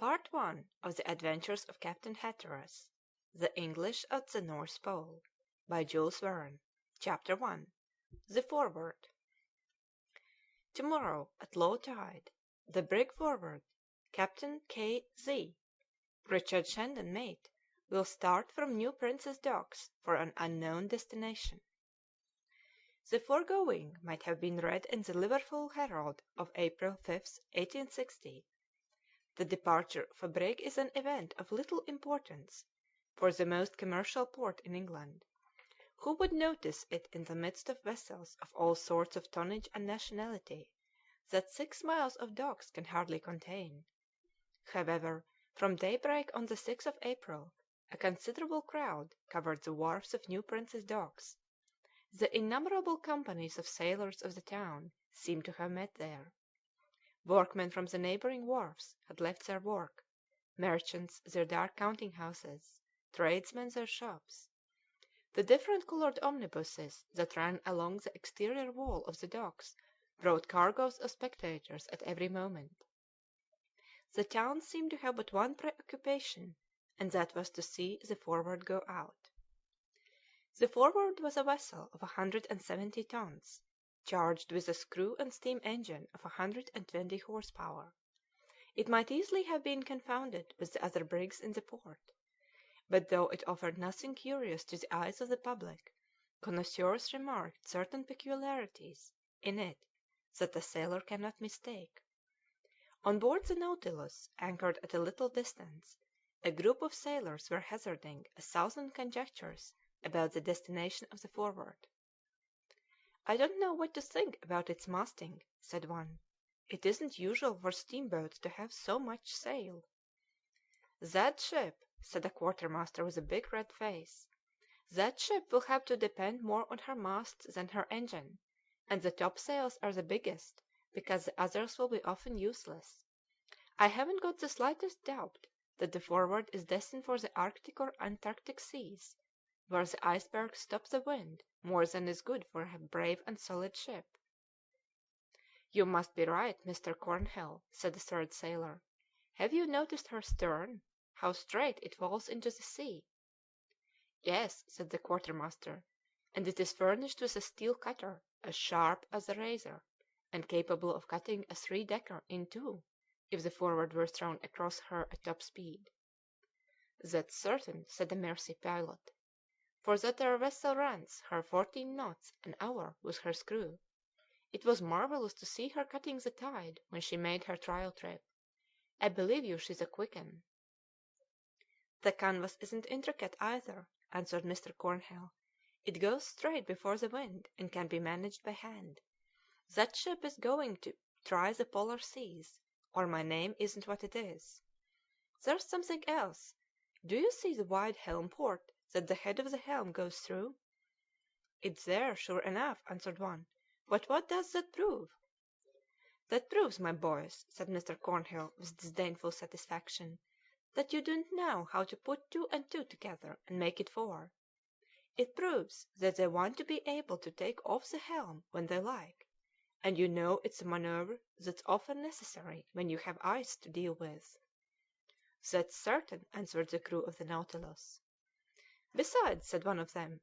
Part One of the Adventures of Captain Hatteras, The English at the North Pole, by Jules Verne. Chapter 1. The Forward. Tomorrow, at low tide, the brig Forward, Captain K. Z. Richard Shandon, mate, will start from New Prince's Docks for an unknown destination. The foregoing might have been read in the Liverpool Herald of April 5th, 1860. The departure of a brig is an event of little importance for the most commercial port in England. Who would notice it in the midst of vessels of all sorts of tonnage and nationality, that 6 miles of docks can hardly contain? However, from daybreak on the 6th of April, a considerable crowd covered the wharfs of New Prince's Docks. The innumerable companies of sailors of the town seemed to have met there. Workmen from the neighbouring wharfs had left their work, merchants their dark counting houses, tradesmen their shops. The different coloured omnibuses that ran along the exterior wall of the docks brought cargoes of spectators at every moment. The town seemed to have but one preoccupation, and that was to see the Forward go out. The Forward was a vessel of 170 tons, charged with a screw and steam engine of 120 horse-power. It might easily have been confounded with the other brigs in the port, but though it offered nothing curious to the eyes of the public, connoisseurs remarked certain peculiarities in it that a sailor cannot mistake. On board the Nautilus, anchored at a little distance, a group of sailors were hazarding 1,000 conjectures about the destination of the Forward. "I don't know what to think about its masting," said one. "It isn't usual for steamboats to have so much sail." "That ship," said a quartermaster with a big red face, "that ship will have to depend more on her masts than her engine, and the topsails are the biggest because the others will be often useless. I haven't got the slightest doubt that the Forward is destined for the Arctic or Antarctic seas, where the icebergs stop the wind more than is good for a brave and solid ship." "You must be right, Mr. Cornhill," said a third sailor. "Have you noticed her stern? How straight it falls into the sea!" "Yes," said the quartermaster, "and it is furnished with a steel cutter as sharp as a razor, and capable of cutting a 3-decker in two if the Forward were thrown across her at top speed." "That's certain," said the Mersey pilot, "for that there vessel runs her 14 knots an hour with her screw. It was marvellous to see her cutting the tide when she made her trial trip. I believe you she's a quick 'un." "The canvas isn't intricate either," answered Mr. Cornhill. "It goes straight before the wind, and can be managed by hand. That ship is going to try the polar seas, or my name isn't what it is. There's something else. Do you see the wide helm port that the head of the helm goes through?" "It's there, sure enough," answered one. "But what does that prove?" "That proves, my boys," said Mr. Cornhill with disdainful satisfaction, "that you don't know how to put 2 and 2 together and make it 4. It proves that they want to be able to take off the helm when they like, and you know it's a manoeuvre that's often necessary when you have ice to deal with." "That's certain," answered the crew of the Nautilus. "Besides," said one of them,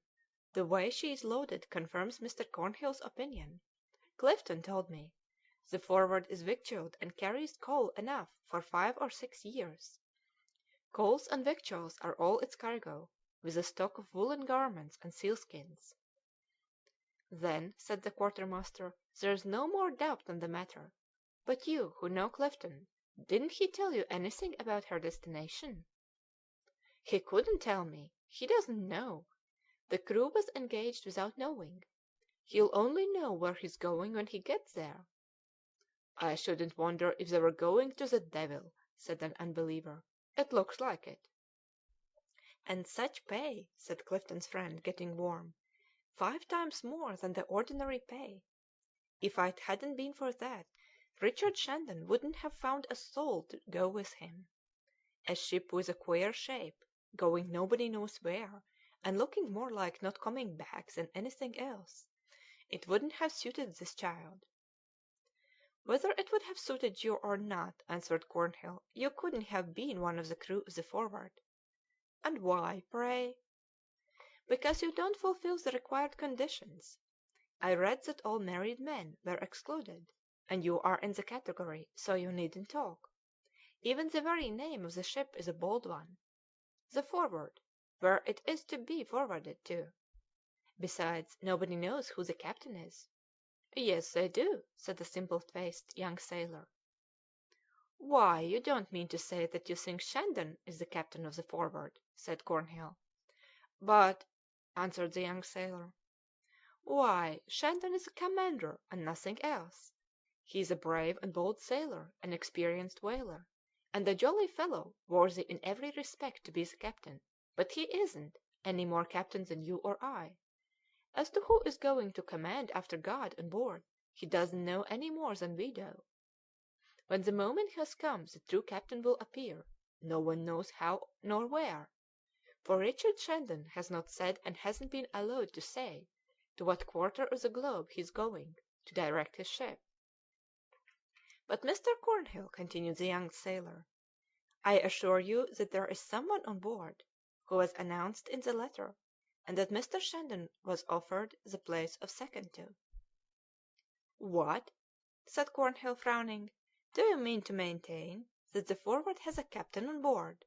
"the way she is loaded confirms Mr. Cornhill's opinion. Clifton told me. The Forward is victualled and carries coal enough for 5 or 6 years. Coals and victuals are all its cargo, with a stock of woollen garments and sealskins." "Then," said the quartermaster, "there's no more doubt on the matter. But you, who know Clifton, didn't he tell you anything about her destination?" "He couldn't tell me. He doesn't know. The crew was engaged without knowing. He'll only know where he's going when he gets there." "I shouldn't wonder if they were going to the devil," said an unbeliever. "It looks like it." "And such pay!" said Clifton's friend, getting warm. 5 times more than the ordinary pay. If it hadn't been for that, Richard Shandon wouldn't have found a soul to go with him. A ship with a queer shape, going nobody knows where, and looking more like not coming back than anything else. It wouldn't have suited this child." "Whether it would have suited you or not," answered Cornhill, "you couldn't have been one of the crew of the Forward." "And why, pray?" "Because you don't fulfil the required conditions. I read that all married men were excluded, and you are in the category, so you needn't talk. Even the very name of the ship is a bold one. The Forward, where it is to be forwarded to. Besides, nobody knows who the captain is." "Yes, they do," said a simple faced young sailor. "Why, you don't mean to say that you think Shandon is the captain of the Forward?" said Cornhill. "But," answered the young sailor, "why, Shandon is a commander and nothing else. He is a brave and bold sailor, an experienced whaler, and a jolly fellow, worthy in every respect to be the captain; but he isn't any more captain than you or I. As to who is going to command after God on board, he doesn't know any more than we do. When the moment has come the true captain will appear, no one knows how nor where, for Richard Shandon has not said and hasn't been allowed to say to what quarter of the globe he is going to direct his ship." "But, Mr. Cornhill," continued the young sailor, "I assure you that there is some one on board who was announced in the letter, and that Mr. Shandon was offered the place of second to." "What!" said Cornhill, frowning, "do you mean to maintain that the Forward has a captain on board?"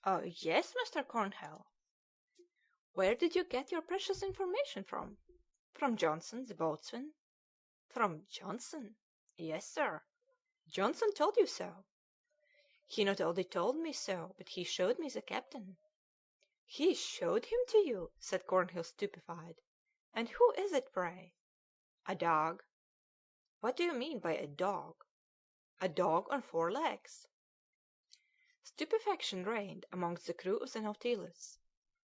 "Oh, yes, Mr. Cornhill." "Where did you get your precious information from? From Johnson, the boatswain?" "From Johnson?" "Yes, sir." "Johnson told you so?" "He not only told me so, but he showed me the captain." "He showed him to you!" said Cornhill, stupefied. "And who is it, pray?" "A dog." "What do you mean by a dog?" "A dog on four legs." Stupefaction reigned amongst the crew of the Nautilus.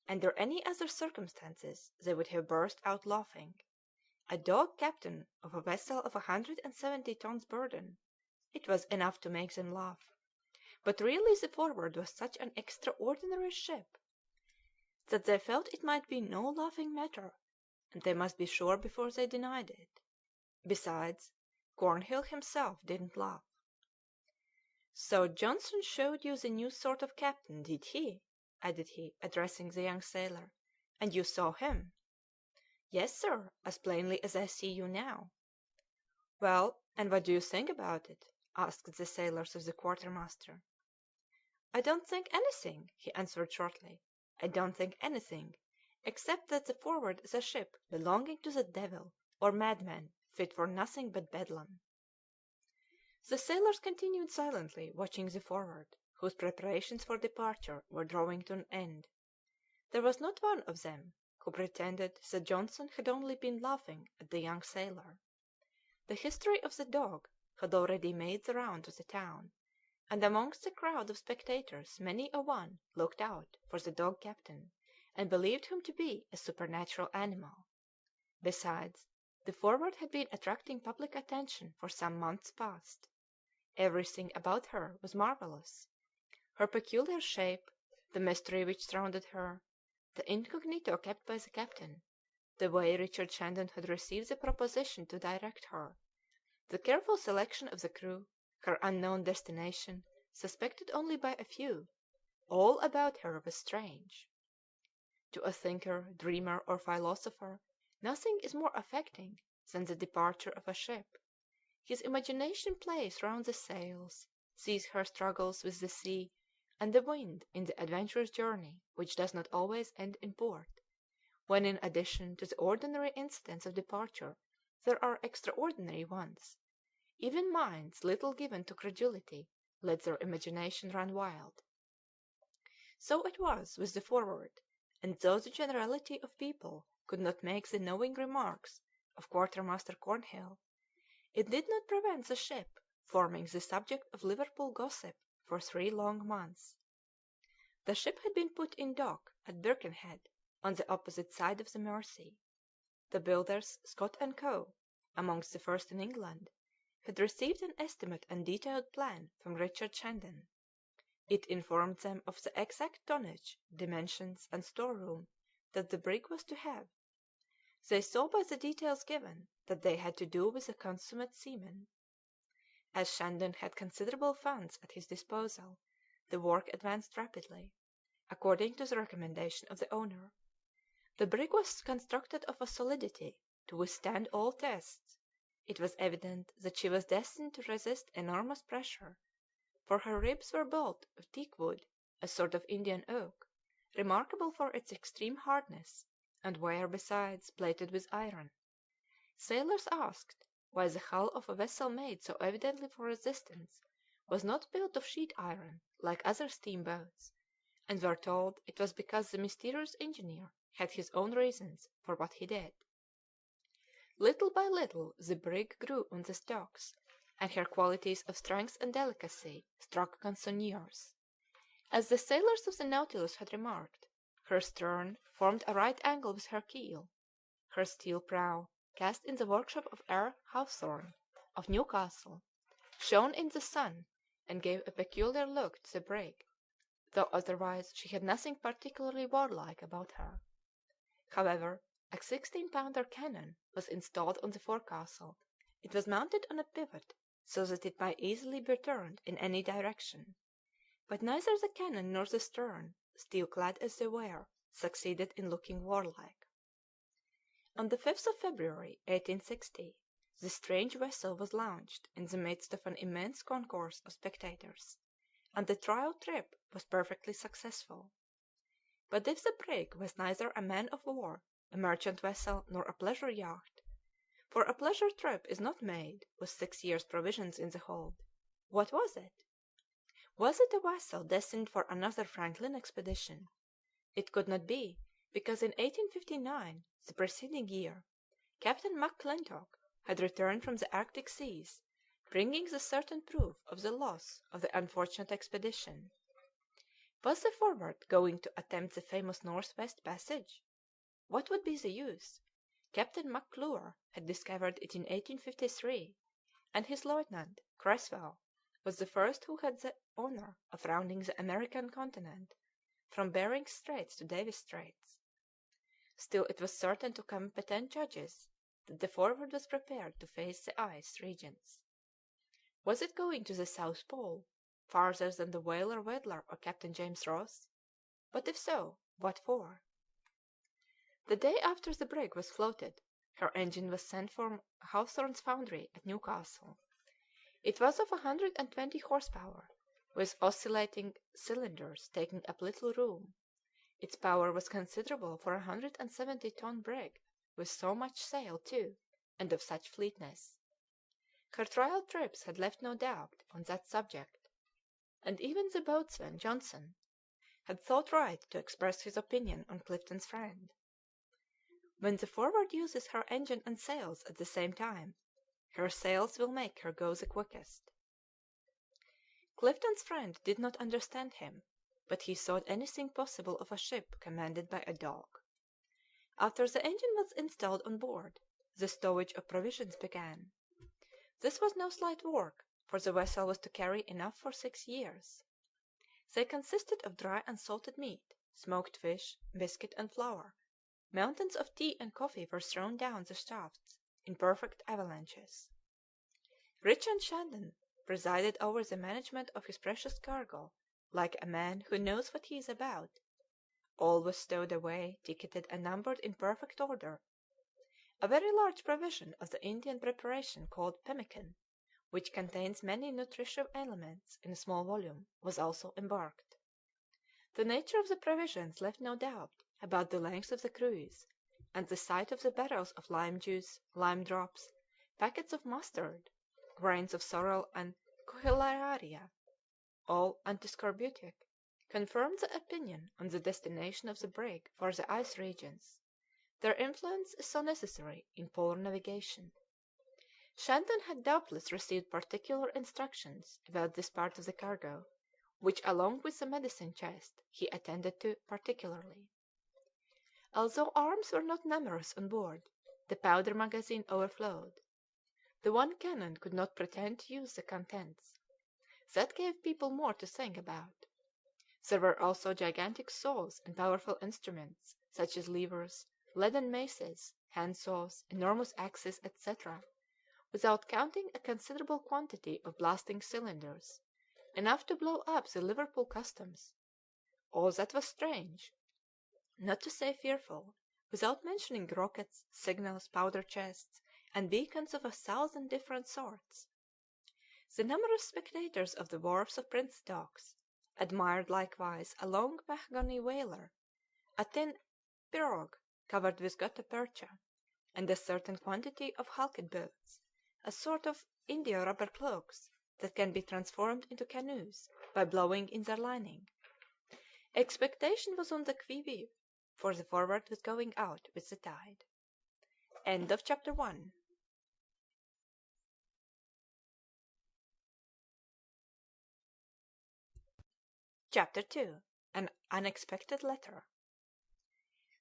Under any other circumstances they would have burst out laughing. A dog captain of a vessel of 170 tons burden! It was enough to make them laugh. But really the Forward was such an extraordinary ship that they felt it might be no laughing matter, and they must be sure before they denied it. Besides, Cornhill himself didn't laugh. "So Johnson showed you the new sort of captain, did he?" added he, addressing the young sailor, "and you saw him?" "Yes, sir, as plainly as I see you now." "Well, and what do you think about it?" asked the sailors of the quartermaster. "I don't think anything," he answered shortly. "I don't think anything, except that the Forward is a ship belonging to the devil, or madman fit for nothing but Bedlam." The sailors continued silently watching the Forward, whose preparations for departure were drawing to an end. There was not one of them who pretended that Johnson had only been laughing at the young sailor. The history of the dog had already made the round of the town, and amongst the crowd of spectators many a one looked out for the dog captain, and believed him to be a supernatural animal. Besides, the Forward had been attracting public attention for some months past. Everything about her was marvellous. Her peculiar shape, the mystery which surrounded her, the incognito kept by the captain, the way Richard Shandon had received the proposition to direct her, the careful selection of the crew, her unknown destination, suspected only by a few, all about her was strange. To a thinker, dreamer, or philosopher, nothing is more affecting than the departure of a ship. His imagination plays round the sails, sees her struggles with the sea and the wind in the adventurous journey which does not always end in port, when in addition to the ordinary incidents of departure there are extraordinary ones. Even minds little given to credulity let their imagination run wild. So it was with the Forward, and though the generality of people could not make the knowing remarks of Quartermaster Cornhill, it did not prevent the ship forming the subject of Liverpool gossip for 3 long months. The ship had been put in dock at Birkenhead, on the opposite side of the Mersey. The builders, Scott and Co., amongst the first in England, had received an estimate and detailed plan from Richard Shandon. It informed them of the exact tonnage, dimensions, and store room that the brig was to have. They saw by the details given that they had to do with a consummate seaman. As Shandon had considerable funds at his disposal, the work advanced rapidly, according to the recommendation of the owner. The brig was constructed of a solidity to withstand all tests. It was evident that she was destined to resist enormous pressure, for her ribs were built of teak wood, a sort of Indian oak, remarkable for its extreme hardness, and were, besides, plated with iron. Sailors asked why the hull of a vessel made so evidently for resistance was not built of sheet iron like other steamboats, and were told it was because the mysterious engineer had his own reasons for what he did. Little by little the brig grew on the stocks, and her qualities of strength and delicacy struck connoisseurs. As the sailors of the Nautilus had remarked, her stern formed a right angle with her keel. Her steel prow, cast in the workshop of R. Hawthorne, of Newcastle, shone in the sun and gave a peculiar look to the brig, though otherwise she had nothing particularly warlike about her. However, a 16-pounder cannon was installed on the forecastle. It was mounted on a pivot, so that it might easily be turned in any direction; but neither the cannon nor the stern, steel clad as they were, succeeded in looking warlike. On the 5th of February, 1860, this strange vessel was launched in the midst of an immense concourse of spectators, and the trial trip was perfectly successful. But if the brig was neither a man of war, a merchant vessel, nor a pleasure yacht, for a pleasure trip is not made with 6 years' provisions in the hold, what was it? Was it a vessel destined for another Franklin expedition? It could not be, because in 1859, the preceding year, Captain McClintock had returned from the Arctic seas, bringing the certain proof of the loss of the unfortunate expedition. Was the Forward going to attempt the famous North West Passage? What would be the use? Captain McClure had discovered it in 1853, and his lieutenant, Creswell, was the first who had the honour of rounding the American continent from Behring's Straits to Davis Straits. Still it was certain to competent judges that the Forward was prepared to face the ice regions. Was it going to the South Pole, farther than the whaler Weddell or Captain James Ross? But if so, what for? The day after the brig was floated, her engine was sent from Hawthorne's foundry at Newcastle. It was of 120 horsepower, with oscillating cylinders taking up little room. Its power was considerable for a 170-ton brig, with so much sail too, and of such fleetness. Her trial trips had left no doubt on that subject, and even the boatswain, Johnson, had thought right to express his opinion on Clifton's friend. When the Forward uses her engine and sails at the same time, her sails will make her go the quickest. Clifton's friend did not understand him, but he thought anything possible of a ship commanded by a dog. After the engine was installed on board, the stowage of provisions began. This was no slight work, for the vessel was to carry enough for 6 years. They consisted of dry and salted meat, smoked fish, biscuit, and flour. Mountains of tea and coffee were thrown down the shafts in perfect avalanches. Richard Shandon presided over the management of his precious cargo like a man who knows what he is about. All was stowed away, ticketed, and numbered in perfect order. A very large provision of the Indian preparation called pemmican, which contains many nutritive elements in a small volume, was also embarked. The nature of the provisions left no doubt about the length of the cruise, and the sight of the barrels of lime juice, lime drops, packets of mustard, grains of sorrel, and cochlearia, all antiscorbutic, confirmed the opinion on the destination of the brig for the ice regions. Their influence is so necessary in polar navigation. Shandon had doubtless received particular instructions about this part of the cargo, which, along with the medicine chest, he attended to particularly. Although arms were not numerous on board, the powder magazine overflowed. The one cannon could not pretend to use the contents. That gave people more to think about. There were also gigantic saws and powerful instruments, such as levers, leaden maces, handsaws, enormous axes, etc., without counting a considerable quantity of blasting cylinders, enough to blow up the Liverpool customs. All that was strange, not to say fearful, without mentioning rockets, signals, powder chests, and beacons of 1,000 different sorts. The numerous spectators of the wharves of Prince's Docks admired likewise a long mahogany whaler, a tin pirogue covered with gutta percha, and a certain quantity of halkett boats, a sort of India rubber cloaks that can be transformed into canoes by blowing in their lining. Expectation was on the qui vive, for the Forward was going out with the tide. End of chapter 1. Chapter 2. An Unexpected Letter.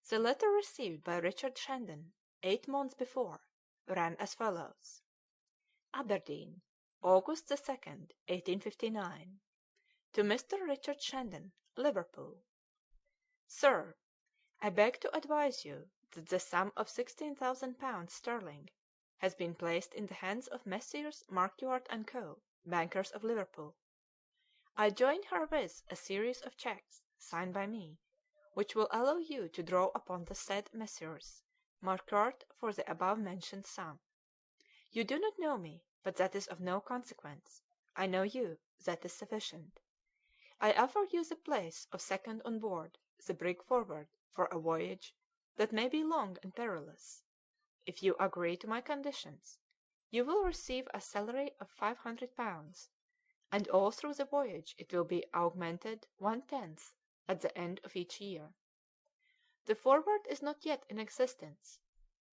The letter received by Richard Shandon 8 months before ran as follows: Aberdeen, August 2nd, 1859. To Mr. Richard Shandon, Liverpool. Sir, I beg to advise you that the sum of £16,000 sterling has been placed in the hands of Messrs. Marquardt and Co., bankers of Liverpool. I join herewith a series of cheques, signed by me, which will allow you to draw upon the said Messrs. Marquardt for the above mentioned sum. You do not know me, but that is of no consequence. I know you, that is sufficient. I offer you the place of second on board the brig Forward for a voyage that may be long and perilous. If you agree to my conditions, you will receive a salary of £500, and all through the voyage it will be augmented 1/10 at the end of each year. The Forward is not yet in existence.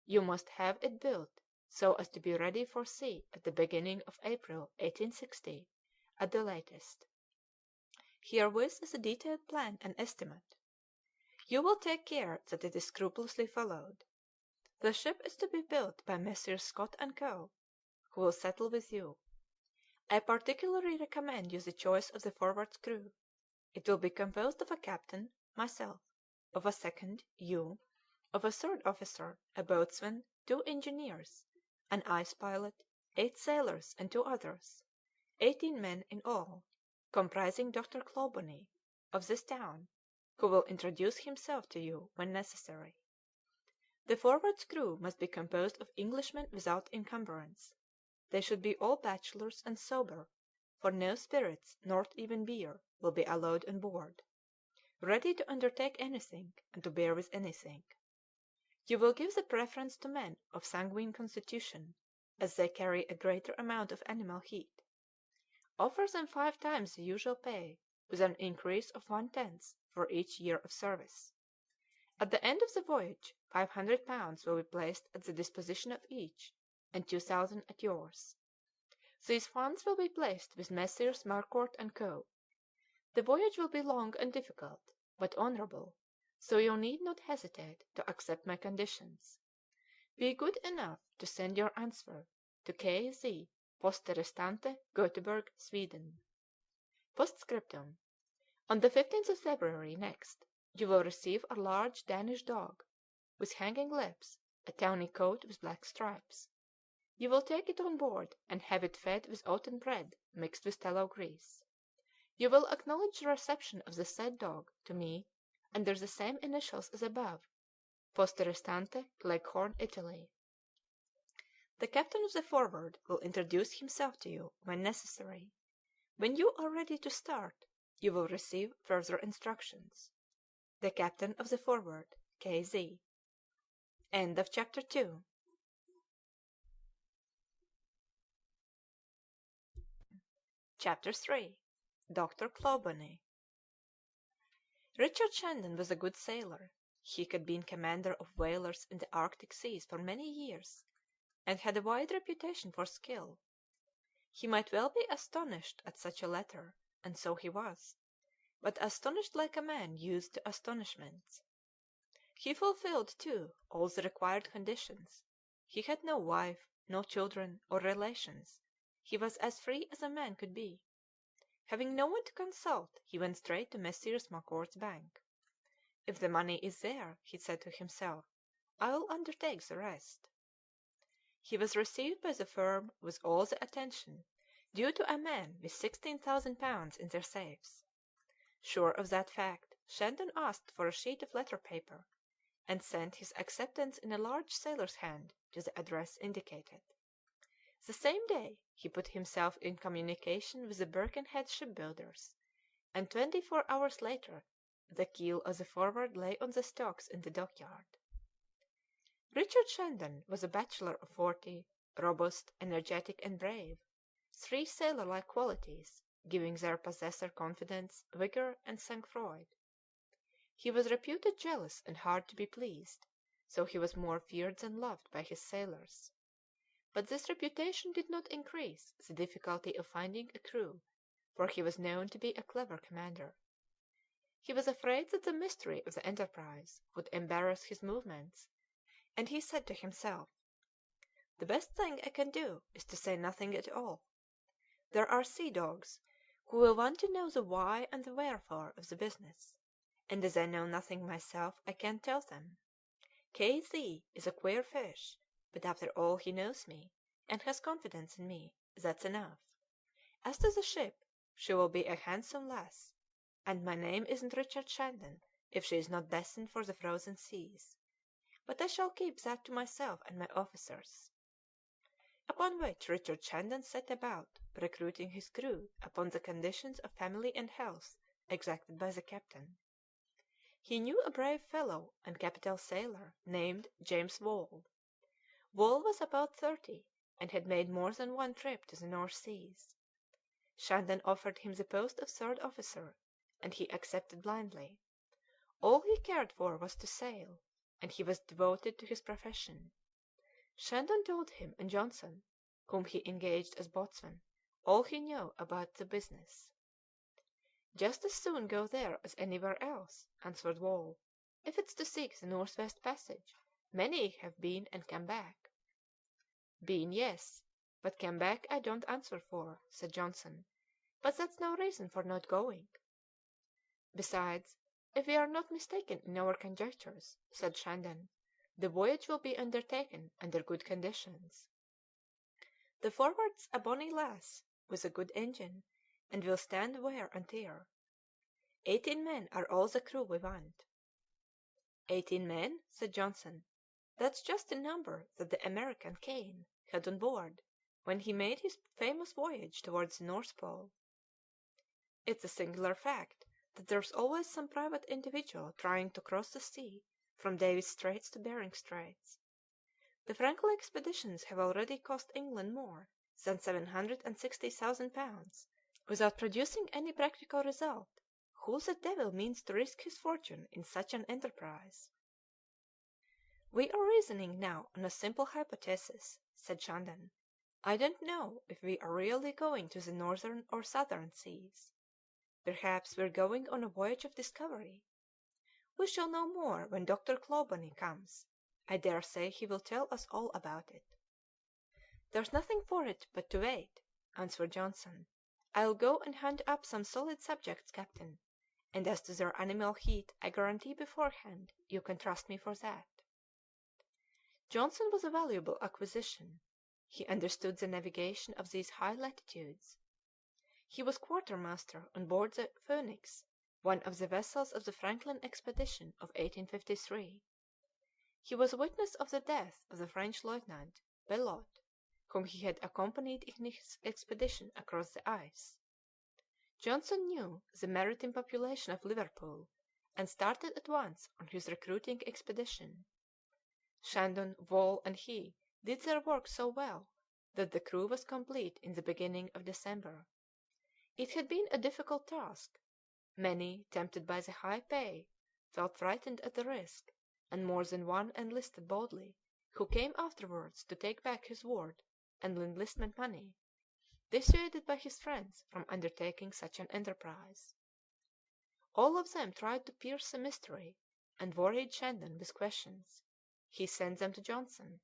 You must have it built so as to be ready for sea at the beginning of April 1860, at the latest. Herewith is a detailed plan and estimate. You will take care that it is scrupulously followed. The ship is to be built by Messrs. Scott and Co., who will settle with you. I particularly recommend you the choice of the Forward's crew. It will be composed of a captain, myself, of a second, you, of a third officer, a boatswain, 2 engineers, an ice pilot, 8 sailors, and 2 others, 18 men in all, comprising Dr. Clawbonny, of this town, who will introduce himself to you when necessary. The Forward's crew must be composed of Englishmen without encumbrance. They should be all bachelors and sober, for no spirits, nor even beer, will be allowed on board, ready to undertake anything and to bear with anything. You will give the preference to men of sanguine constitution, as they carry a greater amount of animal heat. Offer them 5 times the usual pay, with an increase of 1/10 for each year of service. At the end of the voyage, £500 will be placed at the disposition of each, and 2,000 at yours. These funds will be placed with Messrs. Marquardt and Co. The voyage will be long and difficult, but honourable, so you need not hesitate to accept my conditions. Be good enough to send your answer to K.Z., Poste Restante, Göteborg, Sweden. Postscriptum. On the 15th of February next, you will receive a large Danish dog, with hanging lips, a tawny coat with black stripes. You will take it on board, and have it fed with oaten bread mixed with tallow grease. You will acknowledge the reception of the said dog to me under the same initials as above, Poste Restante, Leghorn, Italy. The captain of the Forward will introduce himself to you when necessary. When you are ready to start, you will receive further instructions. The captain of the Forward, K.Z. End of chapter 2. Chapter 3. Dr. Clawbonny. Richard Shandon was a good sailor. He had been commander of whalers in the Arctic seas for many years, and had a wide reputation for skill. He might well be astonished at such a letter, and so he was, but astonished like a man used to astonishments. He fulfilled, too, all the required conditions. He had no wife, no children, or relations. He was as free as a man could be. Having no one to consult, he went straight to Messrs. Marquardt's bank. If the money is there, he said to himself, I will undertake the rest." He was received by the firm with all the attention due to a man with £16,000 in their safes. Sure of that fact, Shandon asked for a sheet of letter paper, and sent his acceptance in a large sailor's hand to the address indicated. The same day he put himself in communication with the Birkenhead shipbuilders, and 24 hours later the keel of the Forward lay on the stocks in the dockyard. Richard Shandon was a bachelor of 40, robust, energetic, and brave, three sailor-like qualities giving their possessor confidence, vigour, and sang-froid. He was reputed jealous and hard to be pleased, so he was more feared than loved by his sailors. But this reputation did not increase the difficulty of finding a crew, for he was known to be a clever commander. He was afraid that the mystery of the enterprise would embarrass his movements, and he said to himself, "The best thing I can do is to say nothing at all. There are sea dogs who will want to know the why and the wherefore of the business, and as I know nothing myself I can't tell them. K.Z. is a queer fish, but after all he knows me, and has confidence in me, that's enough. As to the ship, she will be a handsome lass, and my name isn't Richard Shandon if she is not destined for the frozen seas. But I shall keep that to myself and my officers." Upon which Richard Shandon set about recruiting his crew upon the conditions of family and health exacted by the captain. He knew a brave fellow and capital sailor named James Wall. Wall was about 30, and had made more than one trip to the North Seas. Shandon offered him the post of third officer, and he accepted blindly. All he cared for was to sail, and he was devoted to his profession. Shandon told him and Johnson, whom he engaged as boatswain, all he knew about the business. "Just as soon go there as anywhere else," answered Wall, "if it's to seek the North West Passage. Many have been and come back." "Been, yes, but come back I don't answer for," said Johnson; "but that's no reason for not going." "Besides, if we are not mistaken in our conjectures," said Shandon, "the voyage will be undertaken under good conditions. The Forward's a bonny lass, with a good engine, and will stand wear and tear. 18 men are all the crew we want." "18 men?" said Johnson; "that's just the number that the American Kane had on board when he made his famous voyage towards the North Pole." "It's a singular fact that there's always some private individual trying to cross the sea from Davis Straits to Behring Straits. The Franklin expeditions have already cost England more than £760,000 without producing any practical result. Who the devil means to risk his fortune in such an enterprise?" "We are reasoning now on a simple hypothesis," said Shandon. "I don't know if we are really going to the northern or southern seas. Perhaps we're going on a voyage of discovery. We shall know more when Dr. Clawbonny comes. I dare say he will tell us all about it." "There's nothing for it but to wait," answered Johnson. "I'll go and hunt up some solid subjects, captain, and as to their animal heat I guarantee beforehand you can trust me for that." Johnson was a valuable acquisition. He understood the navigation of these high latitudes. He was quartermaster on board the Phoenix, one of the vessels of the Franklin expedition of 1853. He was witness of the death of the French lieutenant, Bellot, whom he had accompanied in his expedition across the ice. Johnson knew the maritime population of Liverpool, and started at once on his recruiting expedition. Shandon, Wall, and he did their work so well that the crew was complete in the beginning of December. It had been a difficult task. Many, tempted by the high pay, felt frightened at the risk, and more than one enlisted boldly, who came afterwards to take back his word and enlistment money, dissuaded by his friends from undertaking such an enterprise. All of them tried to pierce the mystery, and worried Shandon with questions. He sent them to Johnson.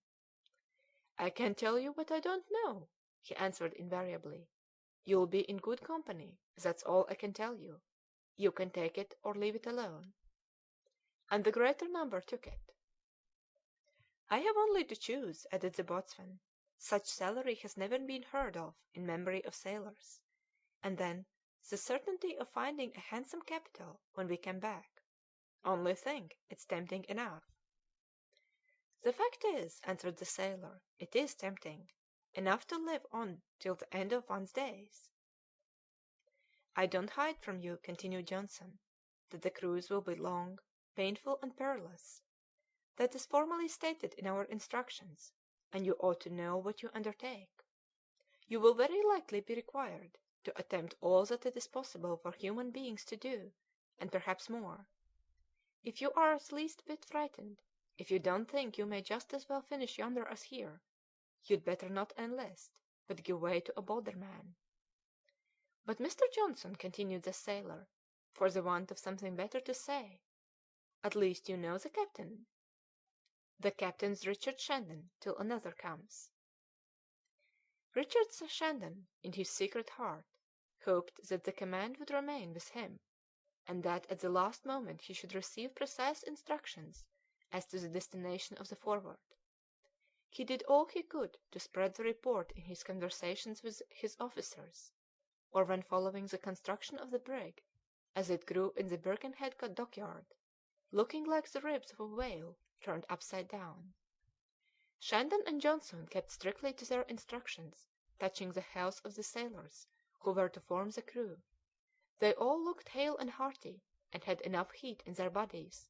"I can't tell you what I don't know," he answered invariably. "You'll be in good company, that's all I can tell you. You can take it or leave it alone." And the greater number took it. I have only to choose, added the boatswain. Such salary has never been heard of in memory of sailors. And then the certainty of finding a handsome capital when we come back. Only think, it's tempting enough. The fact is, answered the sailor, it is tempting. Enough to live on till the end of one's days. I don't hide from you, continued Johnson, that the cruise will be long, painful, and perilous. That is formally stated in our instructions, and you ought to know what you undertake. You will very likely be required to attempt all that it is possible for human beings to do, and perhaps more. If you are the least bit frightened, if you don't think you may just as well finish yonder as here, you'd better not enlist, but give way to a bolder man. But Mr. Johnson, continued the sailor, for the want of something better to say, at least you know the captain. The captain's Richard Shandon, till another comes. Richard Shandon, in his secret heart, hoped that the command would remain with him, and that at the last moment he should receive precise instructions as to the destination of the Forward. He did all he could to spread the report in his conversations with his officers, or when following the construction of the brig as it grew in the Birkenhead dockyard, looking like the ribs of a whale turned upside down. Shandon and Johnson kept strictly to their instructions touching the health of the sailors who were to form the crew. They all looked hale and hearty, and had enough heat in their bodies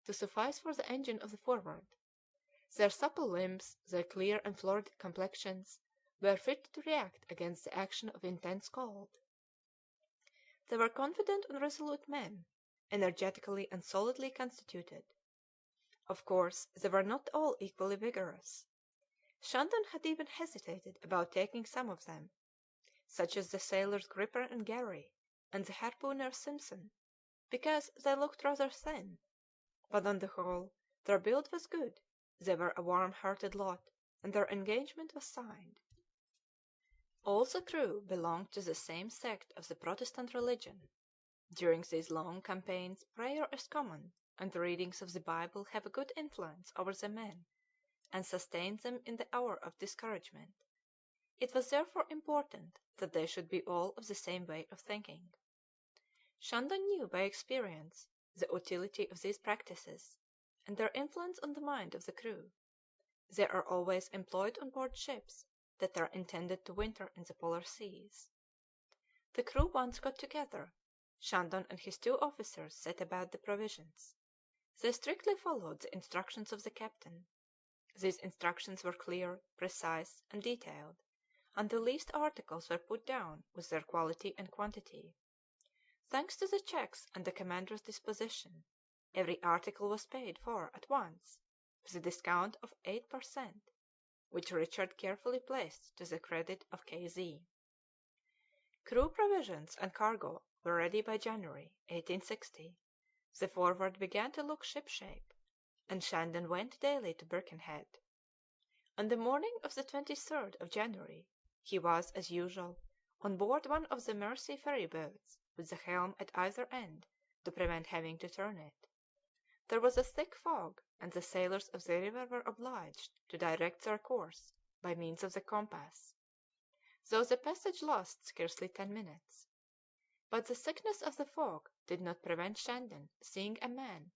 to suffice for the engine of the Forward. Their supple limbs, their clear and florid complexions, were fit to react against the action of intense cold. They were confident and resolute men, energetically and solidly constituted. Of course, they were not all equally vigorous. Shandon had even hesitated about taking some of them, such as the sailors Gripper and Garry, and the harpooner Simpson, because they looked rather thin; but on the whole their build was good, they were a warm-hearted lot, and their engagement was signed. All the crew belonged to the same sect of the Protestant religion. During these long campaigns prayer is common, and the readings of the Bible have a good influence over the men, and sustain them in the hour of discouragement. It was therefore important that they should be all of the same way of thinking. Shandon knew by experience the utility of these practices, and their influence on the mind of the crew. They are always employed on board ships that are intended to winter in the polar seas. The crew once got together, Shandon and his two officers set about the provisions. They strictly followed the instructions of the captain. These instructions were clear, precise, and detailed, and the least articles were put down with their quality and quantity. Thanks to the checks and the commander's disposition, every article was paid for at once, with a discount of 8%, which Richard carefully placed to the credit of K.Z. Crew provisions and cargo were ready by January, 1860. The Forward began to look shipshape, and Shandon went daily to Birkenhead. On the morning of the 23rd of January he was, as usual, on board one of the Mersey ferry boats, with the helm at either end to prevent having to turn it. There was a thick fog, and the sailors of the river were obliged to direct their course by means of the compass, though the passage lasted scarcely 10 minutes. But the thickness of the fog did not prevent Shandon seeing a man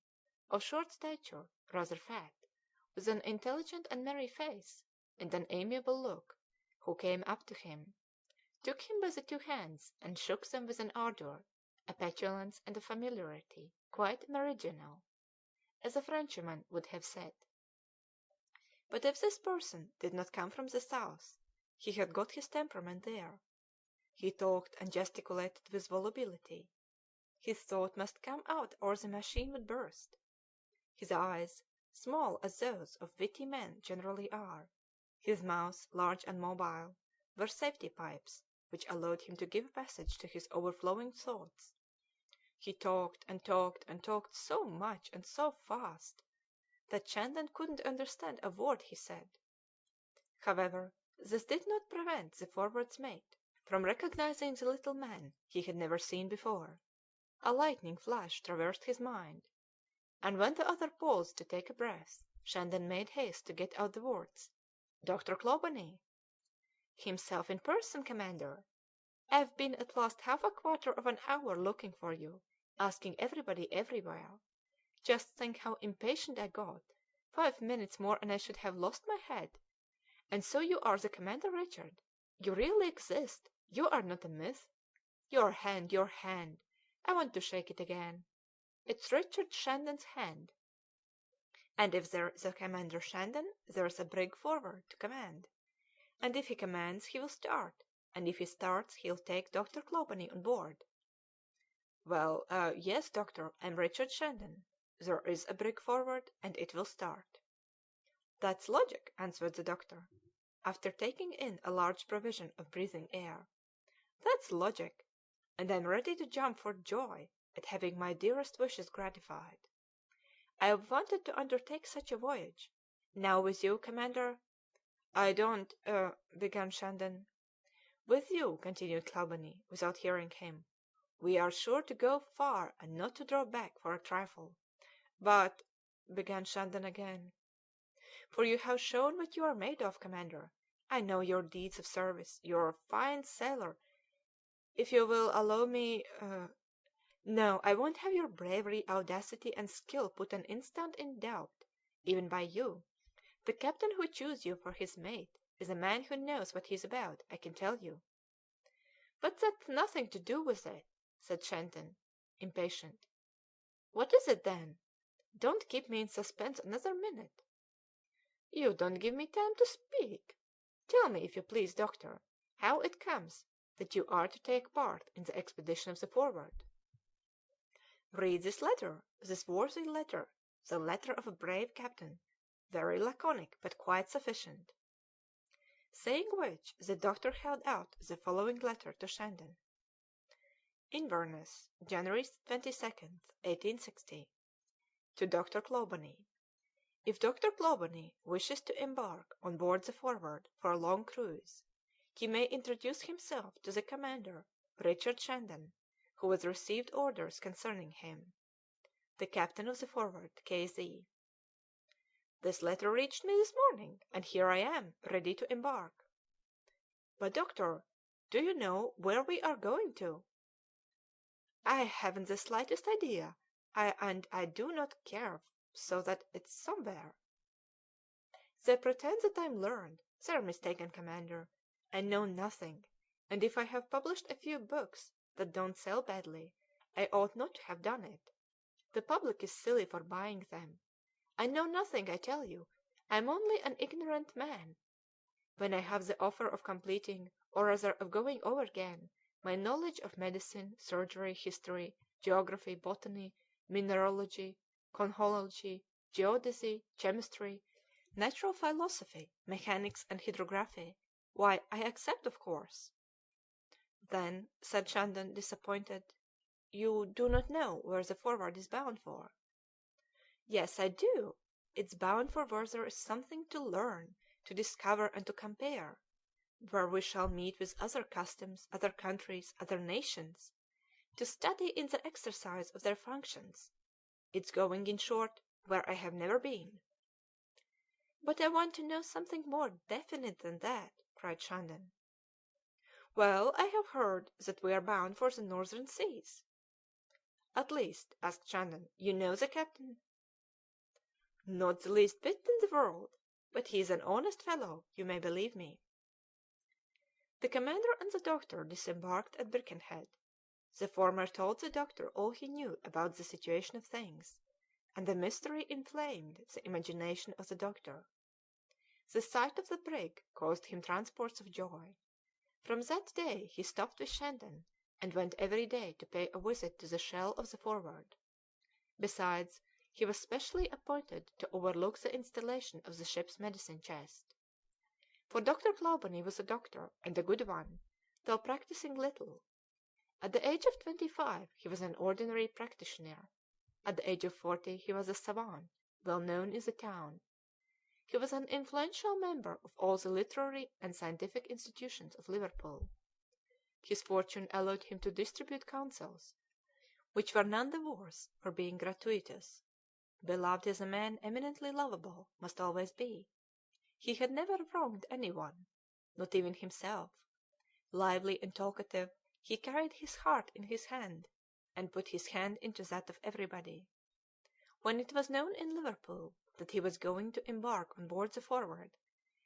of short stature, rather fat, with an intelligent and merry face and an amiable look, who came up to him, took him by the two hands, and shook them with an ardour, a petulance, and a familiarity quite meridional, as a Frenchman would have said. But if this person did not come from the south, he had got his temperament there. He talked and gesticulated with volubility. His thought must come out or the machine would burst. His eyes, small as those of witty men generally are, his mouth large and mobile, were safety pipes which allowed him to give passage to his overflowing thoughts. He talked and talked and talked so much and so fast that Shandon couldn't understand a word he said. However, this did not prevent the Forward's mate from recognizing the little man he had never seen before. A lightning flash traversed his mind, and when the other paused to take a breath, Shandon made haste to get out the words. "Dr. Clawbonny!" "Himself in person, commander. I've been at last half a quarter of an hour looking for you, asking everybody everywhere. Just think how impatient I got. 5 minutes more and I should have lost my head. And so you are the Commander Richard. You really exist. You are not a myth. Your hand, your hand. I want to shake it again. It's Richard Shandon's hand. And if there is a Commander Shandon, there's a brig forward to command. And if he commands, he will start, and if he starts, he'll take Dr. Clawbonny on board." "Well, yes, doctor, I'm Richard Shandon. There is a brig forward, and it will start." "That's logic," answered the doctor, after taking in a large provision of breathing air. "That's logic, and I'm ready to jump for joy at having my dearest wishes gratified. I've wanted to undertake such a voyage. Now with you, commander—" "I don't—" began Shandon. "With you," continued Clawbonny, without hearing him, "we are sure to go far and not to draw back for a trifle." "But—" began Shandon again. "For you have shown what you are made of, commander. I know your deeds of service. You're a fine sailor. If you will allow me— No, I won't have your bravery, audacity, and skill put an instant in doubt, even by you. The captain who chose you for his mate is a man who knows what he's about, I can tell you." "But that's nothing to do with it," said Shandon, impatient. "What is it, then? Don't keep me in suspense another minute." "You don't give me time to speak. Tell me, if you please, doctor, how it comes that you are to take part in the expedition of the Forward." "Read this letter, this worthy letter, the letter of a brave captain, very laconic, but quite sufficient." Saying which, the doctor held out the following letter to Shandon: "Inverness, January 22nd, 1860. To Dr. Clawbonny. If Dr. Clawbonny wishes to embark on board the Forward for a long cruise, he may introduce himself to the commander, Richard Shandon, who has received orders concerning him. The captain of the Forward, K.Z." "This letter reached me this morning, and here I am, ready to embark." "But, doctor, do you know where we are going to?" "I haven't the slightest idea, and I do not care, so that it's somewhere." "They pretend that I'm learned. They're mistaken, commander. I know nothing, and if I have published a few books that don't sell badly, I ought not to have done it. The public is silly for buying them. I know nothing, I tell you. I'm only an ignorant man. When I have the offer of completing, or rather of going over again, my knowledge of medicine, surgery, history, geography, botany, mineralogy, conchology, geodesy, chemistry, natural philosophy, mechanics, and hydrography, why, I accept, of course." "Then," said Shandon, disappointed, "you do not know where the Forward is bound for?" "Yes, I do. It's bound for where there is something to learn, to discover, and to compare; where we shall meet with other customs, other countries, other nations, to study in the exercise of their functions. It's going, in short, where I have never been." "But I want to know something more definite than that," cried Shandon. "Well, I have heard that we are bound for the northern seas." "At least," asked Shandon, "you know the captain?" "Not the least bit in the world, but he is an honest fellow, you may believe me." The commander and the doctor disembarked at Birkenhead. The former told the doctor all he knew about the situation of things, and the mystery inflamed the imagination of the doctor. The sight of the brig caused him transports of joy. From that day he stopped with Shandon, and went every day to pay a visit to the shell of the Forward. Besides, he was specially appointed to overlook the installation of the ship's medicine chest. For Dr. Clawbonny was a doctor, and a good one, though practising little. At the age of 25 he was an ordinary practitioner. At the age of 40 he was a savant, well known in the town. He was an influential member of all the literary and scientific institutions of Liverpool. His fortune allowed him to distribute counsels, which were none the worse for being gratuitous. beloved as a man eminently lovable must always be, he had never wronged any one, not even himself. Lively and talkative, he carried his heart in his hand, and put his hand into that of everybody. When it was known in Liverpool that he was going to embark on board the Forward,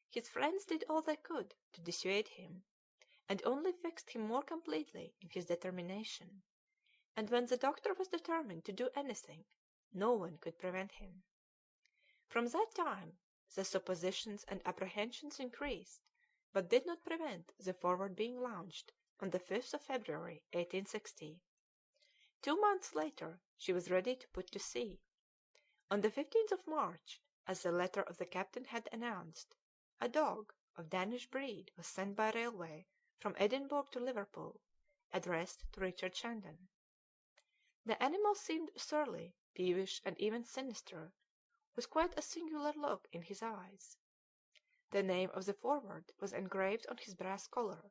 his friends did all they could to dissuade him, and only fixed him more completely in his determination; and when the doctor was determined to do anything, no one could prevent him. From that time the suppositions and apprehensions increased, but did not prevent the Forward being launched on the 5th of February, 1860. 2 months later she was ready to put to sea. On the 15th of March, as the letter of the captain had announced, a dog of Danish breed was sent by railway from Edinburgh to Liverpool, addressed to Richard Shandon. The animal seemed surly, peevish, and even sinister, with quite a singular look in his eyes. The name of the Forward was engraved on his brass collar.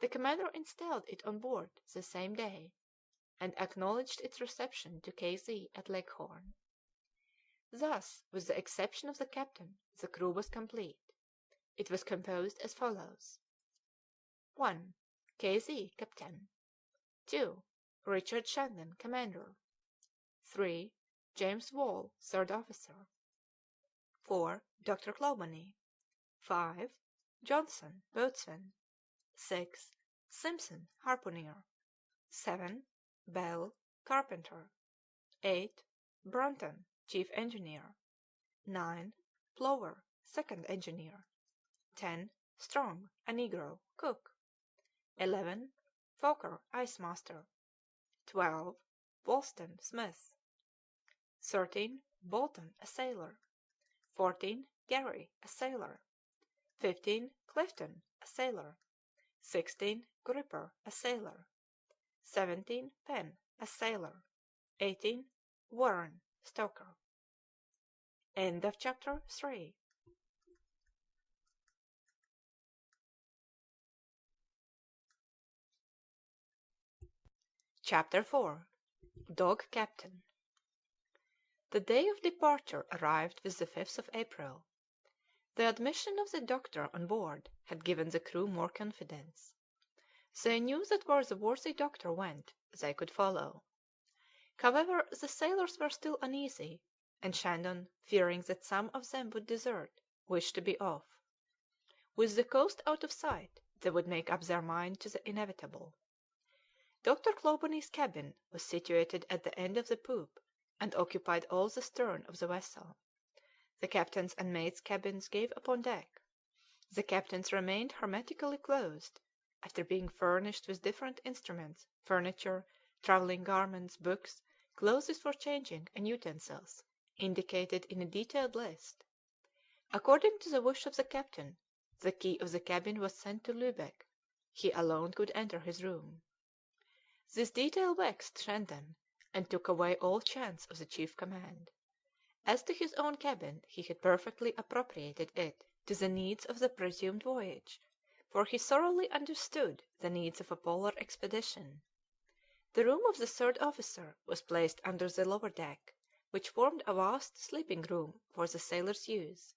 The commander installed it on board the same day, and acknowledged its reception to K.Z. at Leghorn. Thus, with the exception of the captain, the crew was complete. It was composed as follows: 1. K.Z. Captain. 2. Richard Shandon, Commander. 3. James Wall, Third Officer. 4. Dr. Clawbonny. 5. Johnson, Boatswain. 6. Simpson, Harpooner. 7. Bell, Carpenter. 8. Brunton, Chief Engineer. 9. Plover, Second Engineer. 10. Strong, a negro, cook. 11. Foker, Ice Master. 12. Wolston, Smith. 13. Bolton, a sailor. 14. Garry, a sailor. 15. Clifton, a sailor. 16. Gripper, a sailor. 17. Penn, a sailor. 18. Warren, stoker. End of chapter 3. Chapter 4. Dog Captain. The day of departure arrived with the 5th of April. The admission of the doctor on board had given the crew more confidence. They knew that where the worthy doctor went they could follow. However, the sailors were still uneasy, and Shandon, fearing that some of them would desert, wished to be off. With the coast out of sight, they would make up their mind to the inevitable. Dr. Clawbonny's cabin was situated at the end of the poop, and occupied all the stern of the vessel. The captain's and mate's cabins gave upon deck. The captain's remained hermetically closed, after being furnished with different instruments, furniture, travelling garments, books, clothes for changing, and utensils, indicated in a detailed list. According to the wish of the captain, the key of the cabin was sent to Lubeck; he alone could enter his room. This detail vexed Shandon, and took away all chance of the chief command. As to his own cabin, he had perfectly appropriated it to the needs of the presumed voyage, for he thoroughly understood the needs of a polar expedition. The room of the third officer was placed under the lower deck, which formed a vast sleeping room for the sailors' use.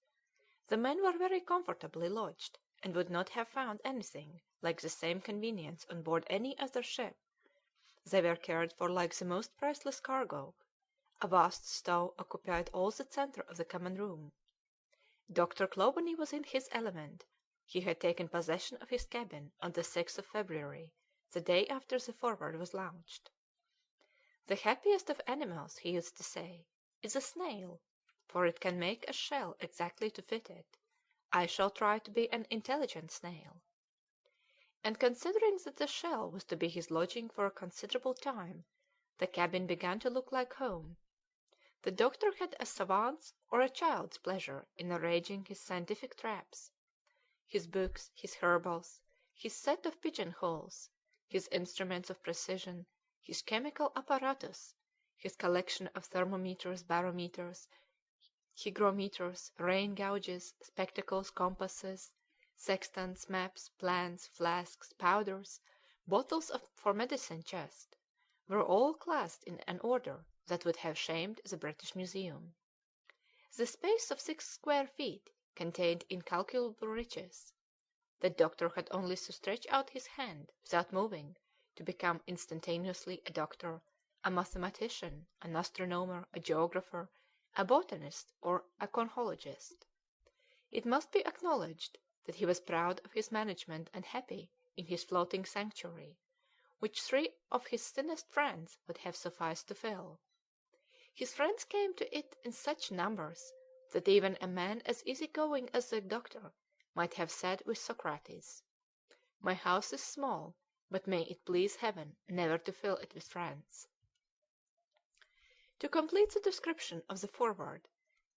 The men were very comfortably lodged, and would not have found anything like the same convenience on board any other ship. They were cared for like the most priceless cargo. A vast stove occupied all the centre of the common room. Dr. Clawbonny was in his element. He had taken possession of his cabin on the 6th of February, the day after the Forward was launched. The happiest of animals, he used to say, is a snail, for it can make a shell exactly to fit it. I shall try to be an intelligent snail. And considering that the shell was to be his lodging for a considerable time, the cabin began to look like home. The doctor had a savant's or a child's pleasure in arranging his scientific traps. His books, his herbals, his set of pigeon holes, his instruments of precision, his chemical apparatus, his collection of thermometers, barometers, hygrometers, rain gauges, spectacles, compasses, sextants, maps, plans, flasks, powders, bottles for medicine chest, were all classed in an order that would have shamed the British Museum. The space of 6 square feet contained incalculable riches. The doctor had only to stretch out his hand without moving to become instantaneously a doctor, a mathematician, an astronomer, a geographer, a botanist, or a conhologist. It must be acknowledged that he was proud of his management and happy in his floating sanctuary, which 3 of his thinnest friends would have sufficed to fill. His friends came to it in such numbers that even a man as easy-going as the doctor might have said with Socrates, "My house is small, but may it please heaven never to fill it with friends." To complete the description of the Forward,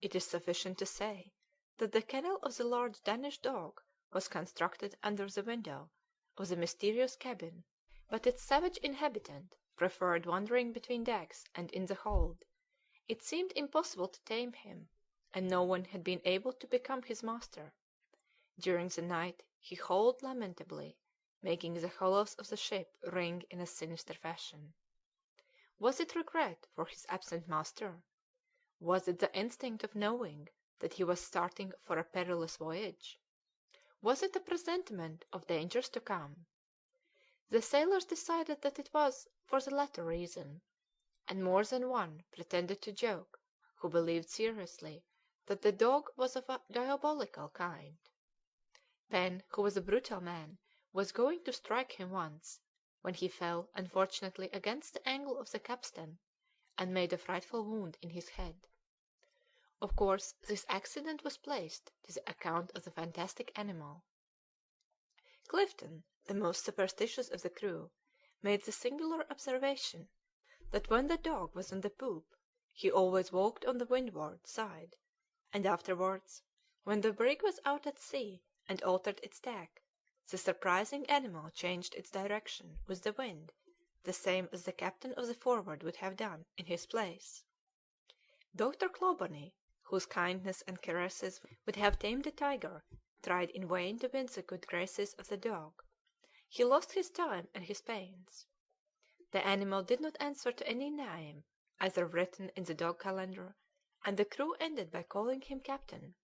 it is sufficient to say that the kennel of the large Danish dog was constructed under the window of the mysterious cabin, but its savage inhabitant preferred wandering between decks and in the hold. It seemed impossible to tame him, and no one had been able to become his master. During the night he howled lamentably, making the hollows of the ship ring in a sinister fashion. Was it regret for his absent master? Was it the instinct of knowing that he was starting for a perilous voyage? Was it a presentiment of dangers to come? The sailors decided that it was for the latter reason, and more than one pretended to joke who believed seriously that the dog was of a diabolical kind. Pen, who was a brutal man, was going to strike him once, when he fell unfortunately against the angle of the capstan and made a frightful wound in his head. Of course this accident was placed to the account of the fantastic animal. Clifton, the most superstitious of the crew, made the singular observation that when the dog was on the poop he always walked on the windward side, and afterwards, when the brig was out at sea and altered its tack, the surprising animal changed its direction with the wind, the same as the captain of the Forward would have done in his place. Dr. Clawbonny, whose kindness and caresses would have tamed a tiger, tried in vain to win the good graces of the dog. He lost his time and his pains. The animal did not answer to any name either written in the dog calendar, and the crew ended by calling him captain,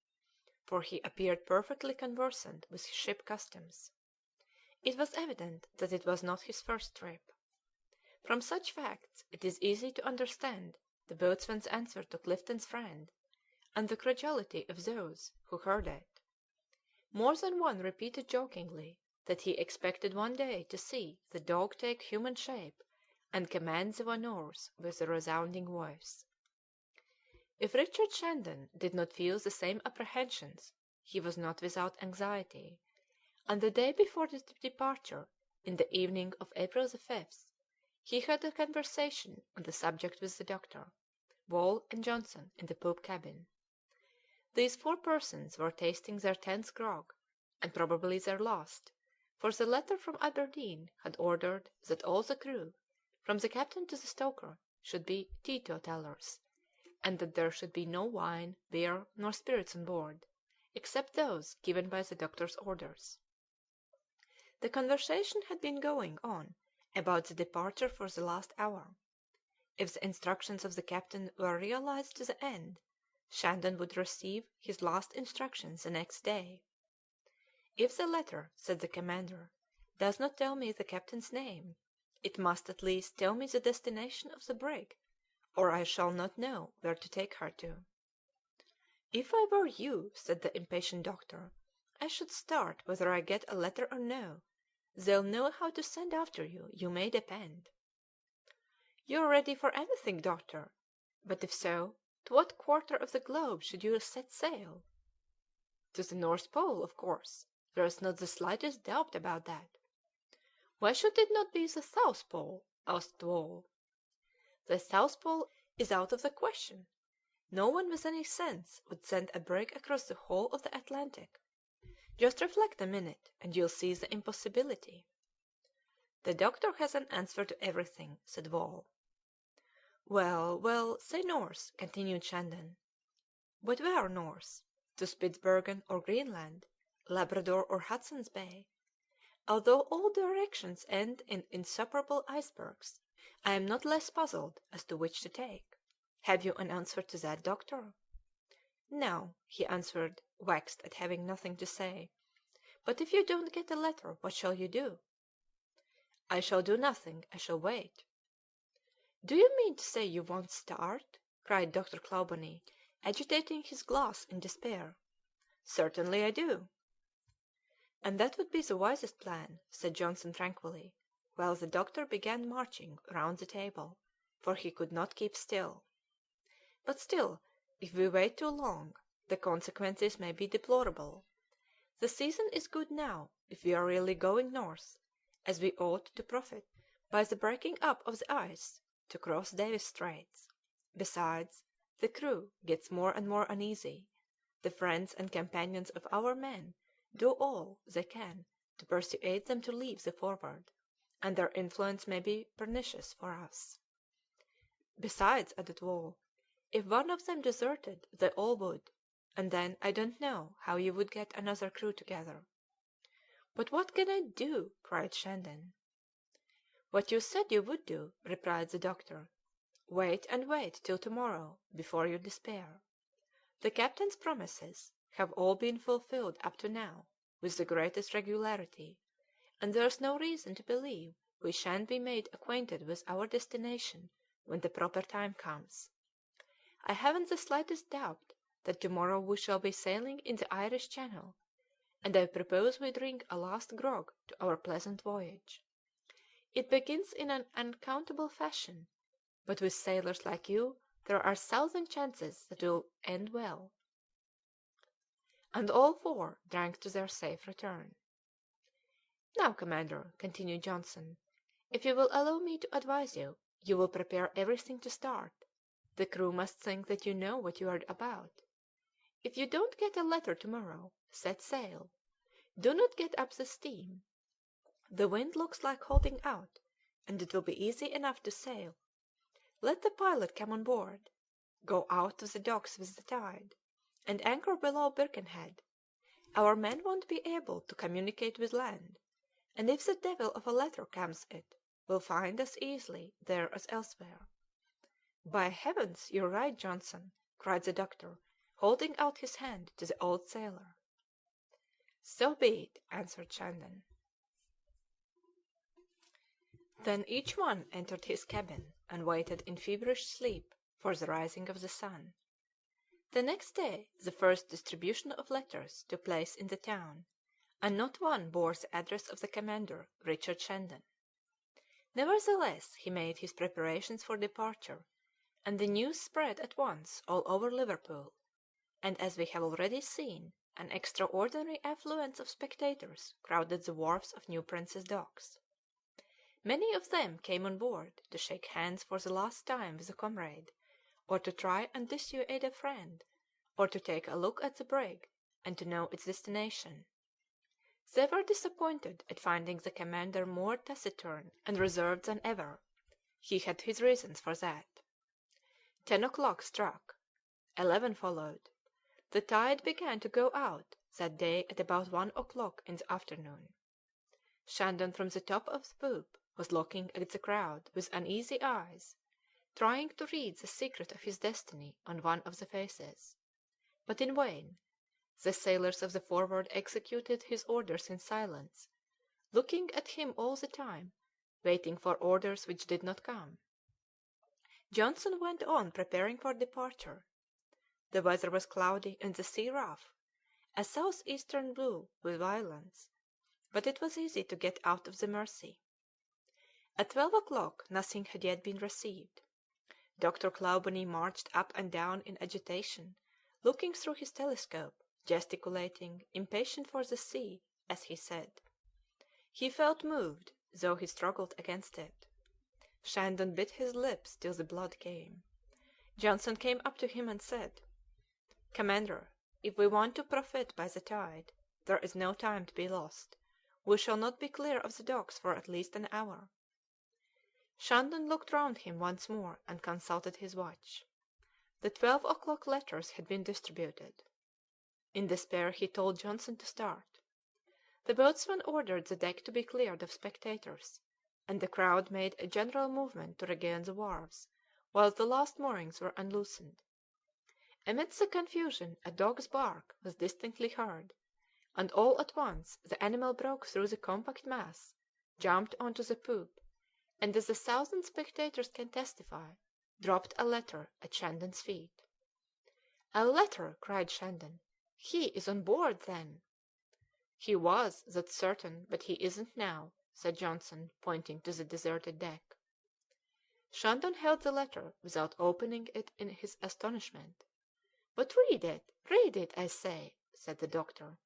for he appeared perfectly conversant with ship customs. It was evident that it was not his first trip. From such facts it is easy to understand the boatswain's answer to Clifton's friend, and the credulity of those who heard it. More than one repeated jokingly that he expected one day to see the dog take human shape and command the vanors with a resounding voice. If Richard Shandon did not feel the same apprehensions, he was not without anxiety, and the day before his departure, in the evening of April 5th, he had a conversation on the subject with the doctor, Wall, and Johnson in the poop cabin. These 4 persons were tasting their 10th grog, and probably their last, for the letter from Aberdeen had ordered that all the crew, from the captain to the stoker, should be teetotallers, and that there should be no wine, beer, nor spirits on board, except those given by the doctor's orders. The conversation had been going on about the departure for the last hour. If the instructions of the captain were realized to the end, Shandon would receive his last instructions the next day. "If the letter," said the commander, "does not tell me the captain's name, it must at least tell me the destination of the brig, or I shall not know where to take her to." "If I were you," said the impatient doctor, "I should start whether I get a letter or no. They'll know how to send after you, you may depend." "You're ready for anything, doctor; but if so, to what quarter of the globe should you set sail?" "To the North Pole, of course. There is not the slightest doubt about that." "Why should it not be the South Pole?" asked Wall. "The South Pole is out of the question. No one with any sense would send a brig across the whole of the Atlantic. Just reflect a minute, and you'll see the impossibility." "The doctor has an answer to everything," said Wall. "Well, well, say north," continued Shandon. "But where north? To Spitzbergen or Greenland, Labrador or Hudson's Bay? Although all directions end in insuperable icebergs, I am not less puzzled as to which to take. Have you an answer to that, doctor?" "No," he answered, vexed at having nothing to say. "But if you don't get a letter, what shall you do?" "I shall do nothing. I shall wait." "Do you mean to say you won't start?" cried Dr. Clawbonny, agitating his glass in despair. "Certainly I do." "And that would be the wisest plan," said Johnson tranquilly, while the doctor began marching round the table, for he could not keep still. "But still, if we wait too long, the consequences may be deplorable. The season is good now if we are really going north, as we ought to profit by the breaking up of the ice to cross Davis Straits. Besides, the crew gets more and more uneasy; the friends and companions of our men do all they can to persuade them to leave the Forward, and their influence may be pernicious for us. Besides," added Wall, "if one of them deserted, they all would, and then I don't know how you would get another crew together." "But what can I do?" cried Shandon. "What you said you would do," replied the doctor. "Wait and wait till to morrow before you despair. The captain's promises have all been fulfilled up to now with the greatest regularity, and there's no reason to believe we shan't be made acquainted with our destination when the proper time comes. I haven't the slightest doubt that to morrow we shall be sailing in the Irish Channel, and I propose we drink a last grog to our pleasant voyage. It begins in an unaccountable fashion, but with sailors like you there are 1,000 chances that it will end well." And all four drank to their safe return. "Now, commander," continued Johnson, "if you will allow me to advise you, you will prepare everything to start. The crew must think that you know what you are about. If you don't get a letter to morrow, set sail. Do not get up the steam. The wind looks like holding out, and it will be easy enough to sail. Let the pilot come on board. Go out to the docks with the tide, and anchor below Birkenhead. Our men won't be able to communicate with land, and if the devil of a letter comes it will find us easily there as elsewhere." "By heavens, you're right, Johnson!" cried the doctor, holding out his hand to the old sailor. "So be it," answered Shandon. Then each one entered his cabin and waited in feverish sleep for the rising of the sun. The next day the first distribution of letters took place in the town, and not one bore the address of the commander, Richard Shandon. Nevertheless he made his preparations for departure, and the news spread at once all over Liverpool, and, as we have already seen, an extraordinary affluence of spectators crowded the wharfs of New Prince's Docks. Many of them came on board to shake hands for the last time with a comrade, or to try and dissuade a friend, or to take a look at the brig and to know its destination. They were disappointed at finding the commander more taciturn and reserved than ever. He had his reasons for that. 10 o'clock struck. 11 followed. The tide began to go out that day at about 1 o'clock in the afternoon. Shandon from the top of the poop was looking at the crowd with uneasy eyes, trying to read the secret of his destiny on one of the faces. But in vain. The sailors of the Forward executed his orders in silence, looking at him all the time, waiting for orders which did not come. Johnson went on preparing for departure. The weather was cloudy and the sea rough. A south-eastern blew with violence, but it was easy to get out of the Mersey. At 12 o'clock nothing had yet been received. Dr. Clawbonny marched up and down in agitation, looking through his telescope, gesticulating, impatient for the sea, as he said. He felt moved, though he struggled against it. Shandon bit his lips till the blood came. Johnson came up to him and said, "Commander, if we want to profit by the tide, there is no time to be lost. We shall not be clear of the docks for at least an hour." Shandon looked round him once more and consulted his watch. The 12 o'clock letters had been distributed. In despair he told Johnson to start. The boatswain ordered the deck to be cleared of spectators, and the crowd made a general movement to regain the wharves, while the last moorings were unloosened. Amidst the confusion a dog's bark was distinctly heard, and all at once the animal broke through the compact mass, jumped on to the poop, and, as 1,000 spectators can testify, dropped a letter at Shandon's feet. "A letter!" cried Shandon. "He is on board, then?" "He was, that's certain, but he isn't now," said Johnson, pointing to the deserted deck. Shandon held the letter without opening it in his astonishment. "But read it, I say," said the doctor.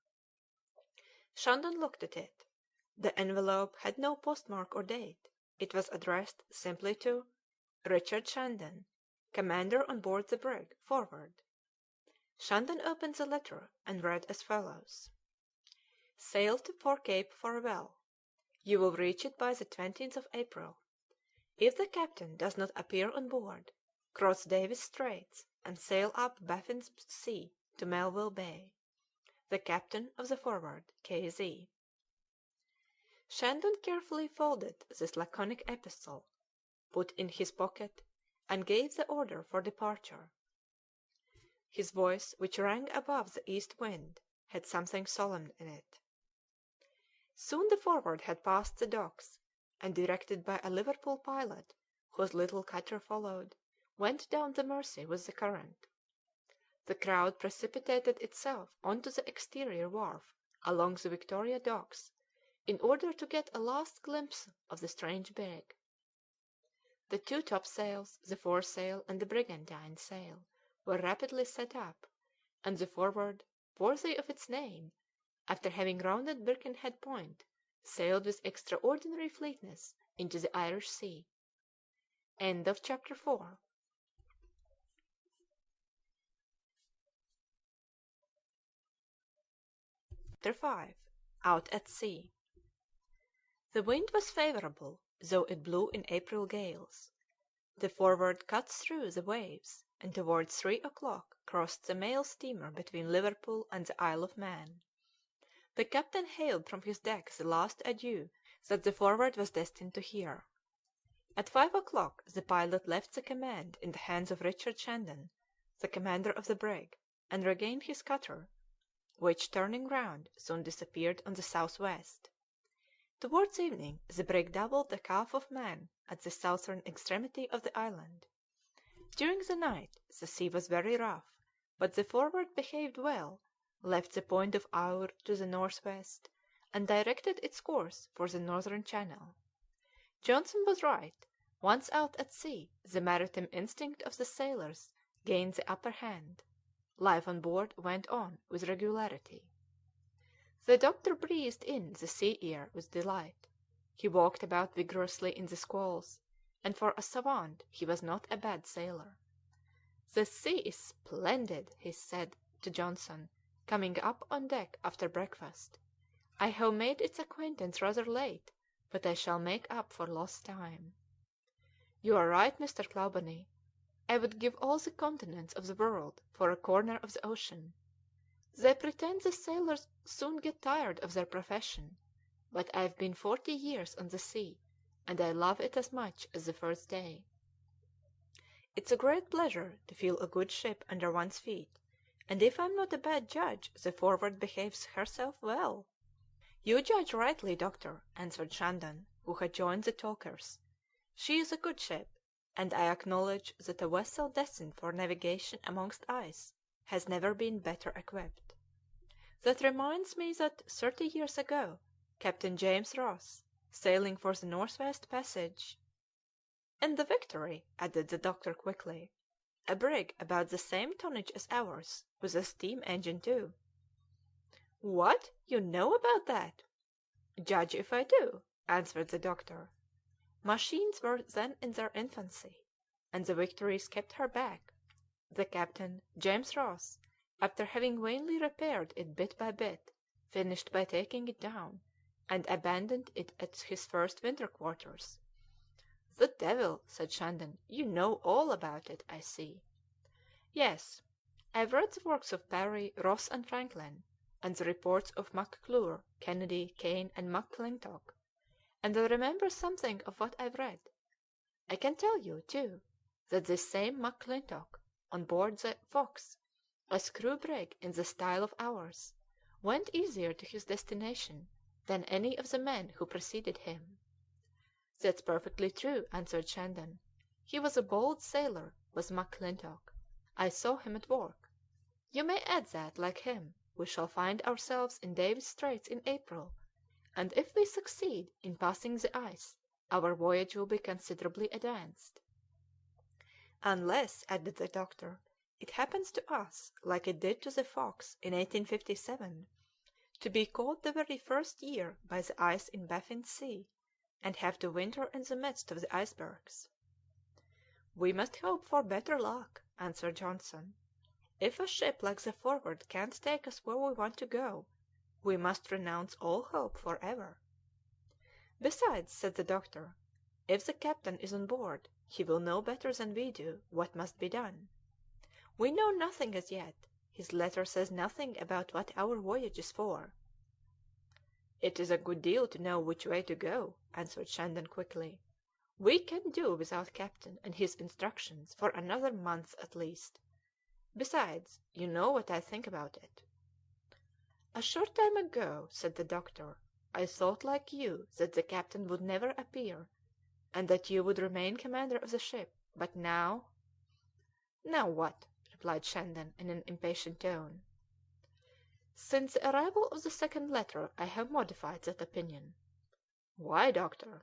Shandon looked at it. The envelope had no postmark or date. It was addressed simply to "Richard Shandon, commander on board the brig Forward." Shandon opened the letter and read as follows: "Sailed for Cape Farewell. You will reach it by the 20th of April. If the captain does not appear on board, cross Davis Straits and sail up Baffin's Sea to Melville Bay. The captain of the Forward, K.Z." Shandon carefully folded this laconic epistle, put in his pocket, and gave the order for departure. His voice, which rang above the east wind, had something solemn in it. Soon the Forward had passed the docks, and, directed by a Liverpool pilot, whose little cutter followed, went down the Mersey with the current. The crowd precipitated itself on to the exterior wharf along the Victoria docks, in order to get a last glimpse of the strange brig. The two topsails, the foresail, and the brigantine sail were rapidly set up, and the Forward, worthy of its name, after having rounded Birkenhead Point, sailed with extraordinary fleetness into the Irish Sea. End of chapter 4. Chapter 5. Out at Sea. The wind was favourable, though it blew in April gales. The Forward cut through the waves, and towards 3 o'clock crossed the mail steamer between Liverpool and the Isle of Man. The captain hailed from his deck the last adieu that the Forward was destined to hear. At 5 o'clock the pilot left the command in the hands of Richard Shandon, the commander of the brig, and regained his cutter, which, turning round, soon disappeared on the south-west. Towards evening the brig doubled the Calf of Man at the southern extremity of the island. During the night the sea was very rough, but the Forward behaved well, left the Point of Ayr to the north-west, and directed its course for the northern channel. Johnson was right. Once out at sea, the maritime instinct of the sailors gained the upper hand. Life on board went on with regularity. The doctor breathed in the sea air with delight. He walked about vigorously in the squalls, and for a savant he was not a bad sailor. "The sea is splendid," he said to Johnson, coming up on deck after breakfast. "I have made its acquaintance rather late, but I shall make up for lost time." "You are right, Mr. Clawbonny. I would give all the continents of the world for a corner of the ocean. They pretend the sailors soon get tired of their profession, but I've been 40 years on the sea, and I love it as much as the first day. It's a great pleasure to feel a good ship under one's feet, and if I'm not a bad judge, the Forward behaves herself well." "You judge rightly, doctor," answered Shandon, who had joined the talkers. "She is a good ship, and I acknowledge that a vessel destined for navigation amongst ice has never been better equipped. That reminds me that 30 years ago Captain James Ross, sailing for the North-West Passage—" "And the Victory," added the doctor quickly. "A brig about the same tonnage as ours, with a steam engine too." "What! You know about that?" "Judge if I do," answered the doctor. "Machines were then in their infancy, and the Victories kept her back. The captain, James Ross, after having vainly repaired it bit by bit, finished by taking it down, and abandoned it at his first winter quarters." "The devil!" said Shandon. "You know all about it, I see." "Yes. I've read the works of Parry, Ross, and Franklin, and the reports of McClure, Kennedy, Kane, and McClintock, and I remember something of what I've read. I can tell you, too, that this same McClintock, on board the Fox, a screw brig in the style of ours, went easier to his destination than any of the men who preceded him." "That's perfectly true," answered Shandon. "He was a bold sailor, was McClintock. I saw him at work. You may add that, like him, we shall find ourselves in Davis Straits in April, and if we succeed in passing the ice, our voyage will be considerably advanced." "Unless," added the doctor, "it happens to us, like it did to the Fox in 1857, to be caught the very first year by the ice in Baffin's Sea, and have to winter in the midst of the icebergs." "We must hope for better luck," answered Johnson. "If a ship like the Forward can't take us where we want to go, we must renounce all hope for ever." "Besides," said the doctor, "if the captain is on board, he will know better than we do what must be done. We know nothing as yet; his letter says nothing about what our voyage is for." "It is a good deal to know which way to go," answered Shandon quickly. "We can do without captain and his instructions for another month at least. Besides, you know what I think about it." "A short time ago," said the doctor, "I thought like you that the captain would never appear, and that you would remain commander of the ship; but now—" "Now what?" replied Shandon in an impatient tone. "Since the arrival of the second letter I have modified that opinion." "Why, doctor?"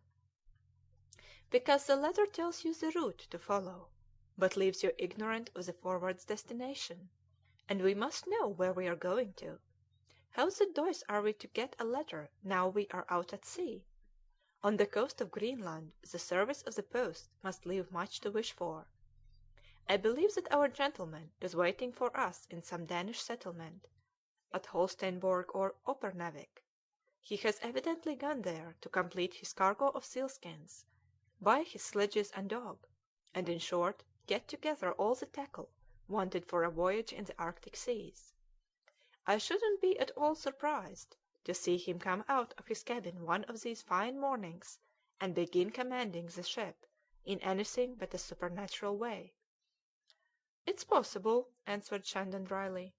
"Because the letter tells you the route to follow, but leaves you ignorant of the Forward's destination, and we must know where we are going to. How the deuce are we to get a letter now we are out at sea? On the coast of Greenland the service of the post must leave much to wish for. I believe that our gentleman is waiting for us in some Danish settlement, at Holsteinborg or Uppernavik. He has evidently gone there to complete his cargo of sealskins, buy his sledges and dog, and in short get together all the tackle wanted for a voyage in the Arctic seas. I shouldn't be at all surprised to see him come out of his cabin one of these fine mornings and begin commanding the ship in anything but a supernatural way." "It's possible," answered Shandon dryly;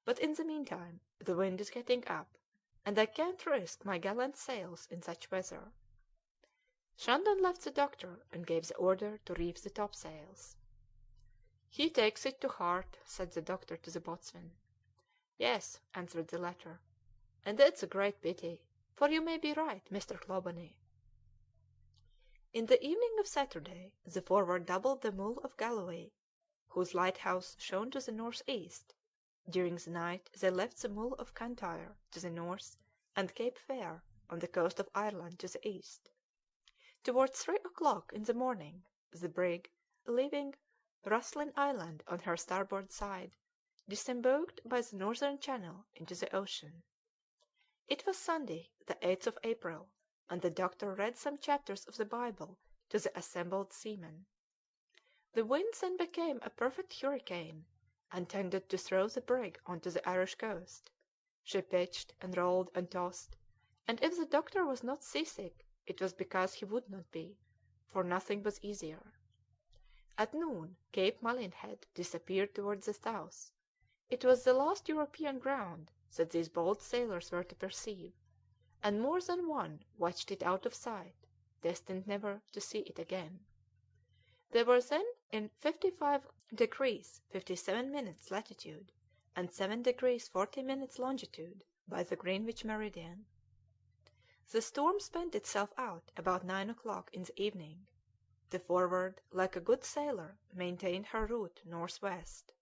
"but in the meantime the wind is getting up, and I can't risk my gallant sails in such weather." Shandon left the doctor and gave the order to reef the topsails. "He takes it to heart," said the doctor to the boatswain. "Yes," answered the latter, "and it's a great pity, for you may be right, Mr. Clawbonny." In the evening of Saturday the Forward doubled the Mull of Galloway, whose lighthouse shone to the north east. During the night they left the Mull of Cantyre to the north and Cape Fair, on the coast of Ireland, to the east. Towards 3 o'clock in the morning the brig, leaving Rathlin Island on her starboard side, disembarked by the northern channel into the ocean. It was Sunday, the 8th of April, and the doctor read some chapters of the Bible to the assembled seamen. The wind then became a perfect hurricane, and tended to throw the brig on to the Irish coast. She pitched and rolled and tossed, and if the doctor was not seasick, it was because he would not be, for nothing was easier. At noon Cape Malinhead disappeared towards the south. It was the last European ground that these bold sailors were to perceive, and more than one watched it out of sight, destined never to see it again. They were then in 55 degrees 57 minutes latitude and 7 degrees 40 minutes longitude by the Greenwich meridian. The storm spent itself out about 9 o'clock in the evening. The Forward, like a good sailor, maintained her route north west.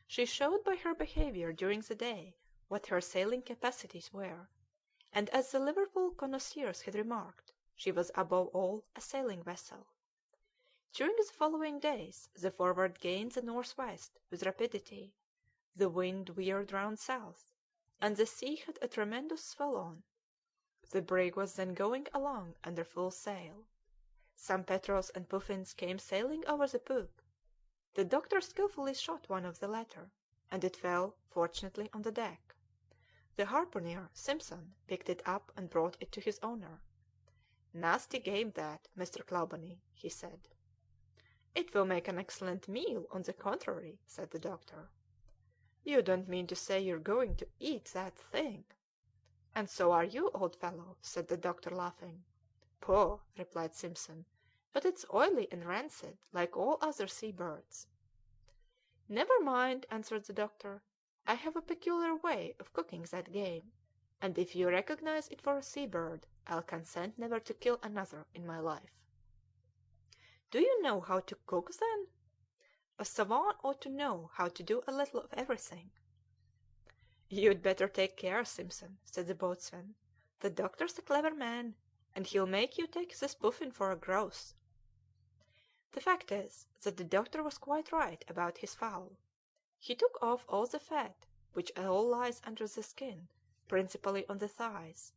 She showed by her behaviour during the day what her sailing capacities were, and as the Liverpool connoisseurs had remarked, she was above all a sailing vessel. During the following days the Forward gained the north west with rapidity, the wind veered round south, and the sea had a tremendous swell on. The brig was then going along under full sail. Some petrels and puffins came sailing over the poop. The doctor skilfully shot one of the latter, and it fell fortunately on the deck. The harpooner, Simpson, picked it up and brought it to his owner. Nasty game that, Mr. Clawbonny," he said. "It will make an excellent meal, on the contrary," said the doctor. "You don't mean to say you're going to eat that thing?" "And so are you, old fellow," said the doctor, laughing. "Pooh!" replied Simpson, "but it's oily and rancid, like all other sea birds." "Never mind," answered the doctor. "I have a peculiar way of cooking that game, and if you recognize it for a sea bird, I'll consent never to kill another in my life." "Do you know how to cook, then? A savant ought to know how to do a little of everything." "You'd better take care, Simpson," said the boatswain. "The doctor's a clever man, and he'll make you take this puffin for a grouse." The fact is that the doctor was quite right about his fowl. He took off all the fat, which all lies under the skin, principally on the thighs,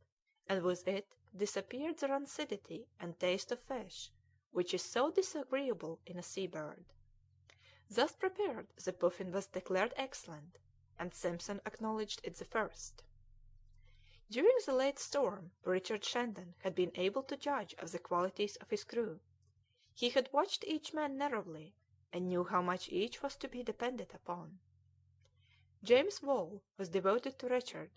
and with it disappeared the rancidity and taste of fish, which is so disagreeable in a sea bird. Thus prepared, the puffin was declared excellent, and Simpson acknowledged it the first. During the late storm Richard Shandon had been able to judge of the qualities of his crew. He had watched each man narrowly, and knew how much each was to be depended upon. James Wall was devoted to Richard,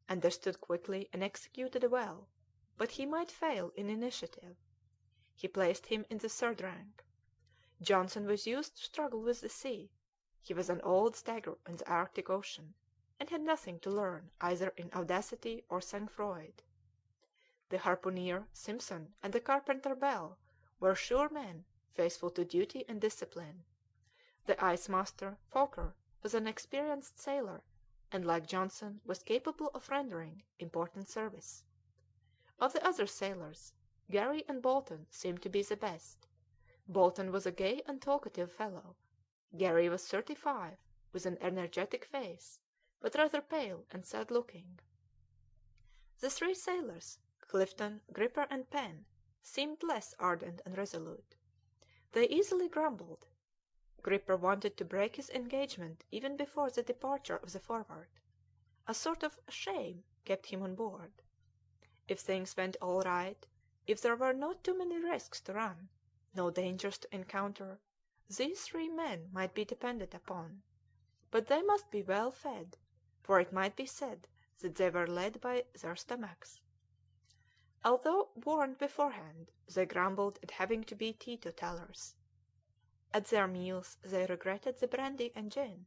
understood quickly and executed well, but he might fail in initiative. He placed him in the third rank. Johnson was used to struggle with the sea. He was an old stagger in the Arctic Ocean, and had nothing to learn either in audacity or sang-froid. The harpooner, Simpson, and the carpenter Bell were sure men, faithful to duty and discipline. The ice master, Fokker, was an experienced sailor, and, like Johnson, was capable of rendering important service. Of the other sailors, Garry and Bolton seemed to be the best. Bolton was a gay and talkative fellow. Garry was 35, with an energetic face, but rather pale and sad-looking. The three sailors, Clifton, Gripper, and Pen, seemed less ardent and resolute. They easily grumbled. Gripper wanted to break his engagement even before the departure of the Forward. A sort of shame kept him on board. If things went all right, if there were not too many risks to run, no dangers to encounter, these three men might be depended upon. But they must be well fed, for it might be said that they were led by their stomachs. Although warned beforehand, they grumbled at having to be teetotallers. At their meals they regretted the brandy and gin.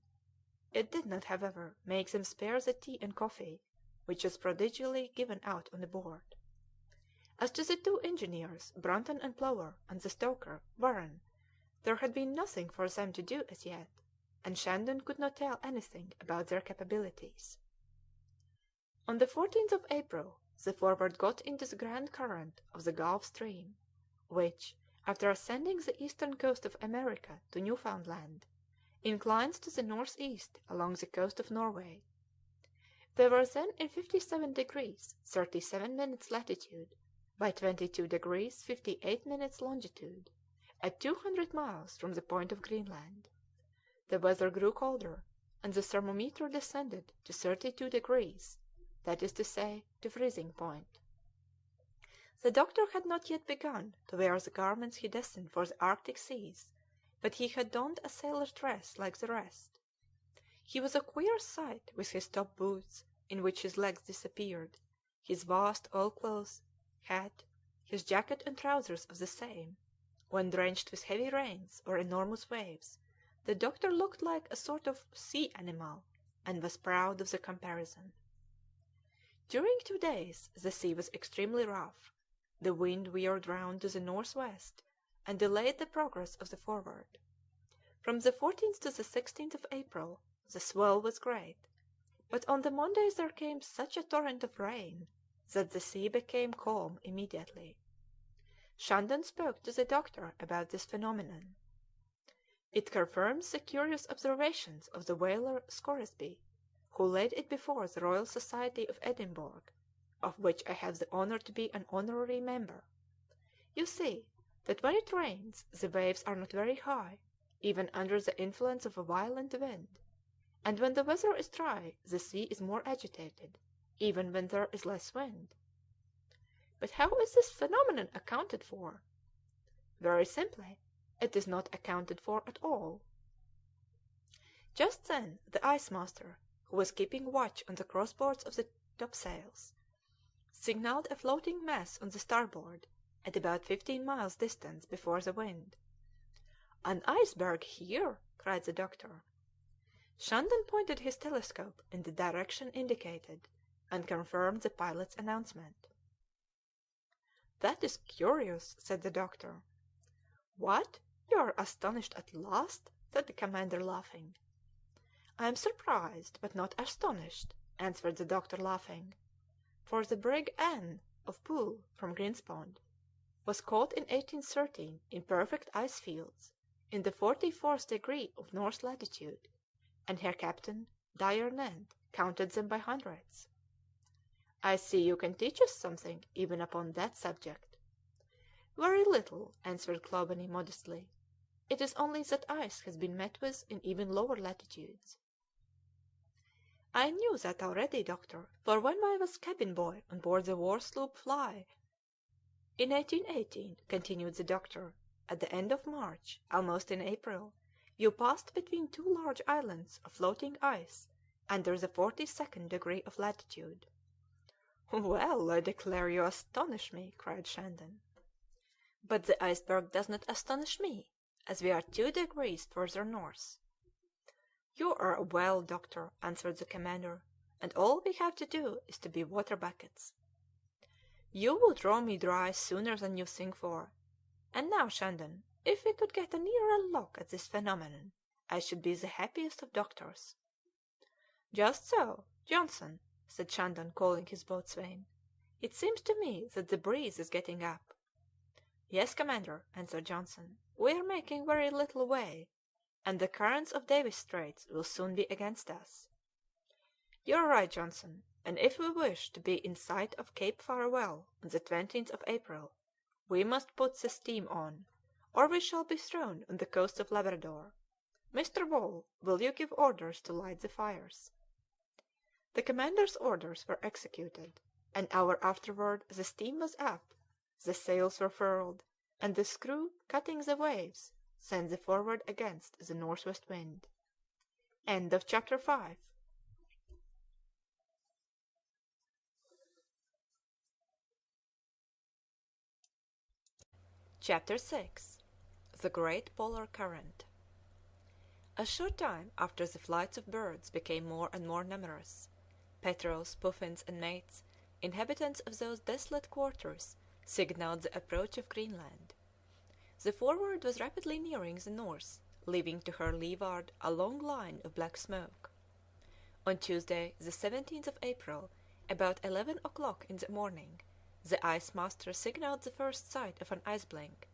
It did not, however, make them spare the tea and coffee, which was prodigally given out on board. As to the two engineers, Brunton and Plover, and the stoker, Warren, there had been nothing for them to do as yet, and Shandon could not tell anything about their capabilities. On the 14th of April the Forward got into the grand current of the Gulf Stream, which, after ascending the eastern coast of America to Newfoundland, inclines to the northeast along the coast of Norway. They were then in 57 degrees 37 minutes latitude by 22 degrees 58 minutes longitude, at 200 miles from the point of Greenland. The weather grew colder, and the thermometer descended to 32 degrees, that is to say, to freezing point. The doctor had not yet begun to wear the garments he destined for the Arctic seas, but he had donned a sailor's dress like the rest. He was a queer sight with his top boots, in which his legs disappeared, his vast oilcloth hat, his jacket and trousers of the same. When drenched with heavy rains or enormous waves, the doctor looked like a sort of sea animal, and was proud of the comparison. During 2 days the sea was extremely rough. The wind veered round to the northwest, and delayed the progress of the Forward. From the 14th to the 16th of April the swell was great, but on the Monday there came such a torrent of rain that the sea became calm immediately. Shandon spoke to the doctor about this phenomenon. It confirms the curious observations of the whaler Scoresby, who laid it before the Royal Society of Edinburgh, of which I have the honour to be an honorary member. You see that when it rains the waves are not very high, even under the influence of a violent wind, and when the weather is dry the sea is more agitated, even when there is less wind. But how is this phenomenon accounted for? Very simply, it is not accounted for at all. Just then the ice master, who was keeping watch on the crossboards of the topsails, signalled a floating mass on the starboard, at about 15 miles distance before the wind. "An iceberg here!" cried the doctor. Shandon pointed his telescope in the direction indicated, and confirmed the pilot's announcement. "That is curious," said the doctor. "What! You are astonished at last?" said the commander, laughing. "I am surprised, but not astonished," answered the doctor, laughing, "for the brig Anne, of Poole, from Greenspond, was caught in 1813 in perfect ice fields, in the 44th degree of north latitude, and her captain, Dyer Nant, counted them by hundreds." "I see you can teach us something even upon that subject." "Very little," answered Clawbonny modestly. "It is only that ice has been met with in even lower latitudes." "I knew that already, doctor, for when I was cabin boy on board the war sloop Fly in 1818," continued the doctor, "at the end of March, almost in April, you passed between two large islands of floating ice under the 42nd degree of latitude." "Well, I declare you astonish me," cried Shandon. "But the iceberg does not astonish me, as we are 2 degrees further north." "You are a whale, doctor," answered the commander, "and all we have to do is to be water buckets." "You will draw me dry sooner than you think for. And now, Shandon, if we could get a nearer look at this phenomenon, I should be the happiest of doctors." "Just so, Johnson," said Shandon, calling his boatswain. "It seems to me that the breeze is getting up." "Yes, commander," answered Johnson, "we are making very little way, and the currents of Davis Straits will soon be against us." "You are right, Johnson, and if we wish to be in sight of Cape Farewell on the 20th of April, we must put the steam on, or we shall be thrown on the coast of Labrador. Mr. Wall, will you give orders to light the fires?" The commander's orders were executed. An hour afterward the steam was up, the sails were furled, and the screw, cutting the waves, sent the Forward against the northwest wind. Chapter 6. The Great Polar Current. A short time after the flights of birds became more and more numerous, petrels, puffins, and mates, inhabitants of those desolate quarters, signalled the approach of Greenland. The Forward was rapidly nearing the north, leaving to her leeward a long line of black smoke. On Tuesday, the 17th of April, about 11 o'clock in the morning, the ice master signalled the first sight of an ice blink.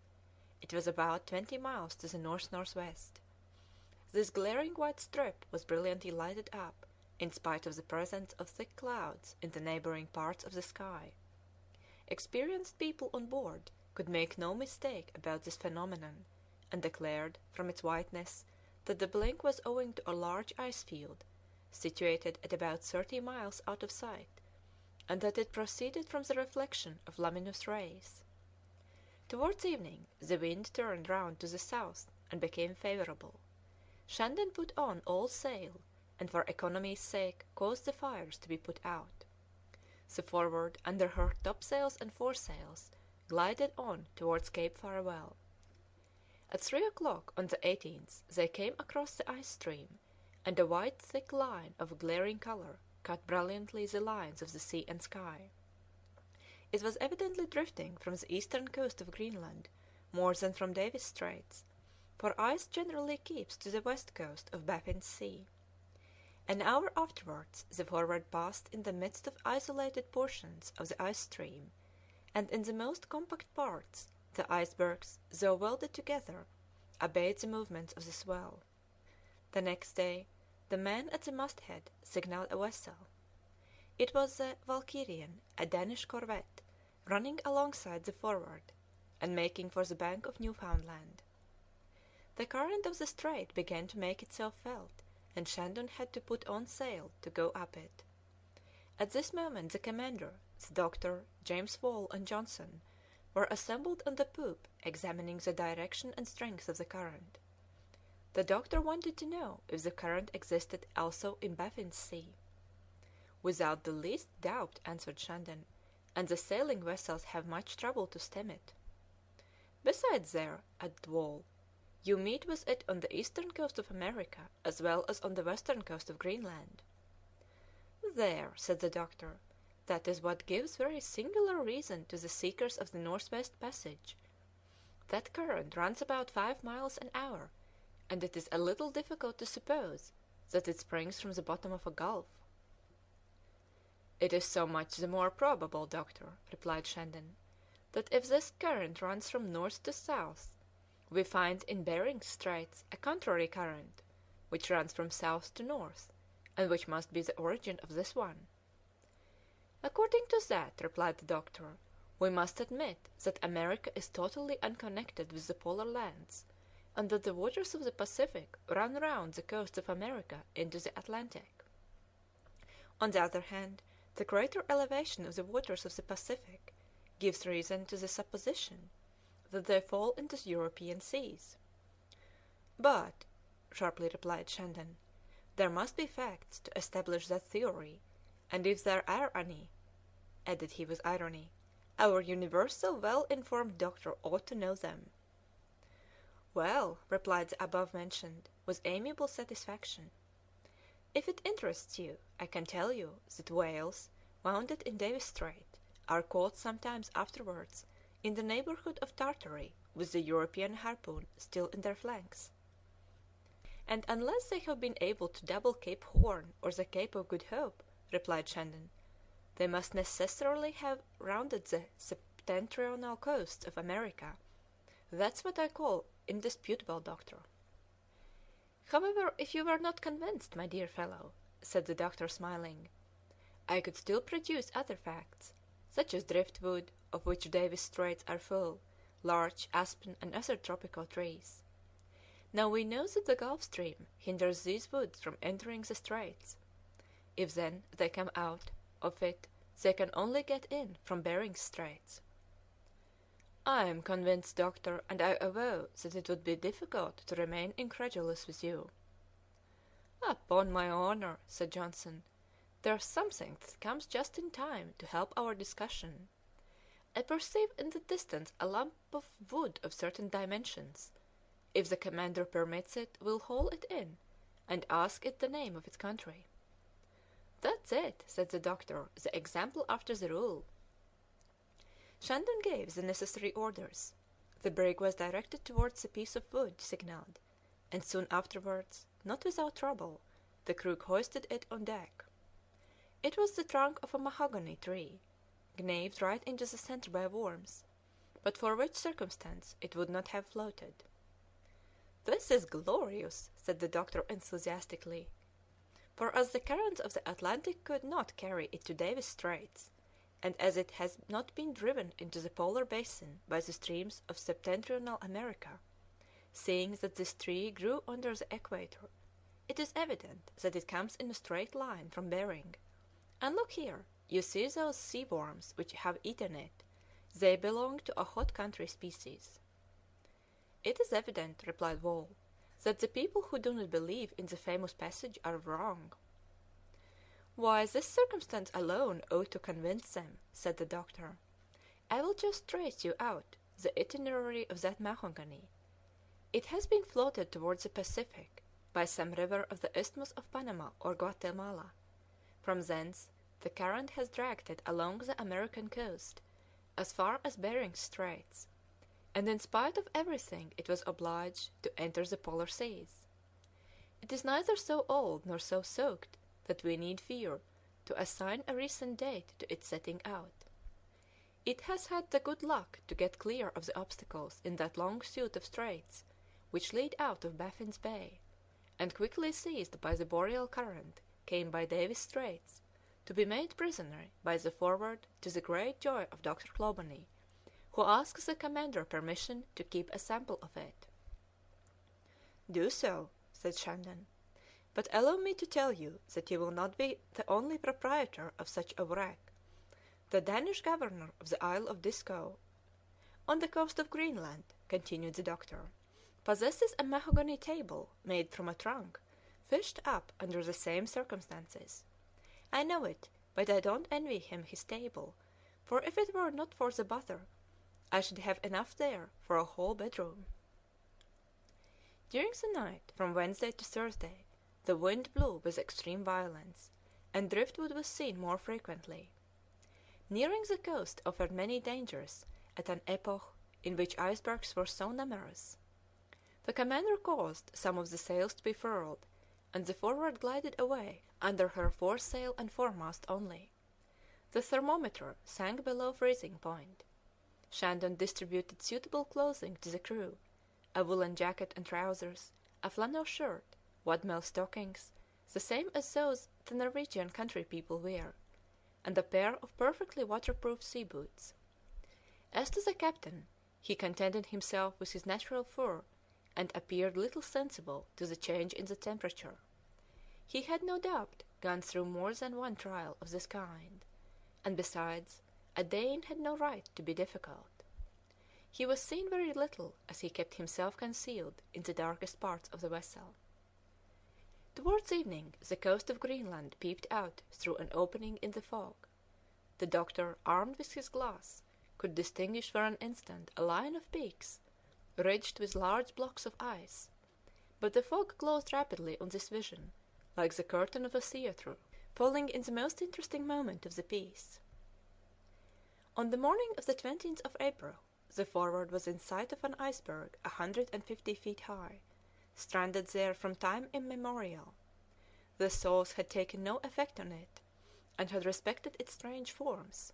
It was about 20 miles to the north-northwest. This glaring white strip was brilliantly lighted up, in spite of the presence of thick clouds in the neighbouring parts of the sky. Experienced people on board could make no mistake about this phenomenon, and declared, from its whiteness, that the blink was owing to a large ice field, situated at about 30 miles out of sight, and that it proceeded from the reflection of luminous rays. Towards evening the wind turned round to the south and became favourable. Shandon put on all sail, and for economy's sake caused the fires to be put out. The Forward, under her topsails and foresails, glided on towards Cape Farewell. At 3 o'clock on the 18th they came across the ice stream, and a white thick line of glaring colour cut brilliantly the lines of the sea and sky. It was evidently drifting from the eastern coast of Greenland more than from Davis Straits, for ice generally keeps to the west coast of Baffin's Sea. An hour afterwards the Forward passed in the midst of isolated portions of the ice stream, and in the most compact parts the icebergs, though welded together, obeyed the movements of the swell. The next day the man at the masthead signalled a vessel. It was the Valkyrien, a Danish corvette, running alongside the Forward, and making for the bank of Newfoundland. The current of the strait began to make itself felt, and Shandon had to put on sail to go up it. At this moment the commander, The doctor, James Wall, and Johnson were assembled on the poop examining the direction and strength of the current. The doctor wanted to know if the current existed also in Baffin's Sea. Without the least doubt, answered Shandon, and the sailing vessels have much trouble to stem it. Besides there, added Wall, you meet with it on the eastern coast of America as well as on the western coast of Greenland. There, said the doctor, that is what gives very singular reason to the seekers of the North-West Passage. That current runs about 5 miles an hour, and it is a little difficult to suppose that it springs from the bottom of a gulf. It is so much the more probable, doctor, replied Shandon, that if this current runs from north to south, we find in Behring's Straits a contrary current, which runs from south to north, and which must be the origin of this one. According to that, replied the doctor, we must admit that America is totally unconnected with the polar lands, and that the waters of the Pacific run round the coast of America into the Atlantic. On the other hand, the greater elevation of the waters of the Pacific gives reason to the supposition that they fall into the European seas. But, sharply replied Shandon, there must be facts to establish that theory, and if there are any, added he with irony, our universal well-informed doctor ought to know them. Well, replied the above-mentioned, with amiable satisfaction, if it interests you, I can tell you that whales wounded in Davis Strait are caught sometimes afterwards in the neighbourhood of Tartary with the European harpoon still in their flanks. And unless they have been able to double Cape Horn or the Cape of Good Hope, replied Shandon, they must necessarily have rounded the septentrional coasts of America. That's what I call indisputable, doctor. However, if you were not convinced, my dear fellow, said the doctor, smiling, I could still produce other facts, such as driftwood, of which Davis Straits are full, larch, aspen, and other tropical trees. Now we know that the Gulf Stream hinders these woods from entering the straits. If then they come out of it, they can only get in from Behring's Straits. I am convinced, doctor, and I avow that it would be difficult to remain incredulous with you. Upon my honour, said Johnson, there's something that comes just in time to help our discussion. I perceive in the distance a lump of wood of certain dimensions. If the commander permits it, we'll haul it in, and ask it the name of its country. That's it, said the doctor, the example after the rule. Shandon gave the necessary orders. The brig was directed towards the piece of wood signalled, and soon afterwards, not without trouble, the crew hoisted it on deck. It was the trunk of a mahogany tree, gnawed right into the centre by worms, but for which circumstance it would not have floated. This is glorious, said the doctor enthusiastically, for as the currents of the Atlantic could not carry it to Davis Straits, and as it has not been driven into the polar basin by the streams of septentrional America, seeing that this tree grew under the equator, it is evident that it comes in a straight line from Behring. And look here, you see those sea worms which have eaten it, they belong to a hot country species. It is evident, replied Wall, that the people who do not believe in the famous passage are wrong. Why, this circumstance alone ought to convince them, said the doctor. I will just trace you out the itinerary of that mahogany. It has been floated towards the Pacific by some river of the Isthmus of Panama or Guatemala. From thence the current has dragged it along the American coast as far as Behring's Straits, and in spite of everything it was obliged to enter the polar seas. It is neither so old nor so soaked that we need fear to assign a recent date to its setting out. It has had the good luck to get clear of the obstacles in that long suite of straits which lead out of Baffin's Bay, and quickly seized by the boreal current came by Davis Straits, to be made prisoner by the Forward to the great joy of Dr. Clawbonny, who asks the commander permission to keep a sample of it. Do so, said Shandon, but allow me to tell you that you will not be the only proprietor of such a wreck. The Danish governor of the Isle of Disko, on the coast of Greenland, continued the doctor, possesses a mahogany table made from a trunk fished up under the same circumstances. I know it, but I don't envy him his table, for if it were not for the bother, I should have enough there for a whole bedroom. During the night, from Wednesday to Thursday, the wind blew with extreme violence, and driftwood was seen more frequently. Nearing the coast offered many dangers at an epoch in which icebergs were so numerous. The commander caused some of the sails to be furled, and the Forward glided away under her foresail and foremast only. The thermometer sank below freezing point. Shandon distributed suitable clothing to the crew, a woolen jacket and trousers, a flannel shirt, wadmel stockings, the same as those the Norwegian country people wear, and a pair of perfectly waterproof sea boots. As to the captain, he contented himself with his natural fur, and appeared little sensible to the change in the temperature. He had no doubt gone through more than one trial of this kind, and besides, a Dane had no right to be difficult. He was seen very little, as he kept himself concealed in the darkest parts of the vessel. Towards evening the coast of Greenland peeped out through an opening in the fog. The doctor, armed with his glass, could distinguish for an instant a line of peaks, ridged with large blocks of ice, but the fog closed rapidly on this vision, like the curtain of a theatre, falling in the most interesting moment of the piece. On the morning of the 20th of April, the Forward was in sight of an iceberg 150 feet high, stranded there from time immemorial. The thaws had taken no effect on it, and had respected its strange forms.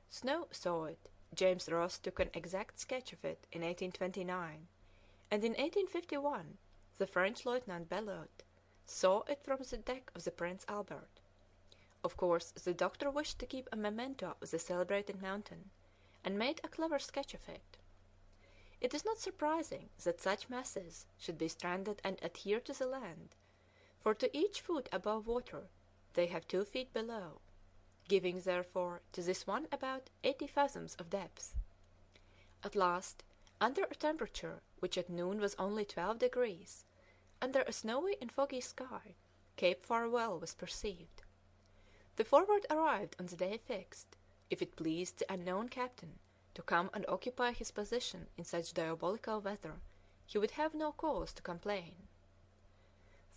Snow saw it, James Ross took an exact sketch of it in 1829, and in 1851 the French lieutenant Bellot saw it from the deck of the Prince Albert. Of course, the doctor wished to keep a memento of the celebrated mountain, and made a clever sketch of it. It is not surprising that such masses should be stranded and adhere to the land, for to each foot above water they have 2 feet below, giving therefore to this one about 80 fathoms of depth. At last, under a temperature which at noon was only 12 degrees, under a snowy and foggy sky, Cape Farewell was perceived. The Forward arrived on the day fixed. If it pleased the unknown captain to come and occupy his position in such diabolical weather, he would have no cause to complain.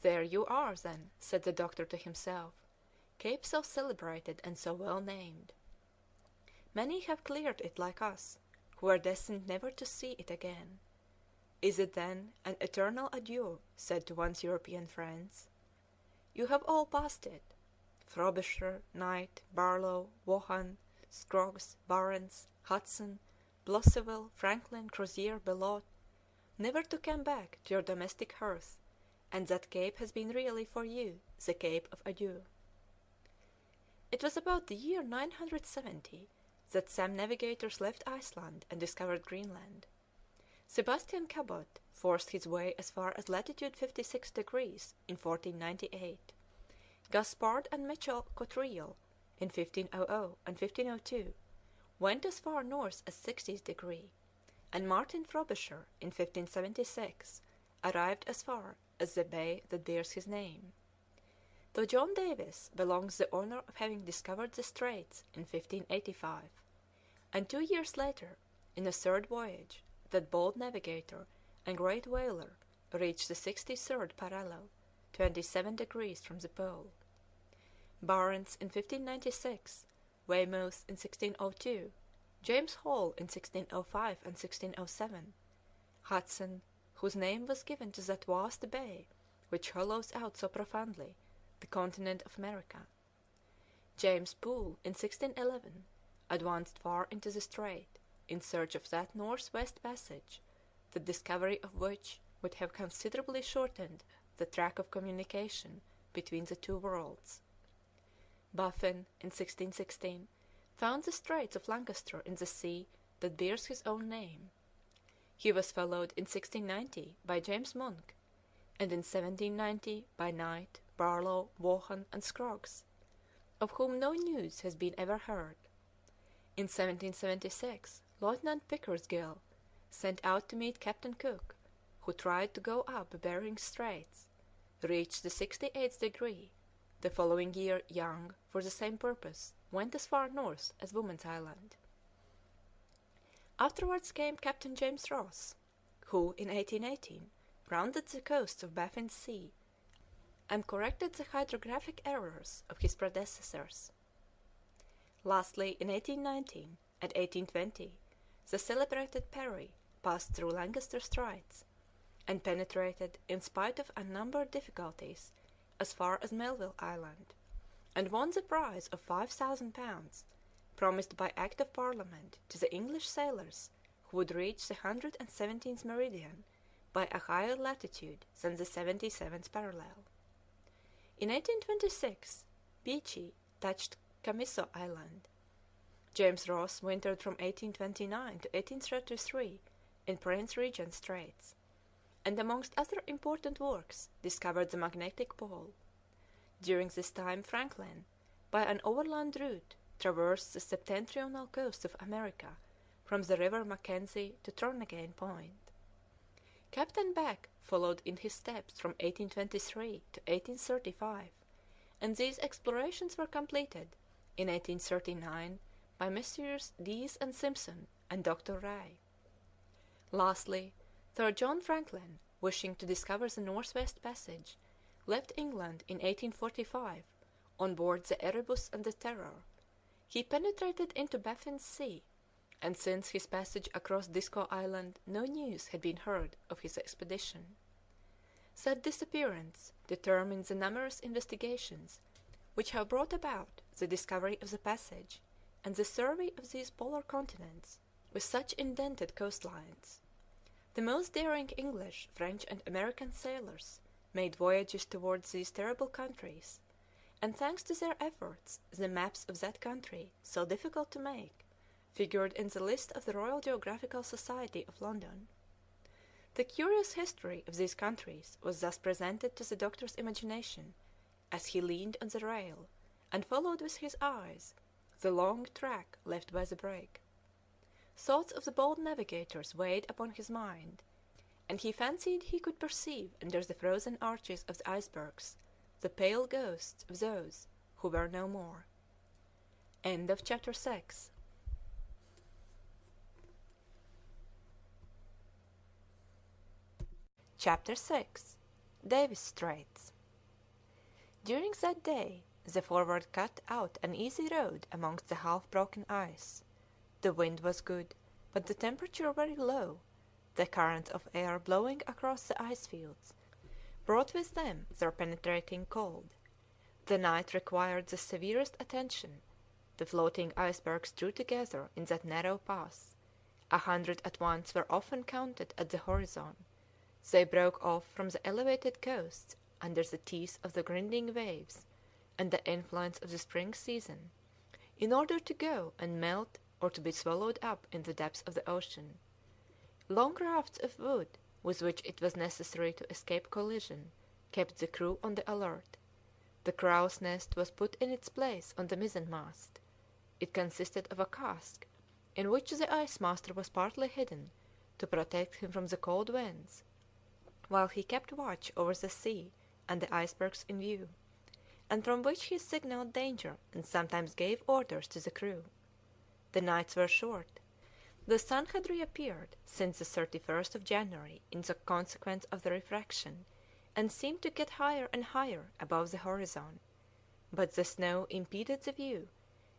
There you are, then, said the doctor to himself, Cape so celebrated and so well named. Many have cleared it like us, who were destined never to see it again. Is it then an eternal adieu said to one's European friends? You have all passed it. Frobisher, Knight, Barlow, Vaughan, Scroggs, Barents, Hudson, Blosseville, Franklin, Crozier, Bellot, never to come back to your domestic hearth, and that cape has been really for you the Cape of Adieu. It was about the year 970 that some navigators left Iceland and discovered Greenland. Sebastian Cabot forced his way as far as latitude 56 degrees in 1498. Gaspard and Michel Cotril in 1500 and 1502 went as far north as 60th degree, and Martin Frobisher in 1576 arrived as far as the bay that bears his name. To John Davis belongs the honor of having discovered the straits in 1585, and 2 years later, in a third voyage, that bold navigator and great whaler reached the 63rd parallel, 27 degrees from the pole. Barents in 1596, Weymouth in 1602, James Hall in 1605 and 1607, Hudson, whose name was given to that vast bay which hollows out so profoundly the continent of America, James Poole in 1611 advanced far into the strait in search of that north-west passage, the discovery of which would have considerably shortened the track of communication between the two worlds. Baffin, in 1616, found the Straits of Lancaster in the sea that bears his own name. He was followed in 1690 by James Monk, and in 1790 by Knight, Barlow, Vaughan, and Scroggs, of whom no news has been ever heard. In 1776 Lieutenant Pickersgill, sent out to meet Captain Cook, who tried to go up Behring's Straits, reached the 68th degree; the following year Young, for the same purpose, went as far north as Woman's Island. Afterwards came Captain James Ross, who in 1818 rounded the coasts of Baffin's Sea and corrected the hydrographic errors of his predecessors. Lastly, in 1819 and 1820 the celebrated Parry passed through Lancaster Straits, and penetrated, in spite of unnumbered difficulties, as far as Melville Island, and won the prize of £5,000, promised by Act of Parliament to the English sailors who would reach the 117th meridian by a higher latitude than the 77th parallel. In 1826 Beechey touched Camisso Island. James Ross wintered from 1829 to 1833 in Prince Regent Straits, and amongst other important works discovered the magnetic pole. During this time Franklin, by an overland route, traversed the septentrional coast of America from the river Mackenzie to Turnagain Point. Captain Back followed in his steps from 1823 to 1835, and these explorations were completed in 1839 by Messrs. Dease and Simpson and Dr. Rae. Lastly, Sir John Franklin, wishing to discover the North-West Passage, left England in 1845 on board the Erebus and the Terror. He penetrated into Baffin's Sea, and since his passage across Disco Island no news had been heard of his expedition. That disappearance determines the numerous investigations which have brought about the discovery of the passage and the survey of these polar continents with such indented coastlines. The most daring English, French, and American sailors made voyages towards these terrible countries, and thanks to their efforts the maps of that country, so difficult to make, figured in the list of the Royal Geographical Society of London. The curious history of these countries was thus presented to the doctor's imagination as he leaned on the rail and followed with his eyes the long track left by the brig. Thoughts of the bold navigators weighed upon his mind, and he fancied he could perceive under the frozen arches of the icebergs the pale ghosts of those who were no more. End of chapter 6. Chapter 6. Davis Straits. During that day the Forward cut out an easy road amongst the half-broken ice. The wind was good, but the temperature very low. The currents of air blowing across the ice fields brought with them their penetrating cold. The night required the severest attention. The floating icebergs drew together in that narrow pass. 100 at once were often counted at the horizon. They broke off from the elevated coasts under the teeth of the grinding waves and the influence of the spring season, in order to go and melt or to be swallowed up in the depths of the ocean. Long rafts of wood, with which it was necessary to escape collision, kept the crew on the alert. The crow's nest was put in its place on the mizzenmast. It consisted of a cask, in which the ice master was partly hidden, to protect him from the cold winds, while he kept watch over the sea and the icebergs in view, and from which he signalled danger and sometimes gave orders to the crew. The nights were short. The sun had reappeared since the 31st of January in the consequence of the refraction, and seemed to get higher and higher above the horizon, but the snow impeded the view,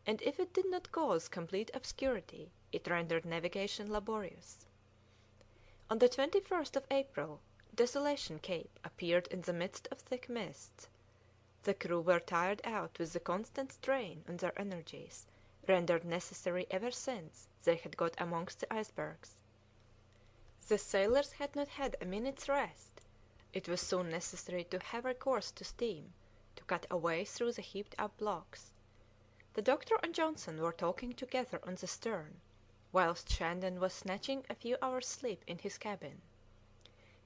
and if it did not cause complete obscurity, it rendered navigation laborious. On the 21st of April, Desolation Cape appeared in the midst of thick mists. The crew were tired out with the constant strain on their energies, rendered necessary ever since they had got amongst the icebergs. The sailors had not had a minute's rest. It was soon necessary to have recourse to steam, to cut a way through the heaped up blocks. The doctor and Johnson were talking together on the stern, whilst Shandon was snatching a few hours' sleep in his cabin.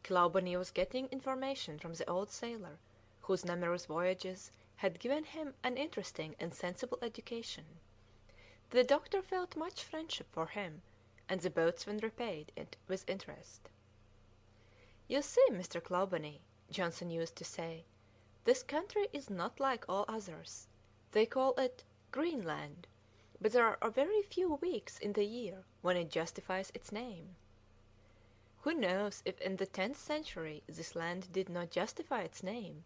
Clawbonny was getting information from the old sailor, whose numerous voyages had given him an interesting and sensible education. The doctor felt much friendship for him, and the boatswain repaid it with interest. "You see, Mr. Clawbonny," Johnson used to say, "this country is not like all others. They call it Greenland, but there are very few weeks in the year when it justifies its name." "Who knows if in the 10th century this land did not justify its name?"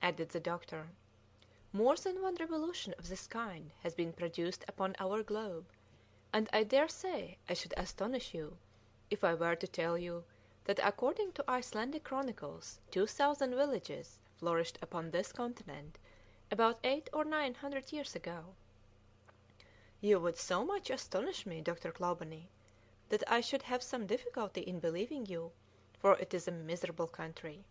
added the doctor. "More than one revolution of this kind has been produced upon our globe, and I dare say I should astonish you if I were to tell you that according to Icelandic chronicles 2000 villages flourished upon this continent about 800 or 900 years ago." "You would so much astonish me, Dr. Clawbonny, that I should have some difficulty in believing you, for it is a miserable country."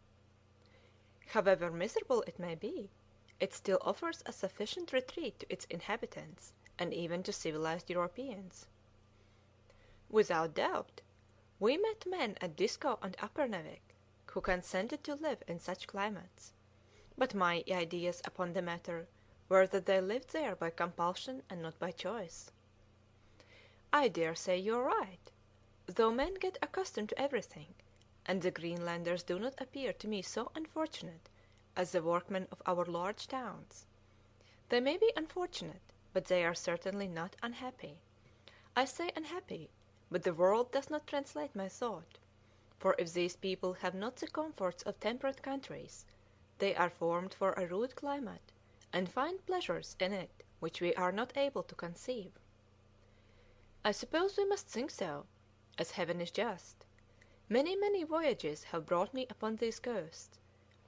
"However miserable it may be, it still offers a sufficient retreat to its inhabitants, and even to civilized Europeans." "Without doubt. We met men at Disko and Uppernawik who consented to live in such climates, but my ideas upon the matter were that they lived there by compulsion and not by choice." "I dare say you are right, though men get accustomed to everything, and the Greenlanders do not appear to me so unfortunate as the workmen of our large towns. They may be unfortunate, but they are certainly not unhappy. I say unhappy, but the word does not translate my thought, for if these people have not the comforts of temperate countries, they are formed for a rude climate, and find pleasures in it which we are not able to conceive." "I suppose we must think so, as Heaven is just. Many voyages have brought me upon these coasts,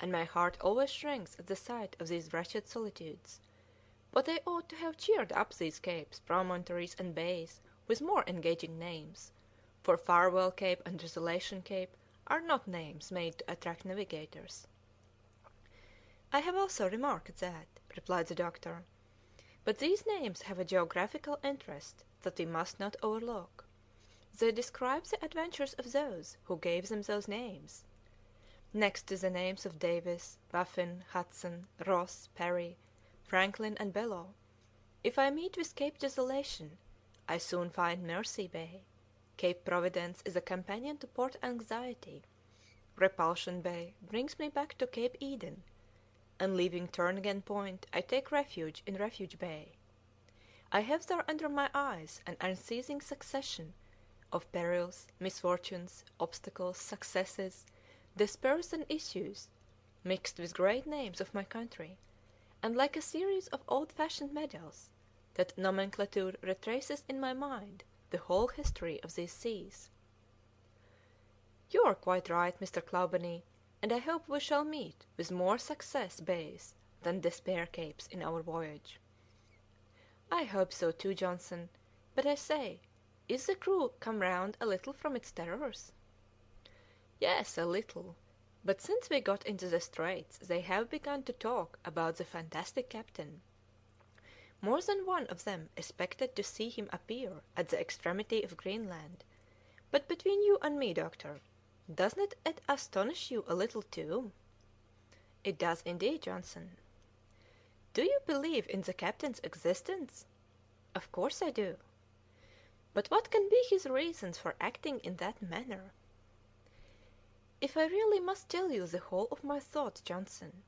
and my heart always shrinks at the sight of these wretched solitudes; but they ought to have cheered up these capes, promontories, and bays with more engaging names, for Farewell Cape and Desolation Cape are not names made to attract navigators." "I have also remarked that," replied the doctor; "but these names have a geographical interest that we must not overlook. They describe the adventures of those who gave them those names. Next to the names of Davis, Baffin, Hudson, Ross, Parry, Franklin, and Bellot, if I meet with Cape Desolation, I soon find Mercy Bay; Cape Providence is a companion to Port Anxiety; Repulsion Bay brings me back to Cape Eden, and leaving Turnagain Point I take refuge in Refuge Bay. I have there under my eyes an unceasing succession of perils, misfortunes, obstacles, successes, despairs, and issues, mixed with great names of my country, and like a series of old fashioned medals, that nomenclature retraces in my mind the whole history of these seas." "You are quite right, Mr. Clawbonny, and I hope we shall meet with more Success Bays than Despair Capes in our voyage." "I hope so too, Johnson; but I say, is the crew come round a little from its terrors?" "Yes, a little; but since we got into the Straits they have begun to talk about the fantastic captain. More than one of them expected to see him appear at the extremity of Greenland; but between you and me, doctor, doesn't it astonish you a little too?" "It does indeed, Johnson." "Do you believe in the captain's existence?" "Of course I do." "But what can be his reasons for acting in that manner?" "If I really must tell you the whole of my thoughts, Johnson,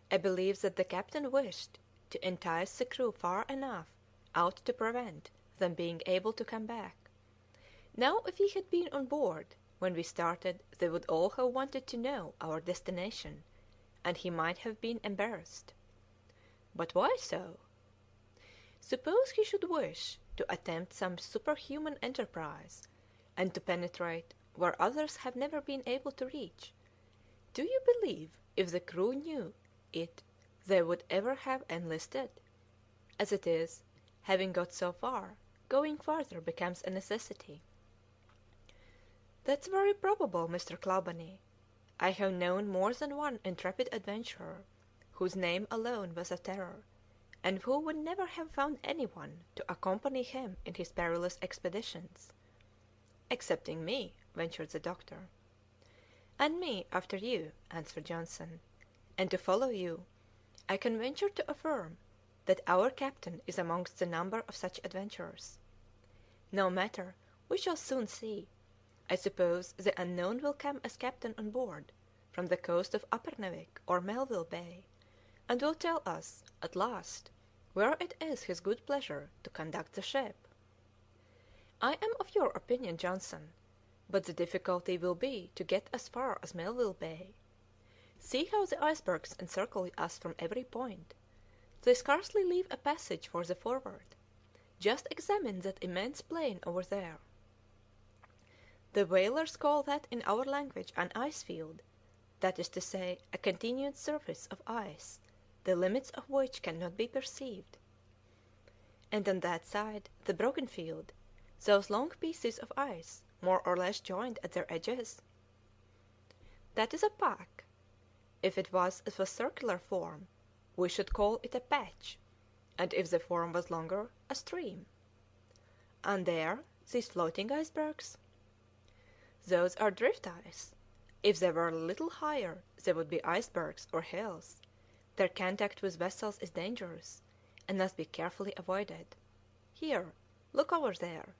I believe that the captain wished to entice the crew far enough out to prevent them being able to come back. Now if he had been on board when we started they would all have wanted to know our destination, and he might have been embarrassed." "But why so?" "Suppose he should wish to attempt some superhuman enterprise, and to penetrate where others have never been able to reach, do you believe if the crew knew it they would ever have enlisted? As it is, having got so far, going farther becomes a necessity." "That's very probable, Mr. Clawbonny. I have known more than one intrepid adventurer whose name alone was a terror, and who would never have found any one to accompany him in his perilous expeditions." "Excepting me," ventured the doctor. "And me after you," answered Johnson; "and to follow you, I can venture to affirm, that our captain is amongst the number of such adventurers. No matter, we shall soon see. I suppose the unknown will come as captain on board, from the coast of Uppernawik or Melville Bay, and will tell us, at last, where it is his good pleasure to conduct the ship. I am of your opinion, Johnson, but the difficulty will be to get as far as Melville Bay. See how the icebergs encircle us from every point. They scarcely leave a passage for the Forward. Just examine that immense plain over there. The whalers call that in our language an ice field, that is to say, a continued surface of ice, the limits of which cannot be perceived. And on that side, the broken field, those long pieces of ice, more or less joined at their edges? That is a pack. If it was of a circular form, we should call it a patch, and if the form was longer, a stream. And there, these floating icebergs? Those are drift ice. If they were a little higher, they would be icebergs or hills. Their contact with vessels is dangerous, and must be carefully avoided. Here, look over there.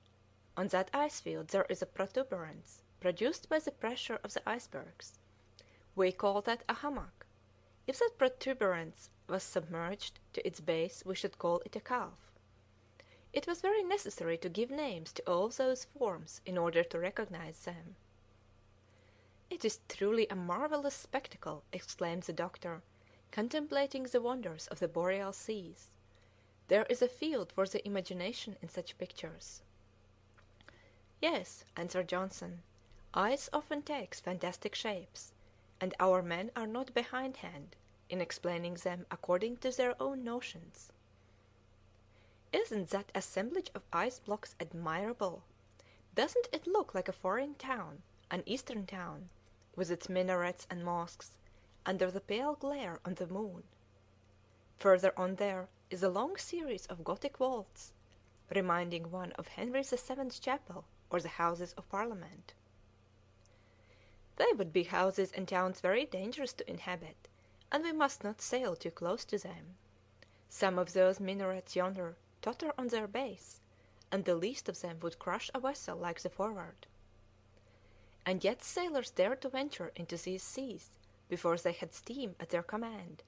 On that ice field there is a protuberance, produced by the pressure of the icebergs. We call that a hummock. If that protuberance was submerged to its base, we should call it a calf. It was very necessary to give names to all those forms in order to recognize them. It is truly a marvellous spectacle, exclaimed the doctor, contemplating the wonders of the boreal seas. There is a field for the imagination in such pictures. Yes, answered Johnson, ice often takes fantastic shapes, and our men are not behindhand in explaining them according to their own notions. Isn't that assemblage of ice blocks admirable? Doesn't it look like a foreign town, an eastern town, with its minarets and mosques, under the pale glare on the moon? Further on there is a long series of Gothic vaults, reminding one of Henry VII's chapel or the Houses of Parliament. They would be houses and towns very dangerous to inhabit, and we must not sail too close to them. Some of those minarets yonder totter on their base, and the least of them would crush a vessel like the Forward. And yet sailors dared to venture into these seas before they had steam at their command.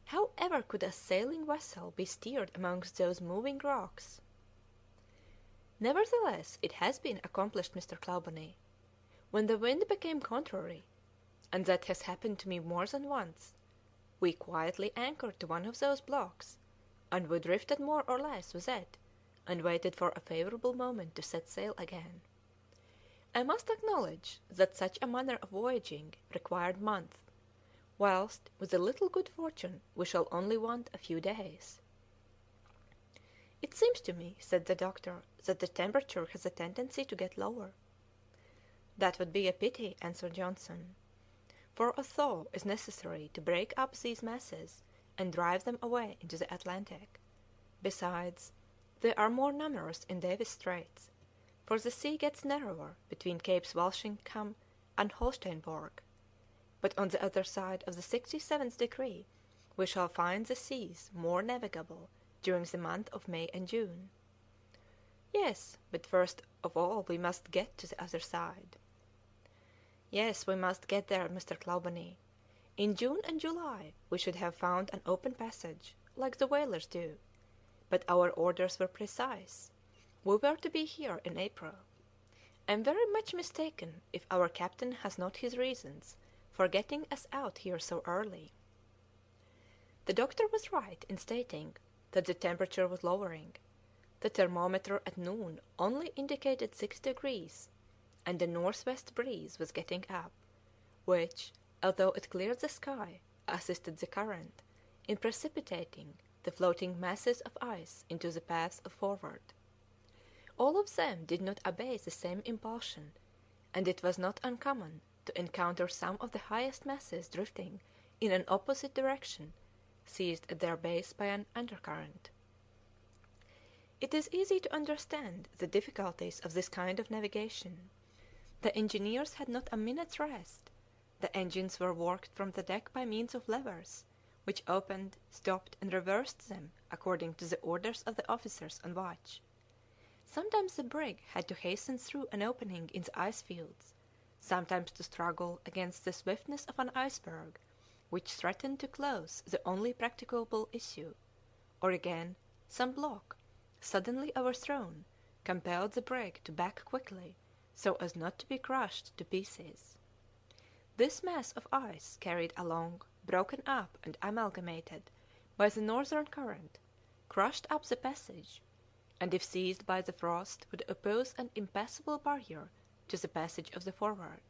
How ever could a sailing vessel be steered amongst those moving rocks? Nevertheless, it has been accomplished, Mr. Clawbonny. When the wind became contrary, and that has happened to me more than once, we quietly anchored to one of those blocks, and we drifted more or less with it, and waited for a favourable moment to set sail again. I must acknowledge that such a manner of voyaging required months, whilst, with a little good fortune, we shall only want a few days. It seems to me, said the doctor, that the temperature has a tendency to get lower. That would be a pity, answered Johnson, for a thaw is necessary to break up these masses and drive them away into the Atlantic. Besides, they are more numerous in Davis Straits, for the sea gets narrower between Capes Walsingham and Holsteinborg. But on the other side of the 67th degree we shall find the seas more navigable during the month of May and June. Yes, but first of all we must get to the other side. Yes, we must get there, Mr. Clawbonny. In June and July we should have found an open passage, like the whalers do, but our orders were precise. We were to be here in April. I am very much mistaken if our captain has not his reasons for getting us out here so early. The doctor was right in stating that the temperature was lowering. The thermometer at noon only indicated 6 degrees, and the northwest breeze was getting up, which, although it cleared the sky, assisted the current in precipitating the floating masses of ice into the paths of Forward. All of them did not obey the same impulsion, and it was not uncommon to encounter some of the highest masses drifting in an opposite direction, seized at their base by an undercurrent. It is easy to understand the difficulties of this kind of navigation. The engineers had not a minute's rest. The engines were worked from the deck by means of levers, which opened, stopped, and reversed them according to the orders of the officers on watch. Sometimes the brig had to hasten through an opening in the ice fields, sometimes to struggle against the swiftness of an iceberg which threatened to close the only practicable issue, or again some block, suddenly overthrown, compelled the brig to back quickly so as not to be crushed to pieces. This mass of ice carried along, broken up and amalgamated by the northern current, crushed up the passage, and if seized by the frost would oppose an impassable barrier to the passage of the Forward.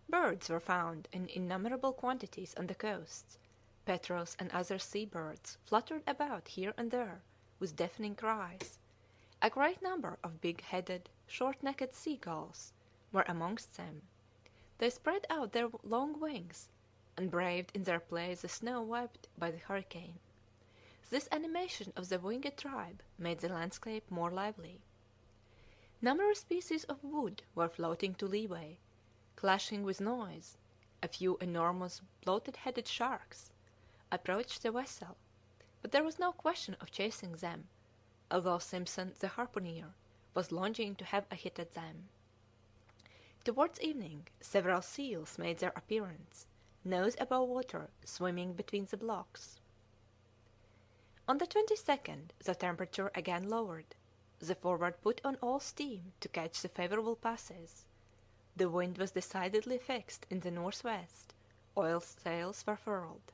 Birds were found in innumerable quantities on the coasts; petrels and other sea birds fluttered about here and there with deafening cries; a great number of big-headed, short-necked sea gulls were amongst them; they spread out their long wings, and braved in their play the snow whipped by the hurricane. This animation of the winged tribe made the landscape more lively. Numerous pieces of wood were floating to leeway, clashing with noise; a few enormous bloated-headed sharks approached the vessel, but there was no question of chasing them, although Simpson, the harpooner, was longing to have a hit at them. Towards evening several seals made their appearance, nose above water, swimming between the blocks. On the 22nd the temperature again lowered; the Forward put on all steam to catch the favourable passes; the wind was decidedly fixed in the north-west; oil sails were furled.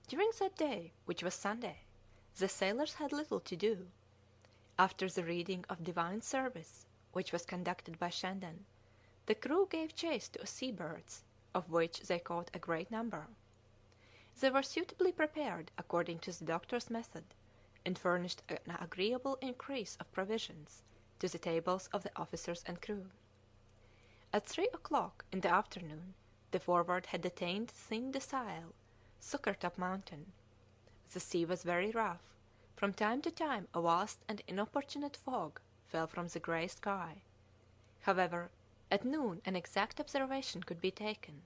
During that day, which was Sunday, the sailors had little to do. After the reading of divine service, which was conducted by Shandon, the crew gave chase to sea birds, of which they caught a great number. They were suitably prepared according to the doctor's method, and furnished an agreeable increase of provisions to the tables of the officers and crew. At 3 o'clock in the afternoon the Forward had attained Thin Desile, Sukkertop Mountain. The sea was very rough; from time to time a vast and inopportune fog fell from the grey sky. However, at noon an exact observation could be taken.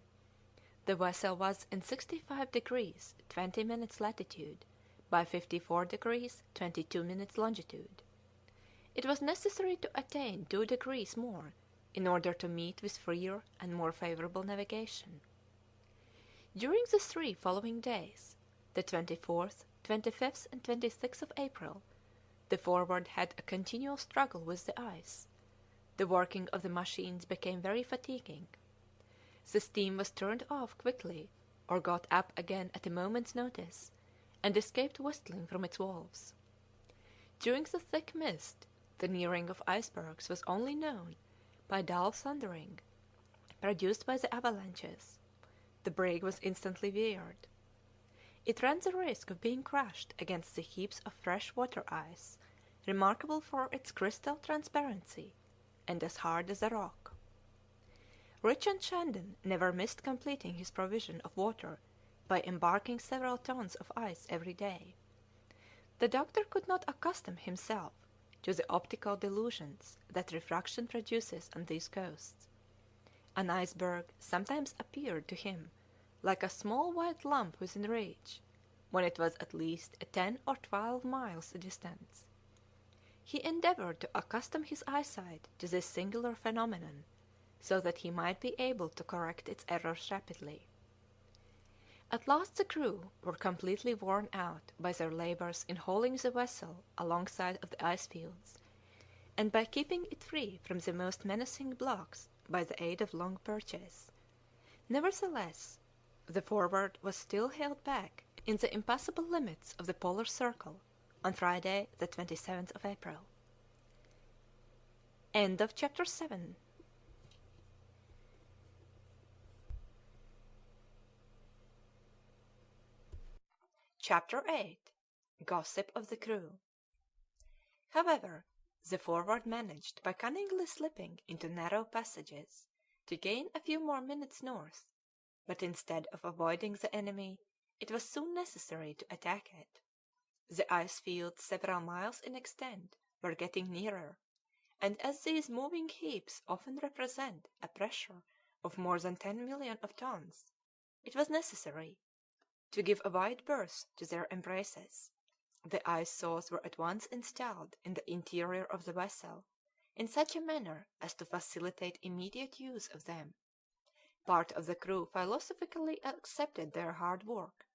The vessel was in 65 degrees 20 minutes latitude by 54 degrees 22 minutes longitude. It was necessary to attain 2 degrees more in order to meet with freer and more favourable navigation. During the 3 following days, the 24th, 25th, and 26th of April, the Forward had a continual struggle with the ice. The working of the machines became very fatiguing. The steam was turned off quickly or got up again at a moment's notice, and escaped whistling from its valves. During the thick mist the nearing of icebergs was only known by dull thundering produced by the avalanches. The brig was instantly veered. It ran the risk of being crushed against the heaps of fresh water ice, remarkable for its crystal transparency, and as hard as a rock. Richard Shandon never missed completing his provision of water by embarking several tons of ice every day. The doctor could not accustom himself to the optical delusions that refraction produces on these coasts. An iceberg sometimes appeared to him like a small white lump within reach, when it was at least 10 or 12 miles distant. He endeavoured to accustom his eyesight to this singular phenomenon, so that he might be able to correct its errors rapidly. At last the crew were completely worn out by their labours in hauling the vessel alongside of the ice fields, and by keeping it free from the most menacing blocks by the aid of long perches. Nevertheless, the Forward was still held back in the impassable limits of the Polar Circle on Friday, the 27th of April. End of chapter 7. Chapter 8. Gossip of the Crew. However, the Forward managed by cunningly slipping into narrow passages to gain a few more minutes north, but instead of avoiding the enemy it was soon necessary to attack it. The ice fields, several miles in extent, were getting nearer, and as these moving heaps often represent a pressure of more than 10 millions of tons, it was necessary to give a wide berth to their embraces. The ice saws were at once installed in the interior of the vessel in such a manner as to facilitate immediate use of them. Part of the crew philosophically accepted their hard work,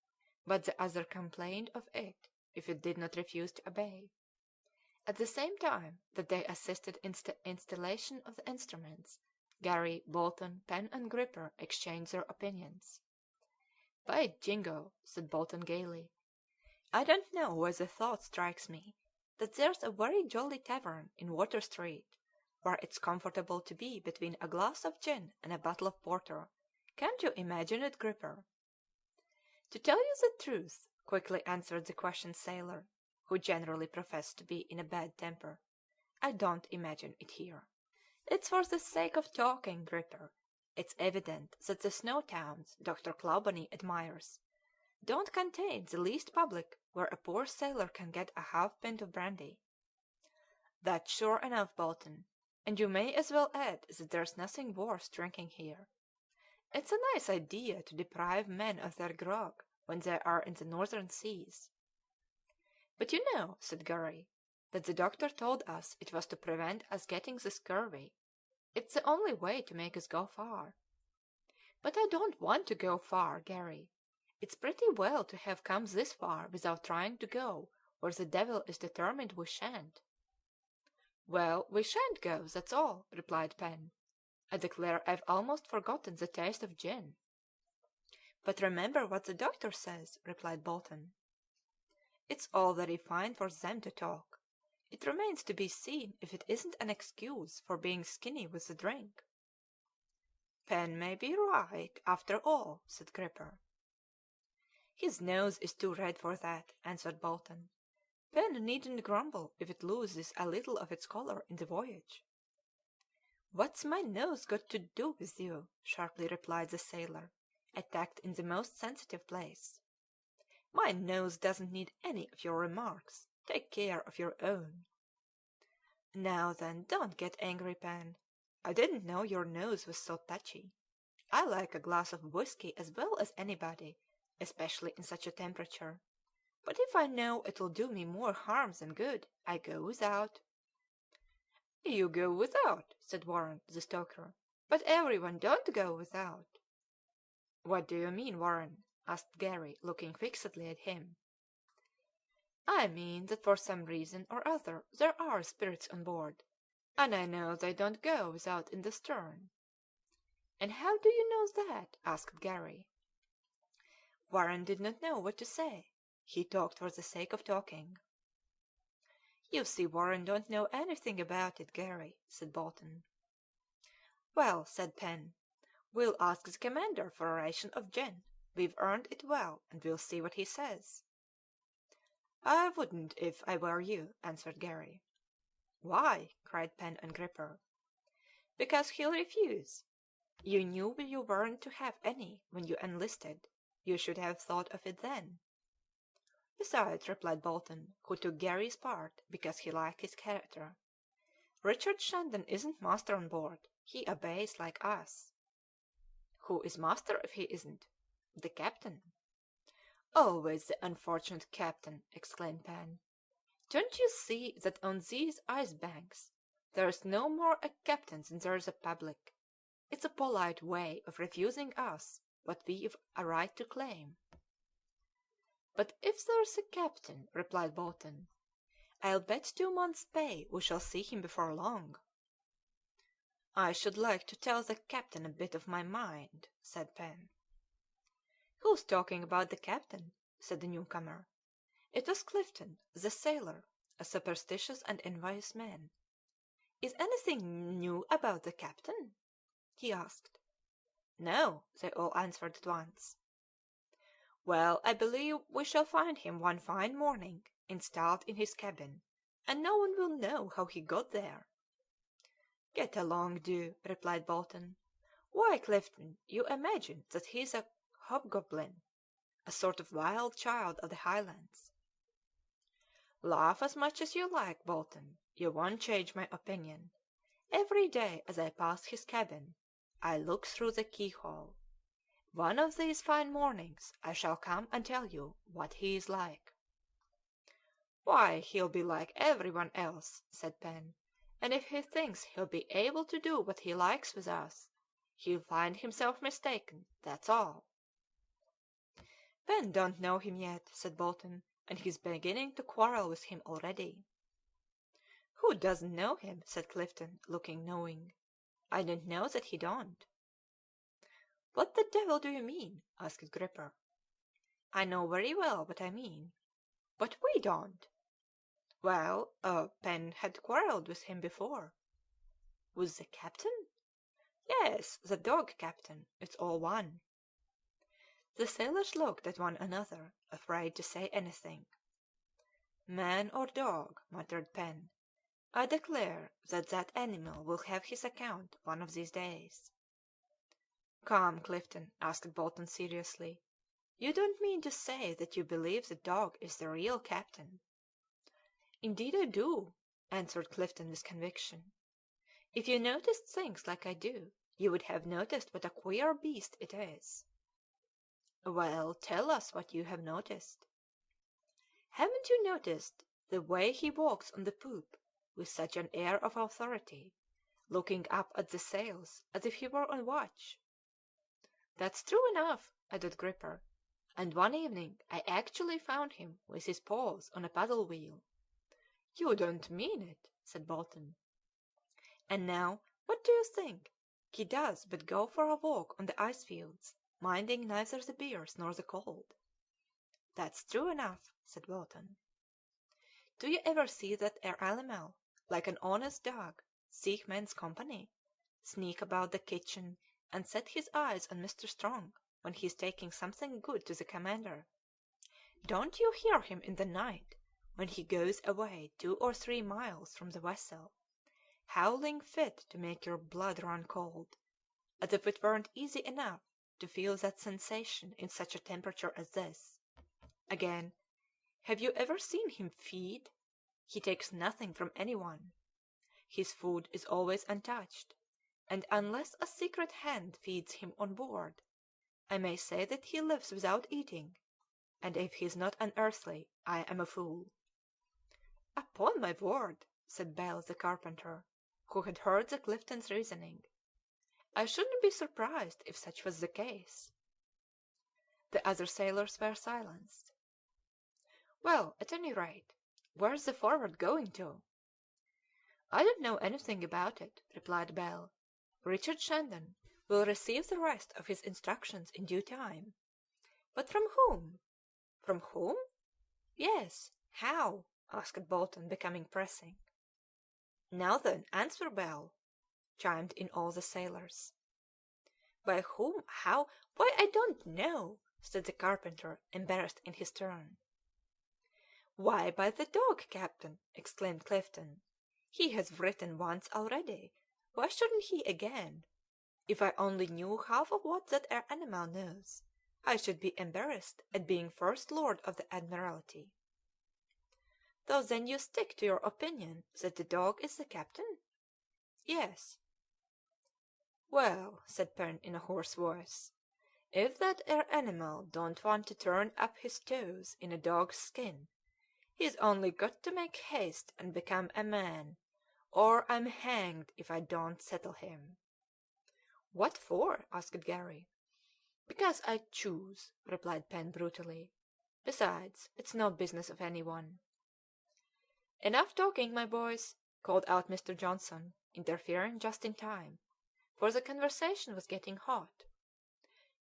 but the other complained of it if it did not refuse to obey. At the same time that they assisted in installation of the instruments, Garry, Bolton, Pen, and Gripper exchanged their opinions. "By jingo," said Bolton gaily, "I don't know why the thought strikes me that there's a very jolly tavern in Water Street where it's comfortable to be between a glass of gin and a bottle of porter. Can't you imagine it, Gripper?" "To tell you the truth," quickly answered the questioned sailor, who generally professed to be in a bad temper, "I don't imagine it here. It's for the sake of talking, Gripper. It's evident that the snow towns Dr. Clawbonny admires don't contain the least public where a poor sailor can get a half pint of brandy." "That's sure enough, Bolton, and you may as well add that there's nothing worth drinking here. It's a nice idea to deprive men of their grog when they are in the northern seas." "But you know," said Garry, "that the doctor told us it was to prevent us getting the scurvy. It's the only way to make us go far." "But I don't want to go far, Garry. It's pretty well to have come this far without trying to go where the devil is determined we shan't." "Well, we shan't go, that's all," replied Pen. "I declare I've almost forgotten the taste of gin." "But remember what the doctor says," replied Bolton. "It's all very fine for them to talk. It remains to be seen if it isn't an excuse for being skinny with the drink." "Pen may be right, after all," said Gripper. "His nose is too red for that," answered Bolton. "Pen needn't grumble if it loses a little of its colour in the voyage." "What's my nose got to do with you?" sharply replied the sailor, attacked in the most sensitive place. "My nose doesn't need any of your remarks. Take care of your own." "Now then, don't get angry, Pen. I didn't know your nose was so touchy. I like a glass of whisky as well as anybody, especially in such a temperature; but if I know it'll do me more harm than good, I go without." "You go without," said Warren, the stoker, "but every one don't go without." "What do you mean, Warren?" asked Garry, looking fixedly at him. "I mean that for some reason or other there are spirits on board, and I know they don't go without in the stern." "And how do you know that?" asked Garry. Warren did not know what to say. He talked for the sake of talking. "You see Warren don't know anything about it, Garry," said Bolton. "Well," said Pen, "we'll ask the commander for a ration of gin. We've earned it well, and we'll see what he says." "I wouldn't if I were you," answered Garry. "Why?" cried Pen and Gripper. "Because he'll refuse. You knew you weren't to have any when you enlisted. You should have thought of it then." "Besides," replied Bolton, who took Garry's part because he liked his character, "Richard Shandon isn't master on board. He obeys like us." "Who is master if he isn't?" "The captain." "Always the unfortunate captain!" exclaimed Pen. "Don't you see that on these ice banks there's no more a captain than there's a public? It's a polite way of refusing us what we've a right to claim." "But if there's a captain," replied Bolton, "I'll bet 2 months' pay we shall see him before long." "I should like to tell the captain a bit of my mind," said Pen. "Who's talking about the captain?" said the newcomer. It was Clifton, the sailor, a superstitious and envious man. "Is anything new about the captain?" he asked. "No," they all answered at once. "Well, I believe we shall find him one fine morning installed in his cabin, and no one will know how he got there." "Get along, do," replied Bolton. "Why, Clifton, you imagine that he's a hobgoblin, a sort of wild child of the Highlands." "Laugh as much as you like, Bolton, you won't change my opinion. Every day as I pass his cabin I look through the keyhole. One of these fine mornings I shall come and tell you what he is like." "Why, he'll be like every one else," said Pen, "and if he thinks he'll be able to do what he likes with us, he'll find himself mistaken, that's all." "Pen don't know him yet," said Bolton, "and he's beginning to quarrel with him already." "Who doesn't know him?" said Clifton, looking knowing. "I don't know that he don't." "What the devil do you mean?" asked Gripper. "I know very well what I mean." "But we don't." "Well, Pen had quarrelled with him before." "With the captain?" "Yes, the dog captain. It's all one." The sailors looked at one another, afraid to say anything. "Man or dog," muttered Pen, "I declare that that animal will have his account one of these days." "Come, Clifton," asked Bolton seriously, "you don't mean to say that you believe the dog is the real captain?" "Indeed I do," answered Clifton with conviction. "If you noticed things like I do, you would have noticed what a queer beast it is." "Well, tell us what you have noticed." "Haven't you noticed the way he walks on the poop with such an air of authority, looking up at the sails as if he were on watch?" "That's true enough," added Gripper, "and one evening I actually found him with his paws on a paddle wheel." "You don't mean it!" said Bolton. "And now what do you think? He does but go for a walk on the ice fields, minding neither the bears nor the cold." "That's true enough," said Bolton. "Do you ever see that animal, like an honest dog, seek men's company, sneak about the kitchen, and set his eyes on Mr. Strong when he is taking something good to the commander? Don't you hear him in the night, when he goes away 2 or 3 miles from the vessel, howling fit to make your blood run cold, as if it weren't easy enough to feel that sensation in such a temperature as this? Again, have you ever seen him feed? He takes nothing from any one. His food is always untouched, and unless a secret hand feeds him on board, I may say that he lives without eating, and if he's not unearthly, I am a fool." "Upon my word," said Bell the carpenter, who had heard the Cliftons' reasoning, "I shouldn't be surprised if such was the case." The other sailors were silenced. "Well, at any rate, where's the Forward going to?" "I don't know anything about it," replied Bell. "Richard Shandon will receive the rest of his instructions in due time." "But from whom?" "From whom?" "Yes, how?" asked Bolton, becoming pressing. "Now then, answer, Bell," chimed in all the sailors. "By whom? How? Why, I don't know," said the carpenter, embarrassed in his turn. "Why, by the dog captain," exclaimed Clifton. "He has written once already. Why shouldn't he again? If I only knew half of what that animal knows, I should be embarrassed at being First Lord of the Admiralty." "So then you stick to your opinion that the dog is the captain?" "Yes." "Well," said Pen in a hoarse voice, "if that animal don't want to turn up his toes in a dog's skin, he's only got to make haste and become a man, or I'm hanged if I don't settle him." "What for?" asked Garry. "Because I choose," replied Pen brutally. "Besides, it's no business of any one." "Enough talking, my boys," called out Mr. Johnson, interfering just in time, for the conversation was getting hot.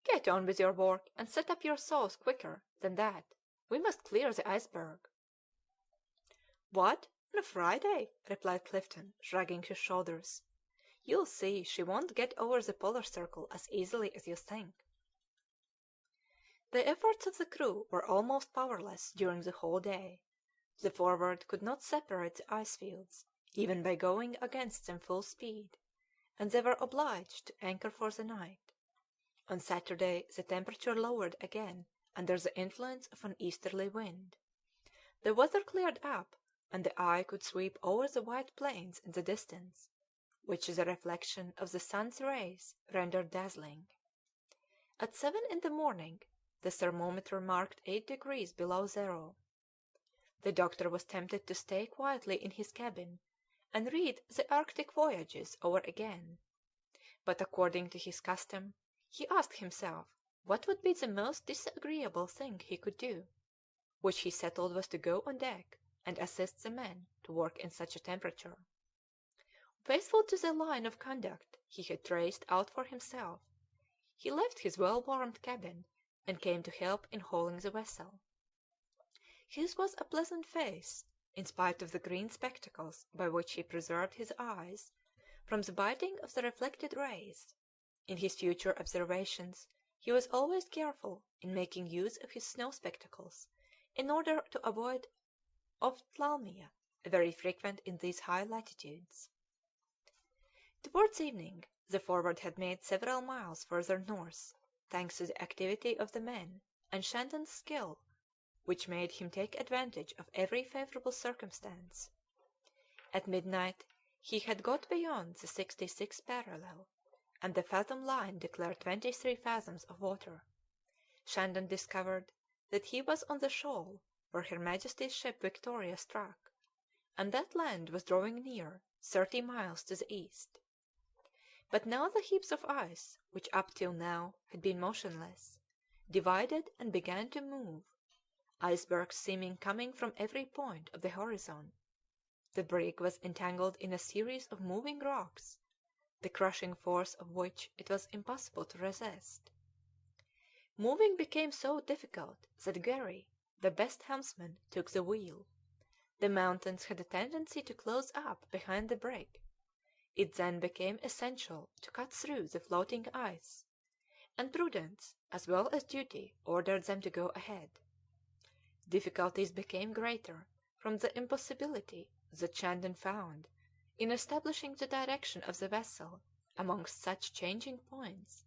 "Get on with your work, and set up your saws quicker than that. We must clear the iceberg." "What, on a Friday?" replied Clifton, shrugging his shoulders. "You'll see she won't get over the Polar Circle as easily as you think." The efforts of the crew were almost powerless during the whole day. The Forward could not separate the ice fields, even by going against them full speed, and they were obliged to anchor for the night. On Saturday the temperature lowered again under the influence of an easterly wind. The weather cleared up, and the eye could sweep over the white plains in the distance, which the reflection of the sun's rays rendered dazzling. At 7 in the morning the thermometer marked 8 degrees below zero. The doctor was tempted to stay quietly in his cabin and read the Arctic Voyages over again, but according to his custom he asked himself what would be the most disagreeable thing he could do, which he settled was to go on deck and assist the men to work in such a temperature. Faithful to the line of conduct he had traced out for himself, he left his well-warmed cabin and came to help in hauling the vessel. His was a pleasant face, in spite of the green spectacles by which he preserved his eyes from the biting of the reflected rays. In his future observations he was always careful in making use of his snow spectacles in order to avoid ophthalmia, very frequent in these high latitudes. Towards evening the Forward had made several miles further north, thanks to the activity of the men and Shandon's skill, which made him take advantage of every favourable circumstance. At midnight he had got beyond the 66th parallel, and the fathom line declared 23 fathoms of water. Shandon discovered that he was on the shoal where Her Majesty's ship Victoria struck, and that land was drawing near 30 miles to the east. But now the heaps of ice, which up till now had been motionless, divided and began to move, icebergs seeming coming from every point of the horizon. The brig was entangled in a series of moving rocks, the crushing force of which it was impossible to resist. Moving became so difficult that Garry, the best helmsman, took the wheel. The mountains had a tendency to close up behind the brig. It then became essential to cut through the floating ice, and prudence as well as duty ordered them to go ahead. Difficulties became greater from the impossibility that Shandon found in establishing the direction of the vessel amongst such changing points,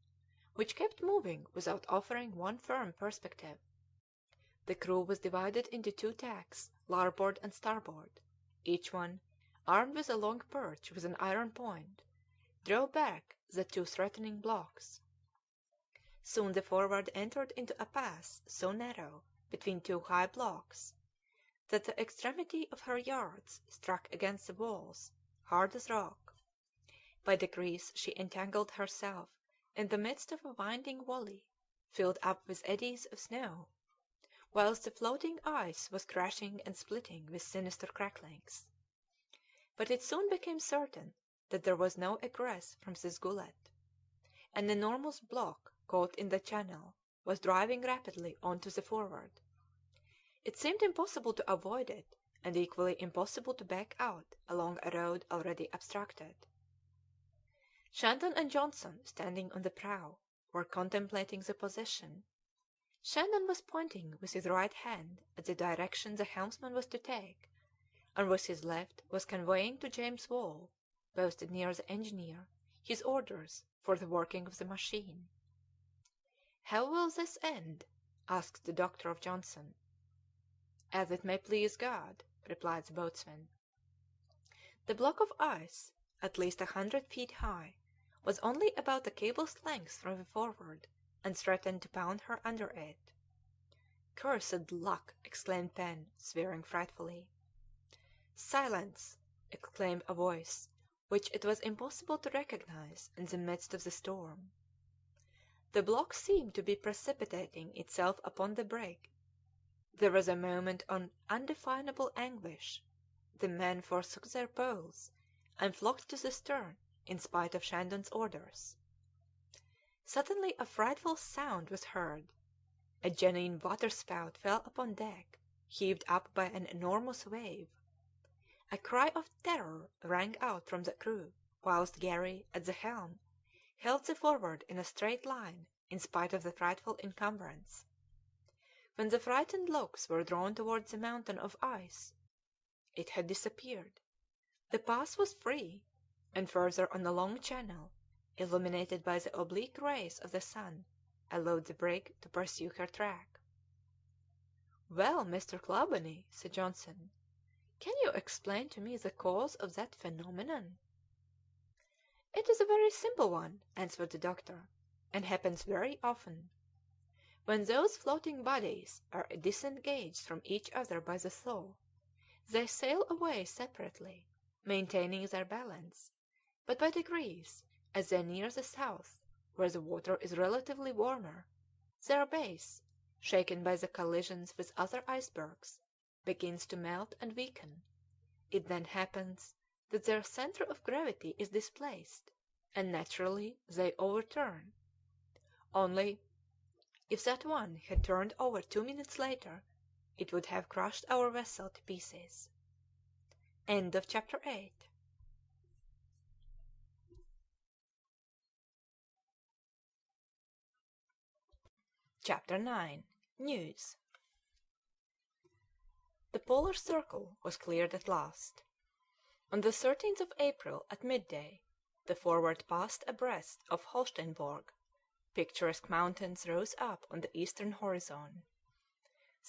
which kept moving without offering one firm perspective. The crew was divided into two tacks, larboard and starboard. Each one, armed with a long perch with an iron point, drove back the two threatening blocks. Soon the Forward entered into a pass so narrow between two high blocks that the extremity of her yards struck against the walls, hard as rock. By degrees she entangled herself in the midst of a winding valley, filled up with eddies of snow, whilst the floating ice was crashing and splitting with sinister cracklings. But it soon became certain that there was no egress from this gullet. An enormous block caught in the channel was driving rapidly on to the Forward. It seemed impossible to avoid it, and equally impossible to back out along a road already obstructed. Shandon and Johnson, standing on the prow, were contemplating the position. Shandon was pointing with his right hand at the direction the helmsman was to take, and with his left was conveying to James Wall, posted near the engineer, his orders for the working of the machine. "How will this end?" asked the doctor of Johnson. "As it may please God," replied the boatswain. The block of ice, at least 100 feet high, was only about a cable's length from the Forward, and threatened to pound her under it. "Cursed luck!" exclaimed Pen, swearing frightfully. "Silence!" exclaimed a voice which it was impossible to recognize in the midst of the storm. The block seemed to be precipitating itself upon the brig. There was a moment of undefinable anguish. The men forsook their poles and flocked to the stern in spite of Shandon's orders. Suddenly a frightful sound was heard. A genuine waterspout fell upon deck, heaved up by an enormous wave. A cry of terror rang out from the crew, whilst Garry, at the helm, held the Forward in a straight line in spite of the frightful encumbrance. When the frightened looks were drawn towards the mountain of ice, it had disappeared. The path was free, and further on a long channel, illuminated by the oblique rays of the sun, allowed the brig to pursue her track. "Well, Mr. Clawbonny," said Johnson, "can you explain to me the cause of that phenomenon?" "It is a very simple one," answered the doctor, and happens very often. When those floating bodies are disengaged from each other by the thaw, they sail away separately, maintaining their balance, but by degrees, as they near the south, where the water is relatively warmer, their base, shaken by the collisions with other icebergs, begins to melt and weaken. It then happens that their centre of gravity is displaced, and naturally they overturn. Only, if that one had turned over 2 minutes later, it would have crushed our vessel to pieces. End of chapter 8. Chapter 9. News. The polar circle was cleared at last. On the 13th of April at midday the Forward passed abreast of Holsteinborg. Picturesque mountains rose up on the eastern horizon.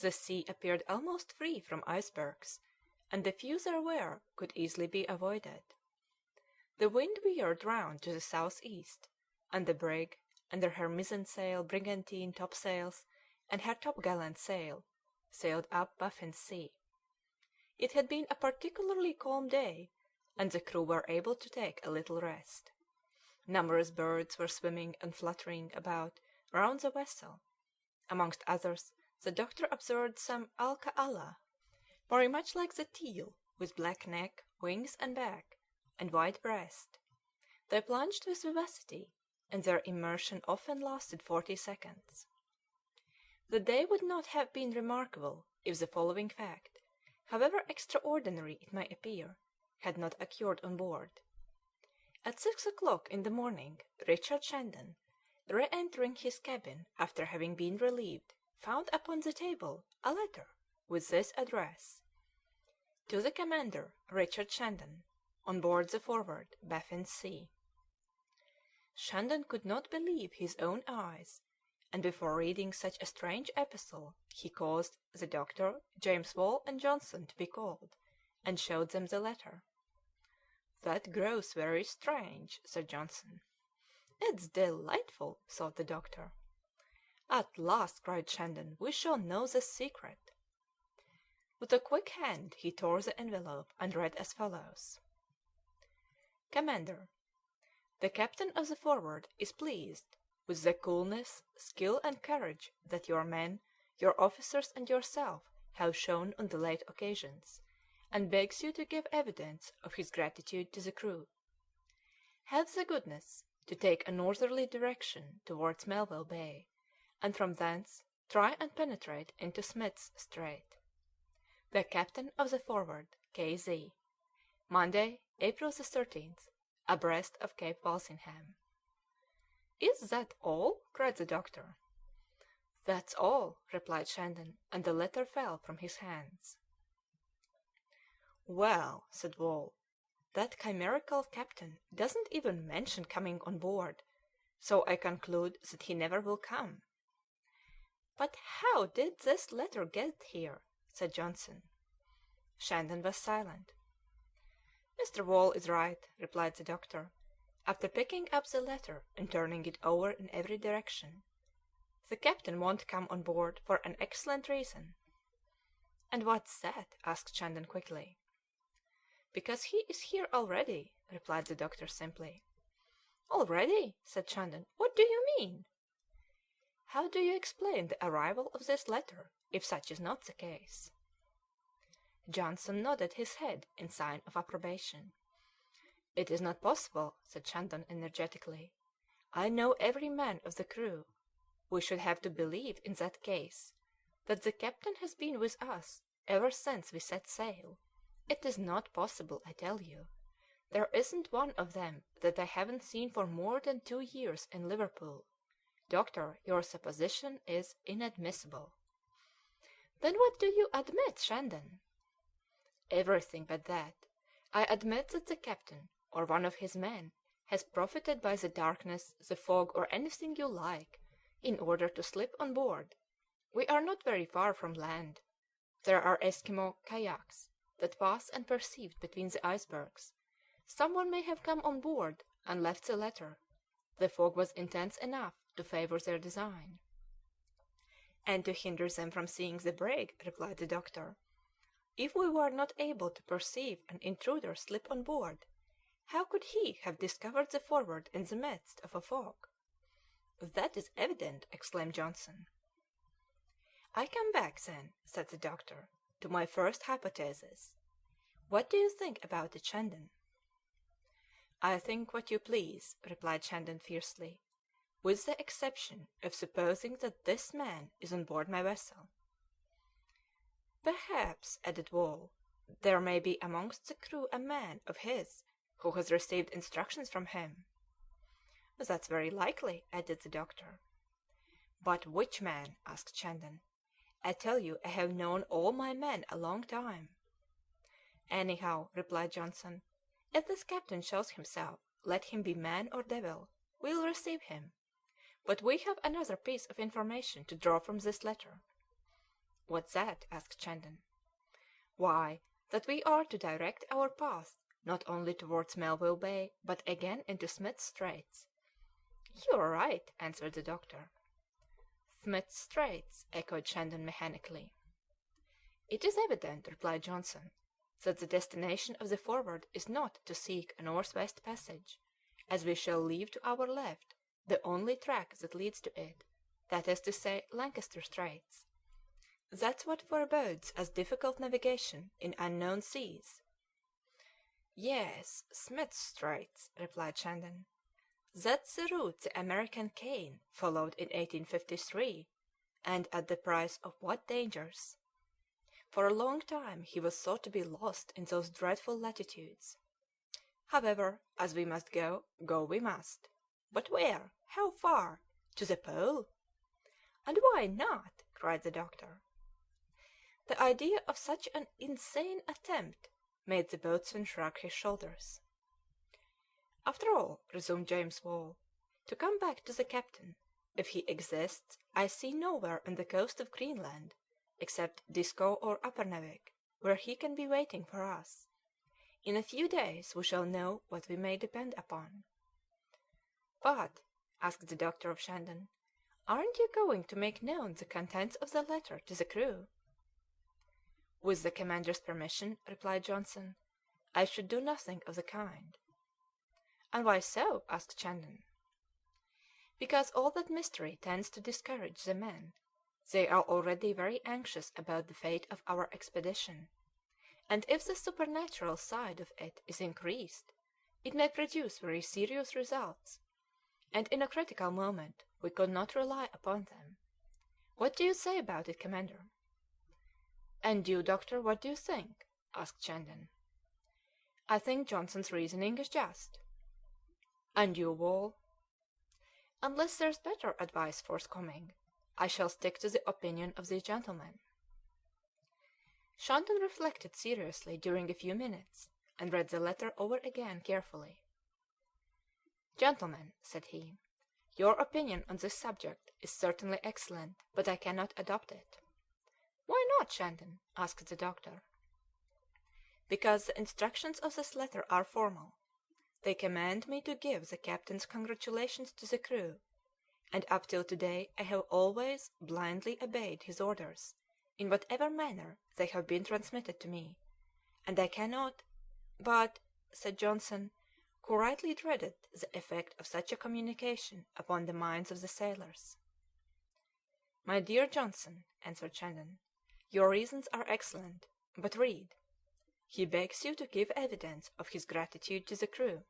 The sea appeared almost free from icebergs, and the few there were could easily be avoided. The wind veered round to the southeast, and the brig, under her mizzensail, brigantine topsails, and her topgallant sail, sailed up Baffin's Sea. It had been a particularly calm day, and the crew were able to take a little rest. Numerous birds were swimming and fluttering about round the vessel. Amongst others, the doctor observed some alca-ala, very much like the teal, with black neck, wings and back, and white breast. They plunged with vivacity, and their immersion often lasted 40 seconds. The day would not have been remarkable if the following fact, however extraordinary it may appear, had not occurred on board. At 6 o'clock in the morning, Richard Shandon, re-entering his cabin after having been relieved, found upon the table a letter with this address: To the Commander, Richard Shandon, on board the Forward, Baffin's Sea. Shandon could not believe his own eyes, and before reading such a strange epistle he caused the doctor, James Wall, and Johnson to be called, and showed them the letter. "That grows very strange," said Johnson. "It's delightful," thought the doctor. "At last," cried Shandon, "we shall know the secret." With a quick hand he tore the envelope and read as follows: Commander, the captain of the Forward is pleased with the coolness, skill, and courage that your men, your officers, and yourself have shown on the late occasions, and begs you to give evidence of his gratitude to the crew. Have the goodness to take a northerly direction towards Melville Bay, and from thence try and penetrate into Smith's Strait. The captain of the Forward, K.Z. Monday, April the 13th, abreast of Cape Walsingham. "Is that all?" cried the doctor. "That's all," replied Shandon, and the letter fell from his hands. "Well," said Wall, "that chimerical captain doesn't even mention coming on board, so I conclude that he never will come." "But how did this letter get here?" said Johnson. Shandon was silent. "Mr. Wall is right," replied the doctor, after picking up the letter and turning it over in every direction. "The captain won't come on board for an excellent reason." "And what's that?" asked Shandon quickly. "Because he is here already," replied the doctor simply. "Already?" said Shandon. "What do you mean?" "How do you explain the arrival of this letter, if such is not the case?" Johnson nodded his head in sign of approbation. "It is not possible," said Shandon energetically. "I know every man of the crew. We should have to believe in that case that the captain has been with us ever since we set sail. It is not possible, I tell you. There isn't one of them that I haven't seen for more than 2 years in Liverpool. Doctor, your supposition is inadmissible." "Then what do you admit, Shandon?" "Everything but that. I admit that the captain, or one of his men, has profited by the darkness, the fog, or anything you like, in order to slip on board. We are not very far from land. There are Eskimo kayaks that pass unperceived between the icebergs. Some one may have come on board and left the letter. The fog was intense enough to favour their design. And to hinder them from seeing the brig, replied the doctor. If we were not able to perceive an intruder slip on board, how could he have discovered the Forward in the midst of a fog? That is evident, exclaimed Johnson. I come back, then, said the doctor, to my first hypothesis. What do you think about it, Shandon? I think what you please, replied Shandon fiercely, with the exception of supposing that this man is on board my vessel. Perhaps, added Wall, there may be amongst the crew a man of his who has received instructions from him. That's very likely, added the doctor. But which man? asked Shandon. I tell you I have known all my men a long time. Anyhow, replied Johnson, if this captain shows himself, let him be man or devil, we'll receive him. But we have another piece of information to draw from this letter. What's that? asked Shandon. Why, that we are to direct our path not only towards Melville Bay, but again into Smith's Straits. You are right, answered the doctor. Smith's Straits, echoed Shandon mechanically. It is evident, replied Johnson, that the destination of the Forward is not to seek a north-west passage, as we shall leave to our left the only track that leads to it, that is to say, Lancaster Straits. That's what forebodes us difficult navigation in unknown seas. Yes, Smith's Straits, replied Shandon. That's the route the American Kane followed in 1853, and at the price of what dangers! For a long time he was thought to be lost in those dreadful latitudes. However, as we must go, go we must. But where? How far? To the Pole? And why not? cried the doctor. The idea of such an insane attempt made the boatswain shrug his shoulders. After all, resumed James Wall, to come back to the captain, if he exists, I see nowhere on the coast of Greenland, except Disco or Uppernawik, where he can be waiting for us. In a few days we shall know what we may depend upon. But, asked the doctor of Shandon, aren't you going to make known the contents of the letter to the crew? With the commander's permission, replied Johnson, I should do nothing of the kind. And why so? asked Shandon. Because all that mystery tends to discourage the men. They are already very anxious about the fate of our expedition, and if the supernatural side of it is increased, it may produce very serious results, and in a critical moment we could not rely upon them. What do you say about it, Commander? And you, Doctor, what do you think? asked Shandon. I think Johnson's reasoning is just. And you, Wall? Unless there's better advice forthcoming, I shall stick to the opinion of these gentlemen. Shandon reflected seriously during a few minutes, and read the letter over again carefully. Gentlemen, said he, your opinion on this subject is certainly excellent, but I cannot adopt it. Why not, Shandon? asked the doctor. Because the instructions of this letter are formal. They command me to give the captain's congratulations to the crew, and up till today I have always blindly obeyed his orders in whatever manner they have been transmitted to me, and I cannot. But, said Johnson, who rightly dreaded the effect of such a communication upon the minds of the sailors. My dear Johnson, answered Shandon, your reasons are excellent, but read. He begs you to give evidence of his gratitude to the crew.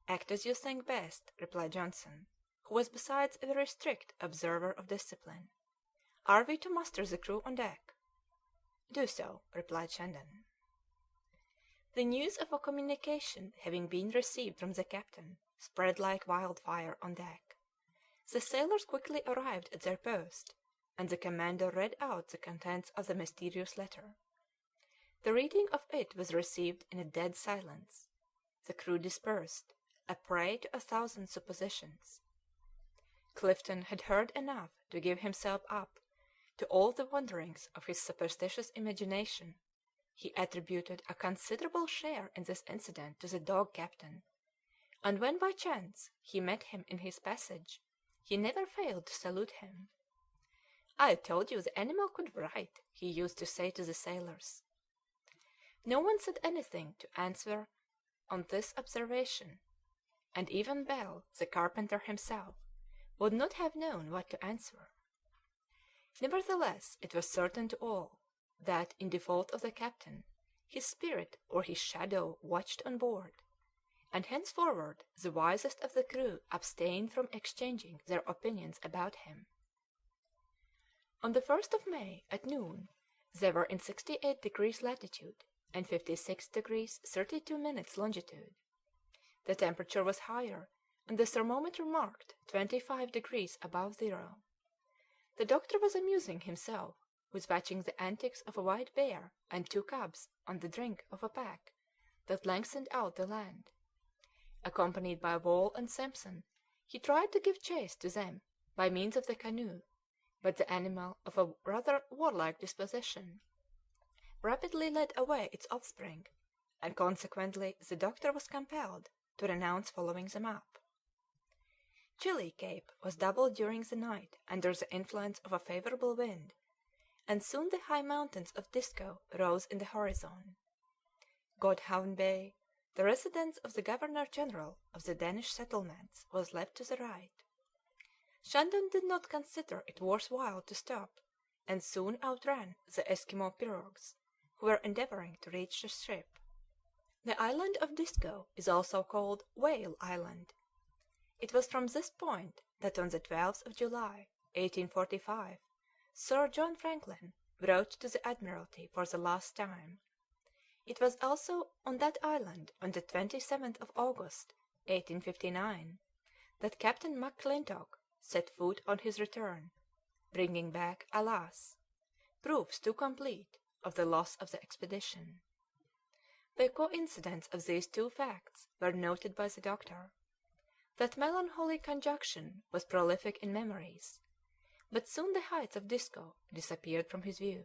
Act as you think best, replied Johnson, who was besides a very strict observer of discipline. Are we to muster the crew on deck? Do so, replied Shandon. The news of a communication having been received from the captain spread like wildfire on deck. The sailors quickly arrived at their post, and the commander read out the contents of the mysterious letter. The reading of it was received in a dead silence. The crew dispersed, a prey to 1,000 suppositions. Clifton had heard enough to give himself up to all the wanderings of his superstitious imagination. He attributed a considerable share in this incident to the dog captain, and when by chance he met him in his passage, he never failed to salute him. "I told you the animal could write," he used to say to the sailors. No one said anything to answer on this observation, and even Bell, the carpenter himself, would not have known what to answer. Nevertheless, it was certain to all that, in default of the captain, his spirit or his shadow watched on board, and henceforward the wisest of the crew abstained from exchanging their opinions about him. On the 1st of May, at noon, they were in 68 degrees latitude and 56 degrees 32 minutes longitude. The temperature was higher, and the thermometer marked 25 degrees above zero. The doctor was amusing himself with watching the antics of a white bear and two cubs on the brink of a pack that lengthened out the land. Accompanied by Wall and Simpson, he tried to give chase to them by means of the canoe, but the animal, of a rather warlike disposition, rapidly led away its offspring, and consequently the doctor was compelled to renounce following them up. Chili Cape was doubled during the night under the influence of a favourable wind, and soon the high mountains of Disco rose in the horizon. Godhavn Bay, the residence of the Governor General of the Danish settlements, was left to the right. Shandon did not consider it worth while to stop, and soon outran the Eskimo pirogues, who were endeavouring to reach the ship. The island of Disco is also called Whale Island. It was from this point that on the 12th of July, 1845, Sir John Franklin wrote to the Admiralty for the last time. It was also on that island, on the 27th of August, 1859, that Captain McClintock set foot on his return, bringing back, alas, proofs too complete of the loss of the expedition. The coincidence of these two facts were noted by the doctor. That melancholy conjunction was prolific in memories, but soon the heights of Disco disappeared from his view.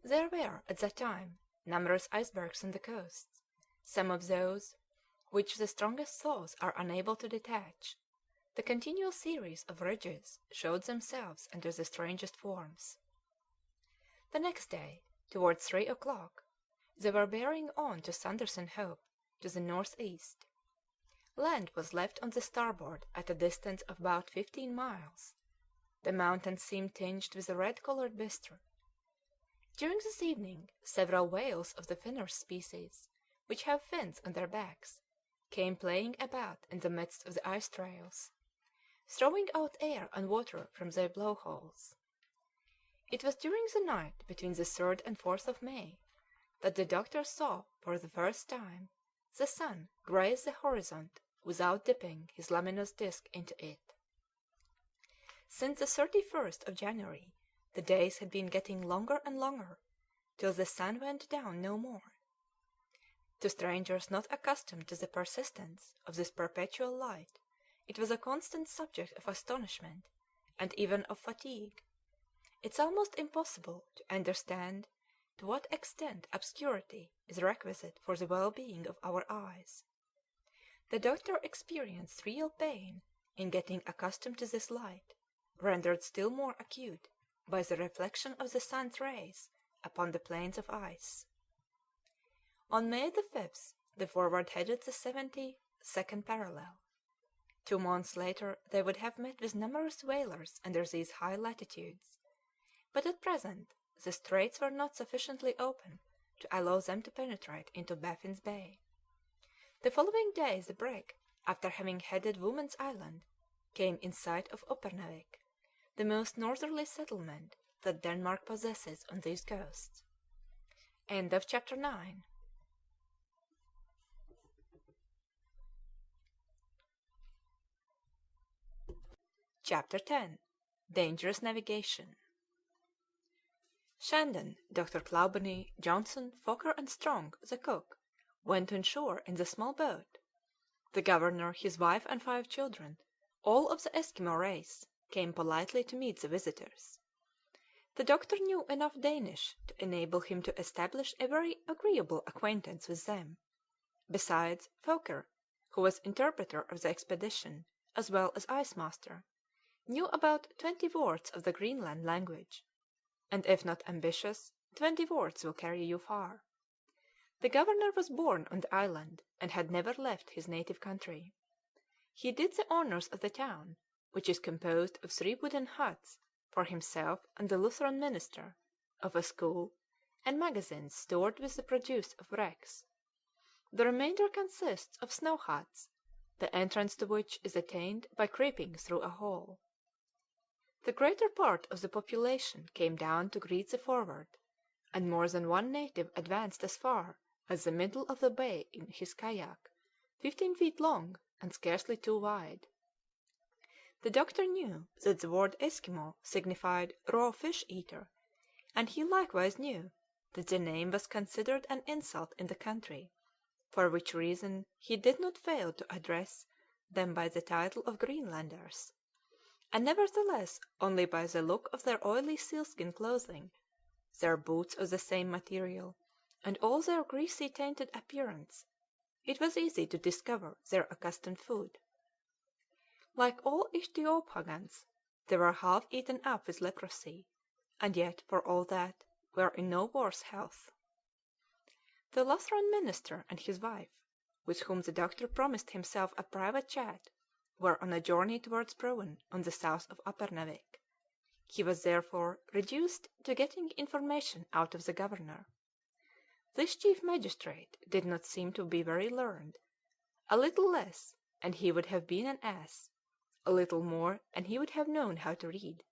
There were at that time numerous icebergs on the coasts, some of those which the strongest saws are unable to detach. The continual series of ridges showed themselves under the strangest forms. The next day, towards 3 o'clock, they were bearing on to Sanderson Hope, to the northeast. Land was left on the starboard at a distance of about 15 miles. The mountains seemed tinged with a red-coloured bistre. During this evening several whales of the finner species, which have fins on their backs, came playing about in the midst of the ice trails, throwing out air and water from their blow-holes. It was during the night between the 3rd and 4th of May that the doctor saw for the first time the sun graze the horizon without dipping his luminous disk into it. Since the 31st of January the days had been getting longer and longer, till the sun went down no more. To strangers not accustomed to the persistence of this perpetual light, it was a constant subject of astonishment, and even of fatigue. It's almost impossible to understand to what extent obscurity is requisite for the well-being of our eyes. The doctor experienced real pain in getting accustomed to this light, rendered still more acute by the reflection of the sun's rays upon the plains of ice. On May the 5th the Forward headed the 72nd parallel. 2 months later they would have met with numerous whalers under these high latitudes, but at present the straits were not sufficiently open to allow them to penetrate into Baffin's Bay. The following day the brig, after having headed Woman's Island, came in sight of Uppernavik, the most northerly settlement that Denmark possesses on these coasts. End of chapter 9. Chapter 10. Dangerous Navigation. Shandon, Dr. Clawbonny, Johnson, Fokker, and Strong, the cook, went on shore in the small boat. The governor, his wife, and 5 children, all of the Eskimo race, came politely to meet the visitors. The doctor knew enough Danish to enable him to establish a very agreeable acquaintance with them. Besides, Fokker, who was interpreter of the expedition, as well as ice master, knew about 20 words of the Greenland language, and if not ambitious, 20 words will carry you far. The governor was born on the island, and had never left his native country. He did the honours of the town, which is composed of 3 wooden huts for himself and the Lutheran minister, of a school, and magazines stored with the produce of wrecks. The remainder consists of snow huts, the entrance to which is attained by creeping through a hole. The greater part of the population came down to greet the Forward, and more than one native advanced as far as the middle of the bay in his kayak, 15 feet long and scarcely 2 wide. The doctor knew that the word Eskimo signified raw fish eater, and he likewise knew that the name was considered an insult in the country, for which reason he did not fail to address them by the title of Greenlanders, and nevertheless only by the look of their oily sealskin clothing, their boots of the same material, and all their greasy tainted appearance, it was easy to discover their accustomed food. Like all Ichthyophagans, they were half eaten up with leprosy, and yet, for all that, were in no worse health. The Lutheran minister and his wife, with whom the doctor promised himself a private chat, were on a journey towards Proven on the south of Uppernawik. He was therefore reduced to getting information out of the governor. This chief magistrate did not seem to be very learned. A little less, and he would have been an ass; a little more, and he would have known how to read.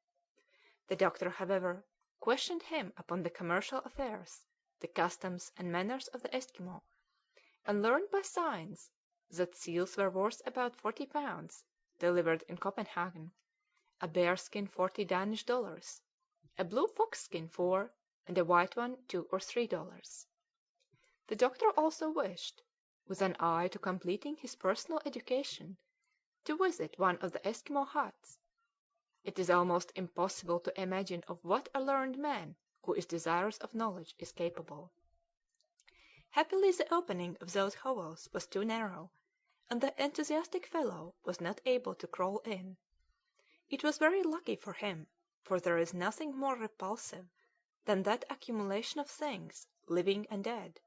The doctor, however, questioned him upon the commercial affairs, the customs and manners of the Eskimo, and learned by signs that seals were worth about 40 pounds, delivered in Copenhagen, a bear skin 40 Danish dollars, a blue fox skin 4, and a white one 2 or 3 dollars. The doctor also wished, with an eye to completing his personal education, to visit one of the Eskimo huts. It is almost impossible to imagine of what a learned man who is desirous of knowledge is capable. Happily the opening of those hovels was too narrow, and the enthusiastic fellow was not able to crawl in. It was very lucky for him, for there is nothing more repulsive than that accumulation of things, living and dead,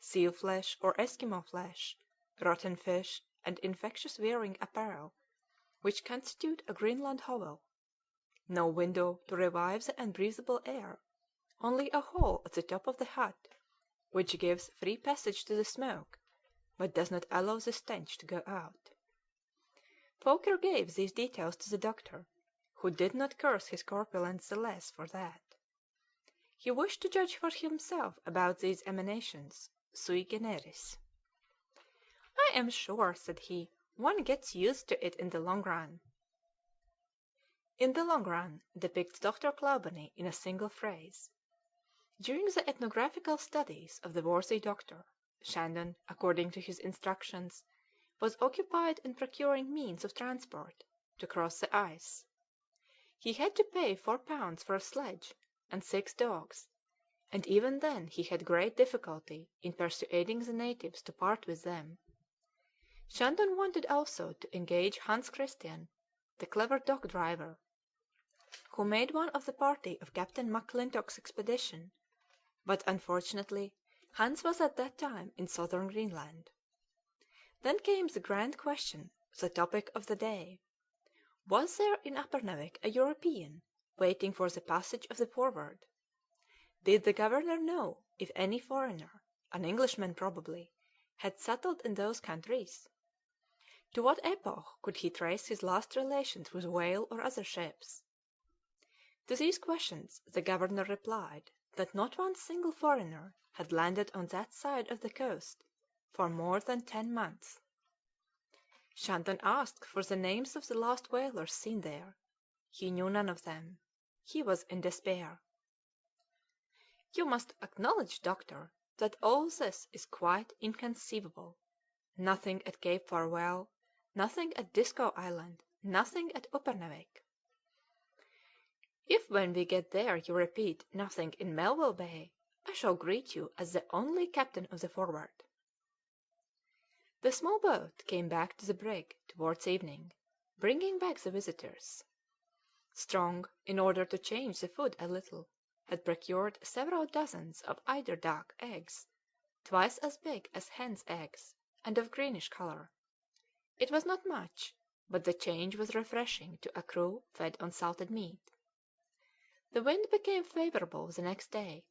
seal flesh or Eskimo flesh, rotten fish, and infectious wearing apparel, which constitute a Greenland hovel. No window to revive the unbreathable air, only a hole at the top of the hut, which gives free passage to the smoke, but does not allow the stench to go out. Foker gave these details to the doctor, who did not curse his corpulence the less for that. He wished to judge for himself about these emanations, sui generis. "I am sure," said he, "one gets used to it in the long run." In the long run depicts Dr. Clawbonny in a single phrase. During the ethnographical studies of the worthy doctor, Shandon, according to his instructions, was occupied in procuring means of transport to cross the ice. He had to pay 4 pounds for a sledge and 6 dogs, and even then he had great difficulty in persuading the natives to part with them. Shandon wanted also to engage Hans Christian, the clever dog driver, who made one of the party of Captain McClintock's expedition, but unfortunately Hans was at that time in southern Greenland. Then came the grand question, the topic of the day. Was there in Uppernawik a European waiting for the passage of the Forward? Did the governor know if any foreigner, an Englishman probably, had settled in those countries? To what epoch could he trace his last relations with whale or other ships? To these questions the governor replied that not one single foreigner had landed on that side of the coast for more than 10 months. Shandon asked for the names of the last whalers seen there. He knew none of them. He was in despair. "You must acknowledge, doctor, that all this is quite inconceivable. Nothing at Cape Farewell, nothing at Disco Island, nothing at Uppernawik." "If when we get there you repeat nothing in Melville Bay, I shall greet you as the only captain of the Forward." The small boat came back to the brig towards evening. bringing back the visitors. Strong, in order to change the food a little, had procured several dozens of eiderduck eggs, twice as big as hens' eggs, and of greenish colour. It was not much, but the change was refreshing to a crew fed on salted meat. The wind became favourable the next day,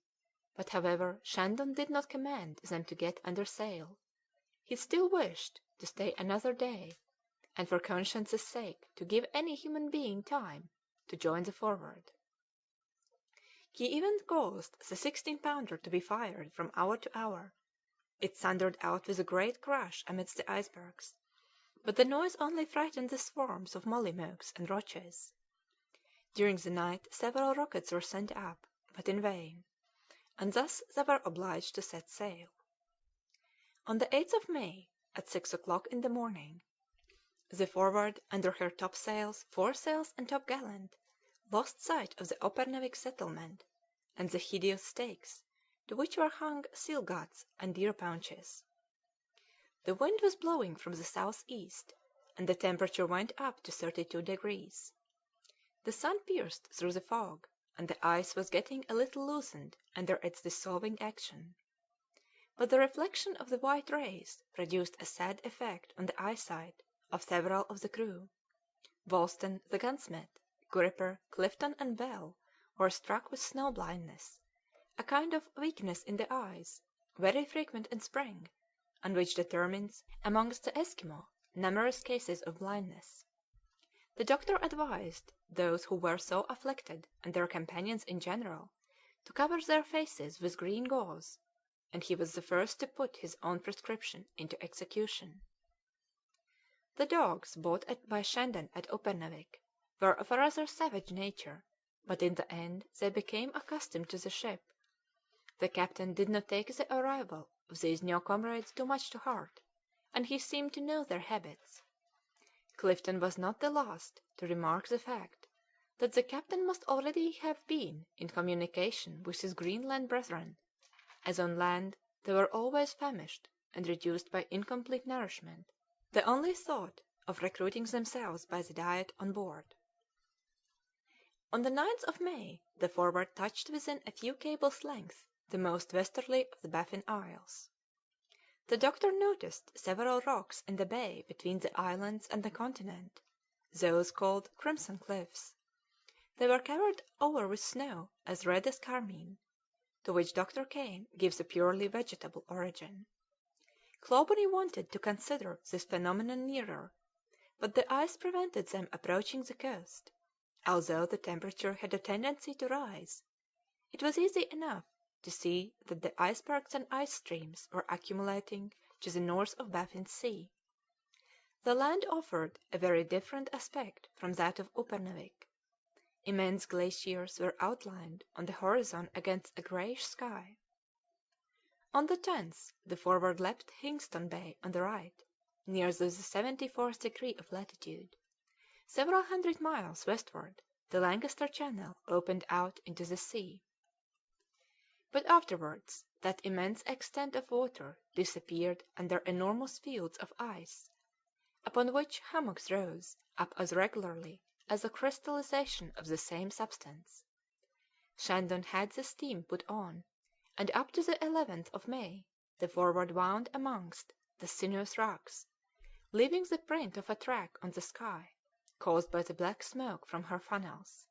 but however Shandon did not command them to get under sail. He still wished to stay another day, and for conscience' sake to give any human being time to join the Forward. He even caused the 16-pounder to be fired from hour to hour. It thundered out with a great crash amidst the icebergs, but the noise only frightened the swarms of mollymokes and roaches. During the night several rockets were sent up, but in vain, and thus they were obliged to set sail. On the 8th of May, at 6 o'clock in the morning, the Forward, under her topsails, foresails, and topgallant, lost sight of the Uppernawik settlement and the hideous stakes to which were hung seal guts and deer paunches. The wind was blowing from the south east, and the temperature went up to 32 degrees. The sun pierced through the fog, and the ice was getting a little loosened under its dissolving action. But the reflection of the white rays produced a sad effect on the eyesight of several of the crew. Wolsten, the gunsmith, Gripper, Clifton, and Bell were struck with snow blindness, a kind of weakness in the eyes, very frequent in spring, and which determines amongst the Esquimaux numerous cases of blindness. The doctor advised those who were so afflicted and their companions in general to cover their faces with green gauze, and he was the first to put his own prescription into execution. The dogs bought by Shandon at Uppernawik were of a rather savage nature, but in the end they became accustomed to the ship. The captain did not take the arrival of these new comrades too much to heart, and he seemed to know their habits. Clifton was not the last to remark the fact that the captain must already have been in communication with his Greenland brethren, as on land they were always famished and reduced by incomplete nourishment, the only thought of recruiting themselves by the diet on board. On the 9th of May the Forward touched within a few cables' length the most westerly of the Baffin Isles. The doctor noticed several rocks in the bay between the islands and the continent, those called Crimson Cliffs. They were covered over with snow as red as carmine, to which Dr. Kane gives a purely vegetable origin. Clawbonny wanted to consider this phenomenon nearer, but the ice prevented them approaching the coast. Although the temperature had a tendency to rise, it was easy enough to see that the icebergs and ice streams were accumulating to the north of Baffin's Sea. The land offered a very different aspect from that of Uppernawik. Immense glaciers were outlined on the horizon against a greyish sky. On the 10th the Forward left Hingston Bay on the right, near the 74th degree of latitude. Several hundred miles westward the Lancaster Channel opened out into the sea. But afterwards that immense extent of water disappeared under enormous fields of ice, upon which hummocks rose up as regularly as the crystallization of the same substance. Shandon had the steam put on, and up to the 11th of May the Forward wound amongst the sinuous rocks, leaving the print of a track on the sky, caused by the black smoke from her funnels.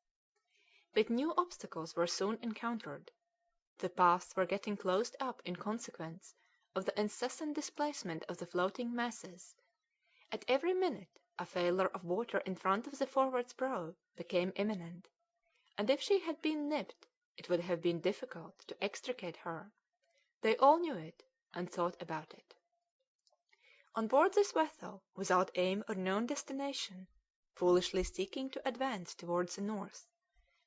But new obstacles were soon encountered. The paths were getting closed up in consequence of the incessant displacement of the floating masses. At every minute a failure of water in front of the Forward's prow became imminent, and if she had been nipped it would have been difficult to extricate her. They all knew it, and thought about it. On board this vessel, without aim or known destination, foolishly seeking to advance towards the north,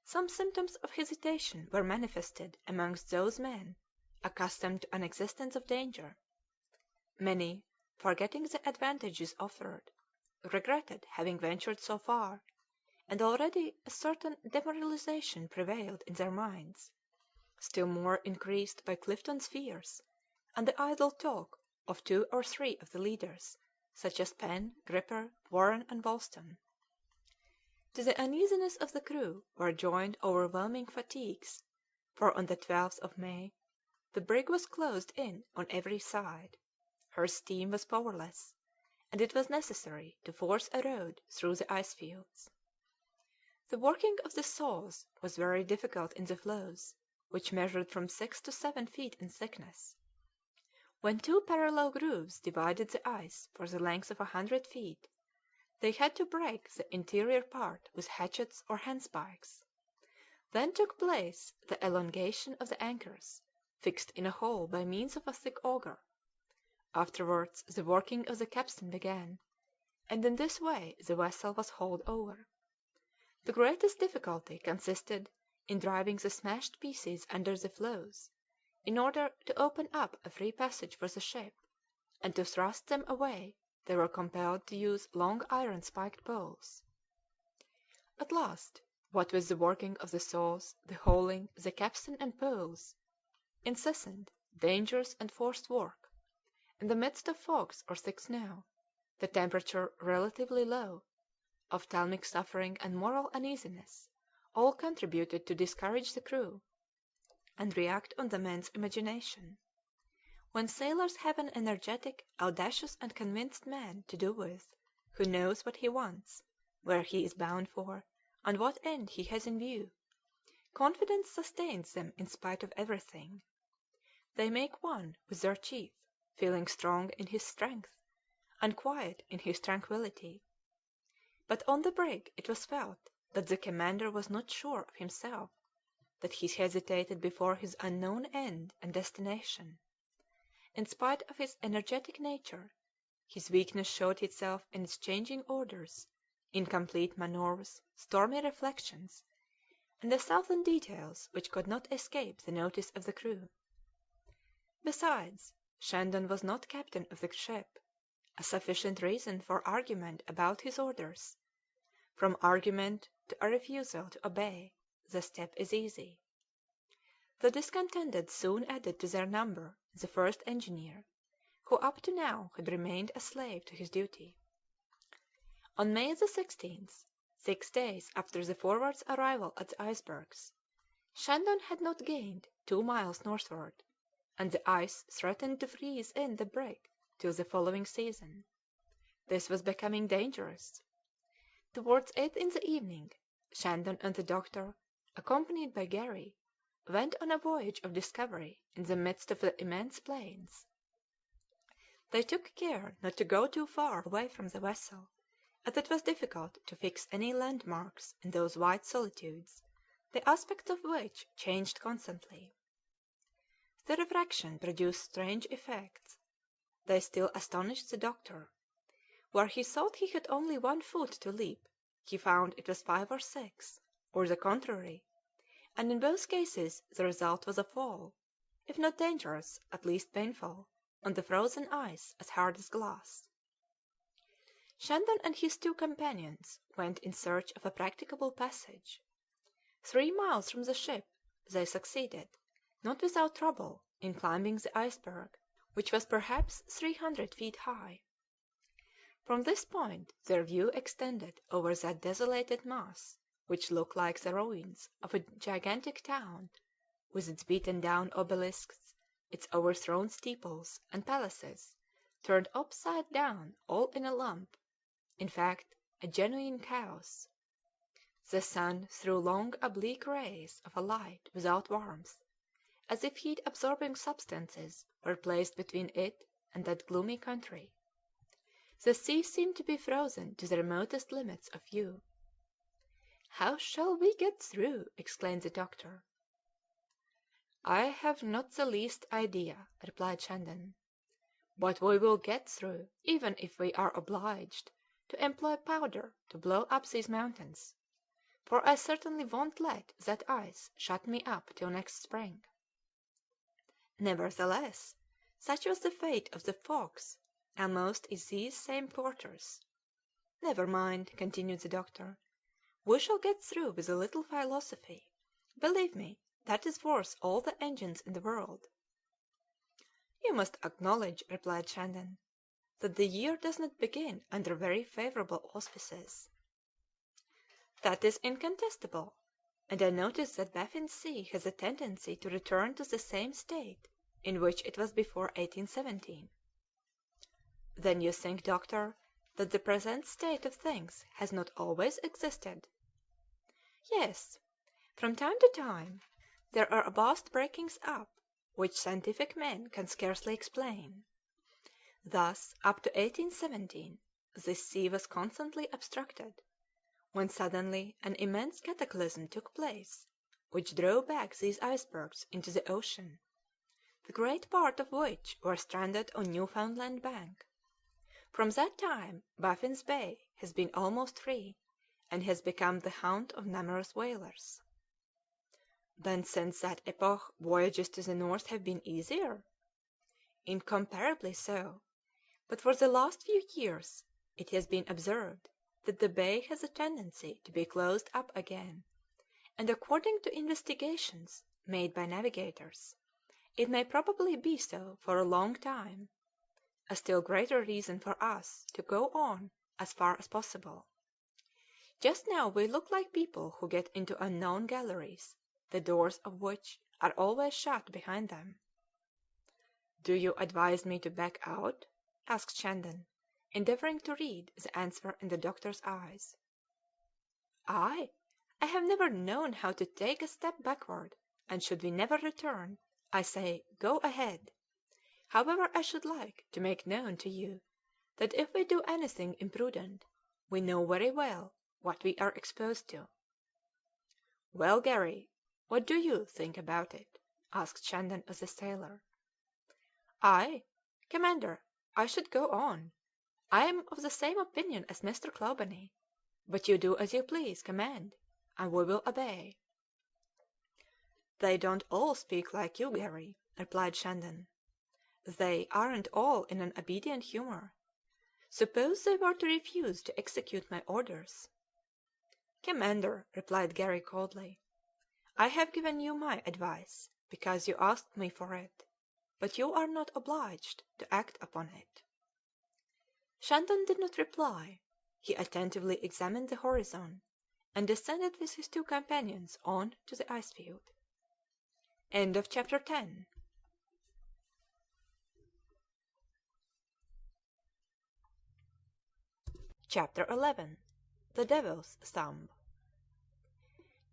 some symptoms of hesitation were manifested amongst those men accustomed to an existence of danger. Many, forgetting the advantages offered, regretted having ventured so far, and already a certain demoralization prevailed in their minds, still more increased by Clifton's fears and the idle talk of two or three of the leaders, such as Pen, Gripper, Warren, and Wolsten. To the uneasiness of the crew were joined overwhelming fatigues, for on the 12th of May the brig was closed in on every side, her steam was powerless, and it was necessary to force a road through the ice fields. The working of the saws was very difficult in the floes, which measured from 6 to 7 feet in thickness. When two parallel grooves divided the ice for the length of 100 feet, they had to break the interior part with hatchets or handspikes. Then took place the elongation of the anchors, fixed in a hole by means of a thick auger. Afterwards the working of the capstan began, and in this way the vessel was hauled over. The greatest difficulty consisted in driving the smashed pieces under the floes, in order to open up a free passage for the ship, and to thrust them away they were compelled to use long iron spiked poles. At last, what with the working of the saws, the hauling, the capstan and poles, incessant, dangerous, and forced work, in the midst of fogs or thick snow, the temperature relatively low, ophthalmic suffering and moral uneasiness, all contributed to discourage the crew, and react on the men's imagination. When sailors have an energetic, audacious, and convinced man to do with, who knows what he wants, where he is bound for, and what end he has in view, confidence sustains them in spite of everything. They make one with their chief, feeling strong in his strength, and quiet in his tranquillity. But on the brig it was felt that the commander was not sure of himself, that he hesitated before his unknown end and destination. In spite of his energetic nature, his weakness showed itself in its changing orders, incomplete manoeuvres, stormy reflections, and a thousand details which could not escape the notice of the crew. Besides, Shandon was not captain of the ship, a sufficient reason for argument about his orders. From argument to a refusal to obey, the step is easy. The discontented soon added to their number the first engineer, who up to now had remained a slave to his duty. On May the 16th, 6 days after the Forward's arrival at the icebergs, Shandon had not gained 2 miles northward, and the ice threatened to freeze in the brig till the following season. This was becoming dangerous. Towards 8 in the evening, Shandon and the doctor, accompanied by Garry, went on a voyage of discovery in the midst of the immense plains. They took care not to go too far away from the vessel, as it was difficult to fix any landmarks in those wide solitudes, the aspect of which changed constantly. The refraction produced strange effects. They still astonished the doctor. Where he thought he had only 1 foot to leap, he found it was 5 or 6, or the contrary, and in both cases the result was a fall, if not dangerous, at least painful, on the frozen ice as hard as glass. Shandon and his 2 companions went in search of a practicable passage. 3 miles from the ship they succeeded, not without trouble, in climbing the iceberg, which was perhaps 300 feet high. From this point their view extended over that desolated mass which looked like the ruins of a gigantic town, with its beaten down obelisks, its overthrown steeples, and palaces turned upside down all in a lump, in fact a genuine chaos. The sun threw long oblique rays of a light without warmth, as if heat absorbing substances were placed between it and that gloomy country. The sea seemed to be frozen to the remotest limits of view. "How shall we get through?" exclaimed the doctor. "I have not the least idea," replied Shandon. "But we will get through, even if we are obliged to employ powder to blow up these mountains, for I certainly won't let that ice shut me up till next spring." Nevertheless, such was the fate of the fogs almost in these same quarters. "Never mind," continued the doctor, "we shall get through with a little philosophy. Believe me, that is worth all the engines in the world." "You must acknowledge," replied Shandon, "that the year does not begin under very favourable auspices." That is incontestable, and I notice that Baffin's Sea has a tendency to return to the same state in which it was before 1817. Then you think, doctor, that the present state of things has not always existed? Yes. From time to time there are vast breakings up which scientific men can scarcely explain. Thus, up to 1817, this sea was constantly obstructed, when suddenly an immense cataclysm took place which drove back these icebergs into the ocean, the great part of which were stranded on Newfoundland Bank. From that time Baffin's Bay has been almost free, and has become the haunt of numerous whalers. Then since that epoch voyages to the north have been easier? Incomparably so, but for the last few years it has been observed that the bay has a tendency to be closed up again, and according to investigations made by navigators, it may probably be so for a long time, a still greater reason for us to go on as far as possible. Just now we look like people who get into unknown galleries, the doors of which are always shut behind them. "Do you advise me to back out?" asked Shandon, endeavouring to read the answer in the doctor's eyes. "I have never known how to take a step backward, and should we never return, I say, go ahead. However, I should like to make known to you that if we do anything imprudent, we know very well what we are exposed to." "Well, Garry, what do you think about it?" asked Shandon of the sailor. "I? Commander, I should go on. I am of the same opinion as Mr. Clawbonny. But you do as you please command, and we will obey." "They don't all speak like you, Garry," replied Shandon. "They aren't all in an obedient humour. Suppose they were to refuse to execute my orders?" "Commander," replied Garry coldly, "I have given you my advice, because you asked me for it, but you are not obliged to act upon it." Shandon did not reply. He attentively examined the horizon, and descended with his two companions on to the ice field. CHAPTер 11. The Devil's Thumb.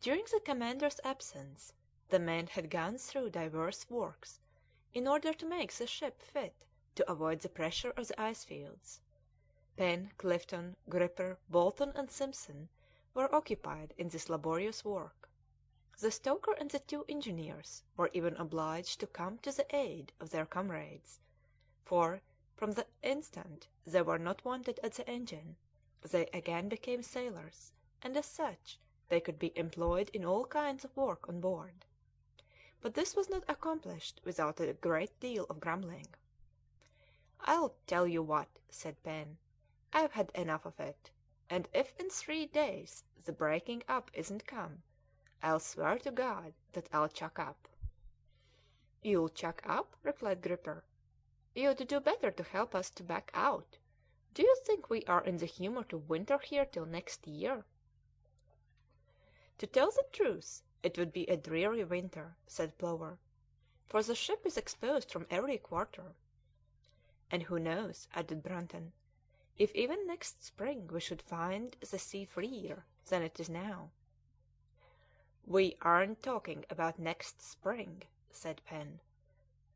During the commander's absence the men had gone through divers works in order to make the ship fit to avoid the pressure of the ice fields. Pen, Clifton, Gripper, Bolton, and Simpson were occupied in this laborious work. The stoker and the two engineers were even obliged to come to the aid of their comrades, for, from the instant they were not wanted at the engine, they again became sailors, and as such they could be employed in all kinds of work on board. But this was not accomplished without a great deal of grumbling. "I'll tell you what," said Pen, "I've had enough of it, and if in 3 days the breaking up isn't come, I'll swear to God that I'll chuck up." "You'll chuck up?" replied Gripper. "You'd do better to help us to back out. Do you think we are in the humour to winter here till next year?" "To tell the truth, it would be a dreary winter," said Plover, "for the ship is exposed from every quarter." "And who knows," added Brunton, "if even next spring we should find the sea freer than it is now?" "We aren't talking about next spring," said Pen.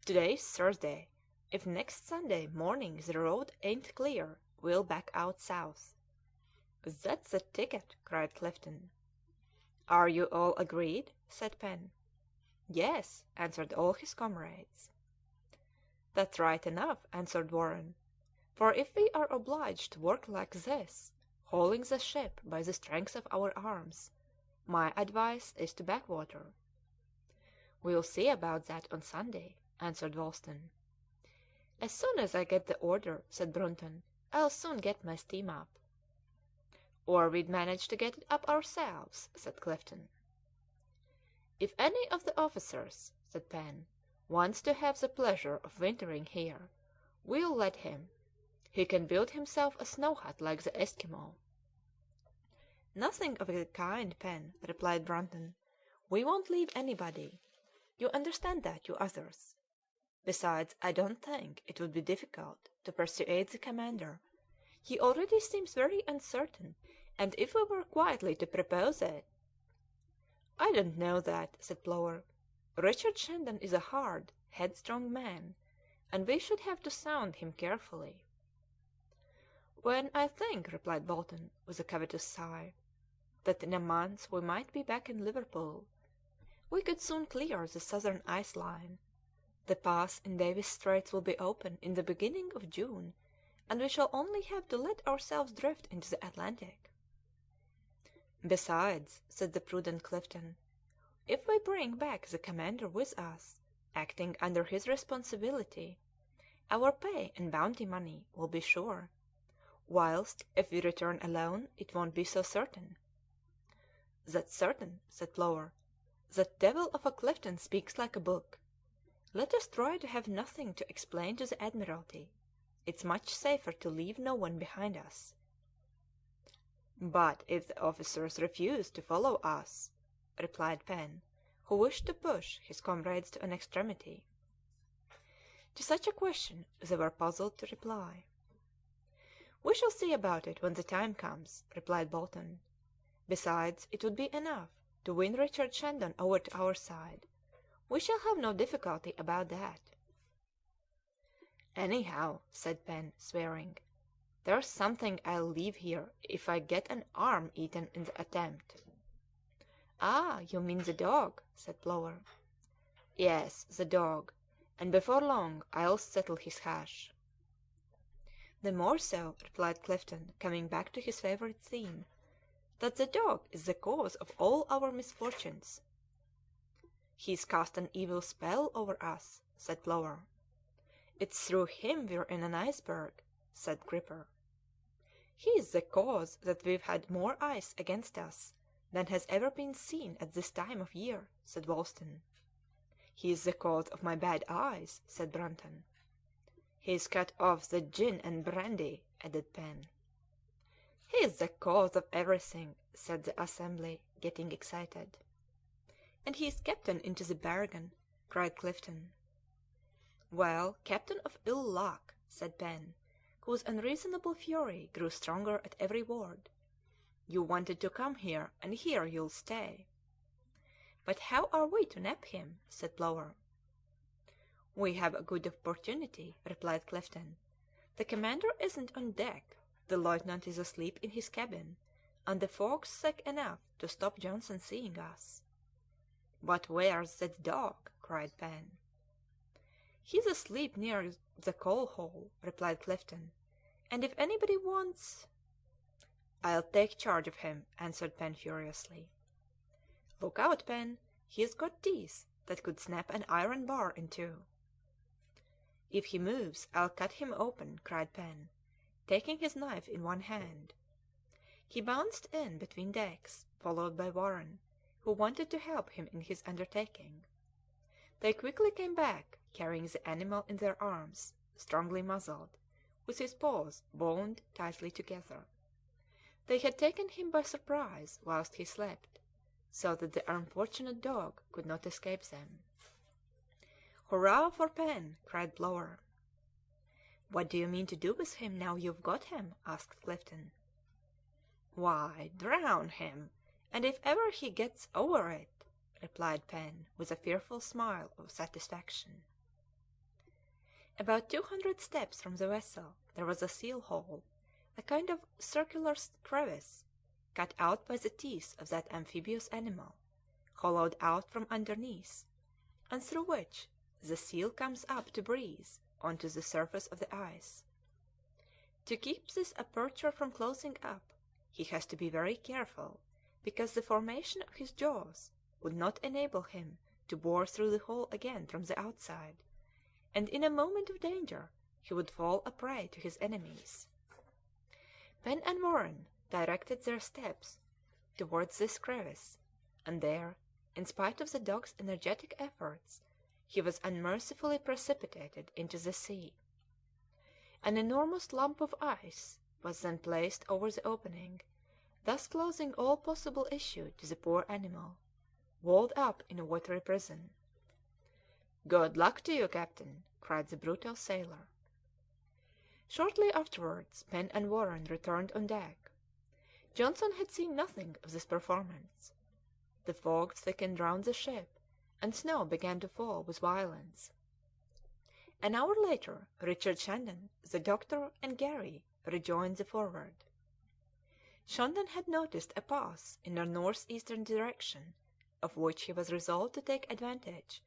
"Today's Thursday. If next Sunday morning the road ain't clear, we'll back out south." "That's the ticket!" cried Clifton. "Are you all agreed?" said Pen. "Yes," answered all his comrades. "That's right enough," answered Warren, "for if we are obliged to work like this, hauling the ship by the strength of our arms, my advice is to backwater." "We'll see about that on Sunday," answered Wolsten. "As soon as I get the order," said Brunton, "I'll soon get my steam up." "Or we'd manage to get it up ourselves," said Clifton. "If any of the officers," said Pen, "wants to have the pleasure of wintering here, we'll let him. He can build himself a snow hut like the Eskimo." "Nothing of the kind, Pen," replied Brunton. "We won't leave anybody. You understand that, you others. Besides, I don't think it would be difficult to persuade the commander. He already seems very uncertain, and if we were quietly to propose it—" "I don't know that," said Plover. "Richard Shandon is a hard, headstrong man, and we should have to sound him carefully." "When I think," replied Bolton, with a covetous sigh, "that in a month we might be back in Liverpool. We could soon clear the southern ice line. The pass in Davis Straits will be open in the beginning of June, and we shall only have to let ourselves drift into the Atlantic." "Besides," said the prudent Clifton, "if we bring back the commander with us, acting under his responsibility, our pay and bounty money will be sure, whilst if we return alone it won't be so certain." "That's certain," said Plover. "That devil of a Clifton speaks like a book. Let us try to have nothing to explain to the Admiralty. It's much safer to leave no one behind us." "But if the officers refuse to follow us?" replied Pen, who wished to push his comrades to an extremity. To such a question they were puzzled to reply. "We shall see about it when the time comes," replied Bolton. "Besides, it would be enough to win Richard Shandon over to our side. We shall have no difficulty about that." "Anyhow," said Pen, swearing, "there's something I'll leave here if I get an arm eaten in the attempt." "Ah, you mean the dog," said Plover. "Yes, the dog, and before long I'll settle his hash." "The more so," replied Clifton, coming back to his favourite theme, "that the dog is the cause of all our misfortunes." "He's cast an evil spell over us," said Plover. "It's through him we're in an iceberg," said Gripper. "He's the cause that we've had more ice against us than has ever been seen at this time of year," said Wolsten. "He's the cause of my bad eyes," said Brunton. "He's cut off the gin and brandy," added Pen. "He's the cause of everything," said the assembly, getting excited. "And he's captain into the bargain," cried Clifton. "Well, captain of ill luck," said Pen, whose unreasonable fury grew stronger at every word. "You wanted to come here, and here you'll stay." "But how are we to nab him?" said Plover. "We have a good opportunity," replied Clifton. "The commander isn't on deck, the lieutenant is asleep in his cabin, and the fog's thick enough to stop Johnson seeing us." "But where's that dog?" cried Pen. "He's asleep near the coal hole," replied Clifton, "and if anybody wants—" "I'll take charge of him," answered Pen furiously. "Look out, Pen, he's got teeth that could snap an iron bar in two." "If he moves I'll cut him open," cried Pen, taking his knife in one hand. He bounced in between decks, followed by Warren, who wanted to help him in his undertaking. They quickly came back, carrying the animal in their arms, strongly muzzled, with his paws bound tightly together. They had taken him by surprise whilst he slept, so that the unfortunate dog could not escape them. "Hurrah for Pen!" cried Plover. "What do you mean to do with him now you've got him?" asked Clifton. "Why, drown him, and if ever he gets over it," replied Pen, with a fearful smile of satisfaction. About 200 steps from the vessel there was a seal hole, a kind of circular crevice, cut out by the teeth of that amphibious animal, hollowed out from underneath, and through which the seal comes up to breathe on to the surface of the ice. To keep this aperture from closing up, he has to be very careful, because the formation of his jaws would not enable him to bore through the hole again from the outside, and in a moment of danger he would fall a prey to his enemies. Pen and Warren directed their steps towards this crevice, and there, in spite of the dog's energetic efforts, he was unmercifully precipitated into the sea. An enormous lump of ice was then placed over the opening, thus closing all possible issue to the poor animal, walled up in a watery prison. "Good luck to you, captain!" cried the brutal sailor. Shortly afterwards Pen and Warren returned on deck. Johnson had seen nothing of this performance. The fog thickened round the ship, and snow began to fall with violence. An hour later Richard Shandon, the doctor, and Garry rejoined the Forward. Shandon had noticed a pass in a north-eastern direction, of which he was resolved to take advantage,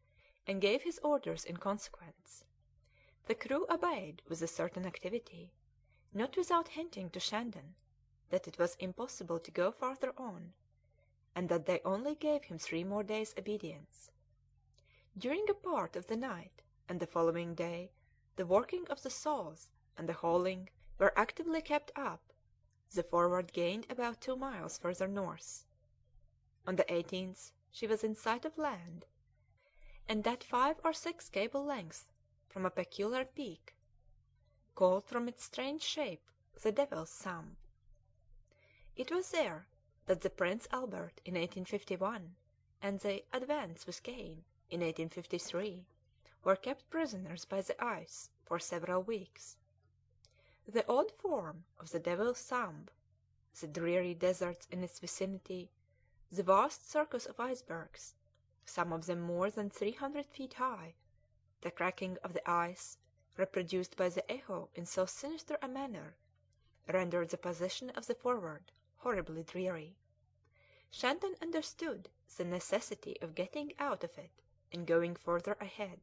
and gave his orders in consequence. The crew obeyed with a certain activity, not without hinting to Shandon that it was impossible to go farther on, and that they only gave him 3 more days' obedience. During a part of the night and the following day the working of the saws and the hauling were actively kept up. The Forward gained about 2 miles further north. On the 18th she was in sight of land, and at 5 or 6 cable lengths from a peculiar peak, called from its strange shape the Devil's Thumb. It was there that the Prince Albert in 1851 and the Advance with Kane in 1853 were kept prisoners by the ice for several weeks. The odd form of the Devil's Thumb, the dreary deserts in its vicinity, the vast circus of icebergs, some of them more than 300 feet high, the cracking of the ice, reproduced by the echo in so sinister a manner, rendered the position of the Forward horribly dreary. Shandon understood the necessity of getting out of it and going further ahead.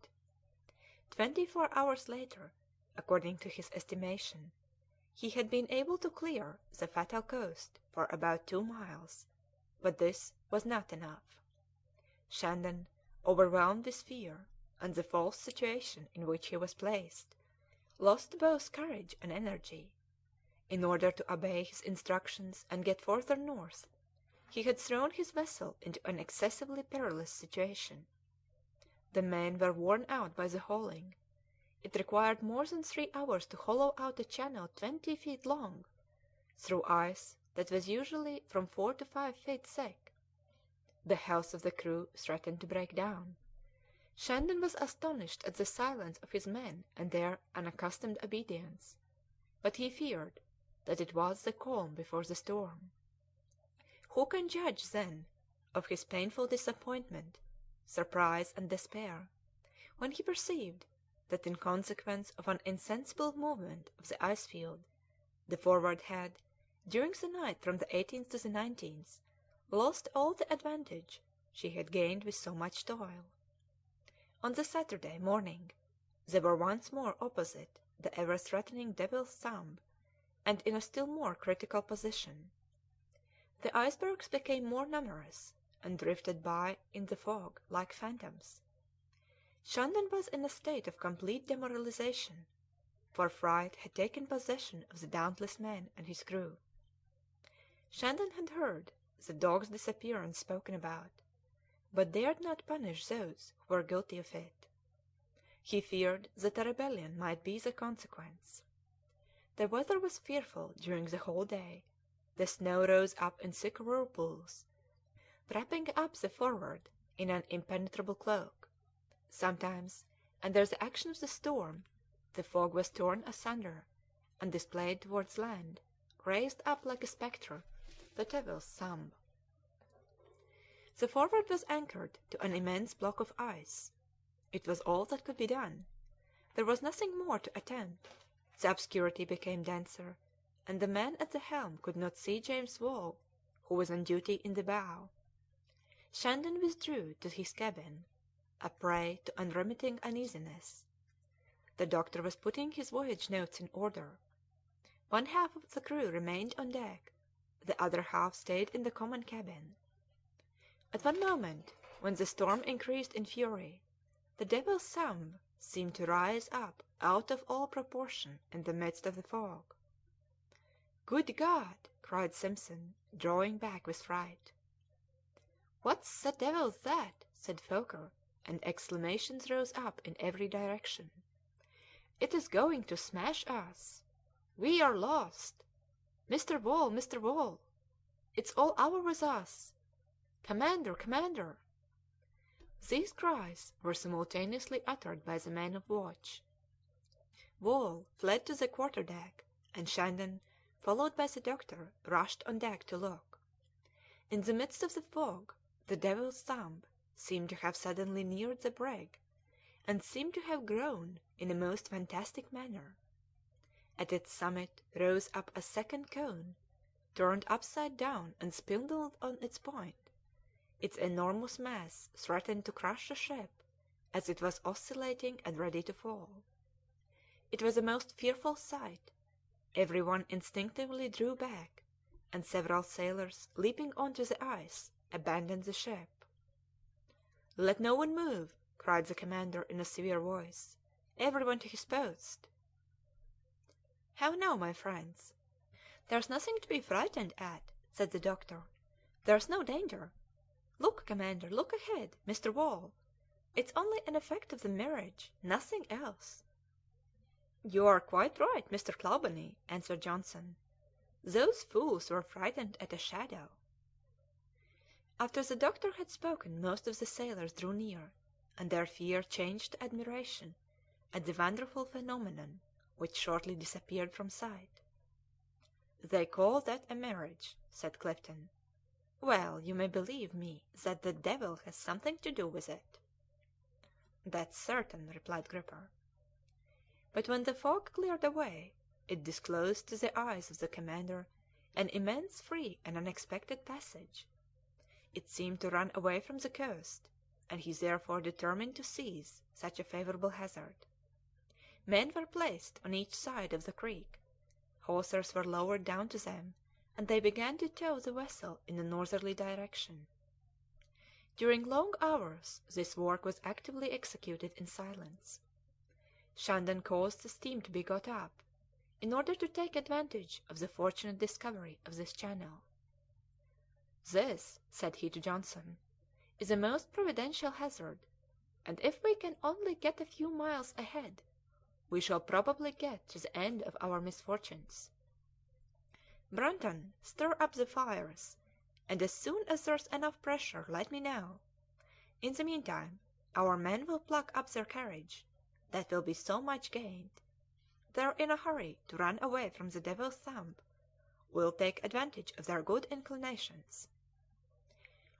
24 hours later, according to his estimation, he had been able to clear the fatal coast for about 2 miles, but this was not enough. Shandon, overwhelmed with fear and the false situation in which he was placed, lost both courage and energy. In order to obey his instructions and get further north, he had thrown his vessel into an excessively perilous situation. The men were worn out by the hauling. It required more than 3 hours to hollow out a channel 20 feet long, through ice that was usually from 4 to 5 feet thick. The health of the crew threatened to break down. Shandon was astonished at the silence of his men and their unaccustomed obedience, but he feared that it was the calm before the storm. Who can judge, then, of his painful disappointment, surprise, and despair, when he perceived that in consequence of an insensible movement of the ice field, the Forward had, during the night from the 18th to the 19th, lost all the advantage she had gained with so much toil. On the Saturday morning they were once more opposite the ever-threatening Devil's Thumb, and in a still more critical position. The icebergs became more numerous, and drifted by in the fog like phantoms. Shandon was in a state of complete demoralization, for fright had taken possession of the dauntless man and his crew. Shandon had heard the dog's disappearance spoken about, but dared not punish those who were guilty of it. He feared that a rebellion might be the consequence. The weather was fearful during the whole day. The snow rose up in thick whirlpools, wrapping up the Forward in an impenetrable cloak. Sometimes, under the action of the storm, the fog was torn asunder, and displayed towards land, raised up like a spectre, the Devil's Thumb. The Forward was anchored to an immense block of ice. It was all that could be done. There was nothing more to attempt. The obscurity became denser, and the man at the helm could not see James Wall, who was on duty in the bow. Shandon withdrew to his cabin, a prey to unremitting uneasiness. The doctor was putting his voyage notes in order. One half of the crew remained on deck, the other half stayed in the common cabin. At one moment, when the storm increased in fury, the Devil's Thumb seemed to rise up out of all proportion in the midst of the fog. "Good God!" cried Simpson, drawing back with fright. "What the devil's that?" said Foker, and exclamations rose up in every direction. "It is going to smash us!" "We are lost!" "Mr. Wall! Mr. Wall!" It's all over with us! Commander! Commander!" These cries were simultaneously uttered by the men of watch. Wall fled to the quarter deck, and Shandon, followed by the doctor, rushed on deck to look. In the midst of the fog, the Devil's Thumb seemed to have suddenly neared the brig, and seemed to have grown in a most fantastic manner. At its summit rose up a second cone, turned upside down and spindled on its point. Its enormous mass threatened to crush the ship as it was oscillating and ready to fall. It was a most fearful sight. Every one instinctively drew back, and several sailors, leaping on to the ice, abandoned the ship. "Let no one move!" cried the commander in a severe voice. "Every one to his post!" "How now, my friends? There's nothing to be frightened at," said the doctor. "There's no danger. Look, commander, look ahead, Mr. Wall. It's only an effect of the mirage, nothing else." "You are quite right, Mr. Clawbonny," answered Johnson. "Those fools were frightened at a shadow." After the doctor had spoken most of the sailors drew near, and their fear changed to admiration at the wonderful phenomenon, which shortly disappeared from sight. "They call that a mirage," said Clifton. "Well, you may believe me that the devil has something to do with it." "That's certain," replied Gripper. But when the fog cleared away, it disclosed to the eyes of the commander an immense free and unexpected passage. It seemed to run away from the coast, and he therefore determined to seize such a favourable hazard. Men were placed on each side of the creek, hawsers were lowered down to them, and they began to tow the vessel in a northerly direction. During long hours this work was actively executed in silence. Shandon caused the steam to be got up, in order to take advantage of the fortunate discovery of this channel. "This," said he to Johnson, "is a most providential hazard, and if we can only get a few miles ahead, we shall probably get to the end of our misfortunes. Brunton, stir up the fires, and as soon as there's enough pressure let me know. In the meantime, our men will pluck up their courage. That will be so much gained. They're in a hurry to run away from the Devil's Thumb. We'll take advantage of their good inclinations."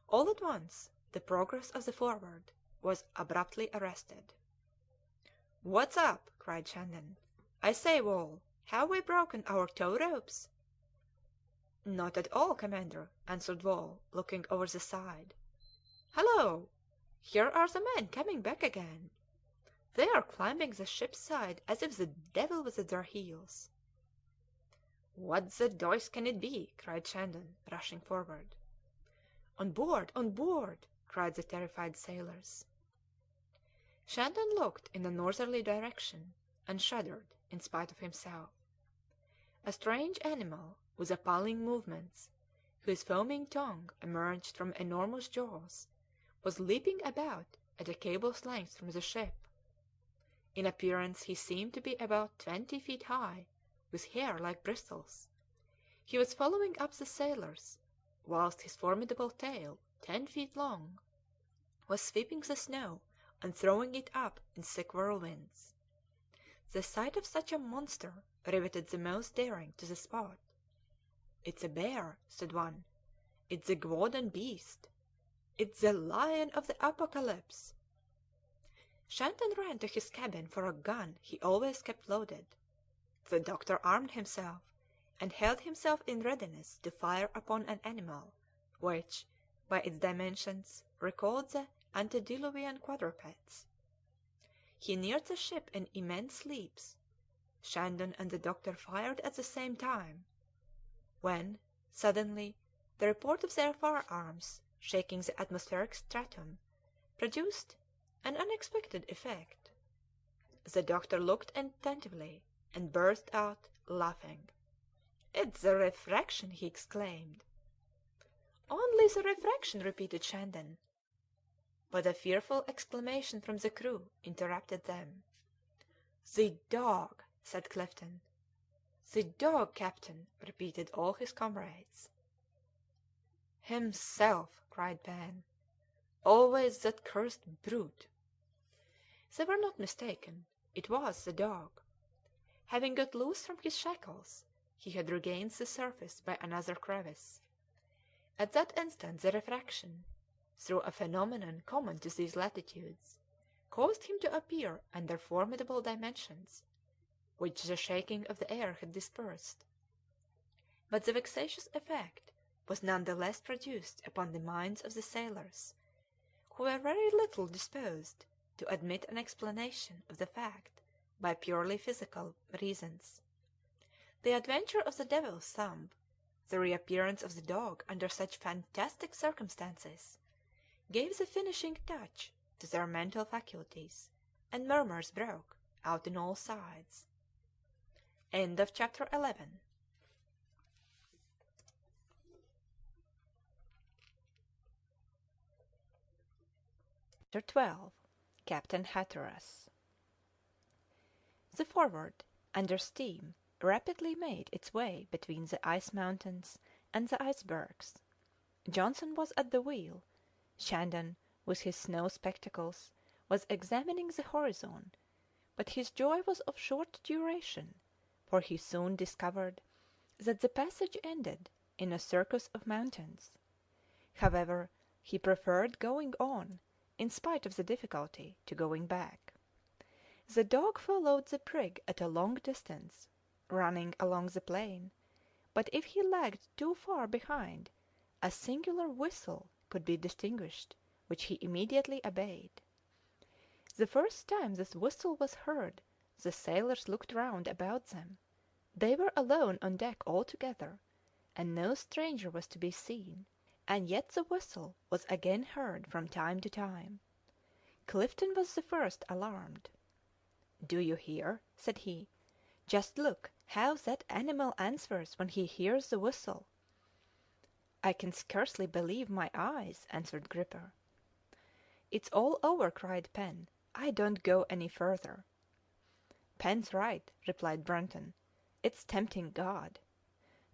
All at once the progress of the Forward was abruptly arrested. "What's up?" cried Shandon. "I say, Wall, have we broken our tow ropes?" "Not at all, commander," answered Wall, looking over the side. "Hallo! Here are the men coming back again. They are climbing the ship's side as if the devil was at their heels." "What the deuce can it be?" cried Shandon, rushing forward. "On board! On board!" cried the terrified sailors. Shandon looked in a northerly direction, and shuddered in spite of himself. A strange animal, with appalling movements, whose foaming tongue emerged from enormous jaws, was leaping about at a cable's length from the ship. In appearance he seemed to be about 20 feet high, with hair like bristles. He was following up the sailors, whilst his formidable tail, 10 feet long, was sweeping the snow and throwing it up in thick whirlwinds. The sight of such a monster riveted the most daring to the spot. "It's a bear," said one. "It's the Gevaudan beast." "It's the lion of the apocalypse." Shandon ran to his cabin for a gun he always kept loaded. The doctor armed himself, and held himself in readiness to fire upon an animal which, by its dimensions, recalled the antediluvian quadrupeds. He neared the ship in immense leaps. Shandon and the doctor fired at the same time, when, suddenly, the report of their firearms, shaking the atmospheric stratum, produced an unexpected effect. The doctor looked attentively, and burst out laughing. "It's the refraction!" he exclaimed. "Only the refraction!" repeated Shandon. But a fearful exclamation from the crew interrupted them. "The dog!" said Clifton. "The dog, captain!" repeated all his comrades. "Himself!" cried Pen. "Always that cursed brute!" They were not mistaken. It was the dog. Having got loose from his shackles, he had regained the surface by another crevice. At that instant the refraction, through a phenomenon common to these latitudes, caused him to appear under formidable dimensions, which the shaking of the air had dispersed; but the vexatious effect was none the less produced upon the minds of the sailors, who were very little disposed to admit an explanation of the fact by purely physical reasons. The adventure of the Devil's Thumb, the reappearance of the dog under such fantastic circumstances, gave the finishing touch to their mental faculties, and murmurs broke out on all sides. CHAPTER XII. Captain Hatteras. The Forward, under steam, rapidly made its way between the ice mountains and the icebergs. Johnson was at the wheel. Shandon, with his snow spectacles, was examining the horizon, but his joy was of short duration, for he soon discovered that the passage ended in a circus of mountains. However, he preferred going on, in spite of the difficulty, to going back. The dog followed the brig at a long distance, running along the plain, but if he lagged too far behind, a singular whistle could be distinguished, which he immediately obeyed. The first time this whistle was heard, the sailors looked round about them. They were alone on deck altogether, and no stranger was to be seen, and yet the whistle was again heard from time to time. Clifton was the first alarmed. "Do you hear?" said he. "Just look how that animal answers when he hears the whistle." "I can scarcely believe my eyes," answered Gripper. "It's all over," cried Pen. "I don't go any further." "Pen's right," replied Brunton. "It's tempting God."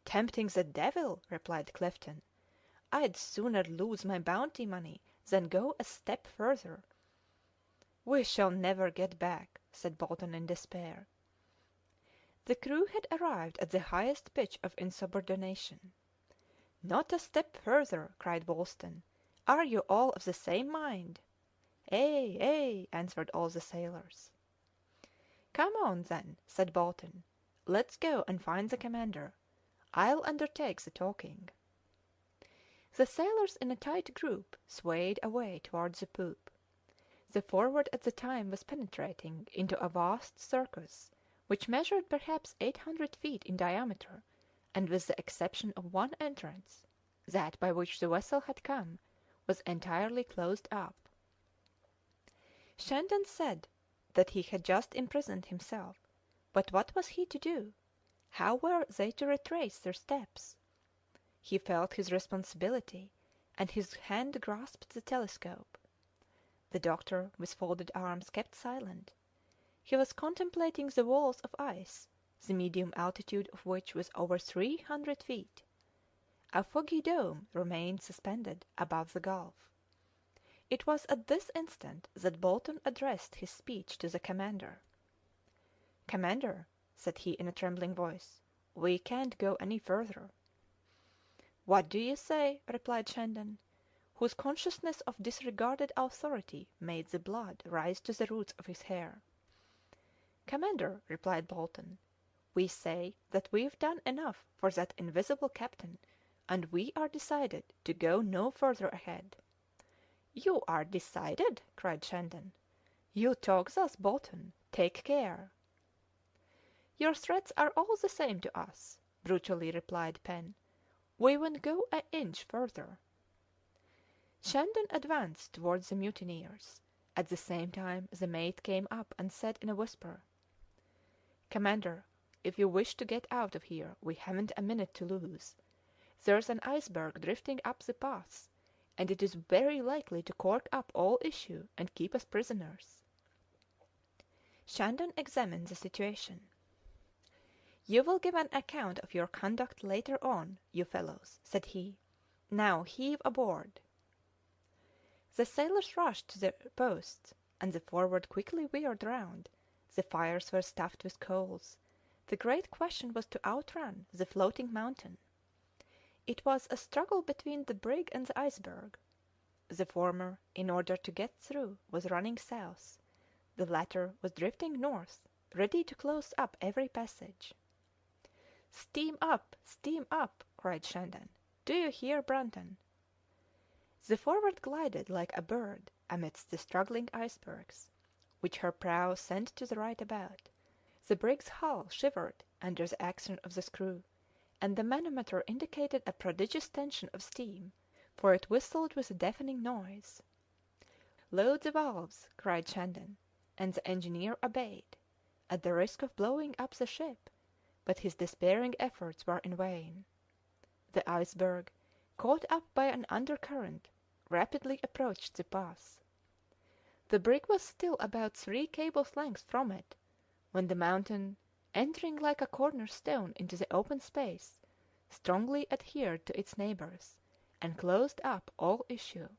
"Tempting the devil," replied Clifton. "I'd sooner lose my bounty money than go a step further." "We shall never get back," said Bolton in despair. The crew had arrived at the highest pitch of insubordination. "Not a step further," cried Wolsten. "Are you all of the same mind?" "Ay, ay," answered all the sailors. "Come on, then," said Bolton. "Let's go and find the commander. I'll undertake the talking." The sailors in a tight group swayed away towards the poop. The Forward at the time was penetrating into a vast circus, which measured perhaps 800 feet in diameter, and with the exception of one entrance, that by which the vessel had come, was entirely closed up. Shandon said that he had just imprisoned himself, but what was he to do? How were they to retrace their steps? He felt his responsibility, and his hand grasped the telescope. The doctor, with folded arms, kept silent. He was contemplating the walls of ice, the medium altitude of which was over 300 feet. A foggy dome remained suspended above the gulf. It was at this instant that Bolton addressed his speech to the commander. "Commander," said he in a trembling voice, "we can't go any further." "What do you say?" replied Shandon, whose consciousness of disregarded authority made the blood rise to the roots of his hair. "Commander," replied Bolton, "we say that we've done enough for that invisible captain, and we are decided to go no further ahead." "You are decided?" cried Shandon. "You talk thus, Bolton. Take care." "Your threats are all the same to us," brutally replied Pen. "We won't go an inch further." Shandon advanced towards the mutineers. At the same time the mate came up and said in a whisper, "Commander, if you wish to get out of here we haven't a minute to lose. There's an iceberg drifting up the pass, and it is very likely to cork up all issue and keep us prisoners." Shandon examined the situation. "You will give an account of your conduct later on, you fellows," said he. Now heave aboard." The sailors rushed to their posts, and the Forward quickly veered round. The fires were stuffed with coals. The great question was to outrun the floating mountain. It was a struggle between the brig and the iceberg. The former, in order to get through, was running south; the latter was drifting north, ready to close up every passage. "Steam up! Steam up!" cried Shandon. "Do you hear, Brunton?" The Forward glided like a bird amidst the struggling icebergs, which her prow sent to the right about. The brig's hull shivered under the action of the screw, and the manometer indicated a prodigious tension of steam, for it whistled with a deafening noise. "Load the valves!" cried Shandon, and the engineer obeyed, at the risk of blowing up the ship, but his despairing efforts were in vain. The iceberg, caught up by an undercurrent, rapidly approached the pass. The brig was still about 3 cables' lengths from it, when the mountain, entering like a corner stone into the open space, strongly adhered to its neighbours, and closed up all issue.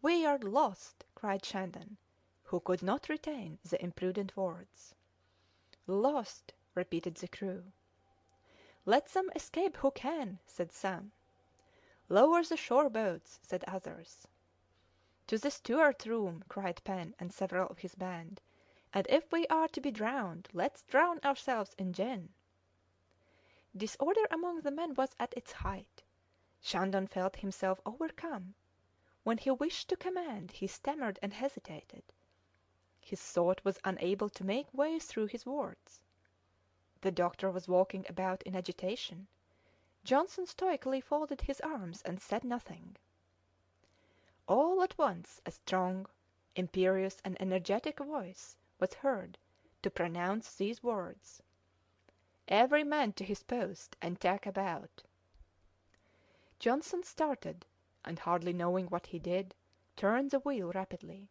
"We are lost!" cried Shandon, who could not retain the imprudent words. "Lost!" repeated the crew. "Let them escape who can," said some. "Lower the shore boats," said others. "To the steward's room," cried Pen and several of his band, "and if we are to be drowned, let's drown ourselves in gin." Disorder among the men was at its height. Shandon felt himself overcome. When he wished to command, he stammered and hesitated. His thought was unable to make way through his words. The doctor was walking about in agitation. Johnson stoically folded his arms and said nothing. All at once a strong, imperious, and energetic voice was heard to pronounce these words: "Every man to his post, and tack about." Johnson started, and hardly knowing what he did, turned the wheel rapidly.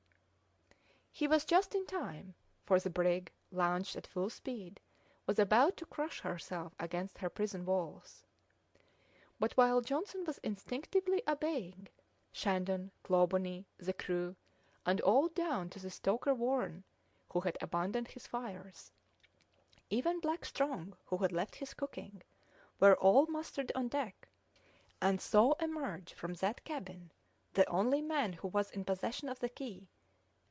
He was just in time, for the brig, launched at full speed, was about to crush herself against her prison walls. But while Johnson was instinctively obeying, Shandon, Clawbonny, the crew, and all down to the stoker Warren, who had abandoned his fires, even Black Strong, who had left his cooking, were all mustered on deck, and saw emerge from that cabin the only man who was in possession of the key,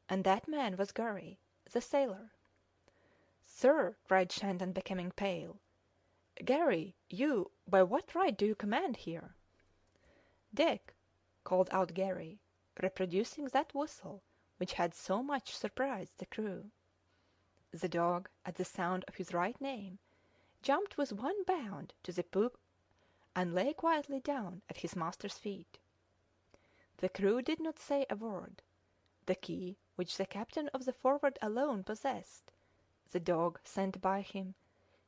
and that man was Garry, the sailor. "Sir," cried Shandon, becoming pale, "Garry, you, by what right do you command here?" "Dick," called out Garry, reproducing that whistle which had so much surprised the crew. The dog, at the sound of his right name, jumped with one bound to the poop and lay quietly down at his master's feet. The crew did not say a word. The key, which the captain of the Forward alone possessed, the dog sent by him,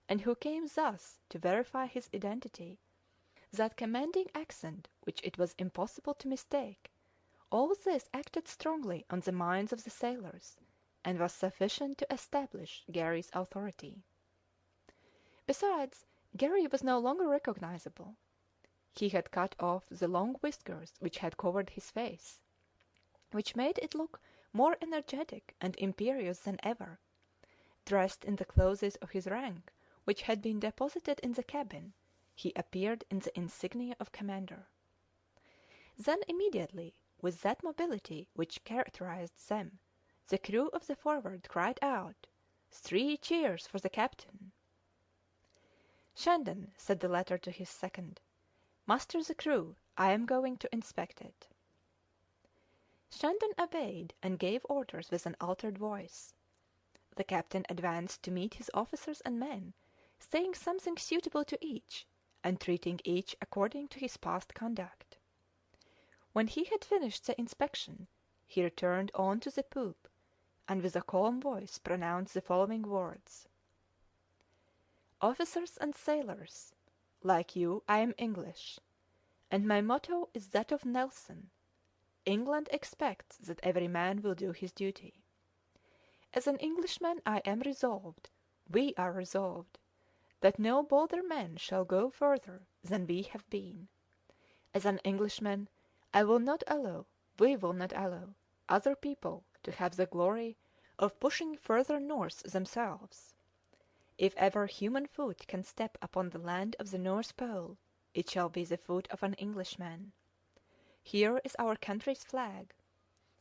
and who came thus to verify his identity, that commanding accent which it was impossible to mistake, all this acted strongly on the minds of the sailors, and was sufficient to establish Garry's authority. Besides, Garry was no longer recognizable. He had cut off the long whiskers which had covered his face, which made it look more energetic and imperious than ever. Dressed in the clothes of his rank, which had been deposited in the cabin, he appeared in the insignia of commander. Then immediately, with that mobility which characterized them, the crew of the Forward cried out, "Three cheers for the captain!" "Shandon," said the latter to his second, "muster the crew. I am going to inspect it." Shandon obeyed, and gave orders with an altered voice. The captain advanced to meet his officers and men, saying something suitable to each, and treating each according to his past conduct. When he had finished the inspection, he returned on to the poop, and with a calm voice pronounced the following words: "Officers and sailors, like you I am English, and my motto is that of Nelson: England expects that every man will do his duty. As an Englishman I am resolved, we are resolved, that no bolder men shall go further than we have been. As an Englishman, I will not allow, we will not allow, other people to have the glory of pushing further north themselves. If ever human foot can step upon the land of the North Pole, it shall be the foot of an Englishman. Here is our country's flag.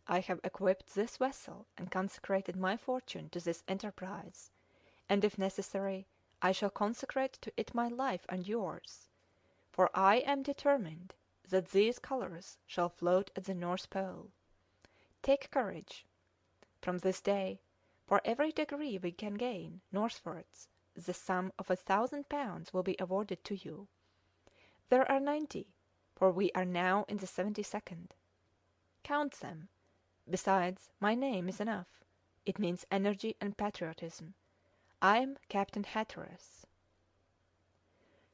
I have equipped this vessel and consecrated my fortune to this enterprise, and if necessary, I shall consecrate to it my life and yours, for I am determined that these colours shall float at the North Pole. Take courage. From this day, for every degree we can gain northwards, the sum of £1,000 will be awarded to you. There are 90, for we are now in the 72nd. Count them. Besides, my name is enough. It means energy and patriotism. I am Captain Hatteras."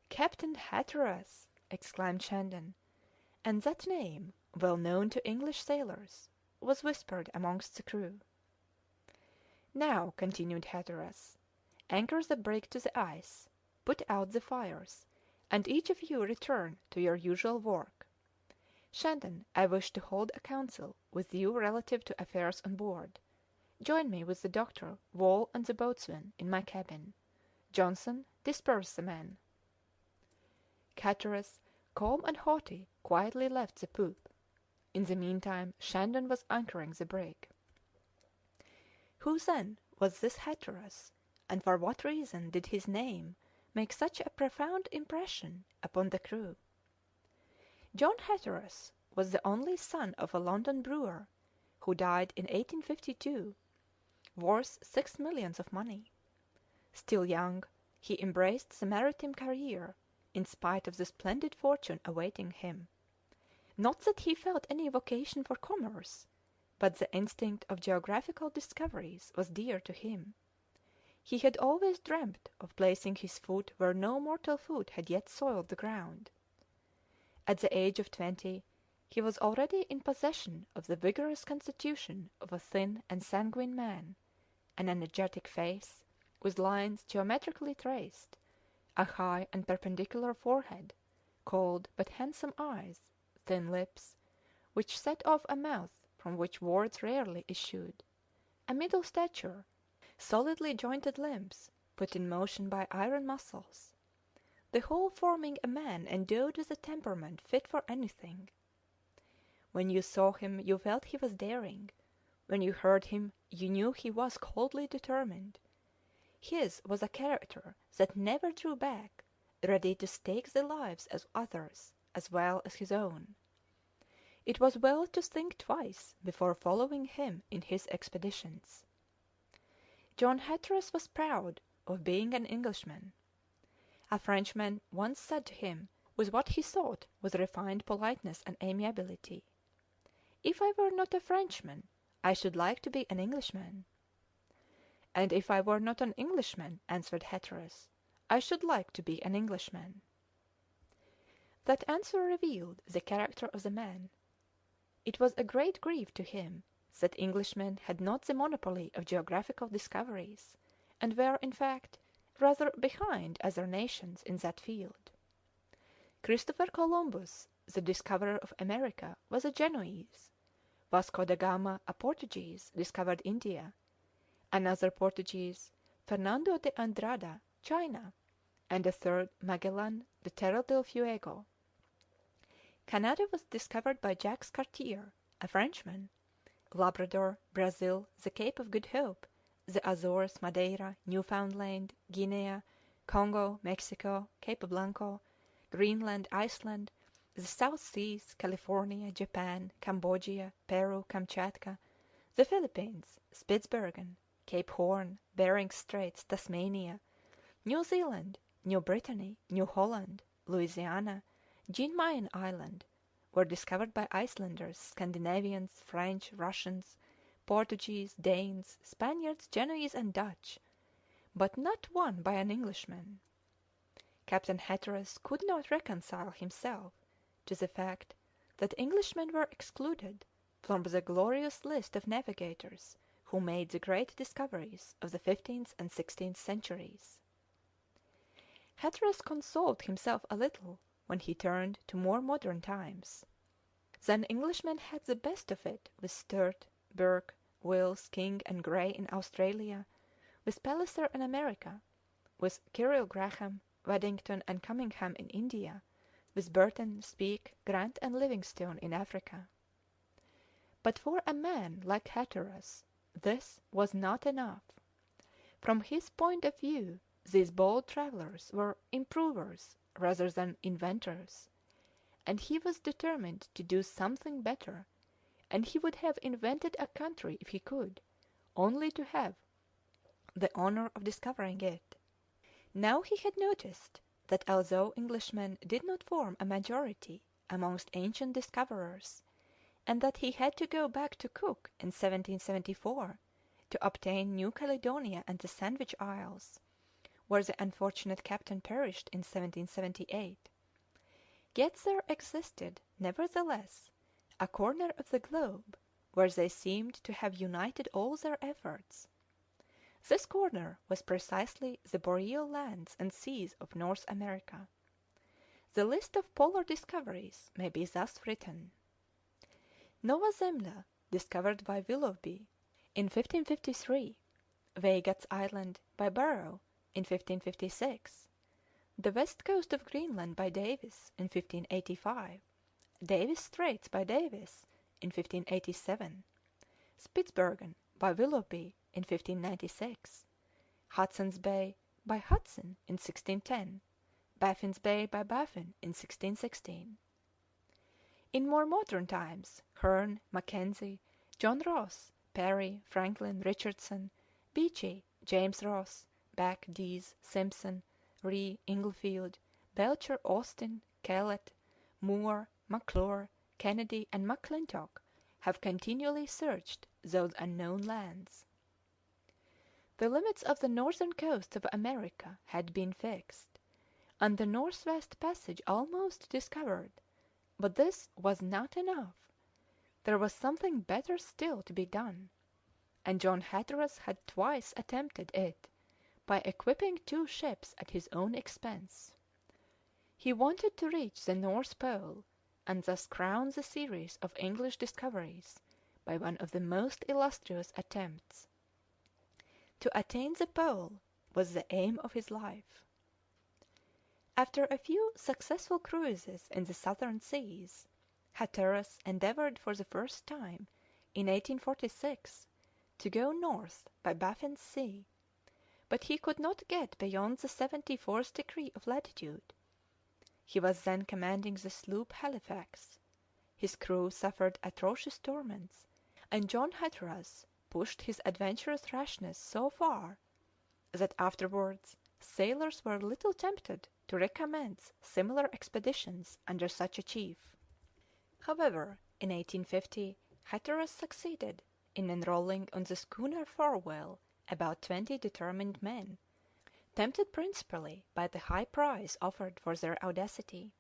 "Captain Hatteras!" exclaimed Shandon, and that name, well known to English sailors, was whispered amongst the crew. "Now," continued Hatteras, "anchor the brig to the ice, put out the fires, and each of you return to your usual work. Shandon, I wish to hold a council with you relative to affairs on board. Join me with the doctor, Wall, and the boatswain in my cabin. Johnson, disperse the men." Hatteras, calm and haughty, quietly left the poop. In the meantime Shandon was anchoring the brig. Who, then, was this Hatteras, and for what reason did his name make such a profound impression upon the crew? John Hatteras was the only son of a London brewer, who died in 1852, worth 6 millions of money. Still young, he embraced the maritime career, in spite of the splendid fortune awaiting him. Not that he felt any vocation for commerce, but the instinct of geographical discoveries was dear to him. He had always dreamt of placing his foot where no mortal foot had yet soiled the ground. At the age of 20, he was already in possession of the vigorous constitution of a thin and sanguine man, an energetic face, with lines geometrically traced, a high and perpendicular forehead, cold but handsome eyes, thin lips, which set off a mouth from which words rarely issued, a middle stature, solidly jointed limbs, put in motion by iron muscles, the whole forming a man endowed with a temperament fit for anything. When you saw him you felt he was daring; when you heard him you knew he was coldly determined. His was a character that never drew back, ready to stake the lives of others as well as his own. It was well to think twice before following him in his expeditions. John Hatteras was proud of being an Englishman. A Frenchman once said to him, with what he thought was refined politeness and amiability, "If I were not a Frenchman, I should like to be an Englishman." "And if I were not an Englishman," answered Hatteras, "I should like to be an Englishman." That answer revealed the character of the man. It was a great grief to him that Englishmen had not the monopoly of geographical discoveries, and were, in fact, rather behind other nations in that field. Christopher Columbus, the discoverer of America, was a Genoese; Vasco da Gama, a Portuguese, discovered India; another Portuguese, Fernando de Andrada, China; and a third, Magellan, the Terra del Fuego. Canada was discovered by Jacques Cartier, a Frenchman; Labrador, Brazil, the Cape of Good Hope, the Azores, Madeira, Newfoundland, Guinea, Congo, Mexico, Cape Blanco, Greenland, Iceland, the South Seas, California, Japan, Cambodia, Peru, Kamchatka, the Philippines, Spitzbergen, Cape Horn, Behring's Straits, Tasmania, New Zealand, New Brittany, New Holland, Louisiana, Jean Mayen Island, were discovered by Icelanders, Scandinavians, French, Russians, Portuguese, Danes, Spaniards, Genoese, and Dutch, but not one by an Englishman. Captain Hatteras could not reconcile himself to the fact that Englishmen were excluded from the glorious list of navigators who made the great discoveries of the 15th and 16th centuries. Hatteras consoled himself a little when he turned to more modern times. Then Englishmen had the best of it with Sturt, Burke, Wills, King, and Gray in Australia, with Palliser in America, with Cyril Graham, Waddington, and Cunningham in India, with Burton, Speke, Grant, and Livingstone in Africa. But for a man like Hatteras this was not enough. From his point of view these bold travellers were improvers rather than inventors, and he was determined to do something better, and he would have invented a country if he could, only to have the honour of discovering it. Now he had noticed that although Englishmen did not form a majority amongst ancient discoverers, and that he had to go back to Cook in 1774 to obtain New Caledonia and the Sandwich Isles, where the unfortunate captain perished in 1778, yet there existed, nevertheless, a corner of the globe where they seemed to have united all their efforts. This corner was precisely the boreal lands and seas of North America. The list of polar discoveries may be thus written: Nova Zembla, discovered by Willoughby in 1553; Veigat's Island by Barrow in 1556; the west coast of Greenland by Davis in 1585; Davis Straits by Davis in 1587; Spitzbergen by Willoughby in 1596; Hudson's Bay by Hudson in 1610; Baffin's Bay by Baffin in 1616. In more modern times Hearne, Mackenzie, John Ross, Parry, Franklin, Richardson, Beechey, James Ross, Back, Dease, Simpson, Ree, Inglefield, Belcher, Austin, Kellett, Moore, McClure, Kennedy, and McClintock have continually searched those unknown lands. The limits of the northern coast of America had been fixed, and the North-West Passage almost discovered, but this was not enough. There was something better still to be done, and John Hatteras had twice attempted it by equipping 2 ships at his own expense. He wanted to reach the North Pole, and thus crown the series of English discoveries by one of the most illustrious attempts. To attain the Pole was the aim of his life. After a few successful cruises in the southern seas, Hatteras endeavoured for the first time, in 1846, to go north by Baffin's Sea, but he could not get beyond the 74th degree of latitude. He was then commanding the sloop Halifax. His crew suffered atrocious torments, and John Hatteras pushed his adventurous rashness so far that afterwards sailors were little tempted to recommence similar expeditions under such a chief. However, in 1850 Hatteras succeeded in enrolling on the schooner Farewell about 20 determined men, tempted principally by the high price offered for their audacity.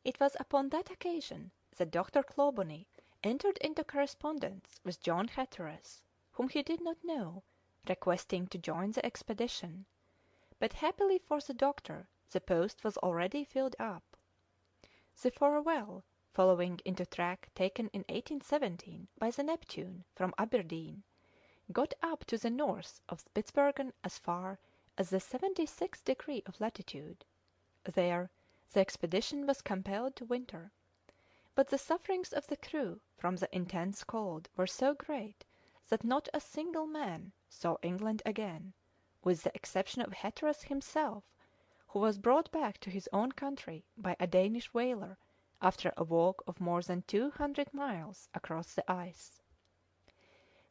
It was upon that occasion that Dr. Clawbonny entered into correspondence with John Hatteras, whom he did not know, requesting to join the expedition, but happily for the doctor the post was already filled up. The Farewell, following into track taken in 1817 by the Neptune from Aberdeen, got up to the north of Spitzbergen as far as the 76th degree of latitude. There the expedition was compelled to winter, but the sufferings of the crew from the intense cold were so great that not a single man saw England again, with the exception of Hatteras himself, who was brought back to his own country by a Danish whaler after a walk of more than 200 miles across the ice.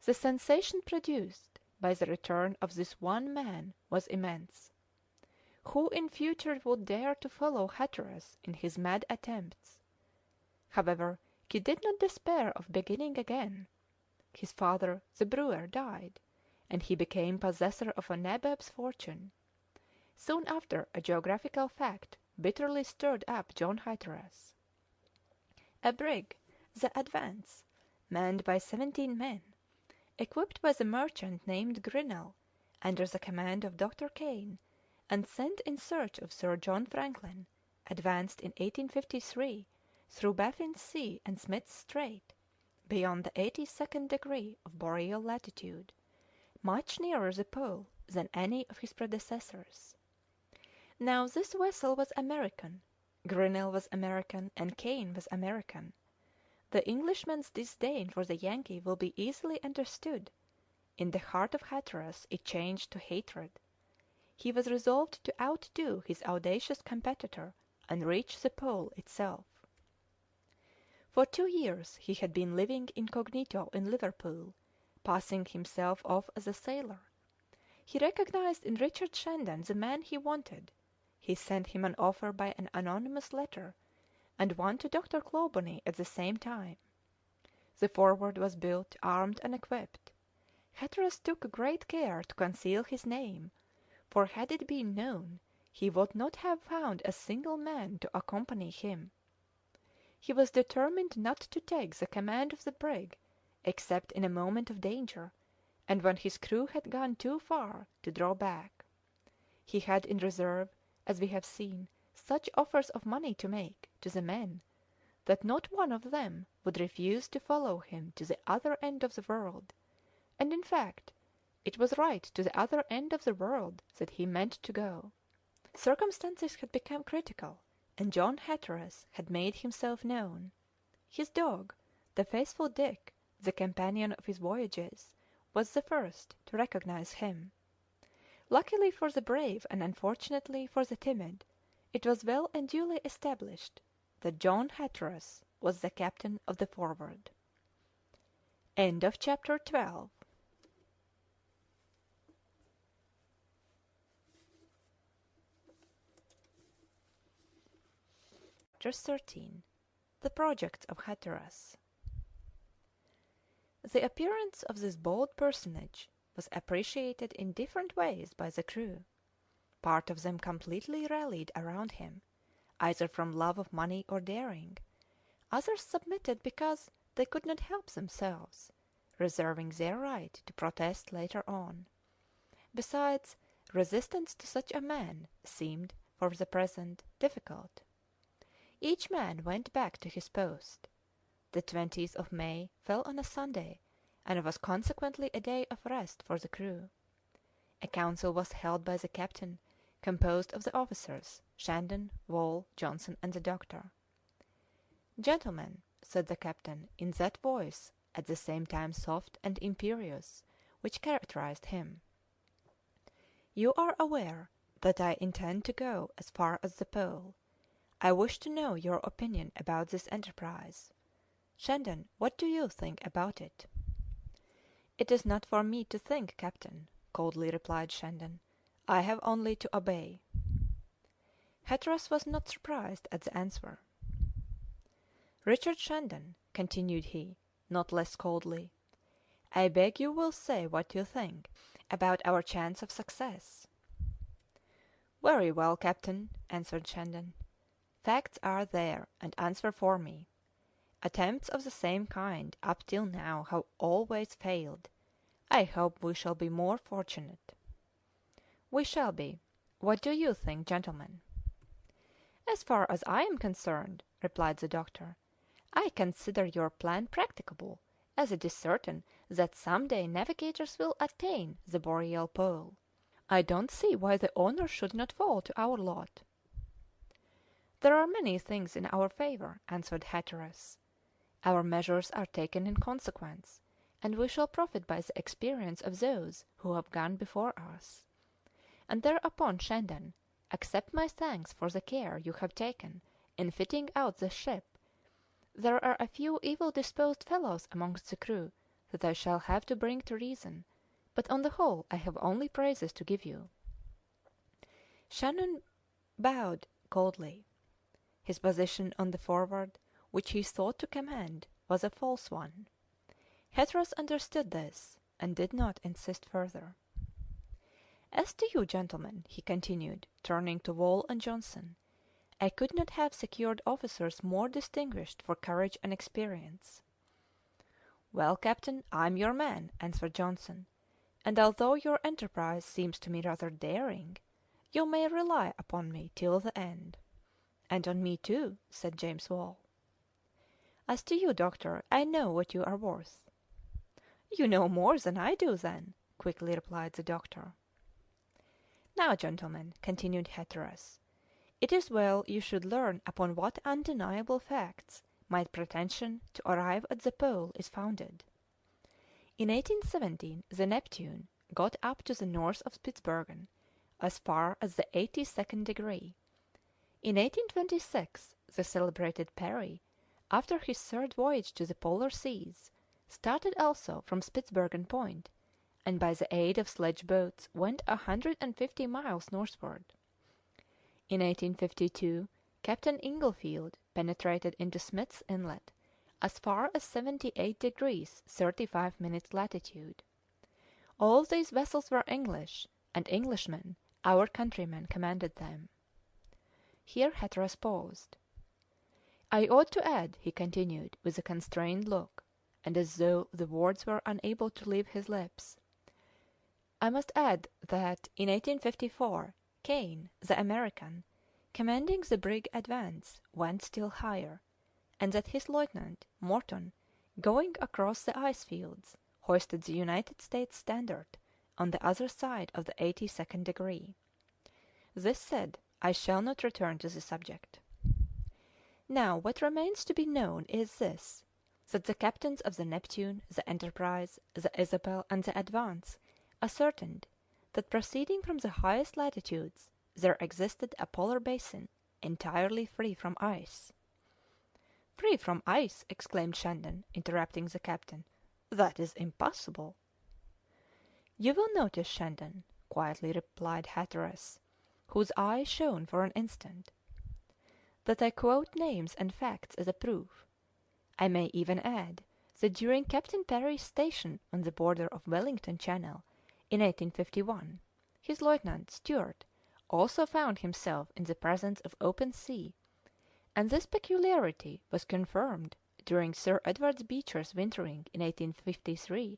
The sensation produced by the return of this one man was immense. Who in future would dare to follow Hatteras in his mad attempts? However, he did not despair of beginning again. His father, the brewer, died, and he became possessor of a nabob's fortune. Soon after a geographical fact bitterly stirred up John Hatteras. A brig, the Advance, manned by 17 men, equipped by the merchant named Grinnell, under the command of Dr. Kane, and sent in search of Sir John Franklin, advanced in 1853 through Baffin's Sea and Smith's Strait, beyond the 82nd degree of boreal latitude, much nearer the Pole than any of his predecessors. Now this vessel was American, Grinnell was American, and Kane was American. The Englishman's disdain for the Yankee will be easily understood. In the heart of Hatteras it changed to hatred. He was resolved to outdo his audacious competitor and reach the Pole itself. For 2 years he had been living incognito in Liverpool, passing himself off as a sailor. He recognized in Richard Shandon the man he wanted. He sent him an offer by an anonymous letter, and one to Dr. Clawbonny at the same time. The Forward was built, armed, and equipped. Hatteras took great care to conceal his name, for had it been known, he would not have found a single man to accompany him. He was determined not to take the command of the brig except in a moment of danger, and when his crew had gone too far to draw back. He had in reserve, as we have seen, such offers of money to make to the men that not one of them would refuse to follow him to the other end of the world, and in fact it was right to the other end of the world that he meant to go. Circumstances had become critical, and John Hatteras had made himself known. His dog, the faithful Dick, the companion of his voyages, was the first to recognize him. Luckily for the brave and unfortunately for the timid, it was well and duly established that John Hatteras was the captain of the Forward. Chapter 13. The Projects of Hatteras. The appearance of this bold personage was appreciated in different ways by the crew. Part of them completely rallied around him, either from love of money or daring; others submitted because they could not help themselves, reserving their right to protest later on. Besides, resistance to such a man seemed, for the present, difficult. Each man went back to his post. The 20th of May fell on a Sunday, and was consequently a day of rest for the crew. A council was held by the captain, composed of the officers, Shandon, Wall, Johnson, and the doctor. "Gentlemen," said the captain, in that voice, at the same time soft and imperious, which characterized him, "you are aware that I intend to go as far as the Pole. I wish to know your opinion about this enterprise. Shandon, what do you think about it?" "It is not for me to think, captain," coldly replied Shandon. "I have only to obey." Hatteras was not surprised at the answer. "Richard Shandon," continued he, not less coldly, "I beg you will say what you think about our chance of success." "Very well, captain," answered Shandon. "Facts are there, and answer for me. Attempts of the same kind up till now have always failed. I hope we shall be more fortunate." "We shall be. What do you think, gentlemen?" "As far as I am concerned," replied the doctor, "I consider your plan practicable, as it is certain that some day navigators will attain the boreal pole. I don't see why the honour should not fall to our lot." "There are many things in our favour," answered Hatteras. "Our measures are taken in consequence, and we shall profit by the experience of those who have gone before us. And thereupon, Shandon, accept my thanks for the care you have taken in fitting out the ship. There are a few evil disposed fellows amongst the crew that I shall have to bring to reason, but on the whole I have only praises to give you." Shandon bowed coldly. His position on the Forward, which he thought to command, was a false one. Hatteras understood this, and did not insist further. "As to you, gentlemen," he continued, turning to Wall and Johnson, "I could not have secured officers more distinguished for courage and experience." "Well, captain, I'm your man," answered Johnson, "and although your enterprise seems to me rather daring, you may rely upon me till the end." "And on me too," said James Wall. "As to you, doctor, I know what you are worth." "You know more than I do, then," quickly replied the doctor. "Now, gentlemen," continued Hatteras, "it is well you should learn upon what undeniable facts my pretension to arrive at the Pole is founded. In 1817 the Neptune got up to the north of Spitzbergen, as far as the 82nd degree. In 1826 the celebrated Parry, after his third voyage to the Polar Seas, started also from Spitzbergen Point, and by the aid of sledge boats went 150 miles northward. In 1852 Captain Inglefield penetrated into Smith's Inlet as far as 78 degrees 35 minutes latitude. All these vessels were English, and Englishmen, our countrymen, commanded them." Here Hatteras paused. "I ought to add," he continued, with a constrained look, and as though the words were unable to leave his lips, "I must add that in 1854 Kane, the American, commanding the brig Advance, went still higher, and that his lieutenant, Morton, going across the ice fields, hoisted the United States standard on the other side of the 82nd degree. This said, I shall not return to the subject. Now what remains to be known is this, that the captains of the Neptune, the Enterprise, the Isabel, and the Advance ascertained that proceeding from the highest latitudes there existed a polar basin entirely free from ice." "Free from ice!" exclaimed Shandon, interrupting the captain. "That is impossible." "You will notice, Shandon," quietly replied Hatteras, whose eye shone for an instant, "that I quote names and facts as a proof. I may even add that during Captain Parry's station on the border of Wellington Channel in 1851, his lieutenant, Stewart, also found himself in the presence of open sea, and this peculiarity was confirmed during Sir Edward Beecher's wintering in 1853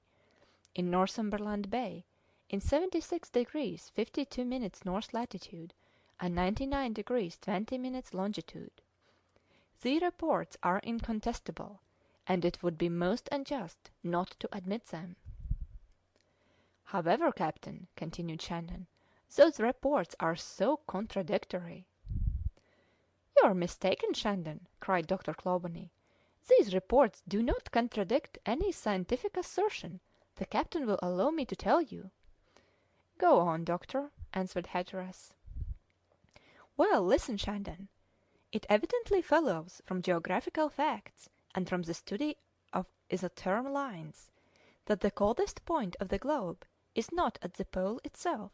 in Northumberland Bay in 76 degrees 52 minutes north latitude and 99 degrees 20 minutes longitude. The reports are incontestable, and it would be most unjust not to admit them." "However, captain," continued Shandon, "those reports are so contradictory." "You are mistaken, Shandon," cried Dr. Clawbonny. "These reports do not contradict any scientific assertion, the captain will allow me to tell you." "Go on, doctor," answered Hatteras. "Well, listen, Shandon. It evidently follows from geographical facts and from the study of isotherm lines that the coldest point of the globe is not at the pole itself.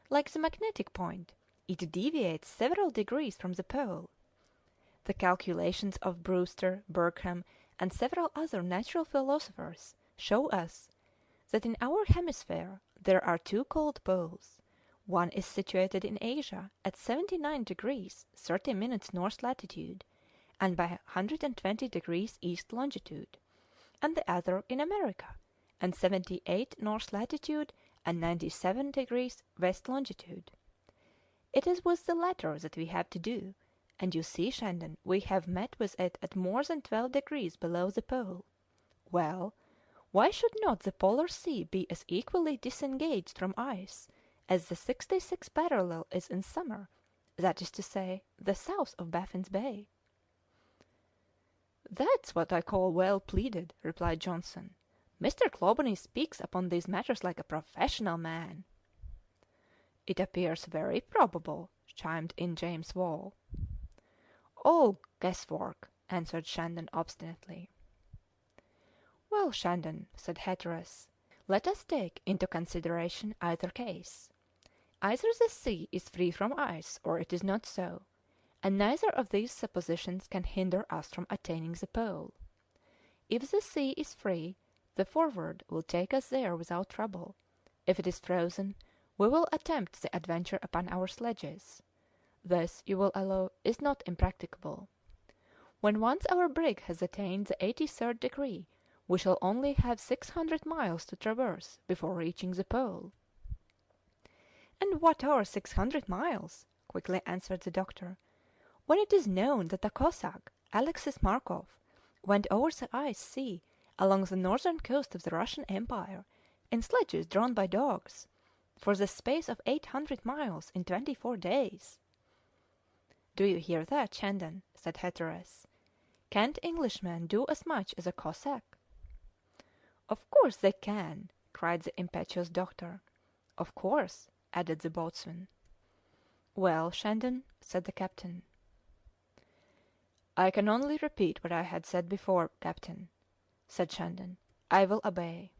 Like the magnetic point, it deviates several degrees from the pole. The calculations of Brewster, Bergham, and several other natural philosophers show us that in our hemisphere there are two cold poles. One is situated in Asia at 79 degrees 30 minutes north latitude and by 120 degrees east longitude, and the other in America at 78 north latitude and 97 degrees west longitude. It is with the latter that we have to do, and you see, Shandon, we have met with it at more than 12 degrees below the pole. Well, why should not the Polar Sea be as equally disengaged from ice as the 66th parallel is in summer, that is to say, the south of Baffin's Bay?" "That's what I call well pleaded," replied Johnson. "Mr. Clawbonny speaks upon these matters like a professional man." "It appears very probable," chimed in James Wall. "All guesswork," answered Shandon obstinately. "Well, Shandon," said Hatteras, "let us take into consideration either case. Either the sea is free from ice or it is not so, and neither of these suppositions can hinder us from attaining the pole. If the sea is free, the Forward will take us there without trouble; if it is frozen, we will attempt the adventure upon our sledges. This, you will allow, is not impracticable. When once our brig has attained the 83rd degree, we shall only have 600 miles to traverse before reaching the pole." "And what are 600 miles?" quickly answered the doctor. When it is known that a Cossack, Alexis Markov, went over the ice sea along the northern coast of the Russian Empire in sledges drawn by dogs, for the space of 800 miles in 24 days. Do you hear that, Shandon? Said Hatteras. Can't Englishmen do as much as a Cossack? Of course they can, cried the impetuous doctor. Of course, added the boatswain. Well, Shandon, said the captain. I can only repeat what I had said before, captain, said Shandon. I will obey.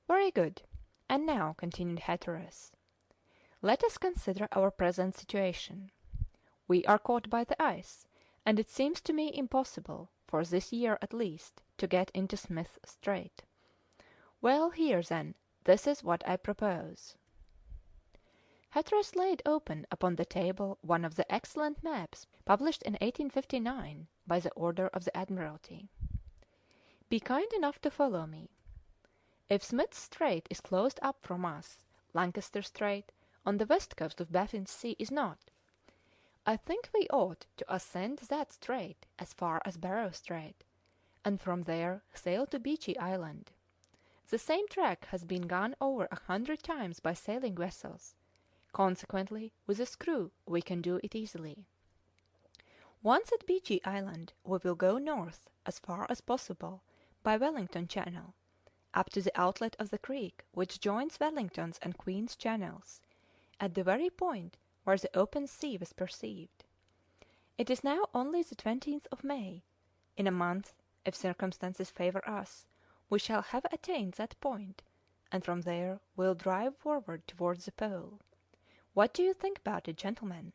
Very good. And now, continued Hatteras, let us consider our present situation. We are caught by the ice, and it seems to me impossible, for this year at least, to get into Smith's Strait. Well, here then, this is what I propose. Hatteras laid open upon the table one of the excellent maps published in 1859 by the order of the Admiralty. Be kind enough to follow me. If Smith's Strait is closed up from us, Lancaster Strait, on the west coast of Baffin's Sea, is not. I think we ought to ascend that strait as far as Barrow Strait, and from there sail to Beechey Island. The same track has been gone over 100 times by sailing vessels, consequently with a screw we can do it easily. Once at Beechey Island we will go north as far as possible by Wellington Channel, up to the outlet of the creek which joins Wellington's and Queen's Channels, at the very point where the open sea was perceived. It is now only the 20th of May. In a month, if circumstances favour us, we shall have attained that point, and from there we'll drive forward towards the Pole. What do you think about it, gentlemen?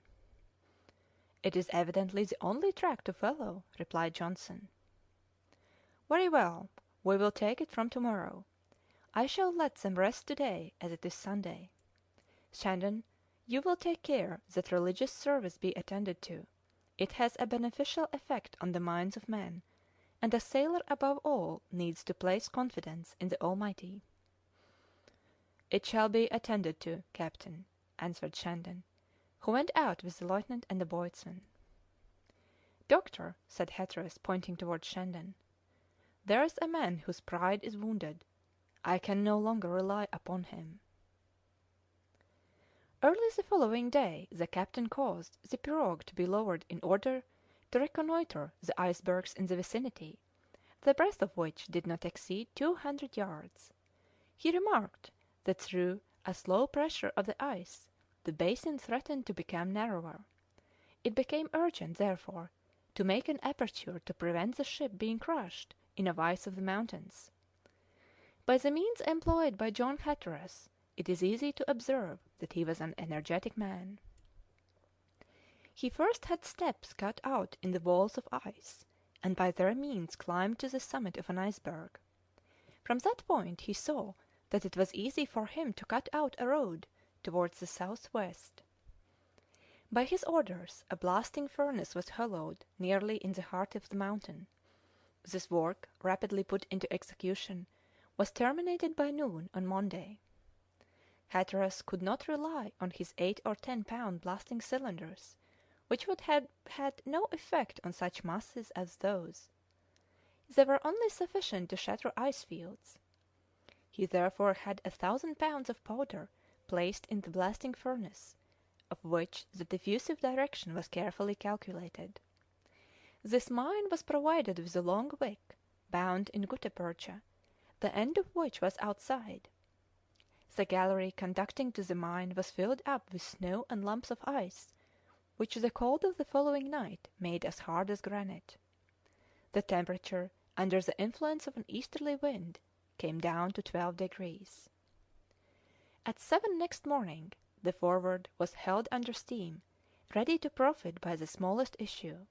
It is evidently the only track to follow, replied Johnson. Very well, we will take it from tomorrow. I shall let them rest today, as it is Sunday. Shandon, you will take care that religious service be attended to. It has a beneficial effect on the minds of men, and a sailor above all needs to place confidence in the Almighty. It shall be attended to, captain, answered Shandon, who went out with the lieutenant and the boatswain. Doctor, said Hatteras, pointing towards Shandon, there's a man whose pride is wounded. I can no longer rely upon him. Early the following day the captain caused the pirogue to be lowered in order to reconnoitre the icebergs in the vicinity, the breadth of which did not exceed 200 yards. He remarked that through a slow pressure of the ice the basin threatened to become narrower. It became urgent, therefore, to make an aperture to prevent the ship being crushed in a vise of the mountains. By the means employed by John Hatteras, it is easy to observe that he was an energetic man. He first had steps cut out in the walls of ice, and by their means climbed to the summit of an iceberg. From that point he saw that it was easy for him to cut out a road towards the south-west. By his orders a blasting furnace was hollowed nearly in the heart of the mountain. This work, rapidly put into execution, was terminated by noon on Monday. Hatteras could not rely on his 8 or 10 pound blasting cylinders, which would have had no effect on such masses as those. They were only sufficient to shatter ice fields. He therefore had 1,000 pounds of powder placed in the blasting furnace, of which the diffusive direction was carefully calculated. This mine was provided with a long wick, bound in gutta percha, the end of which was outside. The gallery conducting to the mine was filled up with snow and lumps of ice, which the cold of the following night made as hard as granite. The temperature, under the influence of an easterly wind, came down to 12 degrees. At 7 next morning the Forward was held under steam, ready to profit by the smallest issue.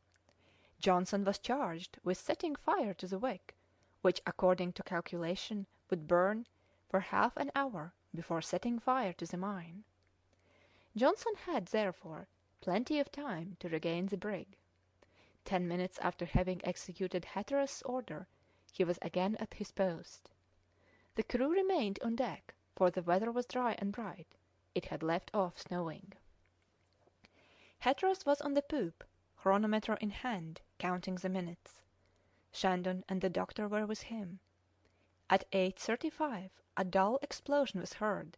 Johnson was charged with setting fire to the wick, which according to calculation would burn for half an hour before setting fire to the mine. Johnson had, therefore, plenty of time to regain the brig. 10 minutes after having executed Hatteras's order, he was again at his post. The crew remained on deck, for the weather was dry and bright; it had left off snowing. Hatteras was on the poop, chronometer in hand, counting the minutes. Shandon and the doctor were with him. At 8:35 a dull explosion was heard,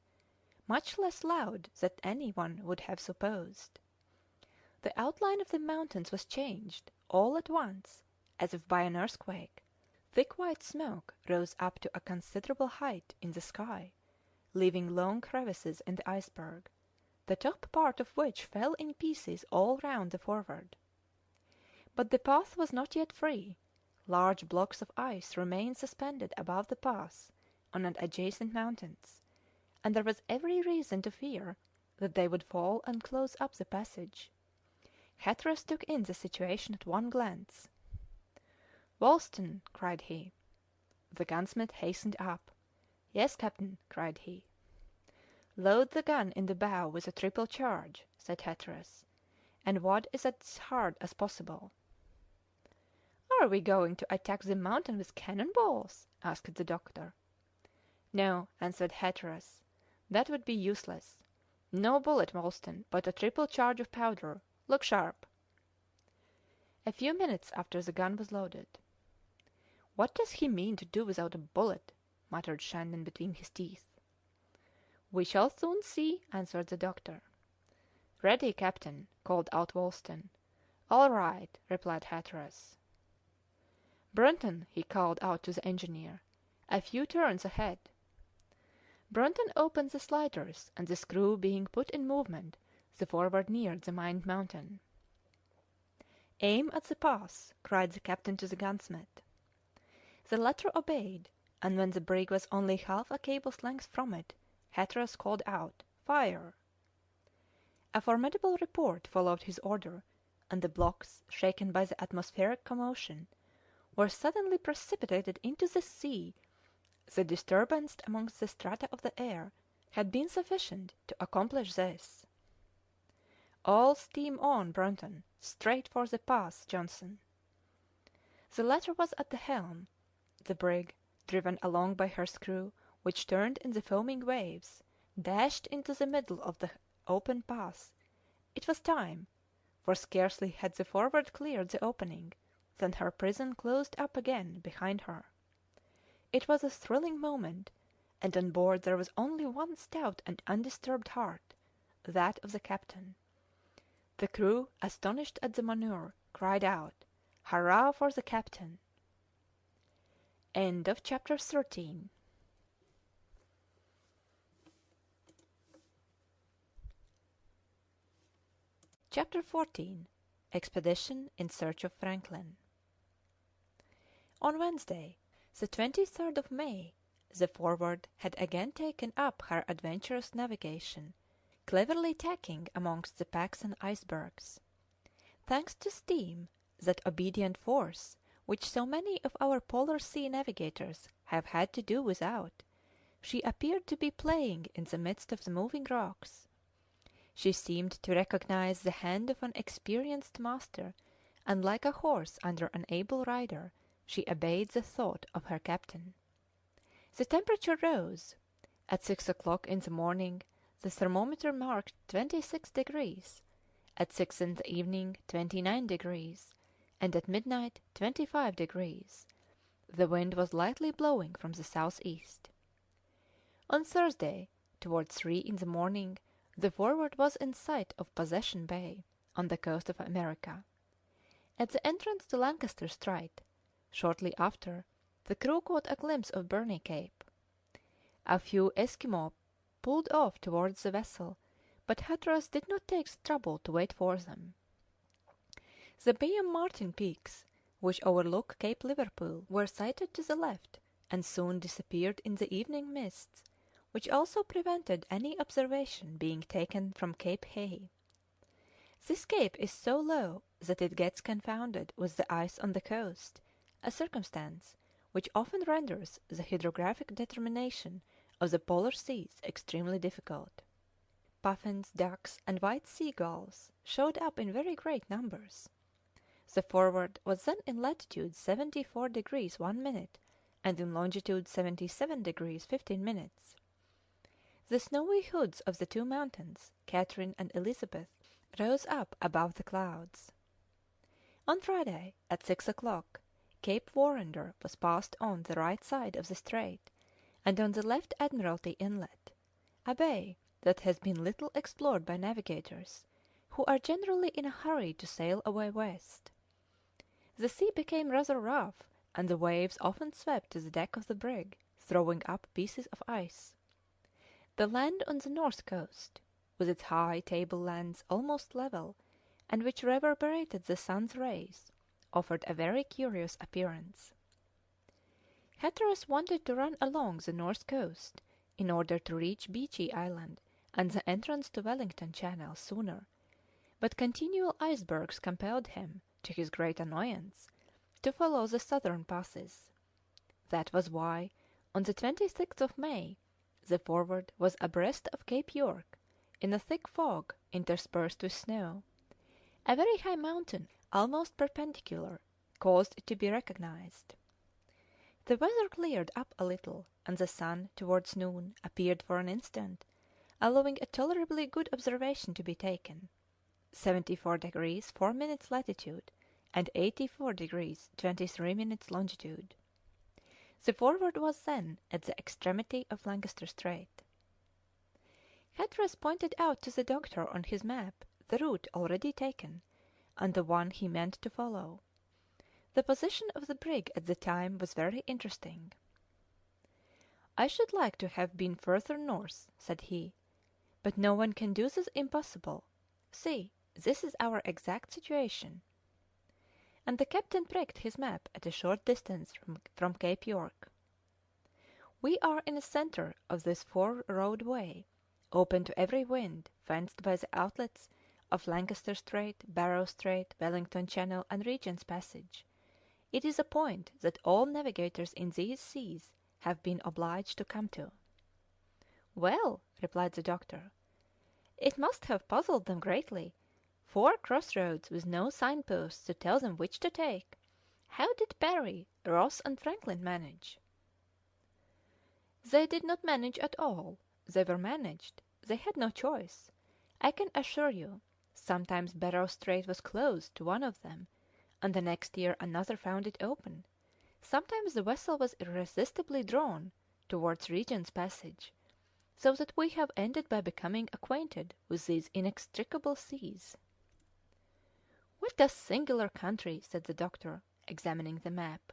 much less loud than any one would have supposed. The outline of the mountains was changed all at once, as if by an earthquake. Thick white smoke rose up to a considerable height in the sky, leaving long crevices in the iceberg, the top part of which fell in pieces all round the Forward. But the path was not yet free. Large blocks of ice remained suspended above the pass on adjacent mountains, and there was every reason to fear that they would fall and close up the passage. Hatteras took in the situation at one glance. "Wolsten!" cried he. The gunsmith hastened up. "Yes, captain," cried he. "Load the gun in the bow with a triple charge," said Hatteras, "and wad it as hard as possible." "Are we going to attack the mountain with cannon balls?" asked the doctor. "No," answered Hatteras, "that would be useless. No bullet, Wolsten, but a triple charge of powder. Look sharp." A few minutes after the gun was loaded. "What does he mean to do without a bullet?" muttered Shandon between his teeth. "We shall soon see," answered the doctor. "Ready, captain," called out Wolsten. "All right," replied Hatteras. "Brunton," he called out to the engineer, "a few turns ahead." Brunton opened the sliders, and the screw being put in movement, the Forward neared the mined mountain. "Aim at the pass," cried the captain to the gunsmith. The latter obeyed, and when the brig was only half a cable's length from it, Hatteras called out, "Fire!" A formidable report followed his order, and the blocks, shaken by the atmospheric commotion, were suddenly precipitated into the sea. The disturbance amongst the strata of the air had been sufficient to accomplish this. "All steam on, Brunton! Straight for the pass, Johnson!" The latter was at the helm. The brig, driven along by her screw, which turned in the foaming waves, dashed into the middle of the open pass. It was time, for scarcely had the Forward cleared the opening than her prison closed up again behind her. It was a thrilling moment, and on board there was only one stout and undisturbed heart, that of the captain. The crew, astonished at the manoeuvre, cried out, "Hurrah for the captain!" Chapter 14 Expedition in Search of Franklin. On Wednesday, the 23rd of May, the Forward had again taken up her adventurous navigation, cleverly tacking amongst the packs and icebergs. Thanks to steam, that obedient force which so many of our polar sea navigators have had to do without, she appeared to be playing in the midst of the moving rocks. She seemed to recognize the hand of an experienced master, and like a horse under an able rider, she obeyed the thought of her captain. The temperature rose. At 6 o'clock in the morning the thermometer marked 26 degrees, at 6 in the evening 29 degrees, and at midnight 25 degrees. The wind was lightly blowing from the south-east. On Thursday, towards 3 in the morning, the Forward was in sight of Possession Bay, on the coast of America. At the entrance to Lancaster Strait, shortly after, the crew caught a glimpse of Burney Cape. A few Esquimaux pulled off towards the vessel, but Hatteras did not take the trouble to wait for them. The Byam Martin peaks, which overlook Cape Liverpool, were sighted to the left, and soon disappeared in the evening mists, which also prevented any observation being taken from Cape Hay. This cape is so low that it gets confounded with the ice on the coast, a circumstance which often renders the hydrographic determination of the polar seas extremely difficult. Puffins, ducks, and white sea gulls showed up in very great numbers. The Forward was then in latitude 74 degrees 1 minute, and in longitude 77 degrees 15 minutes. The snowy hoods of the two mountains, Catherine and Elizabeth, rose up above the clouds. On Friday, at 6 o'clock, Cape Warrender was passed on the right side of the strait, and on the left Admiralty Inlet, a bay that has been little explored by navigators, who are generally in a hurry to sail away west. The sea became rather rough, and the waves often swept to the deck of the brig, throwing up pieces of ice. The land on the north coast, with its high table-lands almost level, and which reverberated the sun's rays, offered a very curious appearance. Hatteras wanted to run along the north coast in order to reach Beechey Island and the entrance to Wellington Channel sooner, but continual icebergs compelled him, to his great annoyance, to follow the southern passes. That was why, on the 26th of May, the Forward was abreast of Cape York in a thick fog interspersed with snow. A very high mountain, almost perpendicular, caused it to be recognized. The weather cleared up a little, and the sun, towards noon, appeared for an instant, allowing a tolerably good observation to be taken. 74 degrees 4 minutes latitude and 84 degrees 23 minutes longitude. The Forward was then at the extremity of Lancaster Strait. Hatteras pointed out to the doctor on his map the route already taken, and the one he meant to follow. The position of the brig at the time was very interesting. "I should like to have been further north," said he, "but no one can do the impossible. See, this is our exact situation." And the captain pricked his map at a short distance from Cape York. "We are in the centre of this four-rowed way, open to every wind, fenced by the outlets of Lancaster Strait, Barrow Strait, Wellington Channel, and Regent's Passage. It is a point that all navigators in these seas have been obliged to come to." "Well," replied the doctor, "it must have puzzled them greatly. 4 crossroads with no signposts to tell them which to take. How did Parry, Ross, and Franklin manage?" "They did not manage at all. They were managed. They had no choice. I can assure you, sometimes Barrow Strait was closed to one of them, and the next year another found it open. Sometimes the vessel was irresistibly drawn towards Regent's Passage, so that we have ended by becoming acquainted with these inextricable seas." "What a singular country!" said the doctor, examining the map.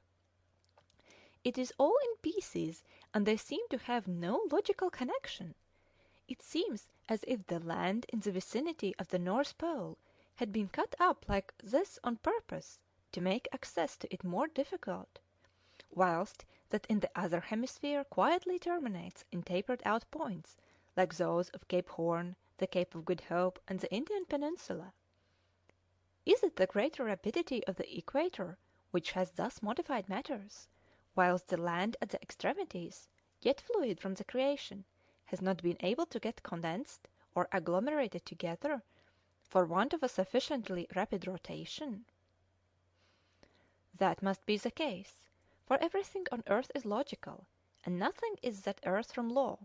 "It is all in pieces, and they seem to have no logical connection. It seems as if the land in the vicinity of the North Pole had been cut up like this on purpose to make access to it more difficult, whilst that in the other hemisphere quietly terminates in tapered out points like those of Cape Horn, the Cape of Good Hope, and the Indian Peninsula. Is it the greater rapidity of the equator which has thus modified matters, whilst the land at the extremities, yet fluid from the creation, has not been able to get condensed or agglomerated together for want of a sufficiently rapid rotation?" "That must be the case, for everything on earth is logical, and nothing is that earth from law,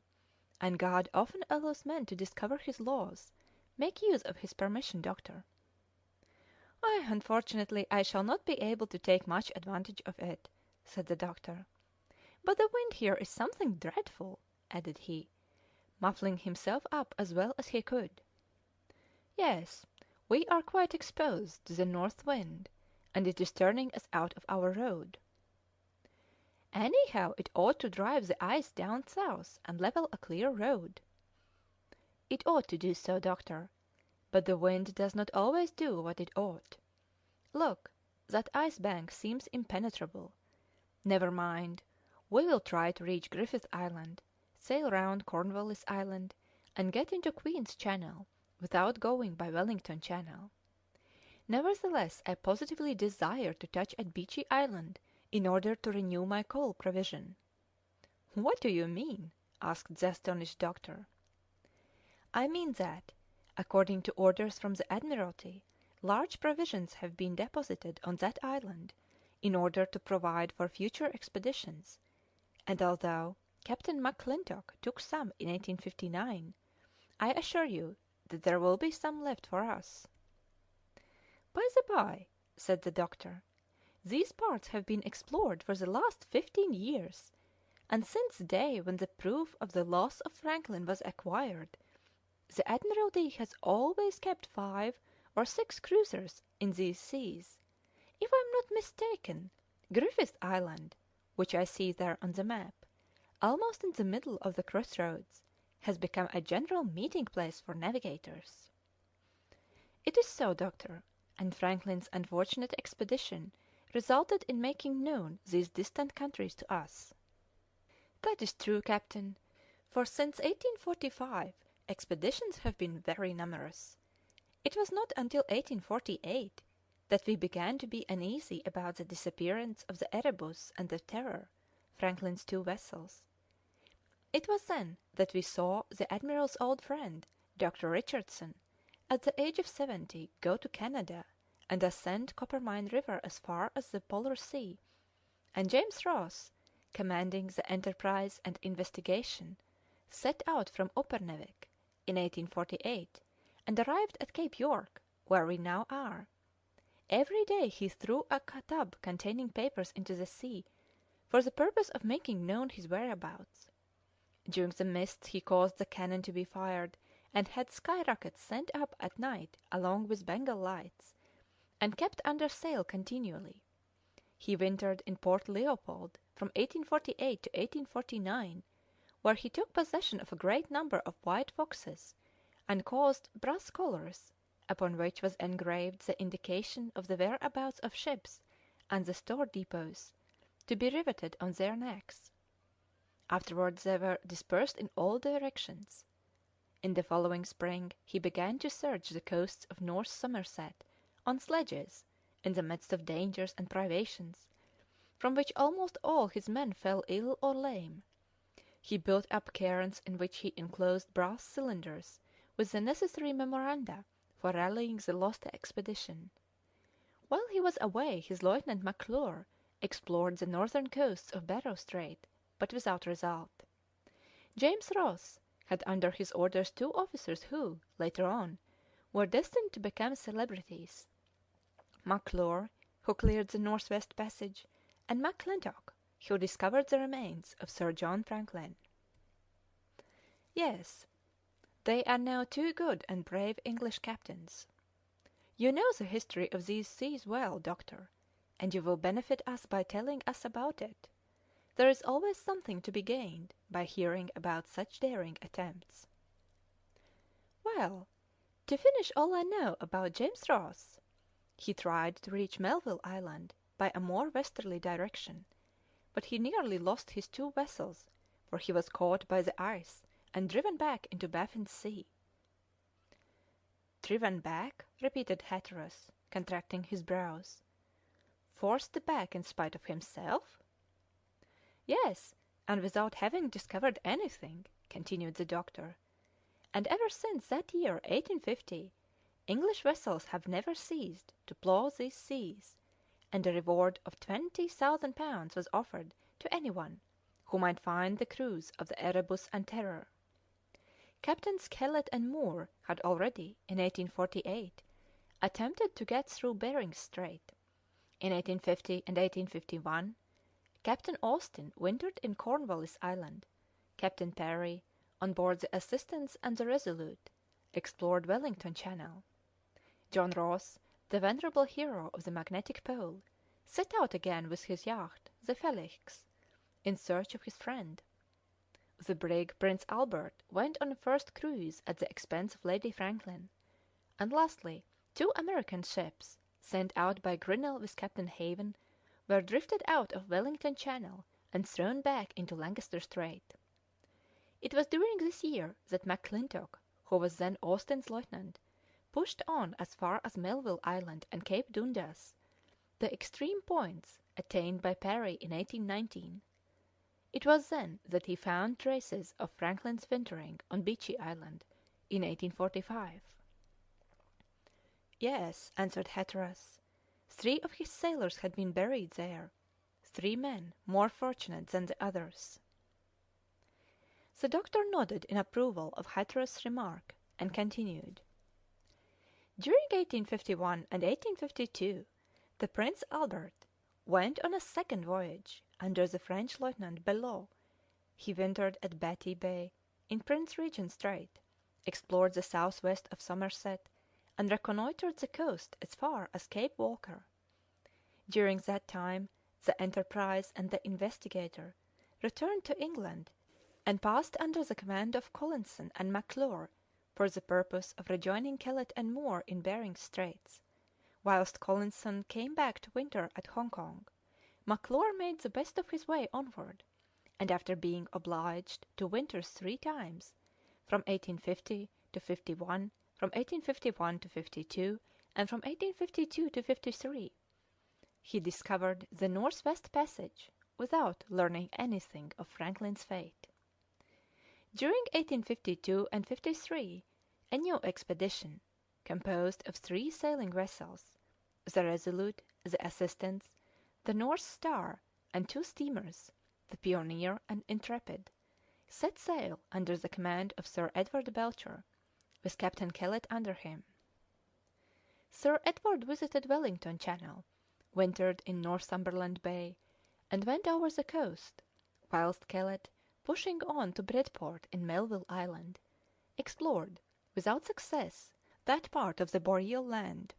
and God often allows men to discover his laws. Make use of his permission, doctor." "Unfortunately, I shall not be able to take much advantage of it," said the doctor. "But the wind here is something dreadful," added he, muffling himself up as well as he could. "Yes, we are quite exposed to the north wind, and it is turning us out of our road." "Anyhow, it ought to drive the ice down south and level a clear road." "It ought to do so, doctor, but the wind does not always do what it ought. Look, that ice bank seems impenetrable. Never mind, we will try to reach Griffith Island, sail round Cornwallis Island, and get into Queen's Channel without going by Wellington Channel. Nevertheless, I positively desire to touch at Beechey Island in order to renew my coal provision." "What do you mean?" asked the astonished doctor. "I mean that, according to orders from the Admiralty, large provisions have been deposited on that island in order to provide for future expeditions, and although Captain McClintock took some in 1859, I assure you that there will be some left for us." "By the by," said the doctor, "these parts have been explored for the last 15 years, and since the day when the proof of the loss of Franklin was acquired, the Admiralty has always kept 5 or 6 cruisers in these seas. If I am not mistaken, Griffith Island, which I see there on the map, almost in the middle of the cross roads, has become a general meeting place for navigators." "It is so, doctor, and Franklin's unfortunate expedition resulted in making known these distant countries to us." "That is true, captain, for since 1845 expeditions have been very numerous. It was not until 1848 that we began to be uneasy about the disappearance of the Erebus and the Terror, Franklin's 2 vessels. It was then that we saw the admiral's old friend, Dr. Richardson, at the age of 70, go to Canada and ascend Coppermine River as far as the Polar Sea, and James Ross, commanding the Enterprise and Investigation, set out from Upernavik in 1848 and arrived at Cape York, where we now are. Every day he threw a tub containing papers into the sea for the purpose of making known his whereabouts. During the mists he caused the cannon to be fired and had sky rockets sent up at night along with Bengal lights, and kept under sail continually. He wintered in Port Leopold from 1848 to 1849, where he took possession of a great number of white foxes, and caused brass collars, upon which was engraved the indication of the whereabouts of ships and the store depots, to be riveted on their necks. Afterwards they were dispersed in all directions. In the following spring he began to search the coasts of North Somerset on sledges, in the midst of dangers and privations, from which almost all his men fell ill or lame. He built up cairns in which he enclosed brass cylinders with the necessary memoranda for rallying the lost expedition. While he was away his lieutenant McClure explored the northern coasts of Barrow Strait, but without result. James Ross had under his orders 2 officers who, later on, were destined to become celebrities: McClure, who cleared the North-West Passage, and McClintock, who discovered the remains of Sir John Franklin. Yes, they are now 2 good and brave English captains. You know the history of these seas well, doctor, and you will benefit us by telling us about it. There is always something to be gained by hearing about such daring attempts." "Well, to finish all I know about James Ross, he tried to reach Melville Island by a more westerly direction, but he nearly lost his 2 vessels, for he was caught by the ice and driven back into Baffin's Sea." "Driven back?" repeated Hatteras, contracting his brows. "Forced back in spite of himself?" "Yes, and without having discovered anything," continued the doctor. "And ever since that year 1850, English vessels have never ceased to plough these seas, and a reward of £20,000 was offered to any one who might find the crews of the Erebus and Terror. Captains Kellett and Moore had already, in 1848, attempted to get through Behring's Strait. In 1850 and 1851, Captain Austin wintered in Cornwallis Island. Captain Parry, on board the Assistance and the Resolute, explored Wellington Channel. John Ross, the venerable hero of the magnetic pole, set out again with his yacht, the Felix, in search of his friend. The brig Prince Albert went on a first cruise at the expense of Lady Franklin, and lastly 2 American ships, sent out by Grinnell with Captain Haven, were drifted out of Wellington Channel and thrown back into Lancaster Strait. It was during this year that McClintock, who was then Austin's lieutenant, pushed on as far as Melville Island and Cape Dundas, the extreme points attained by Parry in 1819. It was then that he found traces of Franklin's wintering on Beechey Island in 1845. "Yes," answered Hatteras, 3 of his sailors had been buried there, 3 men more fortunate than the others. The doctor nodded in approval of Hatteras's remark, and continued. During 1851 and 1852 the Prince Albert went on a second voyage under the French lieutenant Bellot. He wintered at Batty Bay in Prince Regent Strait, explored the southwest of Somerset, and reconnoitred the coast as far as Cape Walker. During that time the Enterprise and the Investigator returned to England and passed under the command of Collinson and M'Clure for the purpose of rejoining Kellett and Moore in Behring's Straits. Whilst Collinson came back to winter at Hong Kong, M'Clure made the best of his way onward, and after being obliged to winter 3 times, from 1850 to 51, from 1851 to 52, and from 1852 to 53, he discovered the North West Passage without learning anything of Franklin's fate. During 1852 and 53 a new expedition, composed of 3 sailing vessels, the Resolute, the Assistance, the North Star, and 2 steamers, the Pioneer and Intrepid, set sail under the command of Sir Edward Belcher, with Captain Kellett under him. Sir Edward visited Wellington Channel, wintered in Northumberland Bay, and went over the coast, whilst Kellett, pushing on to Bridport in Melville Island, explored, without success, that part of the Boreal land.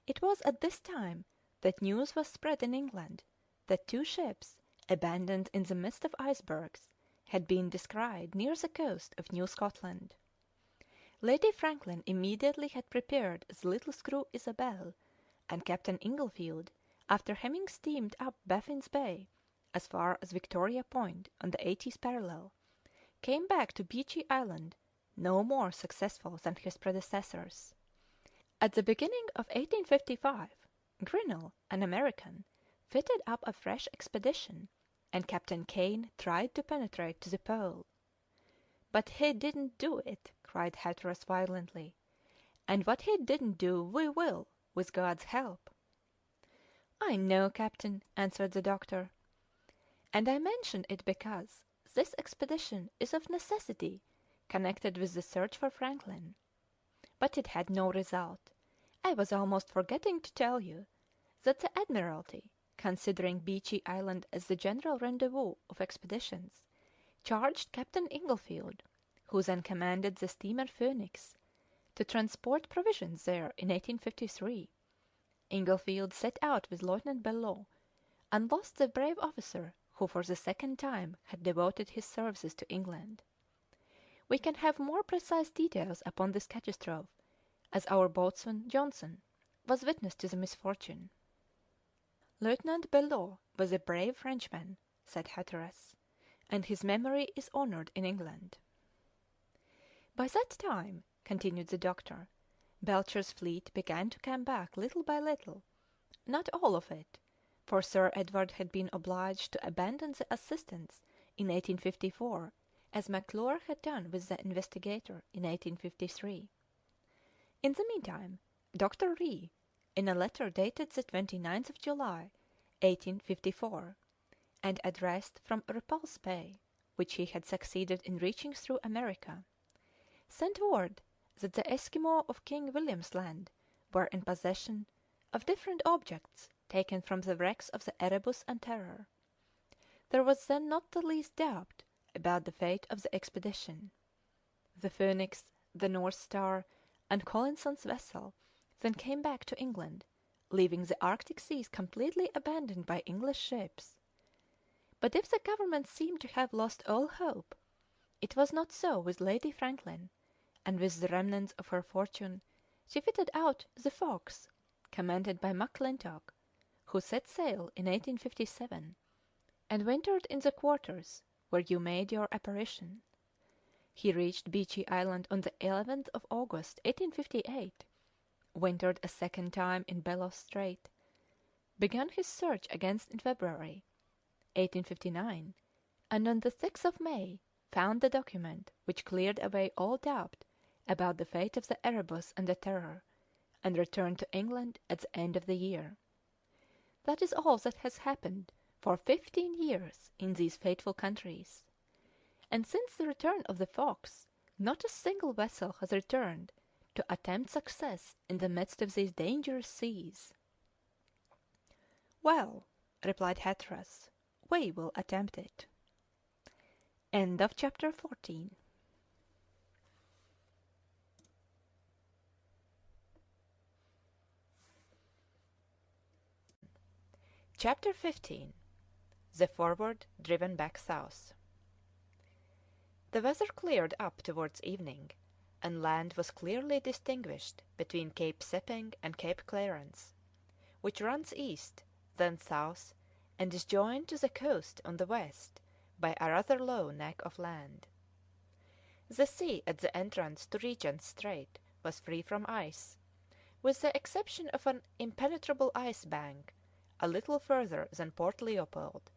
It was at this time that news was spread in England that 2 ships, abandoned in the midst of icebergs, had been descried near the coast of New Scotland. Lady Franklin immediately had prepared the little screw Isabel, and Captain Inglefield, after having steamed up Baffin's Bay as far as Victoria Point on the 80th parallel, came back to Beechey Island no more successful than his predecessors. At the beginning of 1855, Grinnell, an American, fitted up a fresh expedition, and Captain Kane tried to penetrate to the Pole. "But he didn't do it," cried Hatteras violently, "and what he didn't do we will, with God's help." "I know, Captain," answered the doctor, "and I mention it because this expedition is of necessity connected with the search for Franklin. But it had no result. I was almost forgetting to tell you that the Admiralty, considering Beechey Island as the general rendezvous of expeditions, charged Captain Inglefield, who then commanded the steamer Phoenix, to transport provisions there in 1853. Inglefield set out with Lieutenant Bellot, and lost the brave officer who for the second time had devoted his services to England. We can have more precise details upon this catastrophe, as our boatswain Johnson was witness to the misfortune." "Lieutenant Bellot was a brave Frenchman," said Hatteras, "and his memory is honoured in England." "By that time," continued the doctor, "Belcher's fleet began to come back little by little, not all of it, for Sir Edward had been obliged to abandon the Assistance in 1854, as M'Clure had done with the Investigator in 1853. In the meantime, Dr. Ree, in a letter dated the 29th of July, 1854, and addressed from Repulse Bay, which he had succeeded in reaching through America, sent word that the Esquimaux of King William's Land were in possession of different objects taken from the wrecks of the Erebus and Terror. There was then not the least doubt about the fate of the expedition. The Phoenix, the North Star, and Collinson's vessel then came back to England, leaving the Arctic seas completely abandoned by English ships. But if the government seemed to have lost all hope, it was not so with Lady Franklin, and with the remnants of her fortune she fitted out the Fox, commanded by McClintock, who set sail in 1857, and wintered in the quarters where you made your apparition. He reached Beechey Island on the 11th of August, 1858, wintered a second time in Bellot Strait, began his search again in February, 1859, and on the 6th of May found the document which cleared away all doubt about the fate of the Erebus and the Terror, and returned to England at the end of the year. That is all that has happened for 15 years in these fateful countries. And since the return of the Fox, Not a single vessel has returned to attempt success in the midst of these dangerous seas." "Well," replied Hatteras, "we will attempt it." Chapter 14. Chapter 15. The Forward driven back south. The weather cleared up towards evening, and land was clearly distinguished between Cape Sepping and Cape Clarence, which runs east, then south, and is joined to the coast on the west by a rather low neck of land. The sea at the entrance to Regent's Strait was free from ice, with the exception of an impenetrable ice bank a little further than Port Leopold,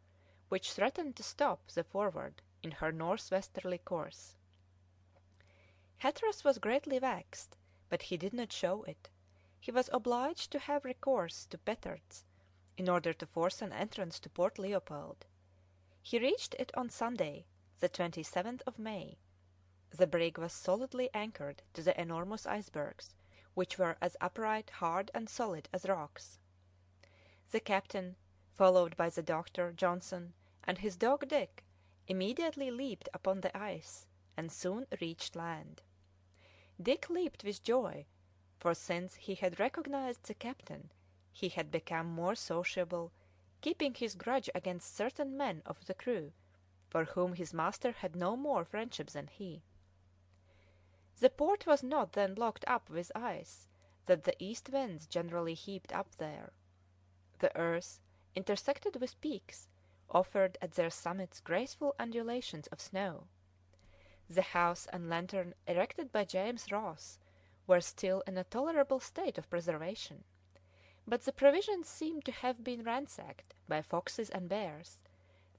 which threatened to stop the Forward in her north-westerly course. Hatteras was greatly vexed, but he did not show it. He was obliged to have recourse to petards in order to force an entrance to Port Leopold. He reached it on Sunday, the 27th of May. The brig was solidly anchored to the enormous icebergs, which were as upright, hard, and solid as rocks. The captain, followed by the doctor, Johnson, and his dog Dick, immediately leaped upon the ice, and soon reached land. Dick leaped with joy, for since he had recognized the captain he had become more sociable, keeping his grudge against certain men of the crew, for whom his master had no more friendship than he. The port was not then locked up with ice that the east winds generally heaped up there. The earth, intersected with peaks, offered at their summits graceful undulations of snow. The house and lantern erected by James Ross were still in a tolerable state of preservation, but the provisions seemed to have been ransacked by foxes and bears,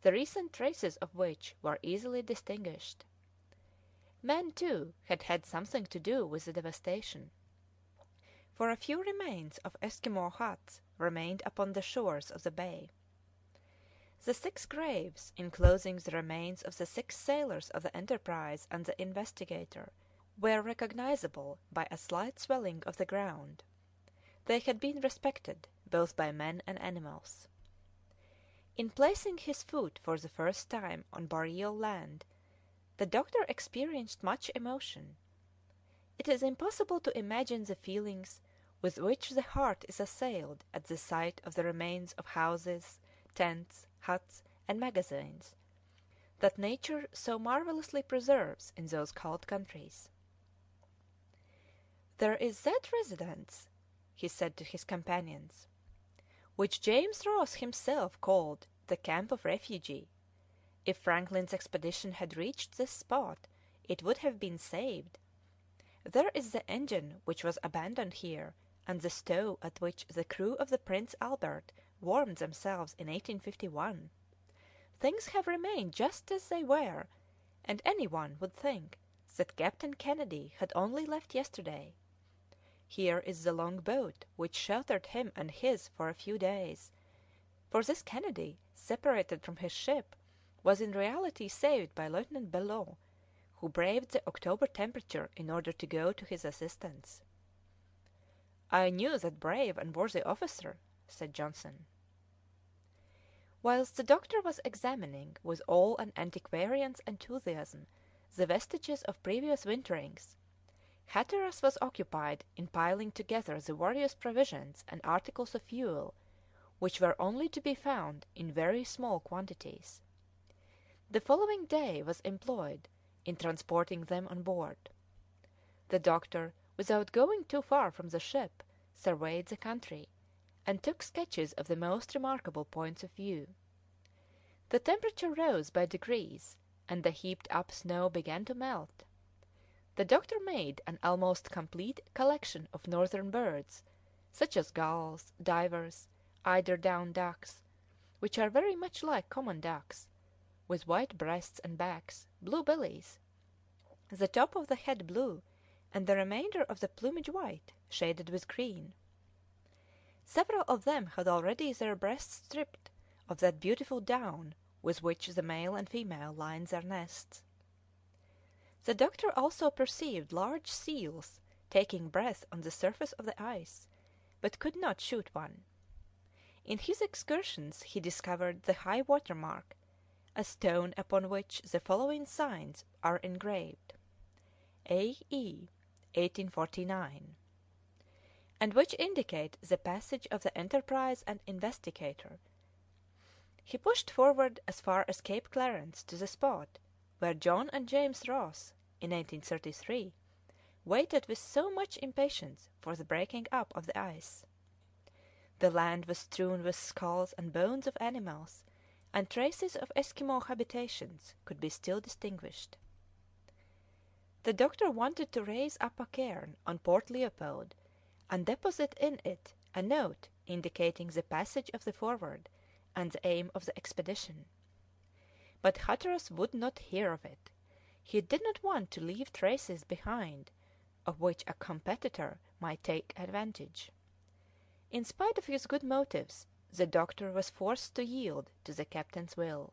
the recent traces of which were easily distinguished. Men, too, had had something to do with the devastation, for a few remains of Eskimo huts remained upon the shores of the bay. The 6 graves enclosing the remains of the 6 sailors of the Enterprise and the Investigator were recognizable by a slight swelling of the ground. They had been respected both by men and animals. In placing his foot for the first time on Boreal land, the doctor experienced much emotion. It is impossible to imagine the feelings with which the heart is assailed at the sight of the remains of houses, tents, huts, and magazines that nature so marvellously preserves in those cold countries. "There is that residence," he said to his companions, "which James Ross himself called the Camp of Refugee. If Franklin's expedition had reached this spot, it would have been saved. There is the engine which was abandoned here, and the stove at which the crew of the Prince Albert warmed themselves in 1851. Things have remained just as they were, and any one would think that Captain Kennedy had only left yesterday. Here is the long boat which sheltered him and his for a few days, for this Kennedy, separated from his ship, was in reality saved by Lieutenant Bellot, who braved the October temperature in order to go to his assistance." "I knew that brave and worthy officer," said Johnson. Whilst the doctor was examining with all an antiquarian's enthusiasm the vestiges of previous winterings, Hatteras was occupied in piling together the various provisions and articles of fuel, which were only to be found in very small quantities. The following day was employed in transporting them on board. The doctor, without going too far from the ship, surveyed the country, and took sketches of the most remarkable points of view. The temperature rose by degrees, and the heaped up snow began to melt. The doctor made an almost complete collection of northern birds, such as gulls, divers, eiderdown ducks, which are very much like common ducks, with white breasts and backs, blue bellies, the top of the head blue, and the remainder of the plumage white, shaded with green. Several of them had already their breasts stripped of that beautiful down with which the male and female line their nests. The doctor also perceived large seals taking breath on the surface of the ice, but could not shoot one. In his excursions he discovered the high water mark, a stone upon which the following signs are engraved: A.E. 1849, and which indicate the passage of the Enterprise and Investigator. He pushed forward as far as Cape Clarence to the spot where John and James Ross, in 1833, waited with so much impatience for the breaking up of the ice. The land was strewn with skulls and bones of animals, and traces of Eskimo habitations could be still distinguished. The doctor wanted to raise up a cairn on Port Leopold and deposit in it a note indicating the passage of the Forward and the aim of the expedition. But Hatteras would not hear of it. He did not want to leave traces behind of which a competitor might take advantage. In spite of his good motives, the doctor was forced to yield to the captain's will.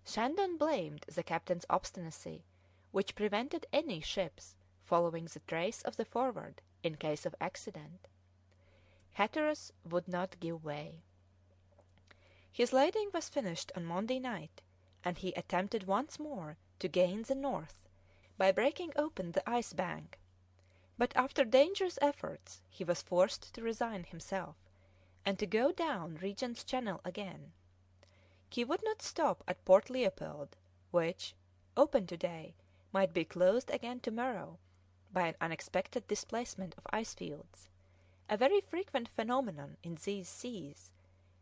Shandon blamed the captain's obstinacy, which prevented any ships following the trace of the Forward in case of accident. Hatteras would not give way. His lading was finished on Monday night, and he attempted once more to gain the north by breaking open the ice bank, but after dangerous efforts he was forced to resign himself, and to go down Regent's Channel again. He would not stop at Port Leopold, which, open to-day, might be closed again to-morrow by an unexpected displacement of ice fields, a very frequent phenomenon in these seas,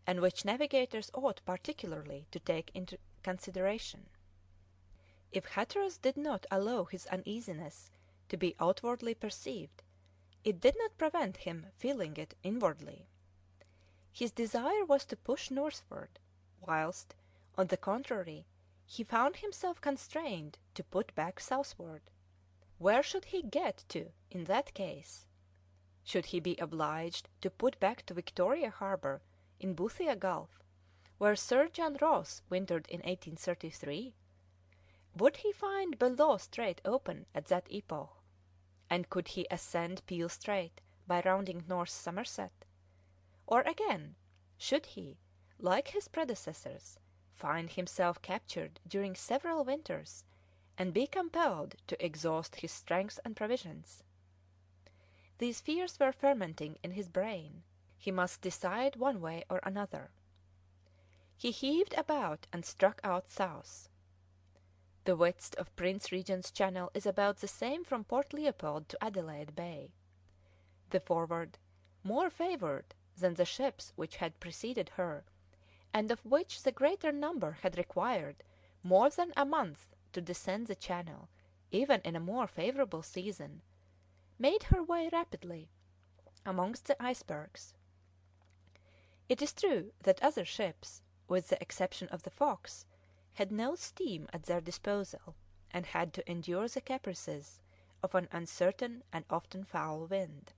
and which navigators ought particularly to take into consideration. If Hatteras did not allow his uneasiness to be outwardly perceived, it did not prevent him feeling it inwardly. His desire was to push northward, whilst, on the contrary, he found himself constrained to put back southward. Where should he get to in that case? Should he be obliged to put back to Victoria Harbour in Boothia Gulf, where Sir John Ross wintered in 1833? Would he find Bellot Strait open at that epoch, and could he ascend Peel Strait by rounding North Somerset? Or again, should he, like his predecessors, find himself captured during several winters, and be compelled to exhaust his strength and provisions? These fears were fermenting in his brain. He must decide one way or another. He heaved about and struck out south. The width of Prince Regent's Channel is about the same from Port Leopold to Adelaide Bay. The Forward, more favoured than the ships which had preceded her, and of which the greater number had required more than a month to descend the channel, even in a more favourable season, made her way rapidly amongst the icebergs. It is true that other ships, with the exception of the Fox, had no steam at their disposal, and had to endure the caprices of an uncertain and often foul wind.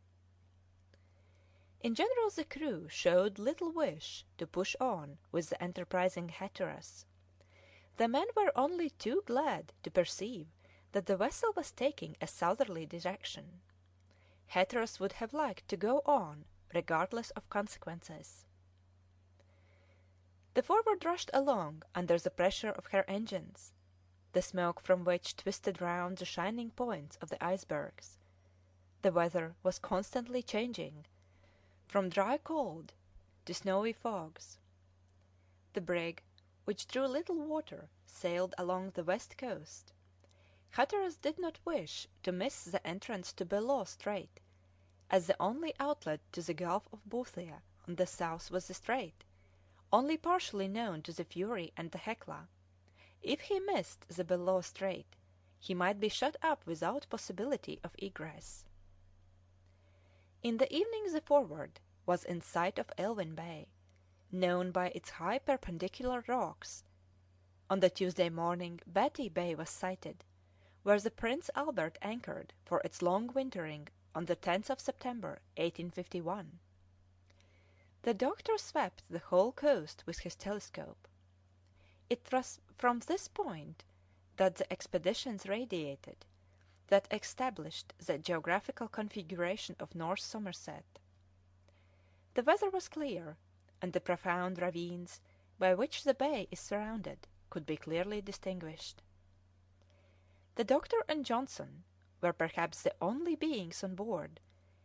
In general the crew showed little wish to push on with the enterprising Hatteras. The men were only too glad to perceive that the vessel was taking a southerly direction. Hatteras would have liked to go on regardless of consequences. The Forward rushed along under the pressure of her engines, the smoke from which twisted round the shining points of the icebergs. The weather was constantly changing from dry cold to snowy fogs. The brig, which drew little water, sailed along the west coast. Hatteras did not wish to miss the entrance to Bellot Strait, as the only outlet to the Gulf of Boothia on the south was the strait, only partially known to the Fury and the Hecla. If he missed the Bellot Strait, he might be shut up without possibility of egress. In the evening the Forward was in sight of Elwyn Bay, known by its high perpendicular rocks. On the Tuesday morning Batty Bay was sighted, where the Prince Albert anchored for its long wintering on the 10th of September, 1851. The doctor swept the whole coast with his telescope. It was from this point that the expeditions radiated, that established the geographical configuration of North Somerset. The weather was clear, and the profound ravines by which the bay is surrounded could be clearly distinguished. The doctor and Johnson were perhaps the only beings on board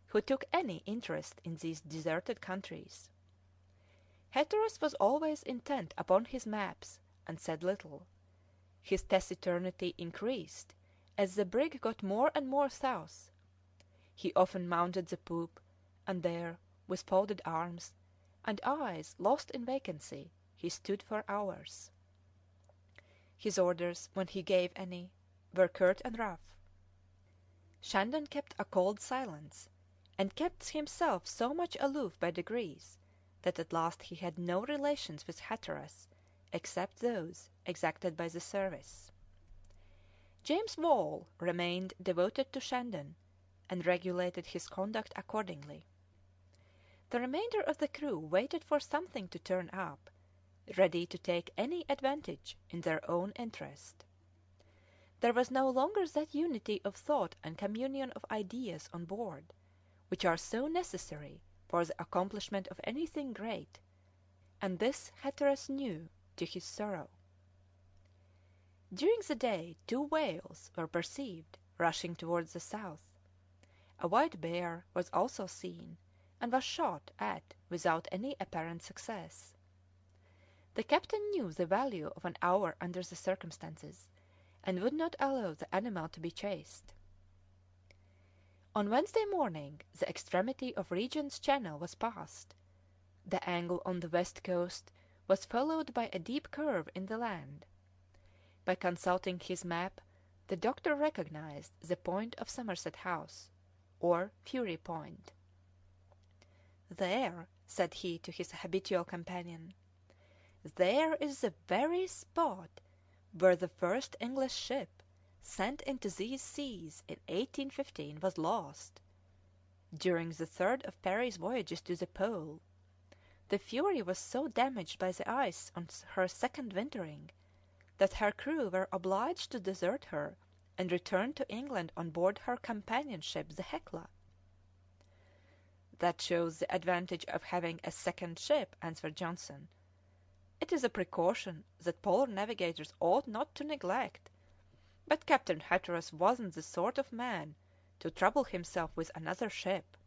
who took any interest in these deserted countries. Hatteras was always intent upon his maps and said little. His taciturnity increased as the brig got more and more south. He often mounted the poop, and there, with folded arms, and eyes lost in vacancy, he stood for hours. His orders, when he gave any, were curt and rough. Shandon kept a cold silence, and kept himself so much aloof by degrees that at last he had no relations with Hatteras except those exacted by the service. James Wall remained devoted to Shandon, and regulated his conduct accordingly. The remainder of the crew waited for something to turn up, ready to take any advantage in their own interest. There was no longer that unity of thought and communion of ideas on board, which are so necessary for the accomplishment of anything great, and this Hatteras knew to his sorrow. During the day 2 whales were perceived rushing towards the south. A white bear was also seen, and was shot at without any apparent success. The captain knew the value of an hour under the circumstances, and would not allow the animal to be chased. On Wednesday morning the extremity of Regent's Channel was passed. The angle on the west coast was followed by a deep curve in the land. By consulting his map, the doctor recognized the point of Somerset House, or Fury Point. "There," said he to his habitual companion, "there is the very spot where the first English ship sent into these seas in 1815 was lost, during the third of Parry's voyages to the Pole. The Fury was so damaged by the ice on her second wintering that her crew were obliged to desert her and return to England on board her companion ship the Hecla." "That shows the advantage of having a second ship," answered Johnson. "It is a precaution that polar navigators ought not to neglect, but Captain Hatteras wasn't the sort of man to trouble himself with another ship."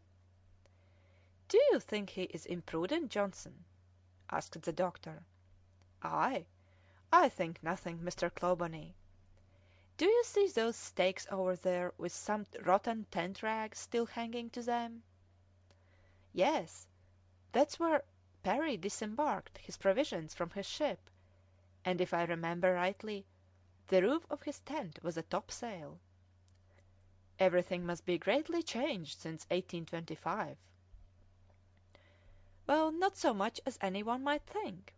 "Do you think he is imprudent, Johnson?" asked the doctor. I think nothing, Mr. Clawbonny. Do you see those stakes over there with some rotten tent rags still hanging to them?" "Yes, that's where Parry disembarked his provisions from his ship, and if I remember rightly, the roof of his tent was a topsail. Everything must be greatly changed since 1825. "Well, not so much as any one might think.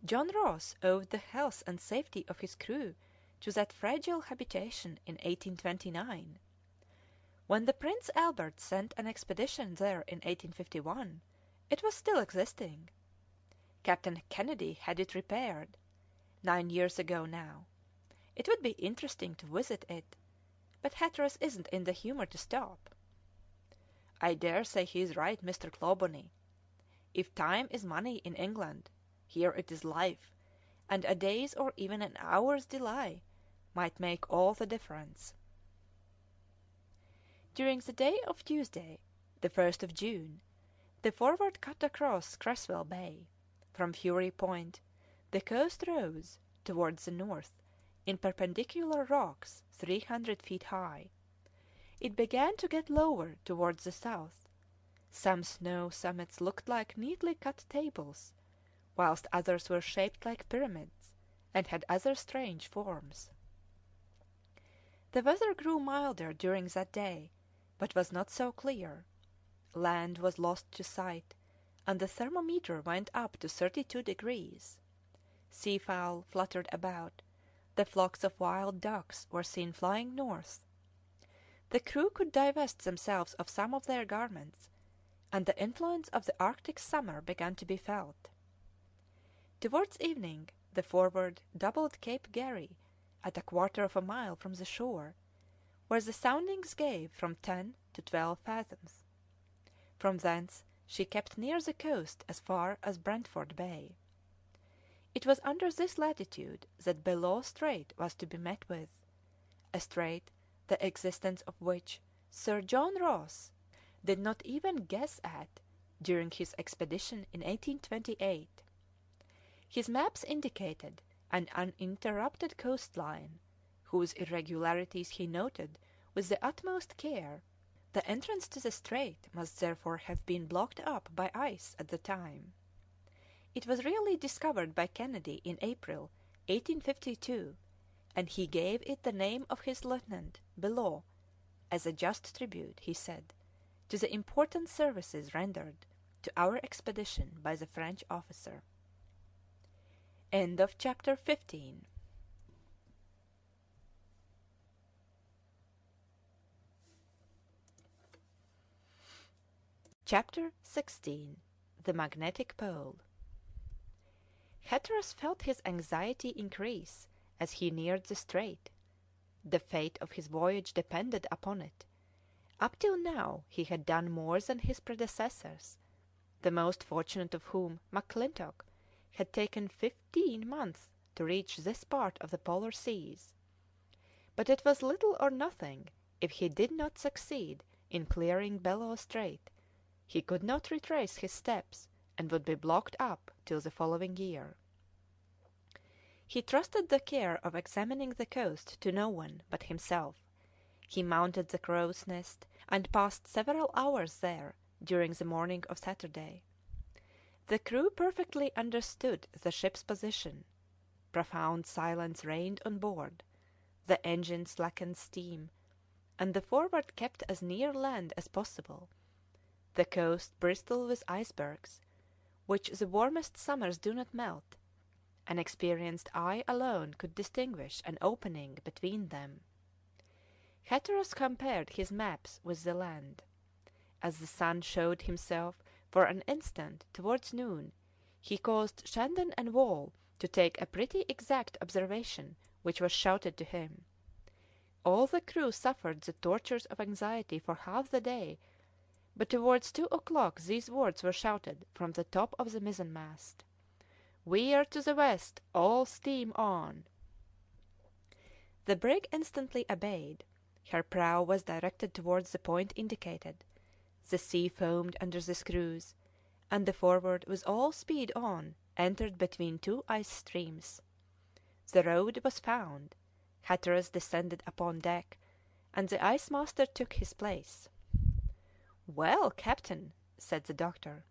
John Ross owed the health and safety of his crew to that fragile habitation in 1829. When the Prince Albert sent an expedition there in 1851, it was still existing. Captain Kennedy had it repaired, 9 years ago now. It would be interesting to visit it, but Hatteras isn't in the humour to stop." "I dare say he is right, Mr. Clawbonny. If time is money in England, here it is life, and a day's or even an hour's delay might make all the difference." During the day of Tuesday, the 1st of June, the Forward cut across Creswell Bay. From Fury Point the coast rose towards the north in perpendicular rocks 300 feet high. It began to get lower towards the south. Some snow summits looked like neatly cut tables, whilst others were shaped like pyramids, and had other strange forms. The weather grew milder during that day, but was not so clear. Land was lost to sight, and the thermometer went up to 32 degrees. Seafowl fluttered about, the flocks of wild ducks were seen flying north. The crew could divest themselves of some of their garments, and the influence of the Arctic summer began to be felt. Towards evening the Forward doubled Cape Garry at a quarter of a mile from the shore, where the soundings gave from 10 to 12 fathoms. From thence she kept near the coast as far as Brentford Bay. It was under this latitude that Bellot Strait was to be met with, a strait the existence of which Sir John Ross did not even guess at during his expedition in 1828. His maps indicated an uninterrupted coastline, whose irregularities he noted with the utmost care. The entrance to the strait must therefore have been blocked up by ice at the time. It was really discovered by Kennedy in April, 1852, and he gave it the name of his lieutenant, Bellot, as a just tribute, he said, to the important services rendered to our expedition by the French officer. End of chapter 15. Chapter 16. The Magnetic Pole. Hatteras felt his anxiety increase as he neared the strait. The fate of his voyage depended upon it. Up till now he had done more than his predecessors, the most fortunate of whom, McClintock, had taken 15 months to reach this part of the polar seas. But it was little or nothing if he did not succeed in clearing Bellot Strait. He could not retrace his steps, and would be blocked up till the following year. He trusted the care of examining the coast to no one but himself. He mounted the Crow's Nest, and passed several hours there during the morning of Saturday. The crew perfectly understood the ship's position. Profound silence reigned on board. The engine slackened steam, and the Forward kept as near land as possible. The coast bristled with icebergs, which the warmest summers do not melt. An experienced eye alone could distinguish an opening between them. Hatteras compared his maps with the land. As the sun showed himself for an instant towards noon, he caused Shandon and Wall to take a pretty exact observation, which was shouted to him. All the crew suffered the tortures of anxiety for half the day, but towards 2 o'clock these words were shouted from the top of the mizzenmast: "Veer to the west, all steam on!" The brig instantly obeyed. Her prow was directed towards the point indicated. The sea foamed under the screws, and the Forward, with all speed on, entered between two ice streams. The road was found. Hatteras descended upon deck, and the ice master took his place. "Well, captain," said the doctor,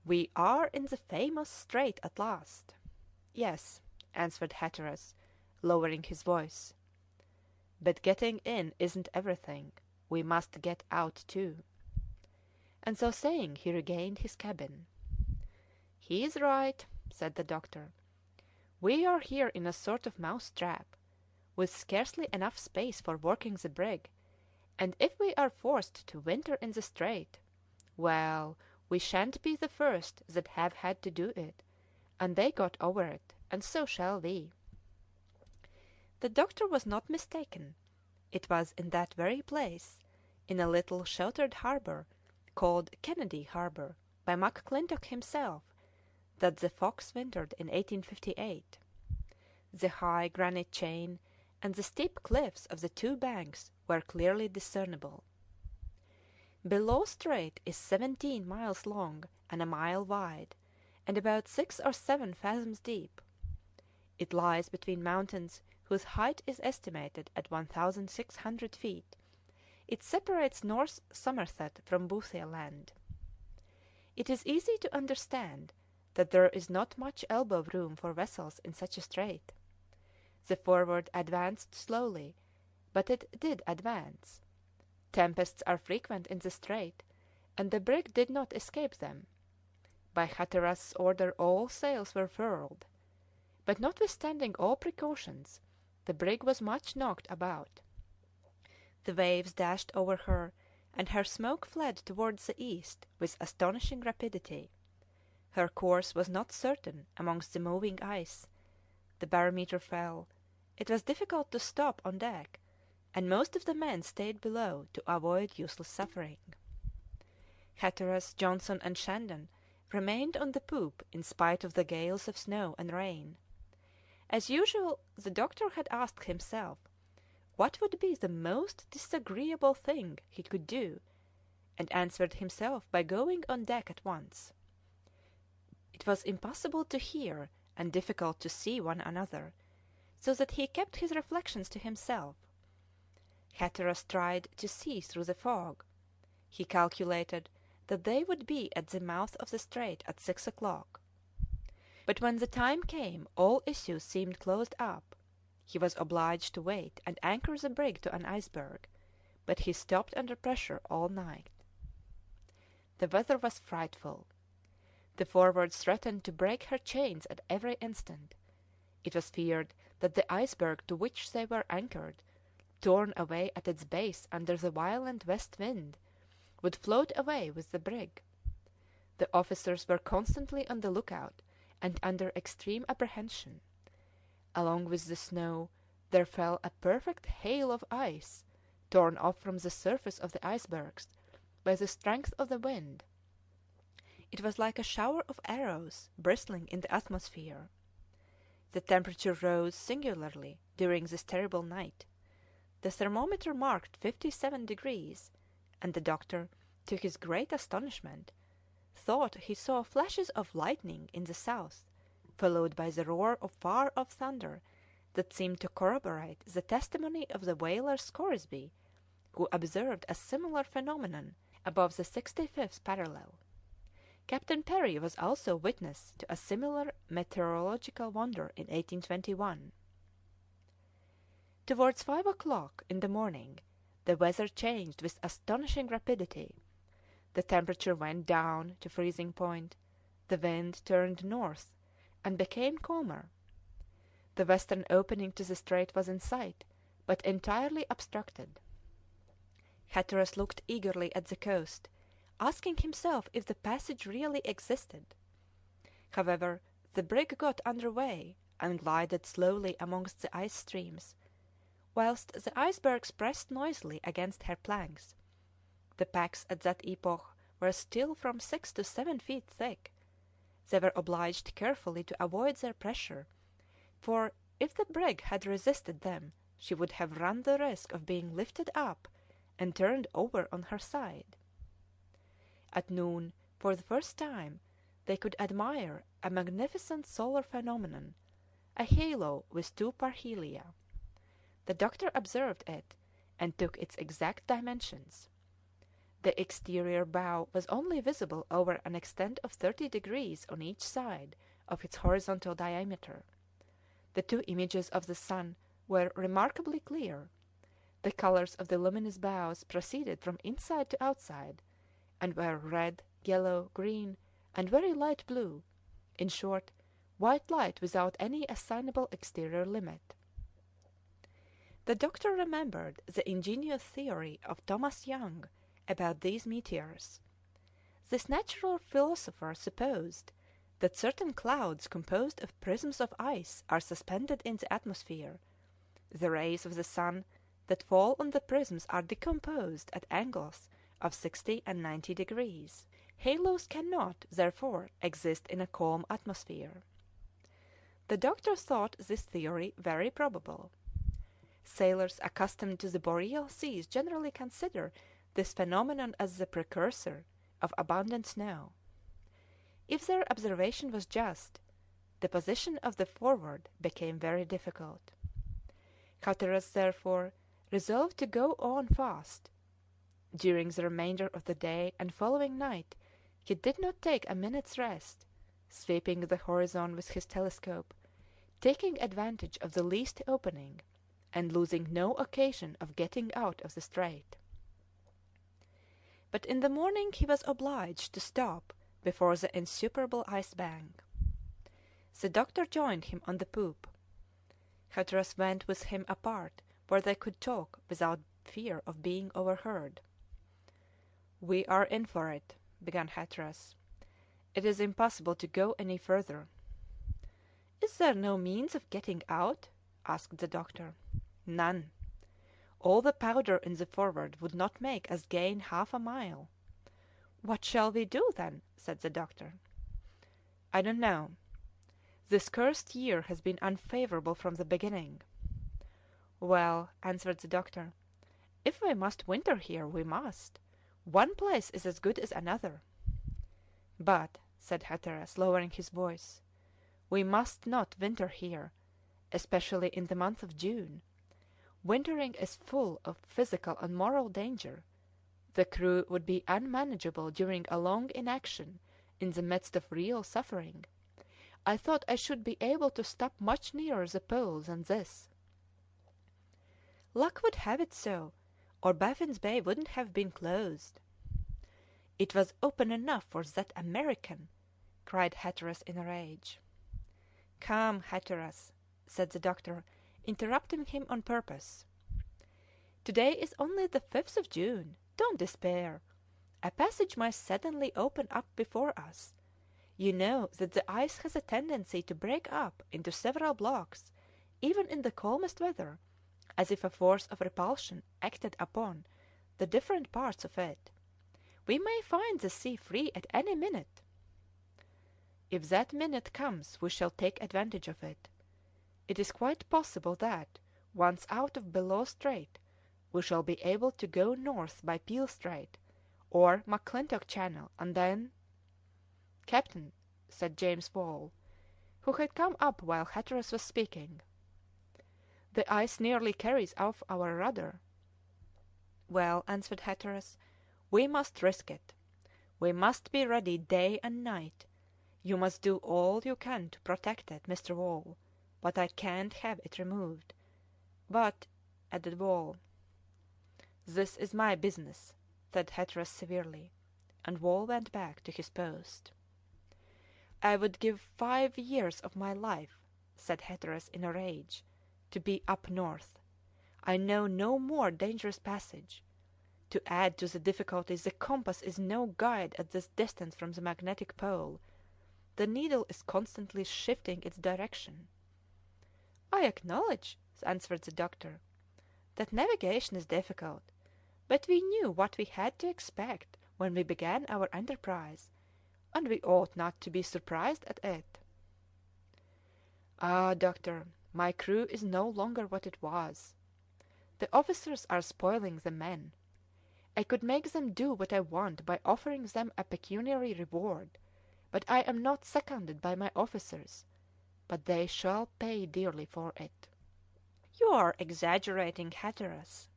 "we are in the famous strait at last." "Yes," answered Hatteras, lowering his voice, "but getting in isn't everything. We must get out too." And so saying he regained his cabin. "He is right," said the doctor. "We are here in a sort of mouse trap, with scarcely enough space for working the brig, and if we are forced to winter in the strait, well, we shan't be the first that have had to do it, and they got over it, and so shall we." The doctor was not mistaken. It was in that very place, in a little sheltered harbour called Kennedy Harbour by McClintock himself, that the Fox wintered in 1858. The high granite chain and the steep cliffs of the two banks were clearly discernible. Bellot Strait is 17 miles long and a mile wide, and about 6 or 7 fathoms deep. It lies between mountains whose height is estimated at 1,600 feet. It separates North Somerset from Boothia Land. It is easy to understand that there is not much elbow room for vessels in such a strait. The Forward advanced slowly, but it did advance. Tempests are frequent in the strait, and the brig did not escape them. By Hatteras' order all sails were furled. But notwithstanding all precautions, the brig was much knocked about. The waves dashed over her, and her smoke fled towards the east with astonishing rapidity. Her course was not certain amongst the moving ice. The barometer fell, It was difficult to stop on deck, and most of the men stayed below to avoid useless suffering. Hatteras, Johnson, and Shandon remained on the poop in spite of the gales of snow and rain. As usual, the doctor had asked himself what would be the most disagreeable thing he could do, and answered himself by going on deck at once. It was impossible to hear and difficult to see one another, so that he kept his reflections to himself. Hatteras tried to see through the fog. He calculated that they would be at the mouth of the strait at 6 o'clock. But when the time came all issue seemed closed up. He was obliged to wait and anchor the brig to an iceberg, but he stopped under pressure all night. The weather was frightful. The Forward threatened to break her chains at every instant. It was feared that the iceberg to which they were anchored, torn away at its base under the violent west wind, would float away with the brig. The officers were constantly on the lookout and under extreme apprehension. Along with the snow there fell a perfect hail of ice, torn off from the surface of the icebergs by the strength of the wind. It was like a shower of arrows bristling in the atmosphere. The temperature rose singularly during this terrible night. The thermometer marked 57 degrees, and the doctor, to his great astonishment, thought he saw flashes of lightning in the south, followed by the roar of far-off thunder that seemed to corroborate the testimony of the whaler Scoresby, who observed a similar phenomenon above the 65th parallel. Captain Perry was also witness to a similar meteorological wonder in 1821. Towards 5 o'clock in the morning the weather changed with astonishing rapidity. The temperature went down to freezing point, the wind turned north and became calmer. The western opening to the strait was in sight, but entirely obstructed. Hatteras looked eagerly at the coast, asking himself if the passage really existed. However, the brig got under way and glided slowly amongst the ice streams, whilst the icebergs pressed noisily against her planks. The packs at that epoch were still from 6 to 7 feet thick. They were obliged carefully to avoid their pressure, for if the brig had resisted them she would have run the risk of being lifted up and turned over on her side. At noon, for the first time, they could admire a magnificent solar phenomenon, a halo with two parhelia. The doctor observed it and took its exact dimensions. The exterior bow was only visible over an extent of 30 degrees on each side of its horizontal diameter. The two images of the sun were remarkably clear. The colours of the luminous bows proceeded from inside to outside, and were red, yellow, green, and very light blue; in short, white light without any assignable exterior limit. The doctor remembered the ingenious theory of Thomas Young about these meteors. This natural philosopher supposed that certain clouds composed of prisms of ice are suspended in the atmosphere. The rays of the sun that fall on the prisms are decomposed at angles of 60 and 90 degrees. Halos cannot, therefore, exist in a calm atmosphere. The doctor thought this theory very probable. Sailors accustomed to the boreal seas generally consider this phenomenon as the precursor of abundant snow. If their observation was just, the position of the Forward became very difficult. Hatteras, therefore, resolved to go on fast. During the remainder of the day and following night he did not take a minute's rest, sweeping the horizon with his telescope, taking advantage of the least opening, and losing no occasion of getting out of the strait. But in the morning he was obliged to stop before the insuperable ice bank. The doctor joined him on the poop. Hatteras went with him apart where they could talk without fear of being overheard. "We are in for it," began Hatteras. "It is impossible to go any further." "Is there no means of getting out?" asked the doctor. None. All the powder in the Forward would not make us gain half a mile. What shall we do, then? Said the doctor. I don't know. This cursed year has been unfavourable from the beginning. Well, answered the doctor, if we must winter here, we must. One place is as good as another. But, said Hatteras, lowering his voice, we must not winter here, especially in the month of June. Wintering is full of physical and moral danger. The crew would be unmanageable during a long inaction in the midst of real suffering. I thought I should be able to stop much nearer the Pole than this. Luck would have it so, or Baffin's Bay wouldn't have been closed. It was open enough for that American, cried Hatteras in a rage. Come, Hatteras, said the doctor, interrupting him on purpose. Today is only the 5th of June. Don't despair. A passage might suddenly open up before us. You know that the ice has a tendency to break up into several blocks, even in the calmest weather, as if a force of repulsion acted upon the different parts of it. We may find the sea free at any minute. If that minute comes, we shall take advantage of it. It is quite possible that, once out of Bellot Strait, we shall be able to go north by Peel Strait or McClintock Channel, and then— Captain, said James Wall, who had come up while Hatteras was speaking, the ice nearly carries off our rudder. Well, answered Hatteras, we must risk it. We must be ready day and night. You must do all you can to protect it, Mr. Wall, but I can't have it removed. But, added Wall— This is my business, said Hatteras severely, and Wall went back to his post. I would give 5 years of my life, said Hatteras in a rage, to be up north. I know no more dangerous passage. To add to the difficulties, the compass is no guide at this distance from the magnetic pole. The needle is constantly shifting its direction. I acknowledge, answered the doctor, that navigation is difficult, but we knew what we had to expect when we began our enterprise, and we ought not to be surprised at it. Ah, doctor, my crew is no longer what it was. The officers are spoiling the men. I could make them do what I want by offering them a pecuniary reward, but I am not seconded by my officers, but they shall pay dearly for it. You are exaggerating, Hatteras.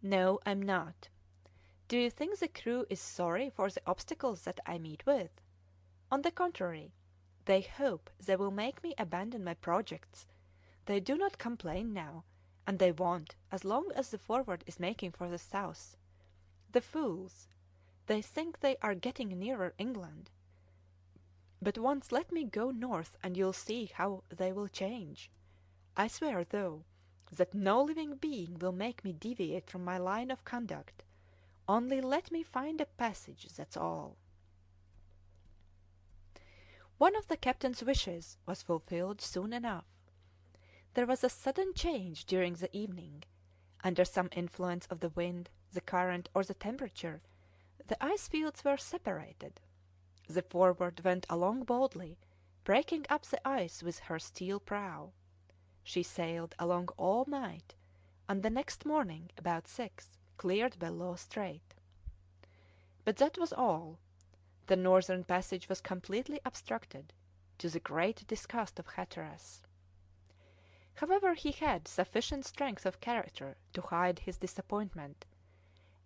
No, I'm not. Do you think the crew is sorry for the obstacles that I meet with? On the contrary, they hope they will make me abandon my projects. They do not complain now, and they won't as long as the Forward is making for the south. The fools! They think they are getting nearer England. But once let me go north and you'll see how they will change. I swear, though, that no living being will make me deviate from my line of conduct. Only let me find a passage, that's all. One of the captain's wishes was fulfilled soon enough. There was a sudden change during the evening. Under some influence of the wind, the current, or the temperature, the ice fields were separated. The Forward went along boldly, breaking up the ice with her steel prow. She sailed along all night, and the next morning, about 6, cleared Bellot Strait. But that was all. The northern passage was completely obstructed, to the great disgust of Hatteras. However, he had sufficient strength of character to hide his disappointment,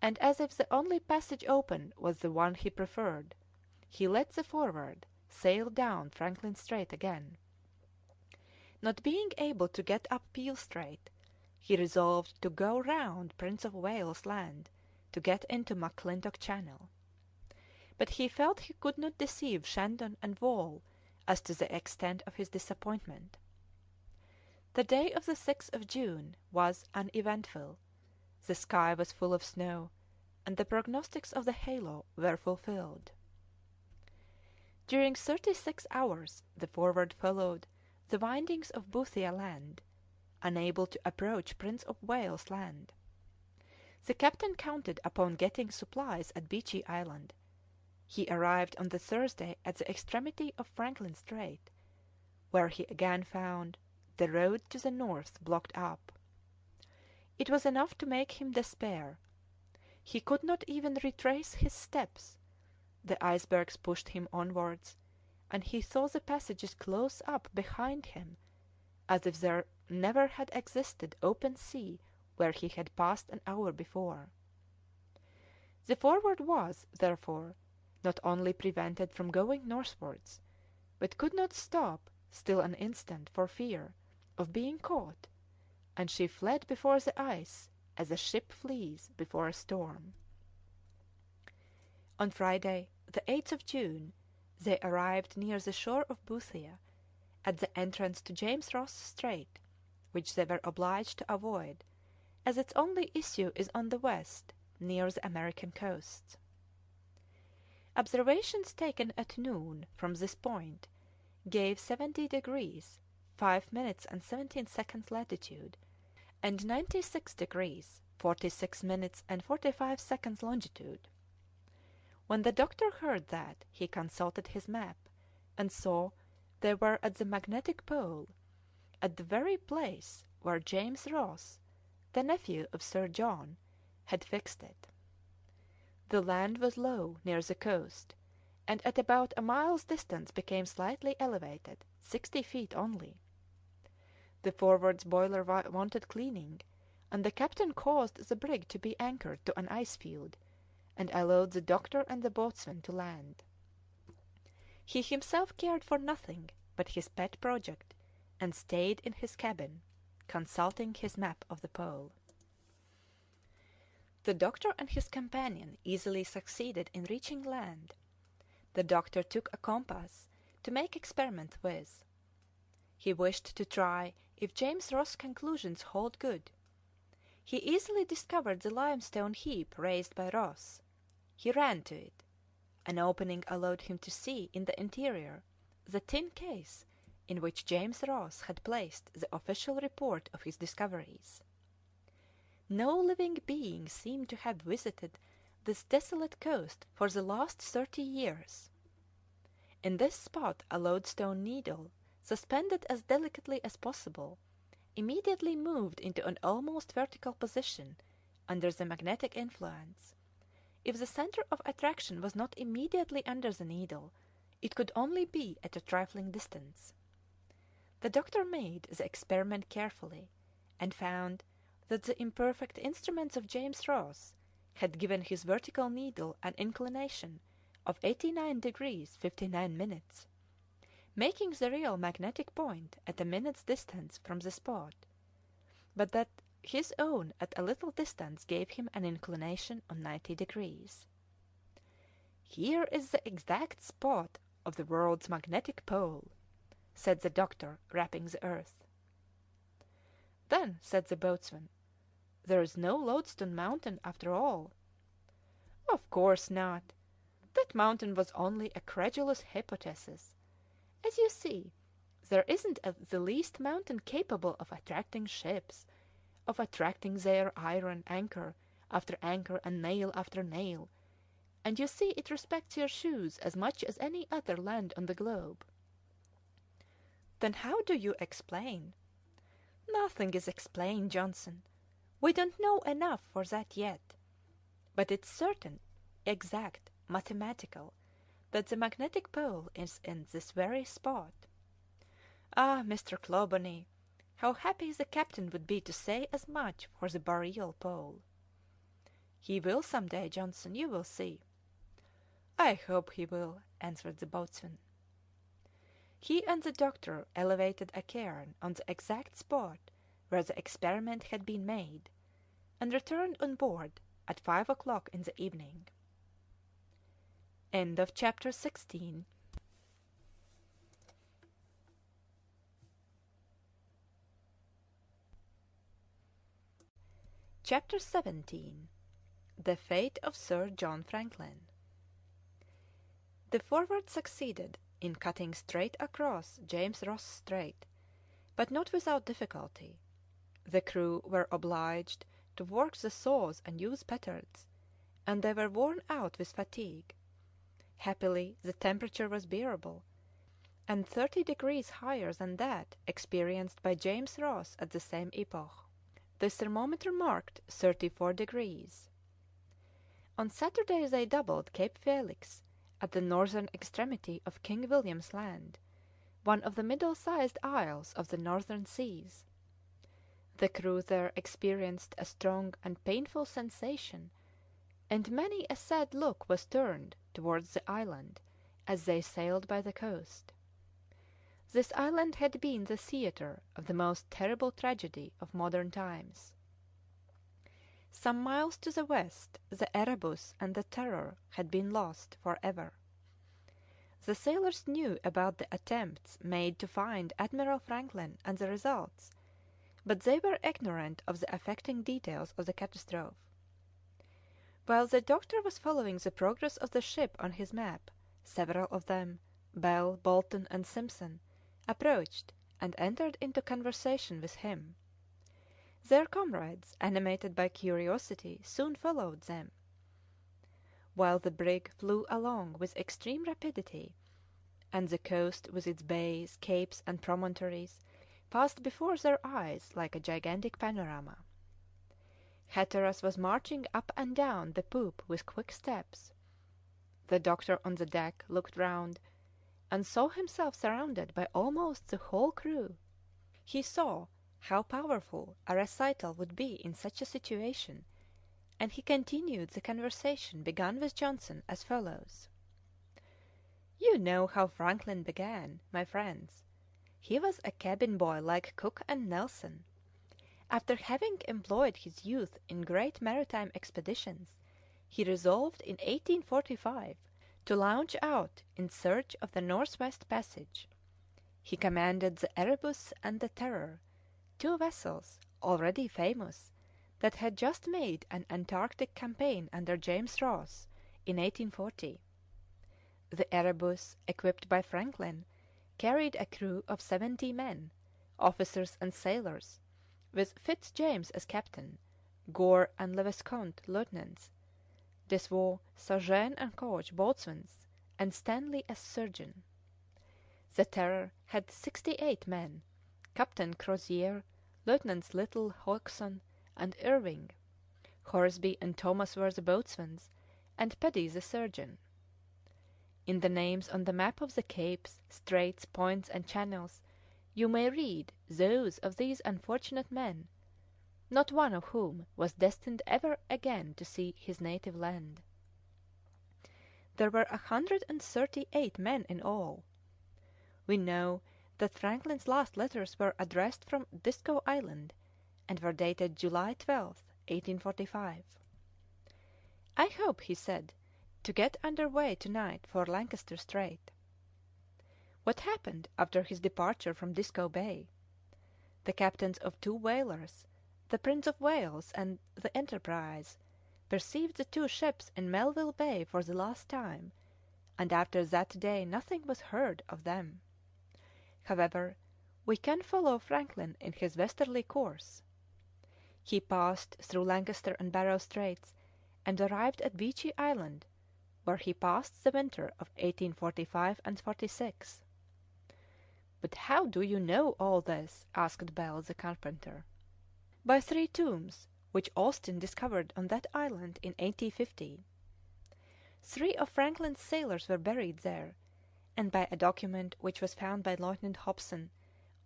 and as if the only passage open was the one he preferred, he let the Forward sail down Franklin Strait again. Not being able to get up Peel Strait, he resolved to go round Prince of Wales Land to get into McClintock Channel. But he felt he could not deceive Shandon and Wall as to the extent of his disappointment. The day of the 6th of June was uneventful. The sky was full of snow, and the prognostics of the halo were fulfilled. During 36 hours the Forward followed the windings of Boothia Land, unable to approach Prince of Wales Land. The captain counted upon getting supplies at Beechey Island. He arrived on the Thursday at the extremity of Franklin Strait, where he again found the road to the north blocked up. It was enough to make him despair. He could not even retrace his steps. The icebergs pushed him onwards, and he saw the passages close up behind him, as if there never had existed open sea where he had passed an hour before. The Forward was, therefore, not only prevented from going northwards, but could not stop still an instant for fear of being caught, and she fled before the ice as a ship flees before a storm. On Friday, the 8th of June, they arrived near the shore of Boothia, at the entrance to James Ross Strait, which they were obliged to avoid, as its only issue is on the west, near the American coasts. Observations taken at noon from this point gave 70 degrees 5 minutes and 17 seconds latitude, and 96 degrees 46 minutes and 45 seconds longitude. When the doctor heard that, he consulted his map, and saw they were at the magnetic pole, at the very place where James Ross, the nephew of Sir John, had fixed it. The land was low near the coast, and at about a mile's distance became slightly elevated, 60 feet only. The Forward's boiler wanted cleaning, and the captain caused the brig to be anchored to an ice field, and allowed the doctor and the boatswain to land. He himself cared for nothing but his pet project, and stayed in his cabin, consulting his map of the pole. The doctor and his companion easily succeeded in reaching land. The doctor took a compass to make experiments with. He wished to try if James Ross' conclusions hold good. He easily discovered the limestone heap raised by Ross. He ran to it. An opening allowed him to see in the interior the tin case in which James Ross had placed the official report of his discoveries. No living being seemed to have visited this desolate coast for the last 30 years. In this spot a lodestone needle, suspended as delicately as possible, immediately moved into an almost vertical position under the magnetic influence. If the centre of attraction was not immediately under the needle, it could only be at a trifling distance. The doctor made the experiment carefully, and found that the imperfect instruments of James Ross had given his vertical needle an inclination of 89 degrees 59 minutes, making the real magnetic point at a minute's distance from the spot, but that his own at a little distance gave him an inclination of 90 degrees. "Here is the exact spot of the world's magnetic pole," said the doctor, rapping the earth. "Then," said the boatswain, "there is no Lodestone Mountain after all." "Of course not. That mountain was only a credulous hypothesis. As you see, there isn't the least mountain capable of attracting ships, of attracting their iron, anchor after anchor and nail after nail, and you see it respects your shoes as much as any other land on the globe." "Then how do you explain—" "Nothing is explained, Johnson. We don't know enough for that yet. But it's certain, exact, mathematical, that the magnetic pole is in this very spot. Ah, Mr. Clawbonny, how happy the captain would be to say as much for the boreal pole." "He will some day, Johnson, you will see." "I hope he will," answered the boatswain. He and the doctor elevated a cairn on the exact spot where the experiment had been made, and returned on board at 5 o'clock in the evening. Chapter 17. The Fate of Sir John Franklin. The Forward succeeded in cutting straight across James Ross Strait, but not without difficulty. The crew were obliged to work the saws and use petards, and they were worn out with fatigue. Happily the temperature was bearable, and 30° higher than that experienced by James Ross at the same epoch. The thermometer marked 34°. On Saturday they doubled Cape Felix at the northern extremity of King William's Land, one of the middle sized isles of the northern seas. The crew there experienced a strong and painful sensation, and many a sad look was turned towards the island as they sailed by the coast. This island had been the theatre of the most terrible tragedy of modern times. Some miles to the west the Erebus and the Terror had been lost for ever. The sailors knew about the attempts made to find Admiral Franklin and the results, but they were ignorant of the affecting details of the catastrophe. While the doctor was following the progress of the ship on his map, several of them, Bell, Bolton, and Simpson, approached and entered into conversation with him. Their comrades, animated by curiosity, soon followed them. While the brig flew along with extreme rapidity, and the coast with its bays, capes, and promontories passed before their eyes like a gigantic panorama. Hatteras was marching up and down the poop with quick steps. The doctor on the deck looked round, and saw himself surrounded by almost the whole crew. He saw how powerful a recital would be in such a situation, and he continued the conversation begun with Johnson as follows: "You know how Franklin began, my friends. He was a cabin boy like Cook and Nelson. After having employed his youth in great maritime expeditions, he resolved in 1845 to launch out in search of the North-West Passage. He commanded the Erebus and the Terror, two vessels already famous, that had just made an Antarctic campaign under James Ross in 1840. The Erebus, equipped by Franklin, carried a crew of 70 men, officers and sailors, with Fitz James as captain, Gore and Levescont lieutenants, Desvaux, Sargent and Koch boatswains, and Stanley as surgeon. The Terror had 68 men, Captain Crozier, Lieutenants Little, Hodgson, and Irving. Horsby and Thomas were the boatswains, and Peddy the surgeon. In the names on the map of the capes, straits, points, and channels, you may read those of these unfortunate men, not one of whom was destined ever again to see his native land. There were 138 men in all. We know that Franklin's last letters were addressed from Disco Island, and were dated July 12, 1845. "I hope," he said, "to get under way tonight for Lancaster Strait." What happened after his departure from Disco Bay? The captains of two whalers, the Prince of Wales and the Enterprise, perceived the two ships in Melville Bay for the last time, and after that day nothing was heard of them. However, we can follow Franklin in his westerly course. He passed through Lancaster and Barrow Straits, and arrived at Beechy Island, where he passed the winter of 1845 and 46. "But how do you know all this?" asked Bell the carpenter. "By 3 tombs which Austin discovered on that island in 1850. 3 of Franklin's sailors were buried there, and by a document which was found by Lieutenant Hobson,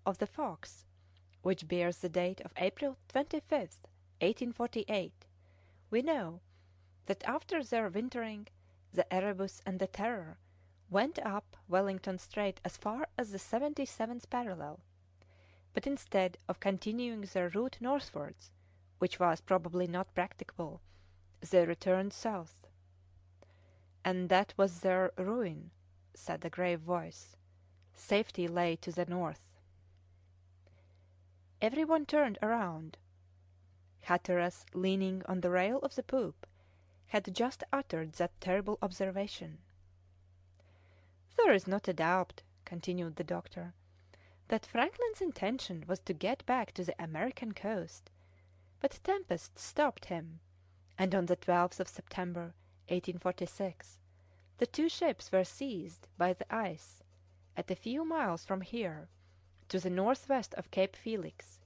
of the Fox, which bears the date of April 25, 1848, we know that after their wintering, the Erebus and the Terror went up Wellington Strait as far as the 77th parallel, but instead of continuing their route northwards, which was probably not practicable, they returned south." "And that was their ruin," said a grave voice. "Safety lay to the north." Every one turned around. Hatteras, leaning on the rail of the poop, had just uttered that terrible observation. "There is not a doubt," continued the doctor, that Franklin's intention was to get back to the American coast, but a tempest stopped him, and on the 12th of September, 1846, the two ships were seized by the ice at a few miles from here, to the northwest of Cape Felix.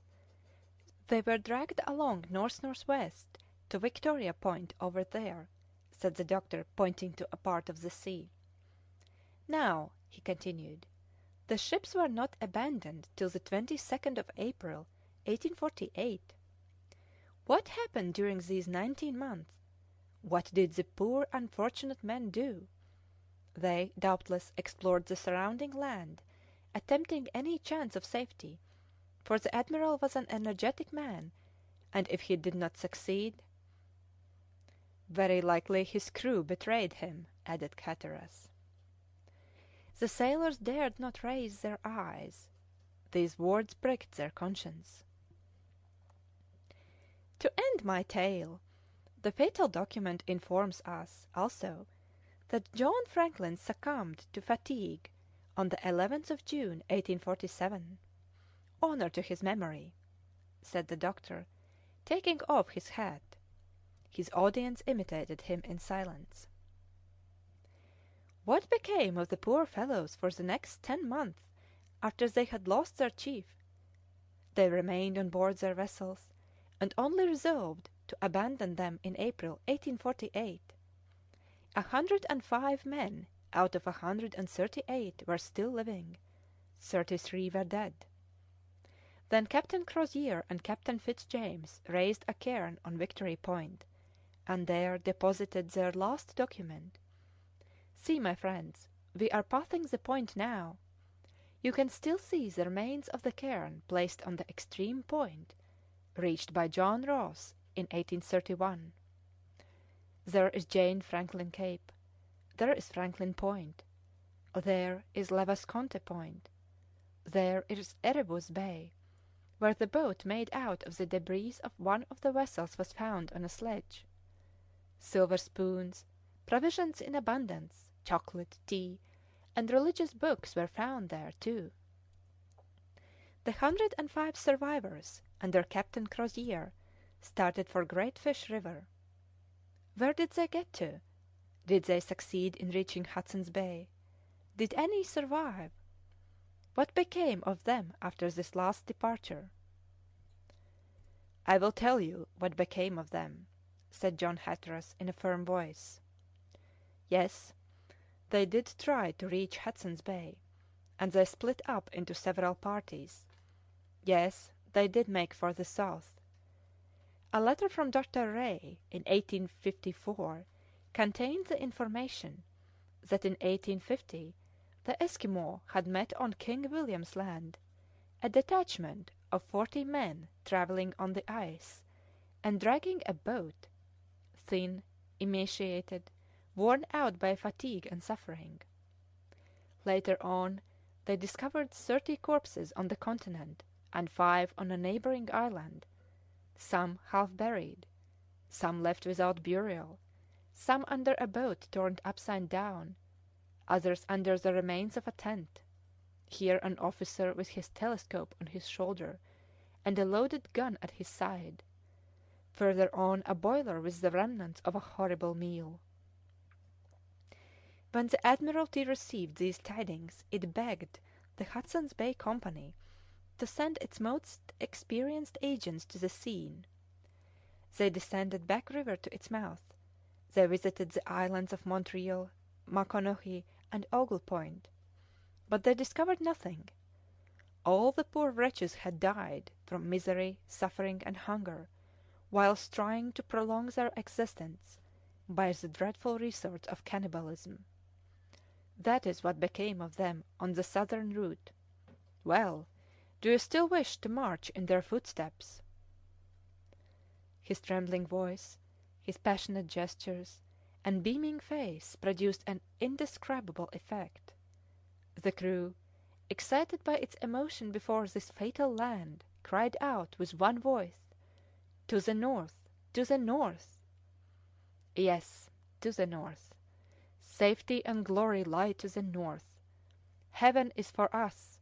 They were dragged along north-northwest to Victoria Point over there, said the doctor, pointing to a part of the sea. Now, he continued, the ships were not abandoned till the 22nd of April, 1848. What happened during these 19 months? What did the poor unfortunate men do? They, doubtless, explored the surrounding land, attempting any chance of safety, for the admiral was an energetic man, and if he did not succeed— "Very likely his crew betrayed him," added Hatteras. The sailors dared not raise their eyes. These words pricked their conscience. To end my tale, the fatal document informs us, also, that John Franklin succumbed to fatigue on the 11th of June, 1847. Honour to his memory, said the doctor, taking off his hat. His audience imitated him in silence. What became of the poor fellows for the next 10 months after they had lost their chief? They remained on board their vessels, and only resolved to abandon them in April, 1848. 105 men out of 138 were still living, 33 were dead. Then Captain Crozier and Captain Fitzjames raised a cairn on Victory Point, and there deposited their last document. See, my friends, we are passing the point now. You can still see the remains of the cairn placed on the extreme point, reached by John Ross in 1831. There is Jane Franklin Cape. There is Franklin Point. There is Le Vesconte Point. There is Erebus Bay, where the boat made out of the debris of one of the vessels was found on a sledge. Silver spoons, provisions in abundance, chocolate, tea, and religious books were found there too. The 105 survivors, under Captain Crozier, started for Great Fish River. Where did they get to? Did they succeed in reaching Hudson's Bay? Did any survive? What became of them after this last departure? I will tell you what became of them, said John Hatteras in a firm voice. Yes, they did try to reach Hudson's Bay, and they split up into several parties. Yes, they did make for the south. A letter from Dr. Rae in 1854 contained the information that in 1850 the Eskimo had met on King William's Land a detachment of 40 men travelling on the ice and dragging a boat, thin, emaciated, worn out by fatigue and suffering. Later on, they discovered 30 corpses on the continent and 5 on a neighbouring island, some half buried, some left without burial, some under a boat turned upside down, others under the remains of a tent, here an officer with his telescope on his shoulder and a loaded gun at his side, further on a boiler with the remnants of a horrible meal. When the Admiralty received these tidings, it begged the Hudson's Bay Company to send its most experienced agents to the scene. They descended Back River to its mouth. They visited the islands of Montreal, Maconochie, and Ogle Point, but they discovered nothing. All the poor wretches had died from misery, suffering, and hunger, whilst trying to prolong their existence by the dreadful resorts of cannibalism. That is what became of them on the southern route. Well, do you still wish to march in their footsteps? His trembling voice, his passionate gestures, and beaming face produced an indescribable effect. The crew, excited by its emotion before this fatal land, cried out with one voice, "To the north! To the north!" Yes, to the north. Safety and glory lie to the north. Heaven is for us.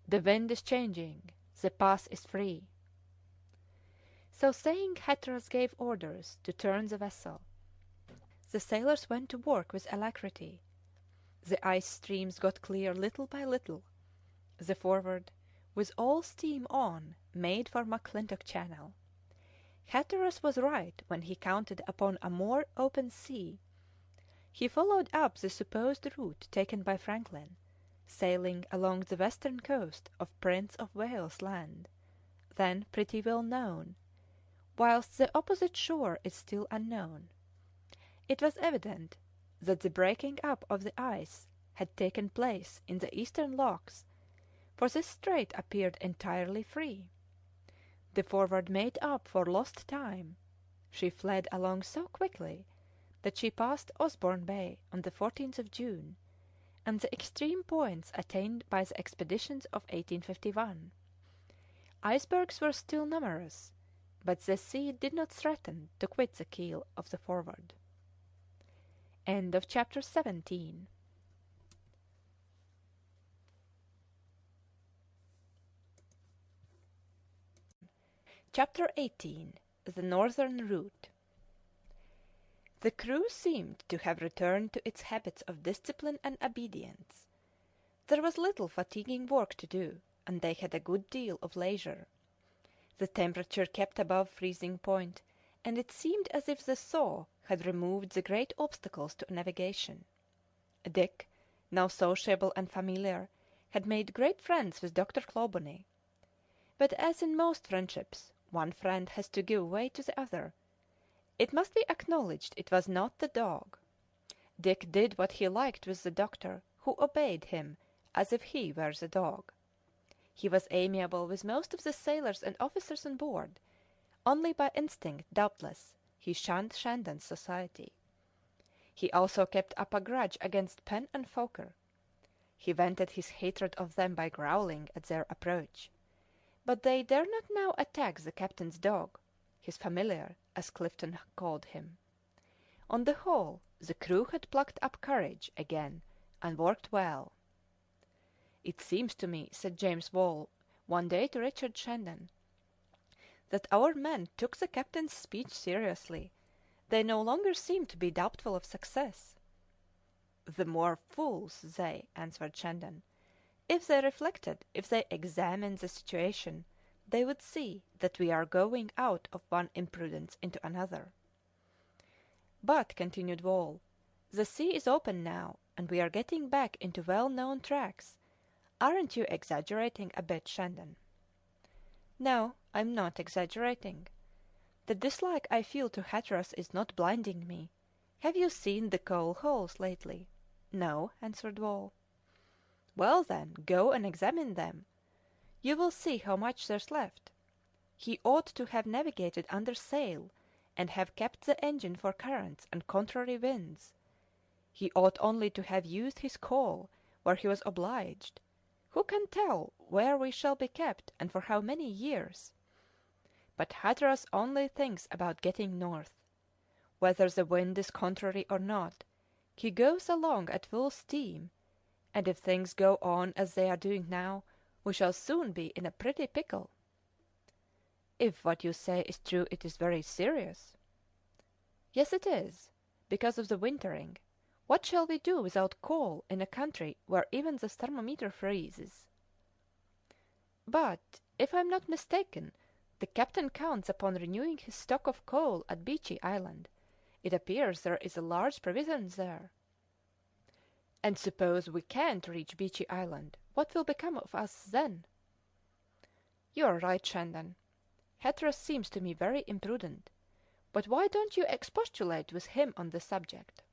The wind is changing. The path is free." So saying, Hatteras gave orders to turn the vessel. The sailors went to work with alacrity. The ice streams got clear little by little. The Forward, with all steam on, made for McClintock Channel. Hatteras was right when he counted upon a more open sea. He followed up the supposed route taken by Franklin, sailing along the western coast of Prince of Wales Land, then pretty well known, whilst the opposite shore is still unknown. It was evident that the breaking up of the ice had taken place in the eastern locks, for this strait appeared entirely free. The Forward made up for lost time. She fled along so quickly that she passed Osborne Bay on the 14th of June, and the extreme points attained by the expeditions of 1851. Icebergs were still numerous, but the sea did not threaten to quit the keel of the Forward. End of chapter 17. Chapter 18. The Northern Route. The crew seemed to have returned to its habits of discipline and obedience. There was little fatiguing work to do, and they had a good deal of leisure. The temperature kept above freezing point, and it seemed as if the thaw had removed the great obstacles to navigation. Dick, now sociable and familiar, had made great friends with Dr. Clawbonny. But as in most friendships, one friend has to give way to the other. It must be acknowledged it was not the dog. Dick did what he liked with the doctor, who obeyed him as if he were the dog. He was amiable with most of the sailors and officers on board. Only by instinct, doubtless, he shunned Shandon's society. He also kept up a grudge against Pen and Foker. He vented his hatred of them by growling at their approach. But they dare not now attack the captain's dog, his familiar, as Clifton called him. On the whole, the crew had plucked up courage again and worked well. "It seems to me," said James Wall one day to Richard Shandon, "that our men took the captain's speech seriously. They no longer seem to be doubtful of success." "The more fools they," answered Shandon. "If they reflected, if they examined the situation, they would see that we are going out of one imprudence into another." "But," continued Wall, "the sea is open now, and we are getting back into well-known tracks. Aren't you exaggerating a bit, Shandon?" "No, I'm not exaggerating. The dislike I feel to Hatteras is not blinding me. Have you seen the coal holes lately?" "No," answered Wall. "Well, then, go and examine them. You will see how much there's left. He ought to have navigated under sail, and have kept the engine for currents and contrary winds. He ought only to have used his coal where he was obliged. Who can tell where we shall be kept, and for how many years? But Hatteras only thinks about getting north. Whether the wind is contrary or not, he goes along at full steam, and if things go on as they are doing now, we shall soon be in a pretty pickle." "If what you say is true, it is very serious." "Yes, it is, because of the wintering. What shall we do without coal in a country where even the thermometer freezes?" "But, if I am not mistaken, the captain counts upon renewing his stock of coal at Beechey Island. It appears there is a large provision there." "And suppose we can't reach Beechey Island, what will become of us then?" "You are right, Shandon. Hatteras seems to me very imprudent. But why don't you expostulate with him on the subject?"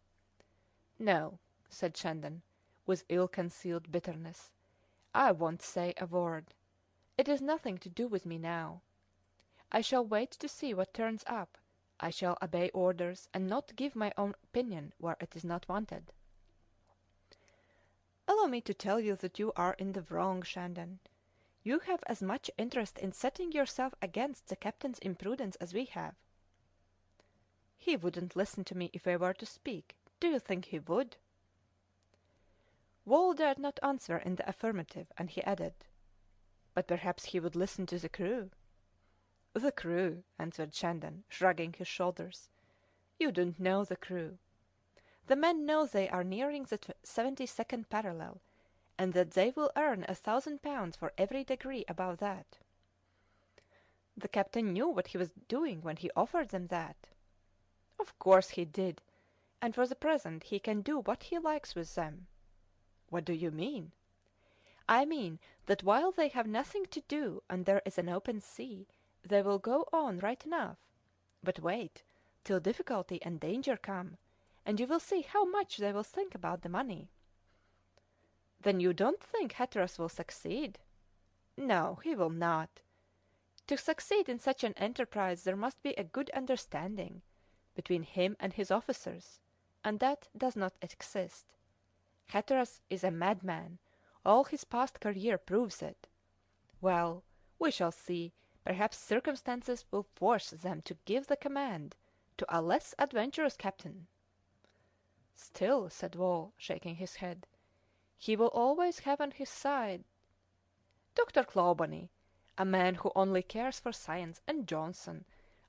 "No," said Shandon, with ill-concealed bitterness, "I won't say a word. It is nothing to do with me now. I shall wait to see what turns up. I shall obey orders, and not give my own opinion where it is not wanted." "Allow me to tell you that you are in the wrong, Shandon. You have as much interest in setting yourself against the captain's imprudence as we have." "He wouldn't listen to me if I were to speak. Do you think he would?" Wall dared not answer in the affirmative, and he added, But perhaps he would listen to the crew. The crew, answered Shandon, shrugging his shoulders. You don't know the crew. The men know they are nearing the 72nd parallel, and that they will earn £1,000 for every degree above that. The captain knew what he was doing when he offered them that. Of course he did, and for the present he can do what he likes with them. What do you mean? I mean that while they have nothing to do and there is an open sea, they will go on right enough. But wait till difficulty and danger come, and you will see how much they will think about the money. Then you don't think Hatteras will succeed? No, he will not. To succeed in such an enterprise there must be a good understanding between him and his officers, and that does not exist. Hatteras is a madman. All his past career proves it. Well, we shall see. Perhaps circumstances will force them to give the command to a less adventurous captain. Still, said Wall, shaking his head, he will always have on his side Dr. Clawbonny, a man who only cares for science, and Johnson,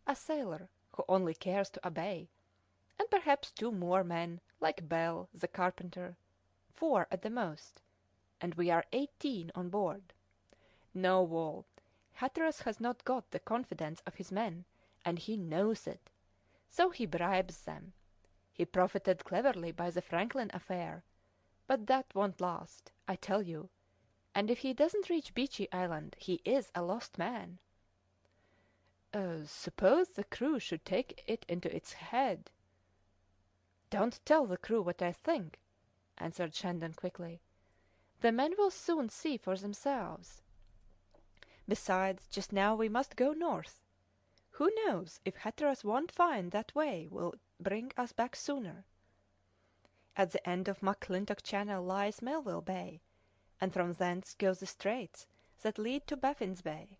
a sailor who only cares to obey, and perhaps 2 more men, like Bell, the carpenter, 4 at the most, and we are 18 on board. No, Wall, Hatteras has not got the confidence of his men, and he knows it. So he bribes them. He profited cleverly by the Franklin affair, but that won't last, I tell you, and if he doesn't reach Beechy Island he is a lost man. Suppose the crew should take it into its head. Don't tell the crew what I think, answered Shandon quickly. The men will soon see for themselves. Besides, just now we must go north. Who knows if Hatteras won't find that way will bring us back sooner. At the end of McClintock Channel lies Melville Bay, and from thence go the straits that lead to Baffin's Bay.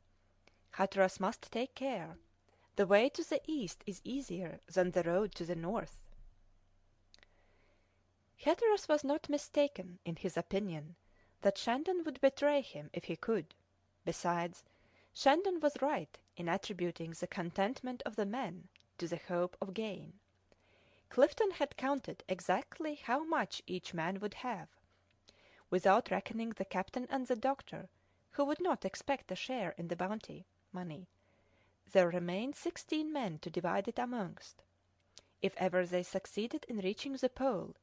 Hatteras must take care. The way to the east is easier than the road to the north. Hatteras was not mistaken in his opinion that Shandon would betray him if he could. Besides, Shandon was right in attributing the contentment of the men to the hope of gain. Clifton had counted exactly how much each man would have. Without reckoning the captain and the doctor, who would not expect a share in the bounty money, there remained 16 men to divide it amongst. If ever they succeeded in reaching the Pole,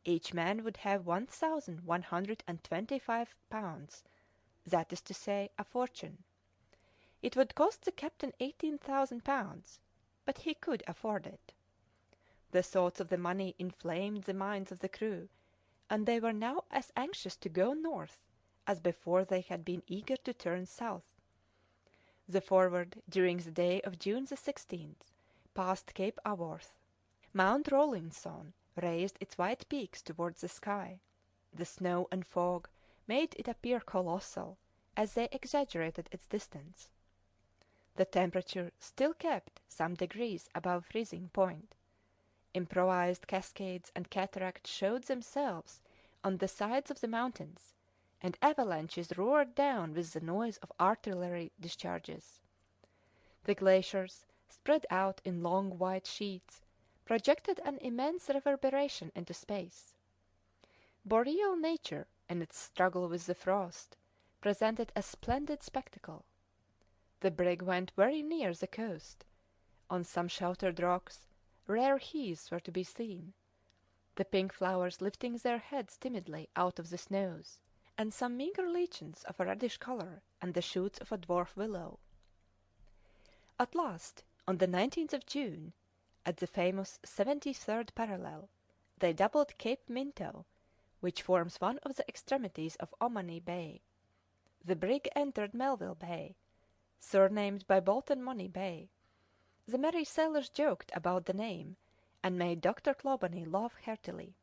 each man would have £1,125, that is to say, a fortune. It would cost the captain £18,000, but he could afford it. The thoughts of the money inflamed the minds of the crew, and they were now as anxious to go north as before they had been eager to turn south. The Forward, during the day of June the 16th, passed Cape Aworth. Mount Rawlinson raised its white peaks towards the sky. The snow and fog made it appear colossal as they exaggerated its distance. The temperature still kept some degrees above freezing point. Improvised cascades and cataracts showed themselves on the sides of the mountains, and avalanches roared down with the noise of artillery discharges. The glaciers, spread out in long white sheets, projected an immense reverberation into space. Boreal nature, in its struggle with the frost, presented a splendid spectacle. The brig went very near the coast. On some sheltered rocks, rare heaths were to be seen, the pink flowers lifting their heads timidly out of the snows, and some meagre lichens of a reddish colour, and the shoots of a dwarf willow. At last, on the 19th of June, at the famous 73rd parallel, they doubled Cape Minto, which forms one of the extremities of Ommaney Bay. The brig entered Melville Bay, surnamed by Bolton Money Bay. The merry sailors joked about the name, and made Dr. Clawbonny laugh heartily.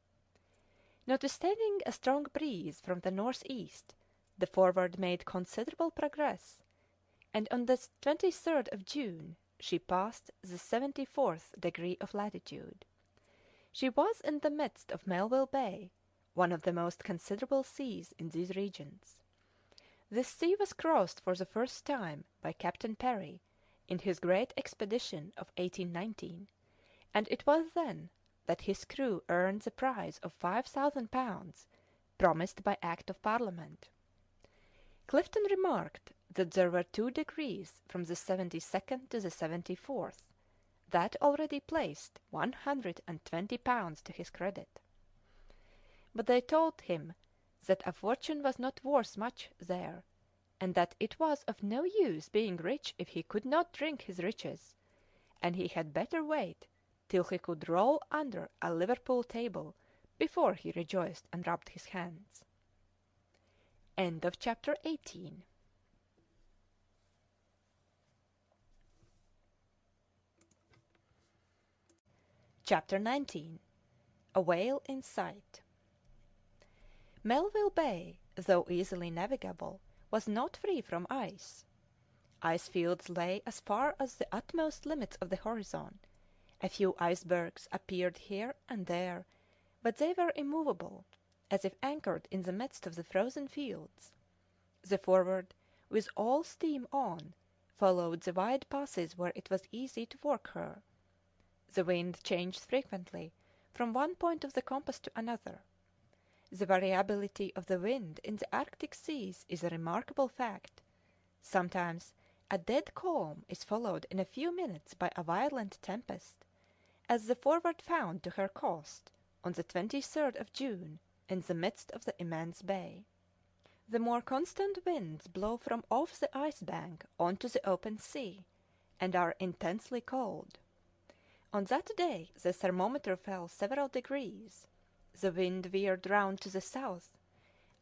Notwithstanding a strong breeze from the north-east, the Forward made considerable progress, and on the 23rd of June she passed the 74th degree of latitude. She was in the midst of Melville Bay, one of the most considerable seas in these regions. This sea was crossed for the first time by Captain Parry in his great expedition of 1819, and it was then that his crew earned the prize of £5,000 promised by Act of Parliament. Clifton remarked that there were 2 degrees from the 72nd to the 74th, that already placed £120 to his credit. But they told him that a fortune was not worth much there, and that it was of no use being rich if he could not drink his riches, and he had better wait till he could roll under a Liverpool table before he rejoiced and rubbed his hands. End of chapter 18. Chapter 19. A Whale in Sight. Melville Bay, though easily navigable, was not free from ice. Ice fields lay as far as the utmost limits of the horizon. A few icebergs appeared here and there, but they were immovable, as if anchored in the midst of the frozen fields. The Forward, with all steam on, followed the wide passes where it was easy to work her. The wind changed frequently from one point of the compass to another. The variability of the wind in the Arctic seas is a remarkable fact. Sometimes a dead calm is followed in a few minutes by a violent tempest, as the Forward found to her cost on the 23rd of June in the midst of the immense bay. The more constant winds blow from off the ice bank on to the open sea, and are intensely cold. On that day the thermometer fell several degrees. The wind veered round to the south,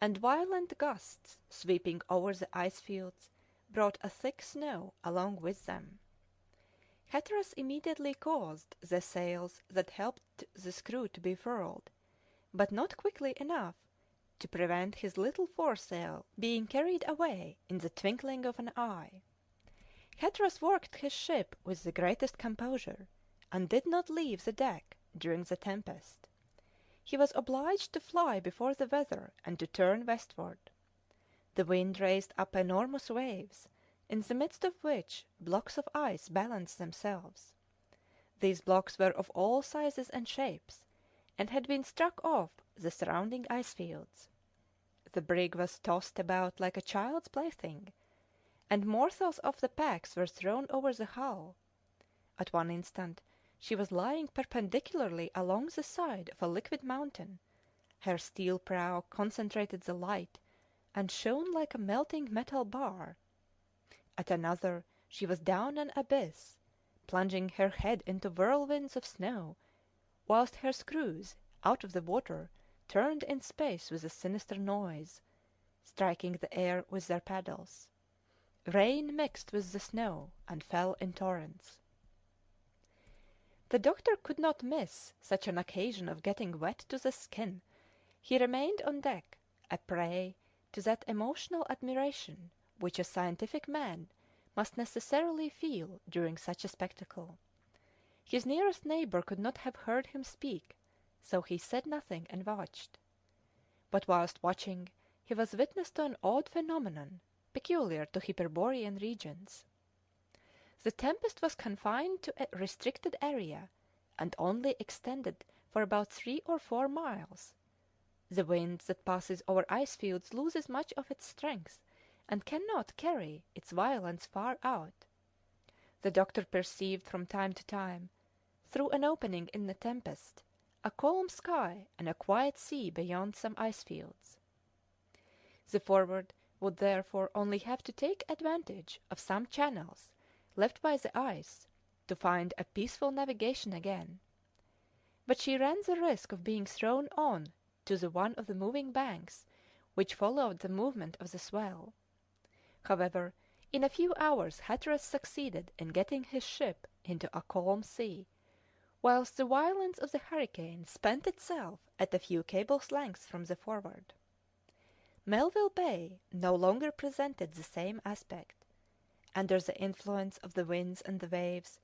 and violent gusts sweeping over the ice fields brought a thick snow along with them. Hatteras immediately caused the sails that helped the screw to be furled, but not quickly enough to prevent his little foresail being carried away in the twinkling of an eye. Hatteras worked his ship with the greatest composure, and did not leave the deck during the tempest. He was obliged to fly before the weather and to turn westward. The wind raised up enormous waves, in the midst of which blocks of ice balanced themselves. These blocks were of all sizes and shapes, and had been struck off the surrounding ice fields. The brig was tossed about like a child's plaything, and morsels of the packs were thrown over the hull. At one instant she was lying perpendicularly along the side of a liquid mountain. Her steel prow concentrated the light, and shone like a melting metal bar. At another she was down an abyss, plunging her head into whirlwinds of snow, whilst her screws, out of the water, turned in space with a sinister noise, striking the air with their paddles. Rain mixed with the snow, and fell in torrents. The doctor could not miss such an occasion of getting wet to the skin. He remained on deck, a prey to that emotional admiration which a scientific man must necessarily feel during such a spectacle. His nearest neighbour could not have heard him speak, so he said nothing and watched. But whilst watching, he was witness to an odd phenomenon peculiar to Hyperborean regions. The tempest was confined to a restricted area, and only extended for about 3 or 4 miles. The wind that passes over ice fields loses much of its strength, and cannot carry its violence far out. The doctor perceived from time to time, through an opening in the tempest, a calm sky and a quiet sea beyond some ice fields. The Forward would therefore only have to take advantage of some channels left by the ice to find a peaceful navigation again. But she ran the risk of being thrown on to the one of the moving banks which followed the movement of the swell. However, in a few hours Hatteras succeeded in getting his ship into a calm sea, whilst the violence of the hurricane spent itself at a few cables' lengths from the Forward. Melville Bay no longer presented the same aspect. Under the influence of the winds and the waves,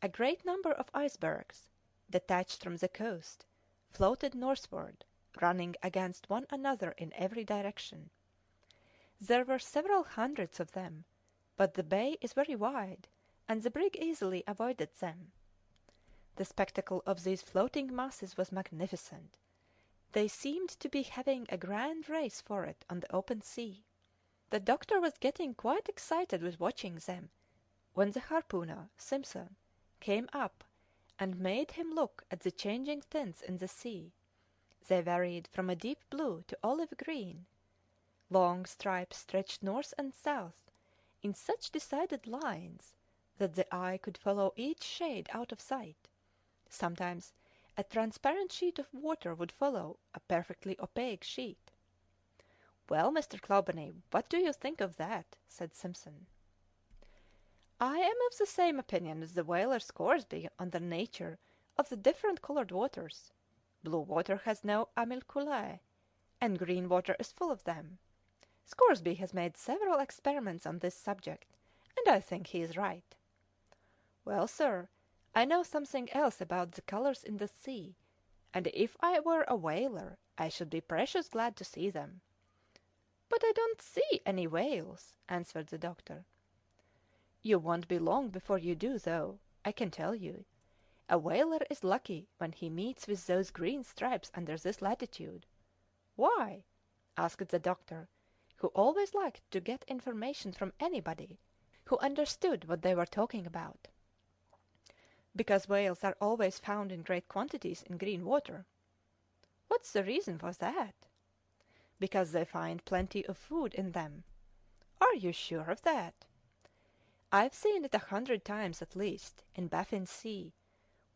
a great number of icebergs, detached from the coast, floated northward, running against one another in every direction. There were several hundreds of them, but the bay is very wide, and the brig easily avoided them. The spectacle of these floating masses was magnificent. They seemed to be having a grand race for it on the open sea. The doctor was getting quite excited with watching them, when the harpooner, Simpson, came up and made him look at the changing tints in the sea. They varied from a deep blue to olive green. Long stripes stretched north and south in such decided lines that the eye could follow each shade out of sight. Sometimes a transparent sheet of water would follow a perfectly opaque sheet. "Well, Mr. Clawbonny, what do you think of that?" said Simpson. "I am of the same opinion as the whaler Scoresby on the nature of the different coloured waters. Blue water has no animalculae, and green water is full of them. Scoresby has made several experiments on this subject, and I think he is right." "Well, sir, I know something else about the colours in the sea, and if I were a whaler I should be precious glad to see them." "But I don't see any whales," answered the doctor. "You won't be long before you do, though, I can tell you. A whaler is lucky when he meets with those green stripes under this latitude." "Why?" asked the doctor, who always liked to get information from anybody who understood what they were talking about. "Because whales are always found in great quantities in green water." "What's the reason for that?" "Because they find plenty of food in them." "Are you sure of that?" "I've seen it 100 times at least in Baffin Sea.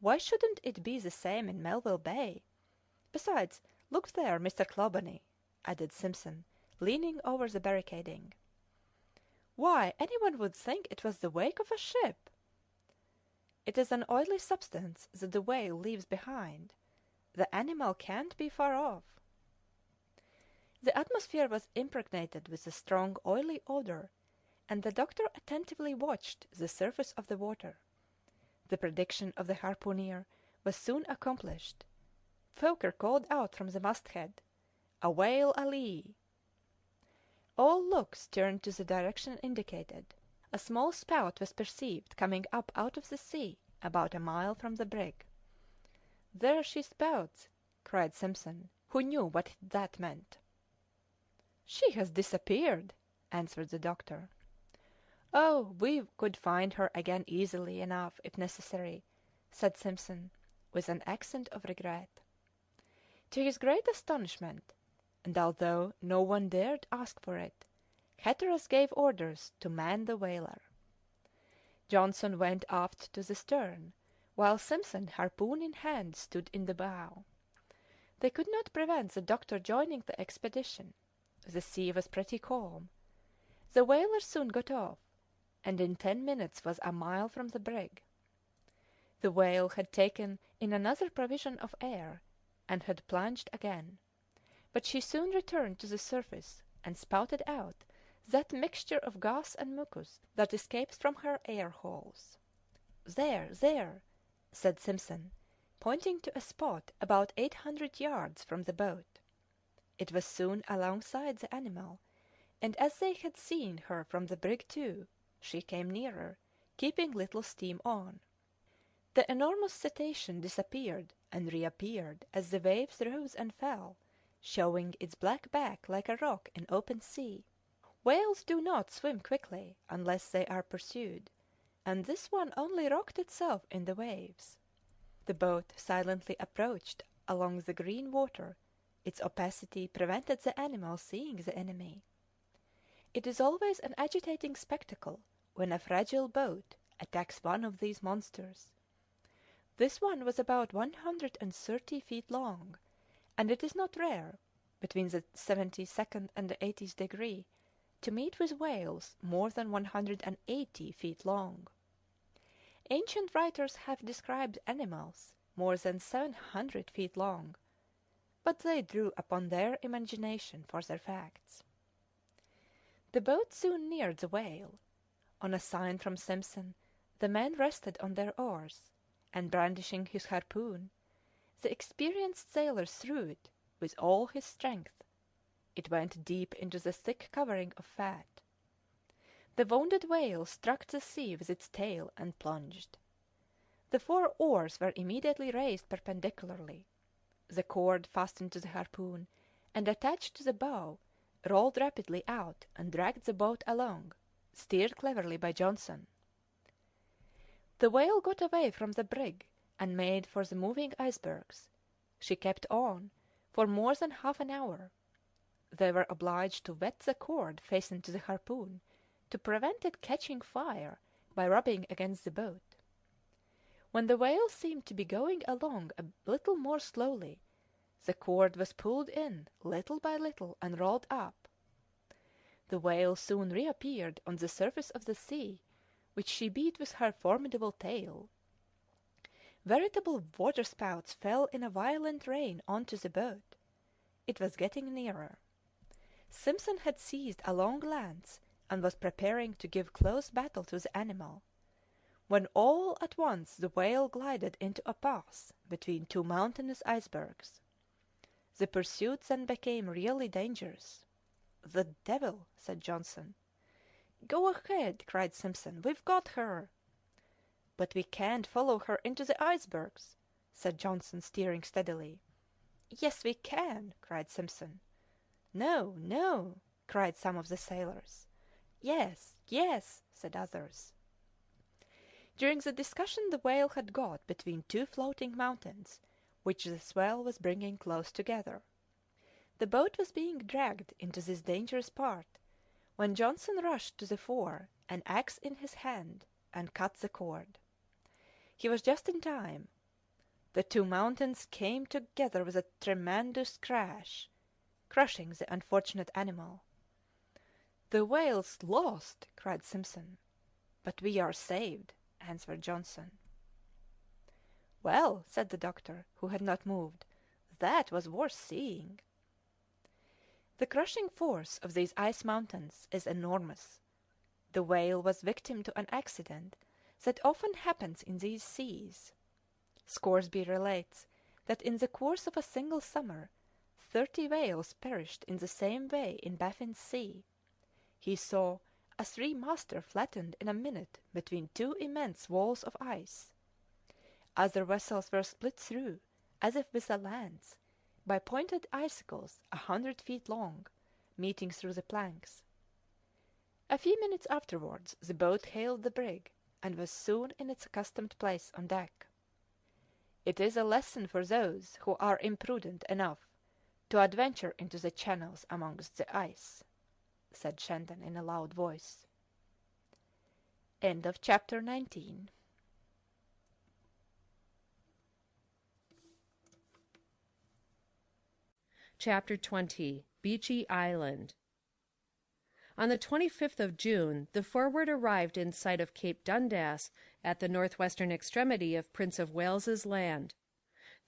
Why shouldn't it be the same in Melville Bay? Besides, look there, Mr. Clawbonny," added Simpson, leaning over the barricading. "Why, any one would think it was the wake of a ship." "It is an oily substance that the whale leaves behind. The animal can't be far off." The atmosphere was impregnated with a strong oily odour, and the doctor attentively watched the surface of the water. The prediction of the harpooner was soon accomplished. Foker called out from the masthead, "A whale a lee!" All looks turned to the direction indicated. A small spout was perceived coming up out of the sea about a mile from the brig. "There she spouts!" cried Simpson, who knew what that meant. "She has disappeared," answered the doctor. "Oh, we could find her again easily enough if necessary," said Simpson, with an accent of regret. To his great astonishment, and although no one dared ask for it, Hatteras gave orders to man the whaler. Johnson went aft to the stern, while Simpson, harpoon in hand, stood in the bow. They could not prevent the doctor joining the expedition. The sea was pretty calm. The whaler soon got off, and in 10 minutes was a mile from the brig. The whale had taken in another provision of air, and had plunged again, but she soon returned to the surface and spouted out that mixture of gas and mucus that escapes from her air holes. "There, there!" said Simpson, pointing to a spot about 800 yards from the boat. It was soon alongside the animal, and as they had seen her from the brig too, she came nearer, keeping little steam on. The enormous cetacean disappeared and reappeared as the waves rose and fell, showing its black back like a rock in open sea. Whales do not swim quickly unless they are pursued, and this one only rocked itself in the waves. The boat silently approached along the green water. Its opacity prevented the animal seeing the enemy. It is always an agitating spectacle when a fragile boat attacks one of these monsters. This one was about 130 feet long, and it is not rare, between the 72nd and the 80th degree, to meet with whales more than 180 feet long. Ancient writers have described animals more than 700 feet long, but they drew upon their imagination for their facts. The boat soon neared the whale. On a sign from Simpson, the men rested on their oars, and brandishing his harpoon, the experienced sailor threw it with all his strength. It went deep into the thick covering of fat. The wounded whale struck the sea with its tail and plunged. The 4 oars were immediately raised perpendicularly. The cord fastened to the harpoon and attached to the bow rolled rapidly out and dragged the boat along, steered cleverly by Johnson. The whale got away from the brig and made for the moving icebergs. She kept on for more than half an hour. They were obliged to wet the cord fastened to the harpoon to prevent it catching fire by rubbing against the boat. When the whale seemed to be going along a little more slowly, the cord was pulled in little by little and rolled up. The whale soon reappeared on the surface of the sea, which she beat with her formidable tail. Veritable waterspouts fell in a violent rain on to the boat. It was getting nearer. Simpson had seized a long lance and was preparing to give close battle to the animal, when all at once the whale glided into a pass between 2 mountainous icebergs. The pursuit then became really dangerous. "The devil!" said Johnson. "Go ahead!" cried Simpson. "We've got her!" "But we can't follow her into the icebergs," said Johnson, steering steadily. "Yes, we can!" cried Simpson. "No, no!" cried some of the sailors. "Yes, yes!" said others. During the discussion the whale had got between 2 floating mountains, which the swell was bringing close together. The boat was being dragged into this dangerous part, when Johnson rushed to the fore, an axe in his hand, and cut the cord. He was just in time. The 2 mountains came together with a tremendous crash, crushing the unfortunate animal. "The whale's lost!" cried Simpson. "But we are saved," answered Johnson. "Well," said the doctor, who had not moved, "that was worth seeing." The crushing force of these ice mountains is enormous. The whale was victim to an accident that often happens in these seas. Scoresby relates that in the course of a single summer 30 whales perished in the same way in Baffin's Sea. He saw a 3-master flattened in a minute between 2 immense walls of ice. Other vessels were split through, as if with a lance, by pointed icicles 100 feet long, meeting through the planks. A few minutes afterwards the boat hailed the brig, and was soon in its accustomed place on deck. "It is a lesson for those who are imprudent enough to adventure into the channels amongst the ice," said Shandon in a loud voice. Chapter 19. Chapter 20. Beechy Island. On the 25th of June the Forward arrived in sight of Cape Dundas at the northwestern extremity of Prince of Wales's Land.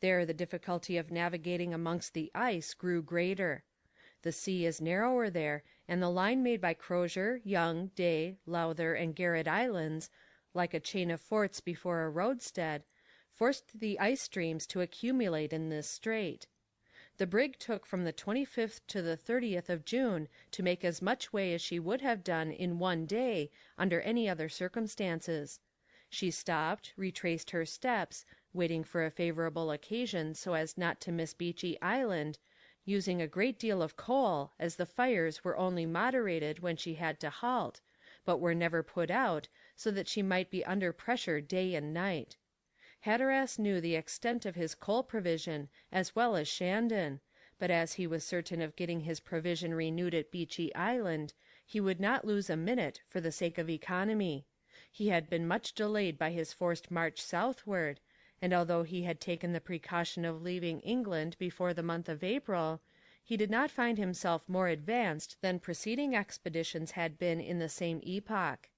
There the difficulty of navigating amongst the ice grew greater. The sea is narrower there, and the line made by Crozier, Young, Day, Lowther, and Garrett Islands, like a chain of forts before a roadstead, forced the ice streams to accumulate in this strait. The brig took from the 25th to the 30th of June to make as much way as she would have done in one day under any other circumstances. She stopped, retraced her steps, waiting for a favourable occasion so as not to miss Beechy Island, using a great deal of coal, as the fires were only moderated when she had to halt, but were never put out, so that she might be under pressure day and night. Hatteras knew the extent of his coal provision as well as Shandon, but as he was certain of getting his provision renewed at Beechy Island, he would not lose a minute for the sake of economy. He had been much delayed by his forced march southward, and although he had taken the precaution of leaving England before the month of April, he did not find himself more advanced than preceding expeditions had been in the same epoch.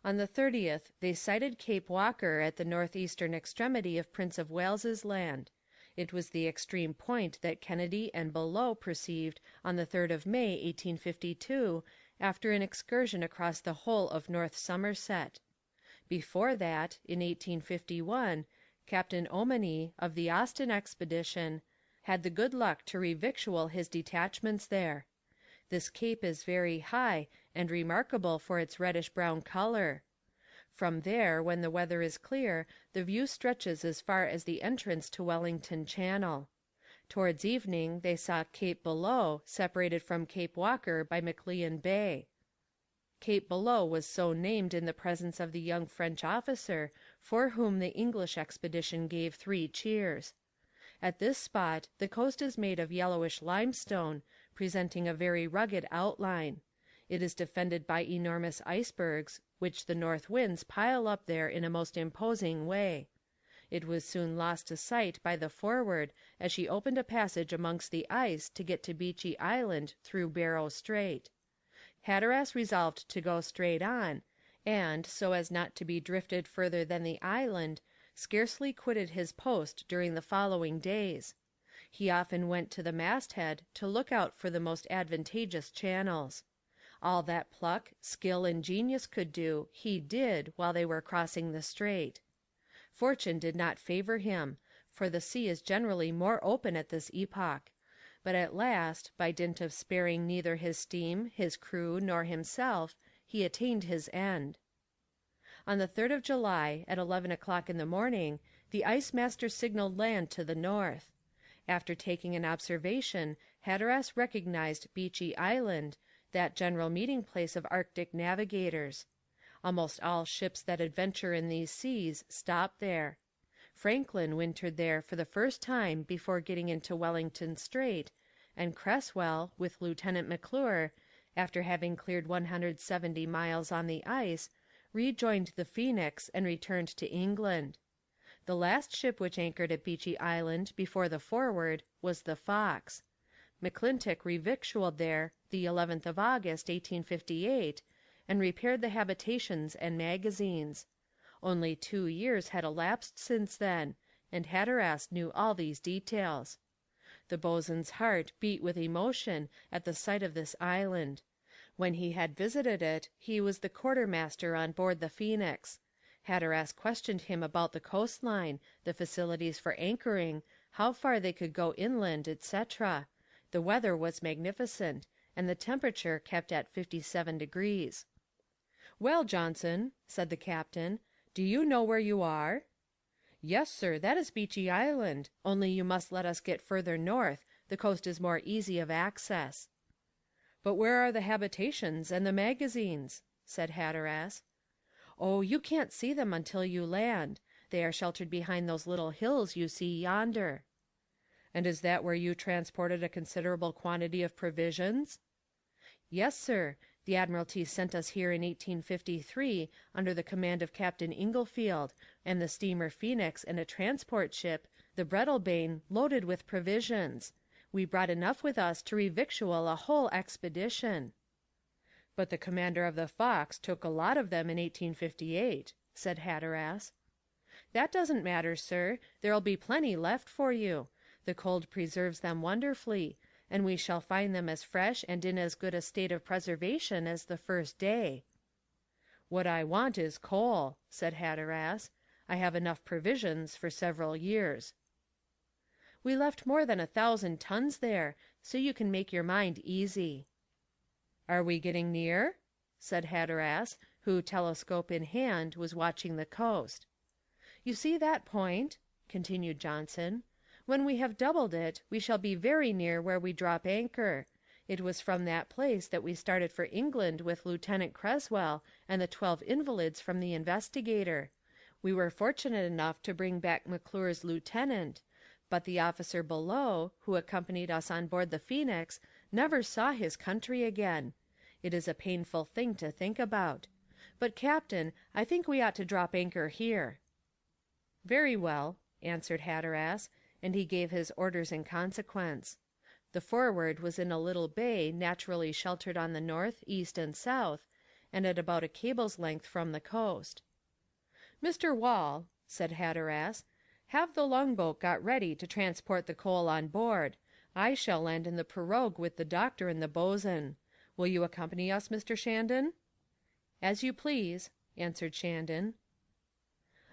On the 30th they sighted Cape Walker at the northeastern extremity of Prince of Wales's Land. It was the extreme point that Kennedy and Beloe perceived on the 3rd of May, 1852, after an excursion across the whole of North Somerset. Before that, in 1851, Captain Ommaney, of the Austin expedition, had the good luck to revictual his detachments there. This cape is very high, and remarkable for its reddish-brown color. From there, when the weather is clear, the view stretches as far as the entrance to Wellington Channel. Towards evening they saw Cape Bellot, separated from Cape Walker by McLeon Bay. Cape Bellot was so named in the presence of the young French officer, for whom the English expedition gave 3 cheers. At this spot the coast is made of yellowish limestone, presenting a very rugged outline. It is defended by enormous icebergs, which the north winds pile up there in a most imposing way. It was soon lost to sight by the Forward as she opened a passage amongst the ice to get to Beechey Island through Barrow Strait. Hatteras resolved to go straight on, and, so as not to be drifted further than the island, scarcely quitted his post during the following days. He often went to the masthead to look out for the most advantageous channels. All that pluck, skill, and genius could do, he did while they were crossing the strait. Fortune did not favour him, for the sea is generally more open at this epoch. But at last, by dint of sparing neither his steam, his crew, nor himself, he attained his end. On the 3rd of July, at 11 o'clock in the morning, the ice-master signalled land to the north. After taking an observation, Hatteras recognized Beechey Island, that general meeting-place of Arctic navigators. Almost all ships that adventure in these seas stop there. Franklin wintered there for the first time before getting into Wellington Strait, and Cresswell, with Lieutenant McClure, after having cleared 170 miles on the ice, rejoined the Phoenix and returned to England. The last ship which anchored at Beechey Island before the Forward was the Fox. McClintock revictualled there the 11th of August, 1858, and repaired the habitations and magazines. Only 2 years had elapsed since then, and Hatteras knew all these details. The boatswain's heart beat with emotion at the sight of this island. When he had visited it, he was the quartermaster on board the Phoenix. Hatteras questioned him about the coastline, the facilities for anchoring, how far they could go inland, etc. The weather was magnificent, and the temperature kept at 57 degrees. "Well, Johnson," said the captain, "do you know where you are?" "Yes, sir, that is Beechey Island, only you must let us get further north, the coast is more easy of access." "But where are the habitations and the magazines?" said Hatteras. "Oh, you can't see them until you land. They are sheltered behind those little hills you see yonder." "And is that where you transported a considerable quantity of provisions?" "Yes, sir. The Admiralty sent us here in 1853 under the command of Captain Inglefield, and the steamer Phoenix and a transport ship, the Breadalbane, loaded with provisions. We brought enough with us to revictual a whole expedition." "But the commander of the Fox took a lot of them in 1858, said Hatteras. "That doesn't matter, sir. There'll be plenty left for you. The cold preserves them wonderfully, and we shall find them as fresh and in as good a state of preservation as the first day." "What I want is coal," said Hatteras. "I have enough provisions for several years." "We left more than 1,000 tons there, so you can make your mind easy." "Are we getting near?" said Hatteras, who, telescope in hand, was watching the coast. "You see that point?" continued Johnson. "When we have doubled it, we shall be very near where we drop anchor. It was from that place that we started for England with Lieutenant Cresswell and the 12 invalids from the Investigator. We were fortunate enough to bring back McClure's lieutenant, but the officer below, who accompanied us on board the Phoenix, never saw his country again. It is a painful thing to think about. But, Captain, I think we ought to drop anchor here." "Very well," answered Hatteras, and he gave his orders in consequence. The Forward was in a little bay naturally sheltered on the north, east, and south, and at about a cable's length from the coast. "Mr. Wall," said Hatteras, "have the longboat got ready to transport the coal on board. I shall land in the pirogue with the doctor and the boatswain. Will you accompany us, Mr. Shandon?" "As you please," answered Shandon.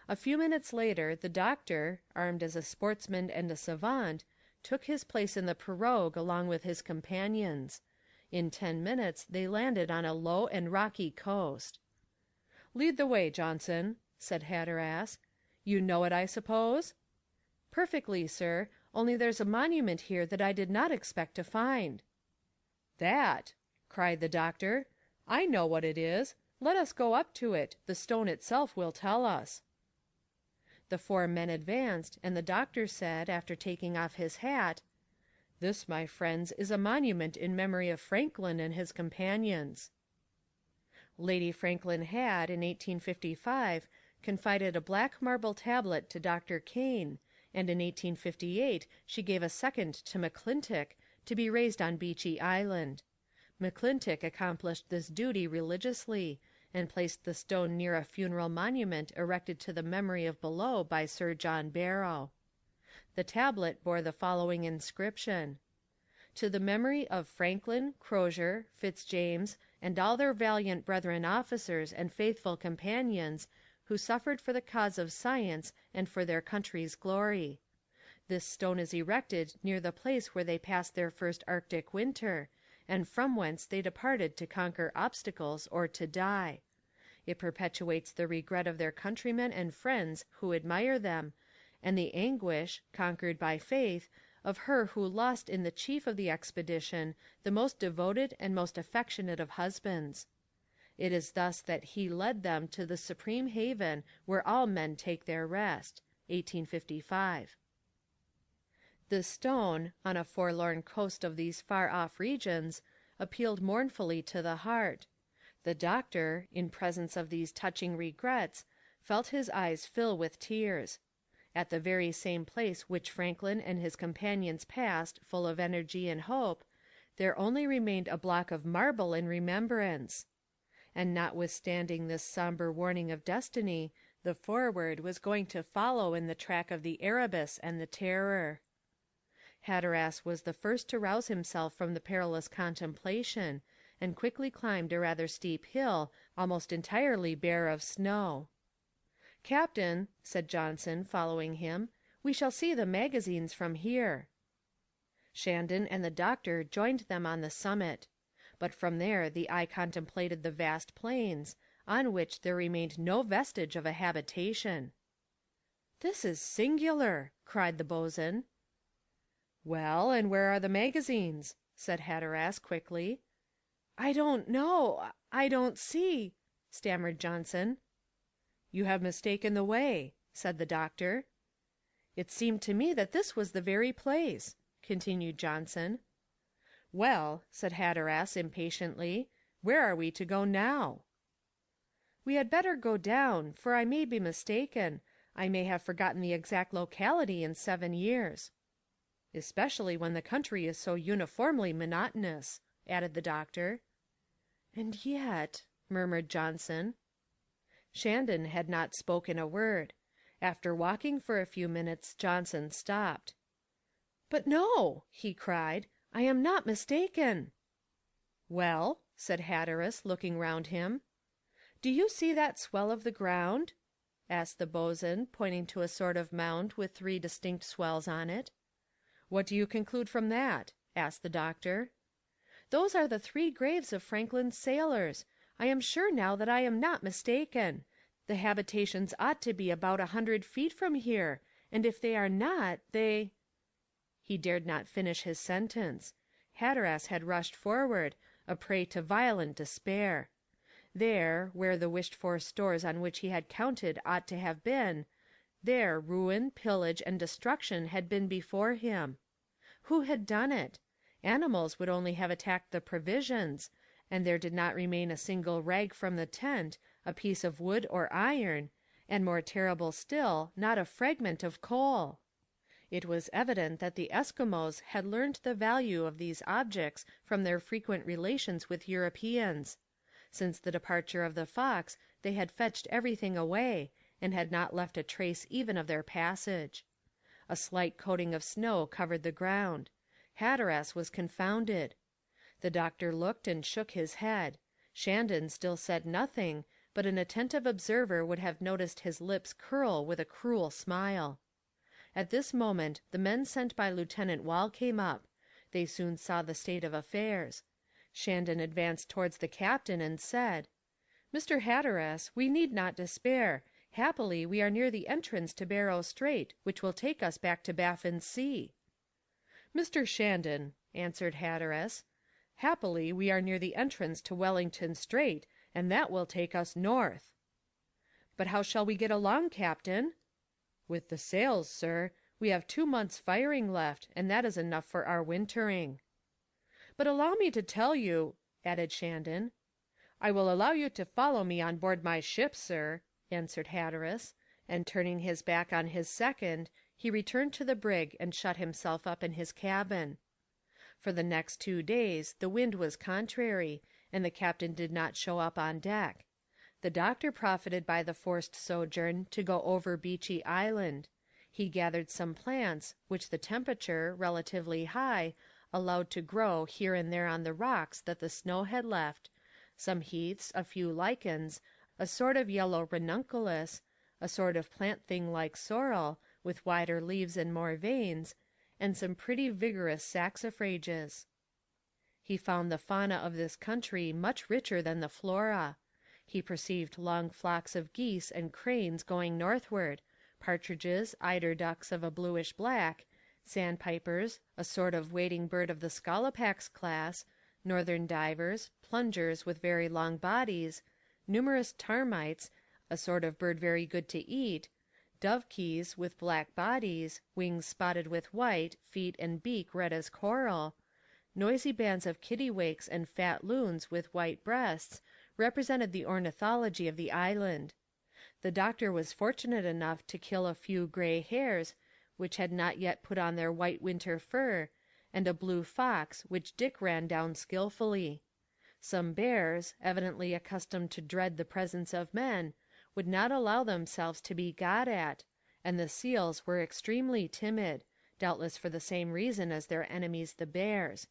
A few minutes later the doctor, armed as a sportsman and a savant, took his place in the pirogue along with his companions. In 10 minutes they landed on a low and rocky coast. "Lead the way, Johnson," said Hatteras. "You know it, I suppose?" "Perfectly, sir, only there's a monument here that I did not expect to find." "That!" cried the doctor. "I know what it is. Let us go up to it. The stone itself will tell us." The 4 men advanced, and the doctor said, after taking off his hat, "This, my friends, is a monument in memory of Franklin and his companions." Lady Franklin had, in 1855, confided a black marble tablet to Dr. Kane, and in 1858 she gave a second to McClintock to be raised on Beechey Island. McClintock accomplished this duty religiously, and placed the stone near a funeral monument erected to the memory of Beloe by Sir John Barrow. The tablet bore the following inscription: "To the memory of Franklin, Crozier, Fitzjames, and all their valiant brethren officers and faithful companions, who suffered for the cause of science and for their country's glory. This stone is erected near the place where they passed their first Arctic winter, and from whence they departed to conquer obstacles or to die. It perpetuates the regret of their countrymen and friends who admire them, and the anguish, conquered by faith, of her who lost in the chief of the expedition the most devoted and most affectionate of husbands. It is thus that he led them to the supreme haven where all men take their rest. 1855. This stone, on a forlorn coast of these far-off regions, appealed mournfully to the heart. The doctor, in presence of these touching regrets, felt his eyes fill with tears. At the very same place which Franklin and his companions passed full of energy and hope, there only remained a block of marble in remembrance. And notwithstanding this sombre warning of destiny, the Forward was going to follow in the track of the Erebus and the Terror. Hatteras was the first to rouse himself from the perilous contemplation, and quickly climbed a rather steep hill, almost entirely bare of snow. "Captain," said Johnson, following him, "we shall see the magazines from here." Shandon and the doctor joined them on the summit. But from there the eye contemplated the vast plains, on which there remained no vestige of a habitation. "This is singular," cried the boatswain. "Well, and where are the magazines?" said Hatteras quickly. "I don't know, I don't see," stammered Johnson. "You have mistaken the way," said the doctor. "It seemed to me that this was the very place," continued Johnson. "Well," said Hatteras impatiently, "where are we to go now?" "We had better go down, for I may be mistaken. I may have forgotten the exact locality in 7 years." "Especially when the country is so uniformly monotonous," added the doctor. "And yet," murmured Johnson. Shandon had not spoken a word. After walking for a few minutes, Johnson stopped. "But no," he cried, "I am not mistaken." "Well?" said Hatteras, looking round him. "Do you see that swell of the ground?" asked the boatswain, pointing to a sort of mound with 3 distinct swells on it. "What do you conclude from that?" asked the doctor. "Those are the 3 graves of Franklin's sailors. I am sure now that I am not mistaken. The habitations ought to be about 100 feet from here, and if they are not, they—" He dared not finish his sentence. Hatteras had rushed forward, a prey to violent despair. There, where the wished-for stores on which he had counted ought to have been, there ruin, pillage, and destruction had been before him. Who had done it? Animals would only have attacked the provisions, and there did not remain a single rag from the tent, a piece of wood or iron, and more terrible still, not a fragment of coal. It was evident that the Eskimos had learned the value of these objects from their frequent relations with Europeans. Since the departure of the Fox they had fetched everything away, and had not left a trace even of their passage. A slight coating of snow covered the ground. Hatteras was confounded. The doctor looked and shook his head. Shandon still said nothing, but an attentive observer would have noticed his lips curl with a cruel smile. At this moment the men sent by Lieutenant Wall came up. They soon saw the state of affairs. Shandon advanced towards the captain and said, "Mr. Hatteras, we need not despair. Happily we are near the entrance to Barrow Strait, which will take us back to Baffin's Sea." "Mr. Shandon," answered Hatteras, "happily we are near the entrance to Wellington Strait, and that will take us north." "But how shall we get along, captain?" "With the sails, sir. We have 2 months' firing left, and that is enough for our wintering." "But allow me to tell you," added Shandon. "I will allow you to follow me on board my ship, sir," answered Hatteras, and turning his back on his second, he returned to the brig and shut himself up in his cabin. For the next 2 days the wind was contrary, and the captain did not show up on deck. The doctor profited by the forced sojourn to go over Beechey Island. He gathered some plants, which the temperature, relatively high, allowed to grow here and there on the rocks that the snow had left, some heaths, a few lichens, a sort of yellow ranunculus, a sort of plant thing like sorrel, with wider leaves and more veins, and some pretty vigorous saxifrages. He found the fauna of this country much richer than the flora. He perceived long flocks of geese and cranes going northward, partridges, eider ducks of a bluish black, sandpipers, a sort of wading bird of the scolopax class, northern divers, plungers with very long bodies, numerous termites, a sort of bird very good to eat, dovekies with black bodies, wings spotted with white, feet and beak red as coral, noisy bands of kittiwakes and fat loons with white breasts, represented the ornithology of the island. The doctor was fortunate enough to kill a few grey hares, which had not yet put on their white winter fur, and a blue fox, which Dick ran down skilfully. Some bears, evidently accustomed to dread the presence of men, would not allow themselves to be got at, and the seals were extremely timid, doubtless for the same reason as their enemies the bears.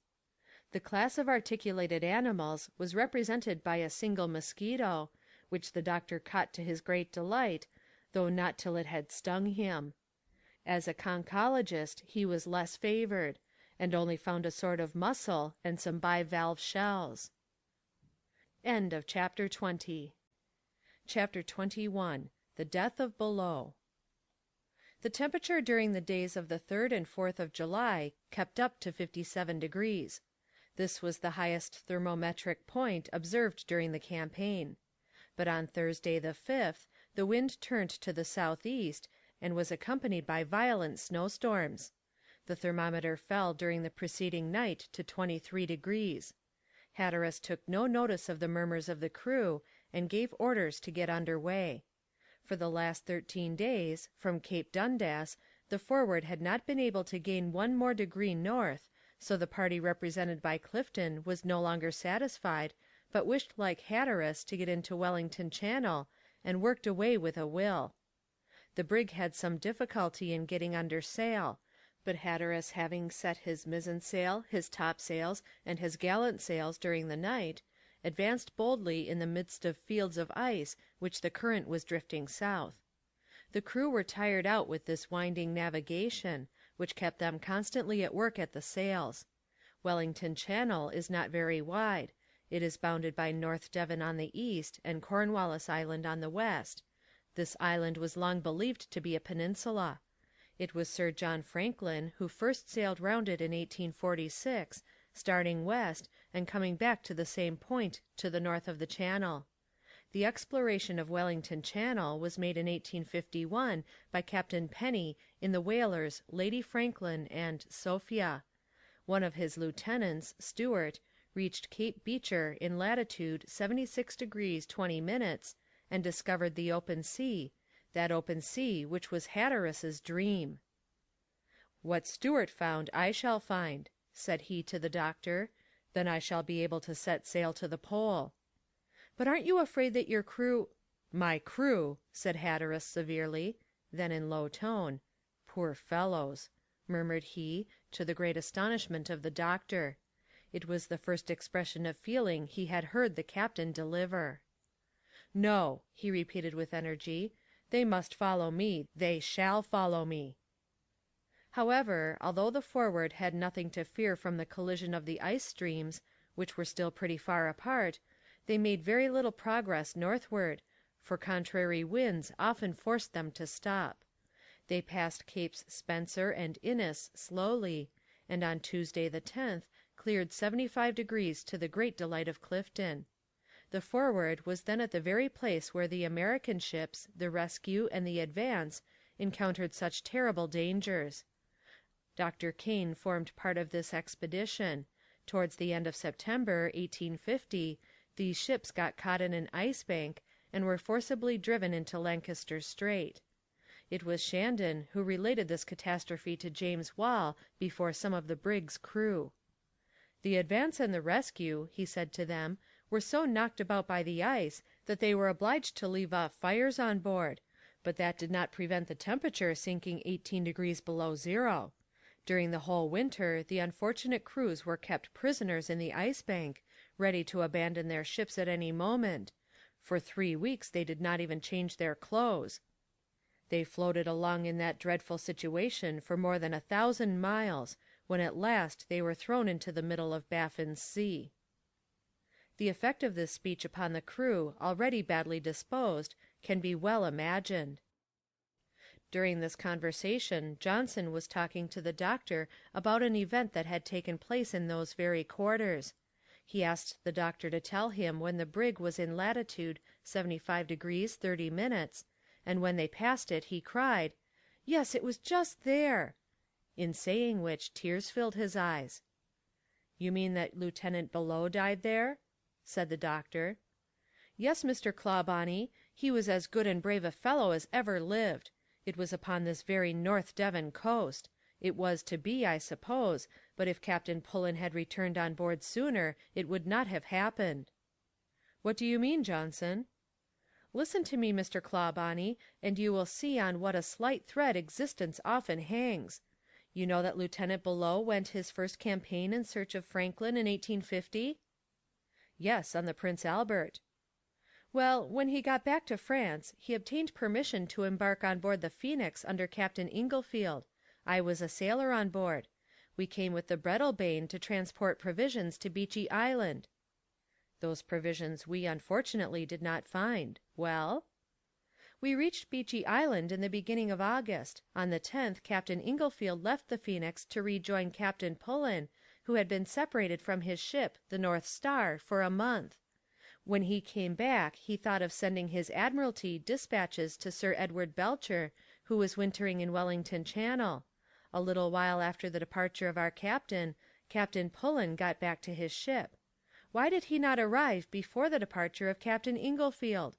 The class of articulated animals was represented by a single mosquito, which the doctor caught to his great delight, though not till it had stung him. As a conchologist he was less favoured, and only found a sort of mussel and some bivalve shells. Chapter 21. The Death of Below. The temperature during the days of the 3rd and 4th of July kept up to 57 degrees. This was the highest thermometric point observed during the campaign. But on Thursday the 5th the wind turned to the southeast, and was accompanied by violent snowstorms. The thermometer fell during the preceding night to 23 degrees. Hatteras took no notice of the murmurs of the crew, and gave orders to get under way. For the last 13 days, from Cape Dundas, the Forward had not been able to gain 1 more degree north, so the party represented by Clifton was no longer satisfied, but wished like Hatteras to get into Wellington Channel, and worked away with a will. The brig had some difficulty in getting under sail, but Hatteras having set his mizzensail, his topsails, and his gallant sails during the night, advanced boldly in the midst of fields of ice which the current was drifting south. The crew were tired out with this winding navigation, which kept them constantly at work at the sails. Wellington Channel is not very wide. It is bounded by North Devon on the east and Cornwallis Island on the west. This island was long believed to be a peninsula. It was Sir John Franklin who first sailed round it in 1846, starting west and coming back to the same point to the north of the channel. The exploration of Wellington Channel was made in 1851 by Captain Penny in the whalers Lady Franklin and Sophia. One of his lieutenants, Stewart, reached Cape Beecher in latitude 76 degrees 20 minutes, and discovered the open sea, that open sea which was Hatteras's dream. "What Stewart found I shall find," said he to the doctor. "Then I shall be able to set sail to the Pole." "But aren't you afraid that your crew—" "My crew," said Hatteras severely, then in low tone. "Poor fellows," murmured he, to the great astonishment of the doctor. It was the first expression of feeling he had heard the captain deliver. "No," he repeated with energy, "they must follow me. They shall follow me." However, although the Forward had nothing to fear from the collision of the ice streams, which were still pretty far apart, they made very little progress northward, for contrary winds often forced them to stop. They passed Capes Spencer and Innes slowly, and on Tuesday the 10th cleared 75 degrees to the great delight of Clifton. The Forward was then at the very place where the American ships, the Rescue and the Advance, encountered such terrible dangers. Dr. Kane formed part of this expedition. Towards the end of September, 1850, these ships got caught in an ice bank and were forcibly driven into Lancaster Strait. It was Shandon who related this catastrophe to James Wall before some of the brig's crew. The Advance and the Rescue, he said to them, were so knocked about by the ice that they were obliged to leave off fires on board, but that did not prevent the temperature sinking 18 degrees below zero. During the whole winter the unfortunate crews were kept prisoners in the ice bank, ready to abandon their ships at any moment. For 3 weeks they did not even change their clothes. They floated along in that dreadful situation for more than 1,000 miles, when at last they were thrown into the middle of Baffin's Sea. The effect of this speech upon the crew, already badly disposed, can be well imagined. During this conversation Johnson was talking to the doctor about an event that had taken place in those very quarters. He asked the doctor to tell him when the brig was in latitude 75 degrees 30 minutes, and when they passed it he cried, "Yes, it was just there," in saying which tears filled his eyes. "You mean that Lieutenant Beloe died there?" said the doctor. "Yes, Mr. Clawbonny, he was as good and brave a fellow as ever lived. It was upon this very North Devon coast. It was to be, I suppose, but if Captain Pullen had returned on board sooner it would not have happened." "What do you mean, Johnson?" "Listen to me, Mr. Clawbonny, and you will see on what a slight thread existence often hangs. You know that Lieutenant Beloe went his first campaign in search of Franklin in 1850? "Yes, on the Prince Albert." Well, when he got back to France, he obtained permission to embark on board the Phoenix under Captain Inglefield. I was a sailor on board. We came with the Breadalbane to transport provisions to Beechey Island. Those provisions we unfortunately did not find. Well? We reached Beechey Island in the beginning of August. On the 10th Captain Inglefield left the Phoenix to rejoin Captain Pullen, who had been separated from his ship, the North Star, for a month. When he came back he thought of sending his Admiralty dispatches to Sir Edward Belcher, who was wintering in Wellington Channel. A little while after the departure of our captain, Captain Pullen got back to his ship. Why did he not arrive before the departure of Captain Inglefield?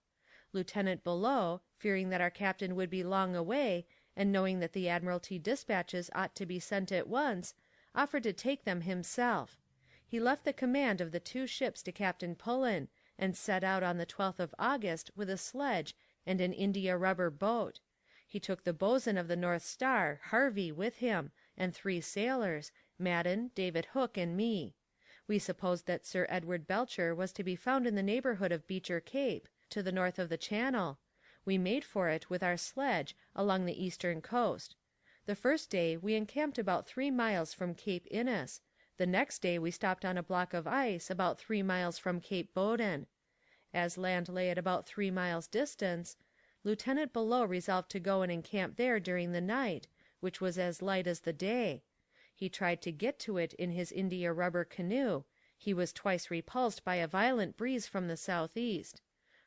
Lieutenant Beloe, fearing that our captain would be long away, and knowing that the Admiralty dispatches ought to be sent at once, offered to take them himself. He left the command of the 2 ships to Captain Pullen, and set out on the 12th of August with a sledge and an India-rubber boat. He took the boatswain of the North Star, Harvey, with him, and 3 sailors, Madden, David Hook, and me. We supposed that Sir Edward Belcher was to be found in the neighbourhood of Beecher Cape, to the north of the Channel. We made for it with our sledge along the eastern coast. The first day we encamped about 3 miles from Cape Innes. The next day we stopped on a block of ice about 3 miles from Cape Bowden. As land lay at about 3 miles distance, Lieutenant Beloe resolved to go and encamp there during the night, which was as light as the day. He tried to get to it in his India-rubber canoe. He was twice repulsed by a violent breeze from the southeast.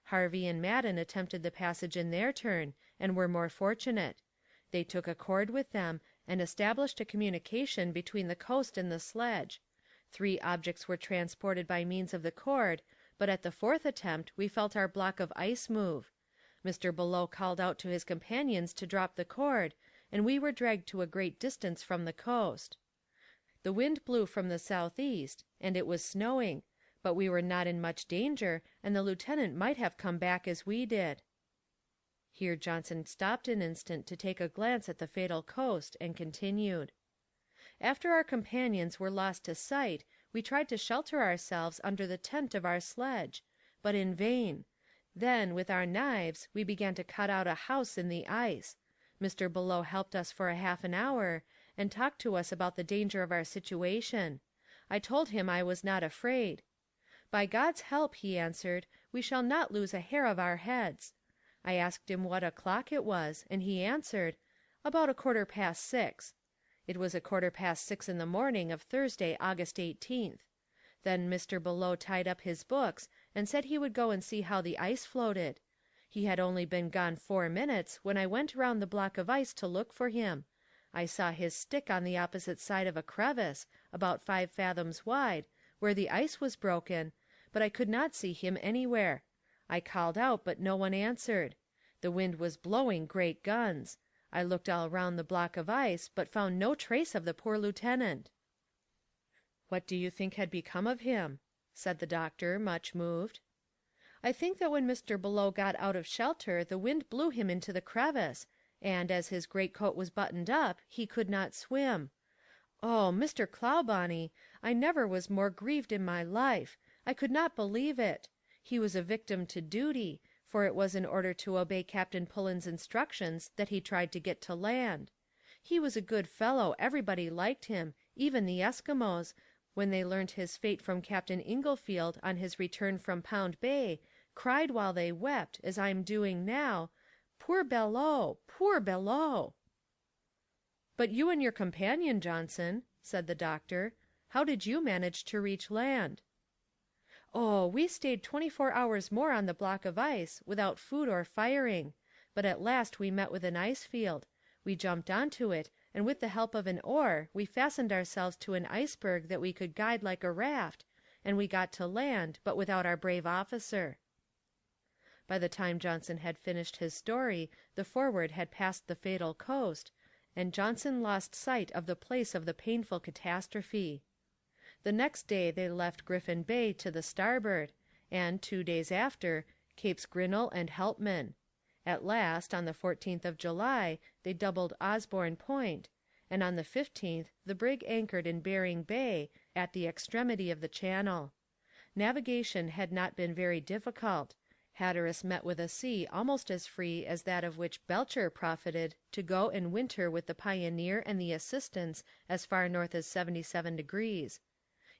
Harvey and Madden attempted the passage in their turn, and were more fortunate. They took a cord with them, and established a communication between the coast and the sledge. 3 objects were transported by means of the cord, but at the 4th attempt we felt our block of ice move. Mr. Beloe called out to his companions to drop the cord, and we were dragged to a great distance from the coast. The wind blew from the southeast, and it was snowing, but we were not in much danger, and the lieutenant might have come back as we did. Here Johnson stopped an instant to take a glance at the fatal coast, and continued. After our companions were lost to sight, we tried to shelter ourselves under the tent of our sledge, but in vain. Then, with our knives, we began to cut out a house in the ice. Mr. Beloe helped us for a half an hour, and talked to us about the danger of our situation. I told him I was not afraid. By God's help, he answered, we shall not lose a hair of our heads. I asked him what o'clock it was, and he answered, about 6:15. It was 6:15 in the morning of Thursday, August 18th. Then Mr. Below tied up his books and said he would go and see how the ice floated. He had only been gone 4 minutes when I went round the block of ice to look for him. I saw his stick on the opposite side of a crevice, about 5 fathoms wide, where the ice was broken, but I could not see him anywhere. I called out, but no one answered. The wind was blowing great guns. I looked all round the block of ice, but found no trace of the poor lieutenant. What do you think had become of him? Said the doctor, much moved. I think that when Mr. Below got out of shelter the wind blew him into the crevice, and as his greatcoat was buttoned up he could not swim. Oh, Mr. Clawbonny, I never was more grieved in my life. I could not believe it. He was a victim to duty, for it was in order to obey Captain Pullen's instructions that he tried to get to land. He was a good fellow, everybody liked him, even the Eskimos, when they learnt his fate from Captain Inglefield on his return from Pound Bay, cried while they wept, as I am doing now, Poor Belleau! Poor Belleau! But you and your companion, Johnson, said the doctor, how did you manage to reach land? Oh, we stayed 24 hours more on the block of ice, without food or firing, but at last we met with an ice field. We jumped onto it, and with the help of an oar we fastened ourselves to an iceberg that we could guide like a raft, and we got to land, but without our brave officer. By the time Johnson had finished his story, the Forward had passed the fatal coast, and Johnson lost sight of the place of the painful catastrophe. The next day they left Griffin Bay to the starboard, and 2 days after, Capes Grinnell and Helpman. At last, on the 14th of July, they doubled Osborne Point, and on the 15th the brig anchored in Bering Bay, at the extremity of the channel. Navigation had not been very difficult. Hatteras met with a sea almost as free as that of which Belcher profited to go and winter with the Pioneer and the Assistance as far north as 77 degrees.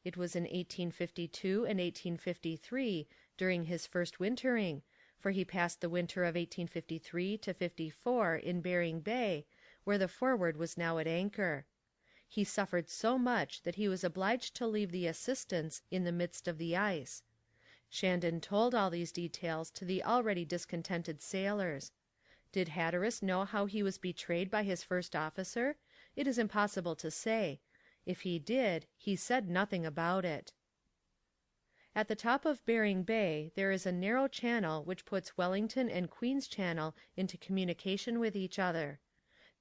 It was in 1852 and 1853, during his first wintering, for he passed the winter of 1853 to 54 in Bering Bay, where the Forward was now at anchor. He suffered so much that he was obliged to leave the Assistance in the midst of the ice. Shandon told all these details to the already discontented sailors. Did Hatteras know how he was betrayed by his first officer? It is impossible to say. If he did, he said nothing about it. At the top of Bering Bay there is a narrow channel which puts Wellington and Queen's Channel into communication with each other.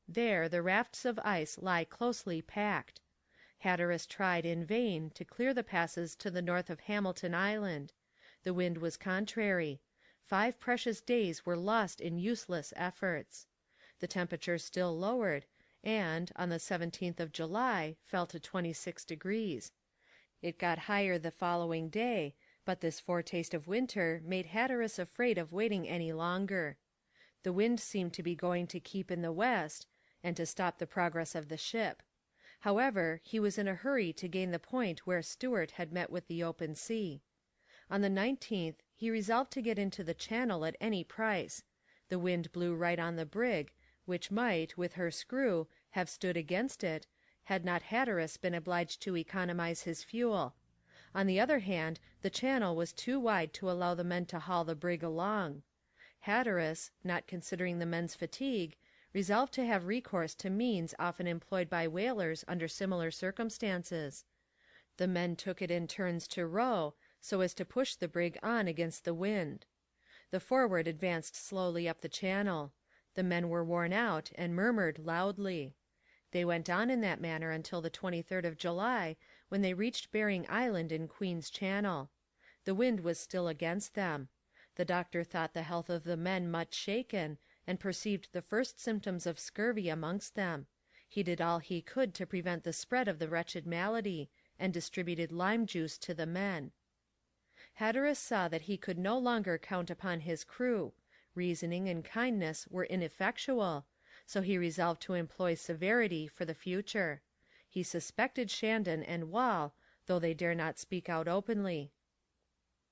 There the rafts of ice lie closely packed. Hatteras tried in vain to clear the passes to the north of Hamilton Island. The wind was contrary. 5 precious days were lost in useless efforts. The temperature still lowered, and, on the 17th of July, fell to 26 degrees. It got higher the following day, but this foretaste of winter made Hatteras afraid of waiting any longer. The wind seemed to be going to keep in the west, and to stop the progress of the ship. However, he was in a hurry to gain the point where Stuart had met with the open sea. On the 19th he resolved to get into the channel at any price. The wind blew right on the brig, which might, with her screw, have stood against it, had not Hatteras been obliged to economize his fuel. On the other hand, the channel was too wide to allow the men to haul the brig along. Hatteras, not considering the men's fatigue, resolved to have recourse to means often employed by whalers under similar circumstances. The men took it in turns to row, so as to push the brig on against the wind. The Forward advanced slowly up the channel. The men were worn out and murmured loudly. They went on in that manner until the 23rd of July, when they reached Bering Island in Queen's Channel. The wind was still against them. The doctor thought the health of the men much shaken, and perceived the first symptoms of scurvy amongst them. He did all he could to prevent the spread of the wretched malady, and distributed lime juice to the men. Hatteras saw that he could no longer count upon his crew. Reasoning and kindness were ineffectual, so he resolved to employ severity for the future. He suspected Shandon and Wall, though they dare not speak out openly.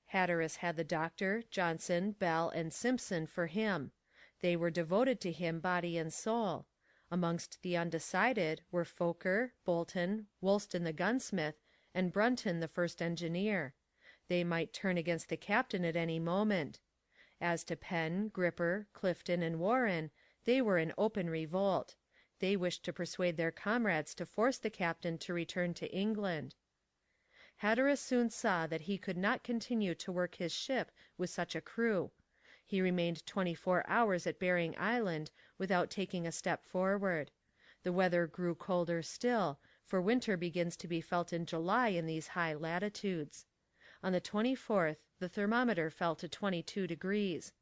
Hatteras had the doctor, Johnson, Bell, and Simpson for him. They were devoted to him body and soul. Amongst the undecided were Foker, Bolton, Woolston the gunsmith, and Brunton the first engineer. They might turn against the captain at any moment. As to Penn, Gripper, Clifton, and Warren, they were in open revolt. They wished to persuade their comrades to force the captain to return to England. Hatteras soon saw that he could not continue to work his ship with such a crew. He remained 24 hours at Bering Island without taking a step forward. The weather grew colder still, for winter begins to be felt in July in these high latitudes. On the 24th the thermometer fell to 22 degrees.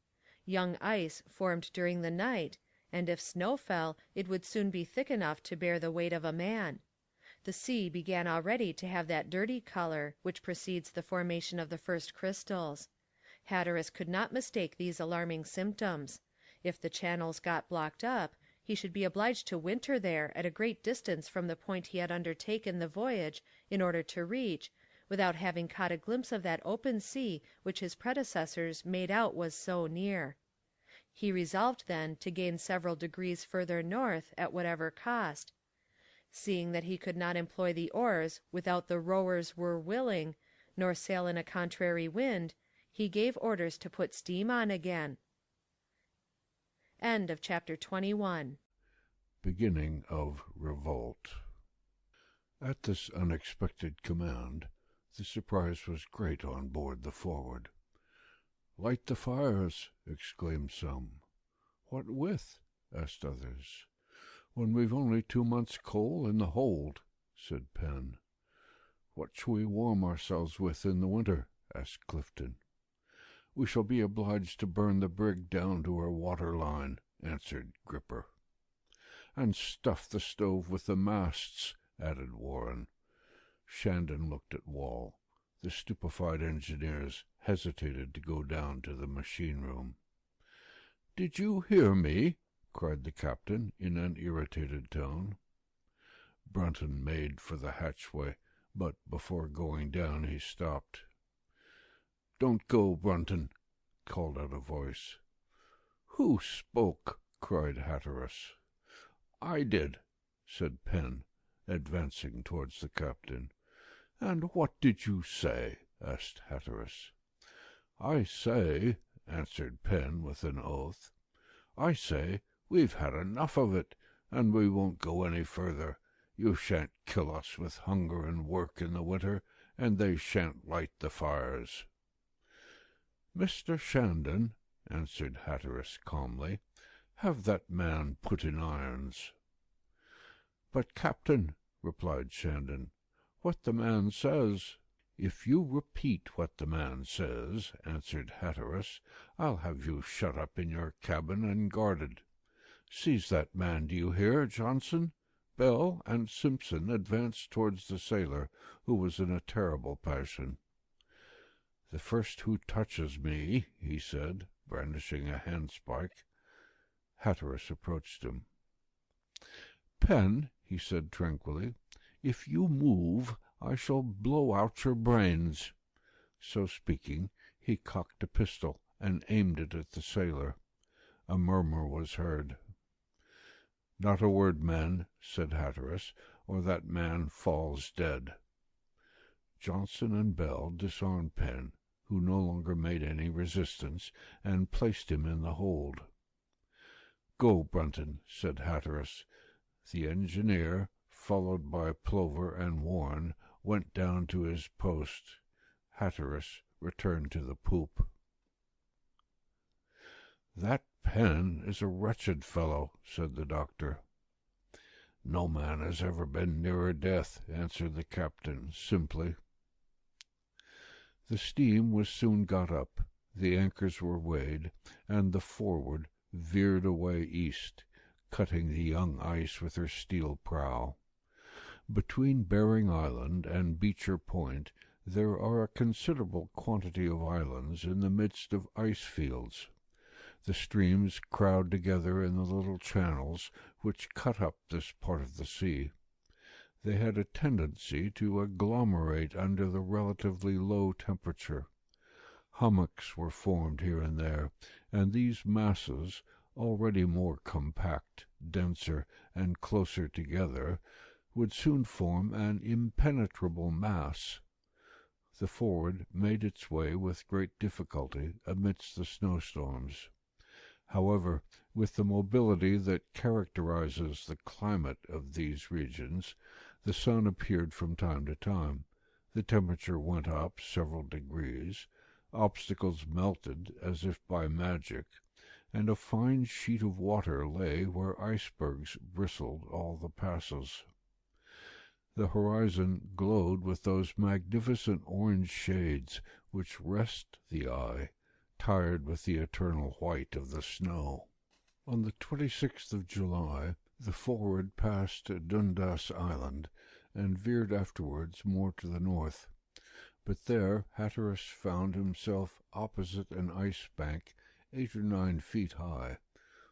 Young ice formed during the night, and if snow fell it would soon be thick enough to bear the weight of a man. The sea began already to have that dirty color which precedes the formation of the first crystals. Hatteras could not mistake these alarming symptoms. If the channels got blocked up, he should be obliged to winter there at a great distance from the point he had undertaken the voyage in order to reach, without having caught a glimpse of that open sea which his predecessors made out was so near. He resolved then to gain several degrees further north at whatever cost. Seeing that he could not employ the oars without the rowers were willing, nor sail in a contrary wind, he gave orders to put steam on again. End of chapter 21. Beginning of revolt. At this unexpected command, the surprise was great on board the Forward. "Light the fires!" exclaimed some. "What with?" asked others. "When we've only 2 months' coal in the hold," said Penn. "What shall we warm ourselves with in the winter?" asked Clifton. "We shall be obliged to burn the brig down to her water line," answered Gripper. "And stuff the stove with the masts," added Warren. Shandon looked at Wall. The stupefied engineers hesitated to go down to the machine-room. "Did you hear me?" cried the captain in an irritated tone. Brunton made for the hatchway, but before going down he stopped. "Don't go, Brunton," called out a voice. "Who spoke?" cried Hatteras. "I did," said Penn, advancing towards the captain. "And what did you say?" asked Hatteras. "I say," answered Penn with an oath, "I say we've had enough of it, and we won't go any further. You shan't kill us with hunger and work in the winter, and they shan't light the fires." "Mr. Shandon," answered Hatteras calmly, "have that man put in irons." "But, Captain," replied Shandon, "what the man says—" "If you repeat what the man says," answered Hatteras, "I'll have you shut up in your cabin and guarded. Seize that man, do you hear, Johnson?" Bell and Simpson advanced towards the sailor, who was in a terrible passion. "The first who touches me," he said, brandishing a handspike. Hatteras approached him. "Penn," he said tranquilly, "if you move, I shall blow out your brains." So speaking, he cocked a pistol and aimed it at the sailor. A murmur was heard. "Not a word, men," said Hatteras, "or that man falls dead." Johnson and Bell disarmed Penn, who no longer made any resistance, and placed him in the hold. "Go, Brunton," said Hatteras. The engineer, followed by Plover and Warren, went down to his post. Hatteras returned to the poop. "That Penn is a wretched fellow," said the doctor. "No man has ever been nearer death," answered the captain simply. The steam was soon got up, the anchors were weighed, and the Forward veered away east, cutting the young ice with her steel prow. Between Bering Island and Beecher Point there are a considerable quantity of islands in the midst of ice fields. The streams crowd together in the little channels which cut up this part of the sea. They had a tendency to agglomerate under the relatively low temperature. Hummocks were formed here and there, and these masses, already more compact, denser, and closer together, would soon form an impenetrable mass. The Forward made its way with great difficulty amidst the snowstorms. However, with the mobility that characterizes the climate of these regions, the sun appeared from time to time, the temperature went up several degrees, obstacles melted as if by magic, and a fine sheet of water lay where icebergs bristled all the passes. The horizon glowed with those magnificent orange shades which rest the eye, tired with the eternal white of the snow. On the 26th of July, the Forward passed Dundas Island, and veered afterwards more to the north. But there Hatteras found himself opposite an ice bank 8 or 9 feet high,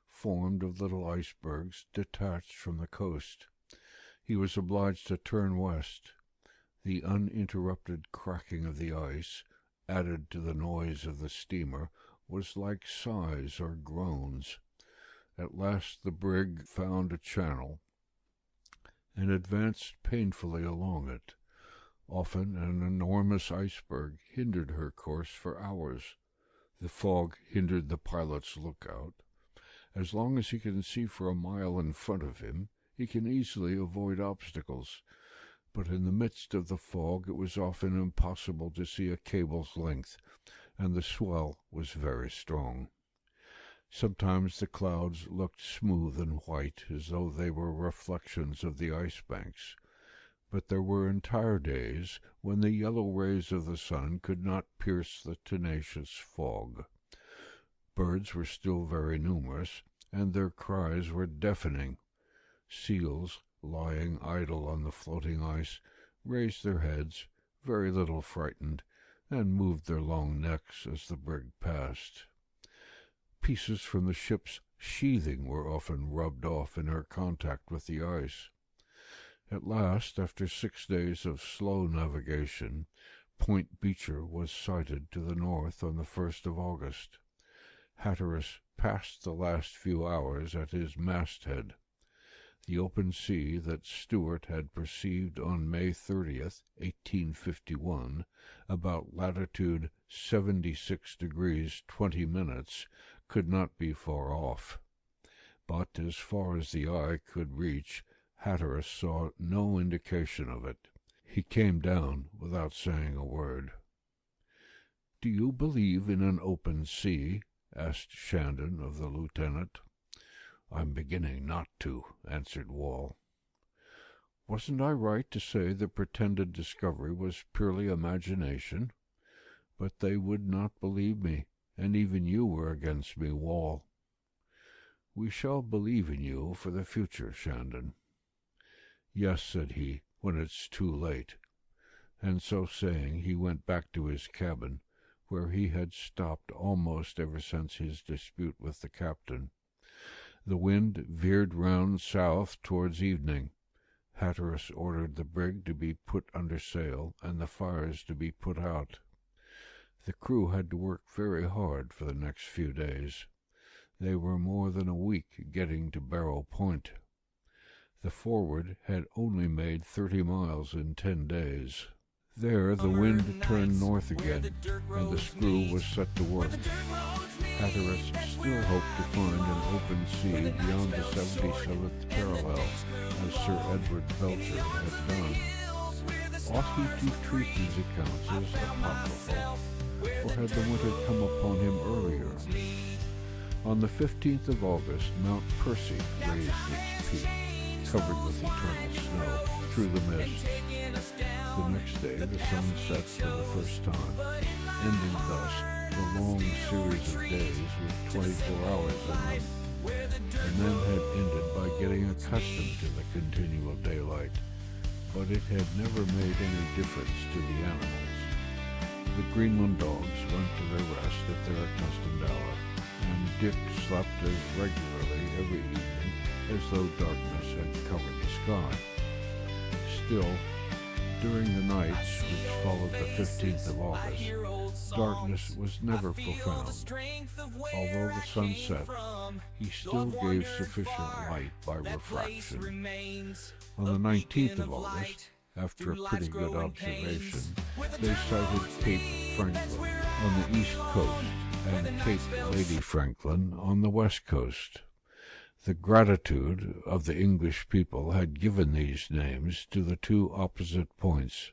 formed of little icebergs detached from the coast. He was obliged to turn west. The uninterrupted cracking of the ice, added to the noise of the steamer, was like sighs or groans. At last the brig found a channel, and advanced painfully along it. Often an enormous iceberg hindered her course for hours. The fog hindered the pilot's lookout. As long as he can see for a mile in front of him, he can easily avoid obstacles, but in the midst of the fog it was often impossible to see a cable's length, and the swell was very strong. Sometimes the clouds looked smooth and white, as though they were reflections of the ice banks, but there were entire days when the yellow rays of the sun could not pierce the tenacious fog. Birds were still very numerous, and their cries were deafening. Seals, lying idle on the floating ice, raised their heads, very little frightened, and moved their long necks as the brig passed. Pieces from the ship's sheathing were often rubbed off in her contact with the ice. At last, after 6 days of slow navigation, Point Beecher was sighted to the north on the 1st of August. Hatteras passed the last few hours at his masthead. The open sea that Stewart had perceived on May 30th, 1851, about latitude 76 degrees 20 minutes, could not be far off. But as far as the eye could reach, Hatteras saw no indication of it. He came down without saying a word. "Do you believe in an open sea?" asked Shandon of the lieutenant. "I'm beginning not to," answered Wall. "Wasn't I right to say the pretended discovery was purely imagination? But they would not believe me, and even you were against me, Wall." "We shall believe in you for the future, Shandon." "Yes," said he, "when it's too late." And so saying, he went back to his cabin, where he had stopped almost ever since his dispute with the captain. The wind veered round south towards evening. Hatteras ordered the brig to be put under sail, and the fires to be put out. The crew had to work very hard for the next few days. They were more than a week getting to Barrow Point. The Forward had only made 30 miles in 10 days. There the wind turned north again, and the screw was set to work. Hatteras still hoped to find an open sea beyond the 77th parallel, as Sir Edward Belcher had done. Ought he to treat these accounts as apocryphal, or had the winter come upon him earlier? On the 15th of August, Mount Percy raised its peak, covered with eternal snow, through the mist. The next day the sun set for the first time, ending thus the long series of days with 24 hours in them. The men had ended by getting accustomed to the continual daylight, but it had never made any difference to the animals. The Greenland dogs went to their rest at their accustomed hour, and Dick slept as regularly every evening as though darkness had covered the sky. Still, during the nights which followed the 15th of August, darkness was never profound. Although the sun set, he still gave sufficient light by refraction. On the 19th of August, after a pretty good observation, they sighted Cape Franklin on the east coast and Cape Lady Franklin on the west coast. The gratitude of the English people had given these names to the two opposite points,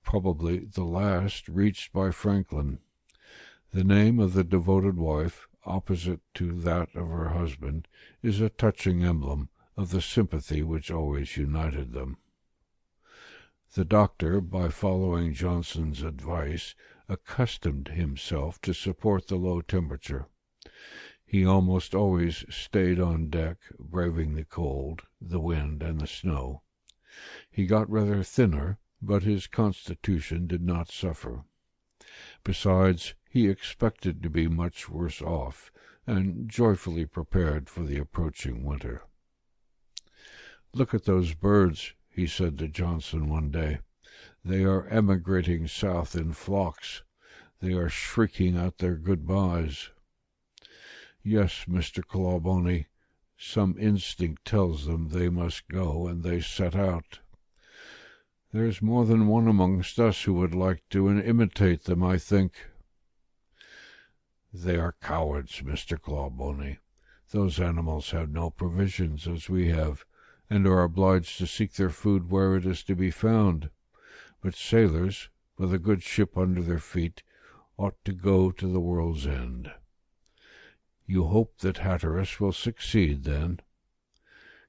probably the last reached by Franklin. The name of the devoted wife, opposite to that of her husband, is a touching emblem of the sympathy which always united them. The doctor, by following Johnson's advice, accustomed himself to support the low temperature. He almost always stayed on deck, braving the cold, the wind, and the snow. He got rather thinner, but his constitution did not suffer. Besides, he expected to be much worse off, and joyfully prepared for the approaching winter. "Look at those birds," he said to Johnson one day. "They are emigrating south in flocks. They are shrieking out their good-byes." "Yes, Mr. Clawboney, some instinct tells them they must go, and they set out. There's more than one amongst us who would like to imitate them, I think." "They are cowards, Mr. Clawboney. Those animals have no provisions, as we have, and are obliged to seek their food where it is to be found. But sailors, with a good ship under their feet, ought to go to the world's end." "You hope that Hatteras will succeed, then?"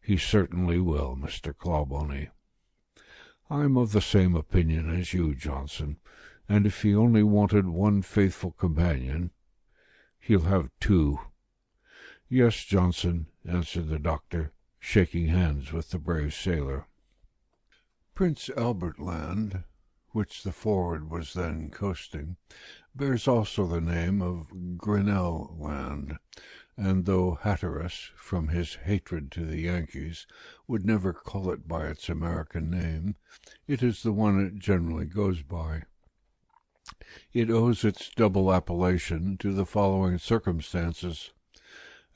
"He certainly will, Mr. Clawboney." "I am of the same opinion as you, Johnson, and if he only wanted one faithful companion, he'll have two." "Yes, Johnson," answered the doctor, shaking hands with the brave sailor. Prince Albert Land, which the Forward was then coasting, bears also the name of Grinnell Land, and though Hatteras, from his hatred to the Yankees, would never call it by its American name, it is the one it generally goes by. It owes its double appellation to the following circumstances.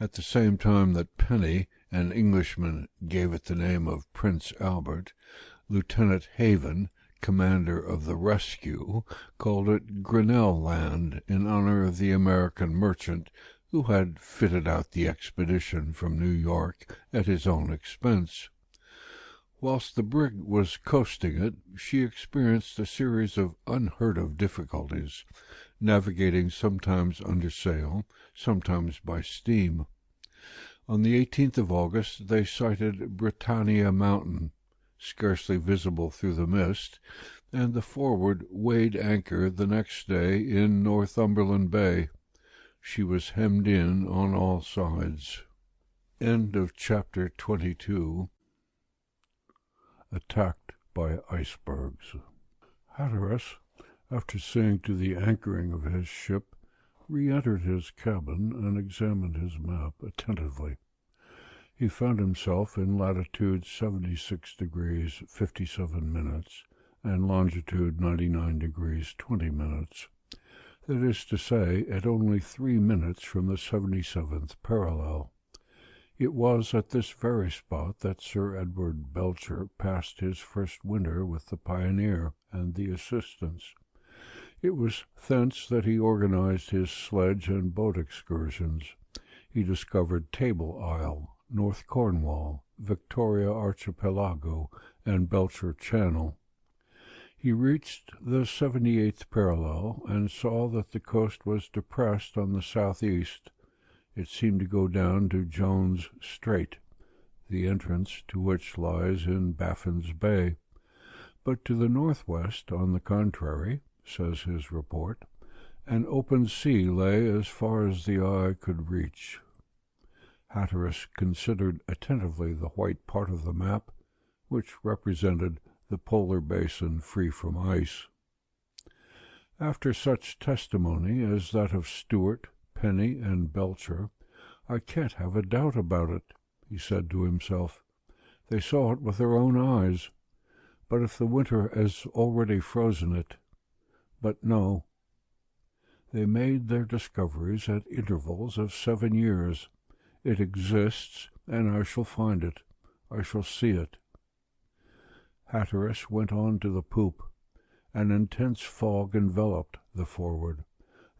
At the same time that Penny, an Englishman, gave it the name of Prince Albert, Lieutenant Haven, commander of the Rescue, called it Grinnell Land in honor of the American merchant who had fitted out the expedition from New York at his own expense. Whilst the brig was coasting it, she experienced a series of unheard-of difficulties, navigating sometimes under sail, sometimes by steam. On the 18th of August they sighted Britannia Mountain, scarcely visible through the mist, and the Forward weighed anchor the next day in Northumberland Bay. She was hemmed in on all sides. End of chapter 22. Attacked by icebergs. Hatteras, after seeing to the anchoring of his ship, re-entered his cabin and examined his map attentively. He found himself in latitude 76 degrees 57 minutes and longitude 99 degrees 20 minutes. That is to say, at only 3 minutes from the 77th parallel. It was at this very spot that Sir Edward Belcher passed his first winter with the Pioneer and the Assistance. It was thence that he organized his sledge and boat excursions. He discovered Table Isle, North Cornwall, Victoria Archipelago, and Belcher Channel. He reached the 78th parallel and saw that the coast was depressed on the southeast. It seemed to go down to Jones Strait, the entrance to which lies in Baffin's Bay. But to the northwest, on the contrary, says his report, an open sea lay as far as the eye could reach. Hatteras considered attentively the white part of the map, which represented the polar basin free from ice. After such testimony as that of Stewart, Penny, and Belcher, I can't have a doubt about it, he said to himself. They saw it with their own eyes. But if the winter has already frozen it— But no. They made their discoveries at intervals of 7 years. It exists, and I shall find it. I shall see it. Hatteras went on to the poop. An intense fog enveloped the Forward.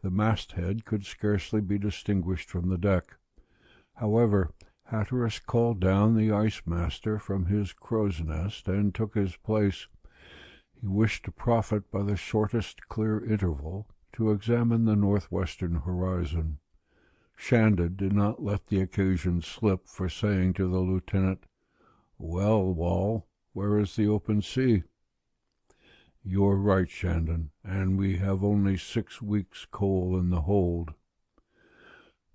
The masthead could scarcely be distinguished from the deck. However, Hatteras called down the ice-master from his crow's nest and took his place. He wished to profit by the shortest clear interval to examine the northwestern horizon. Shandon did not let the occasion slip for saying to the lieutenant, "Well, Wall, where is the open sea?" "You're right, Shandon, and we have only 6 weeks' coal in the hold."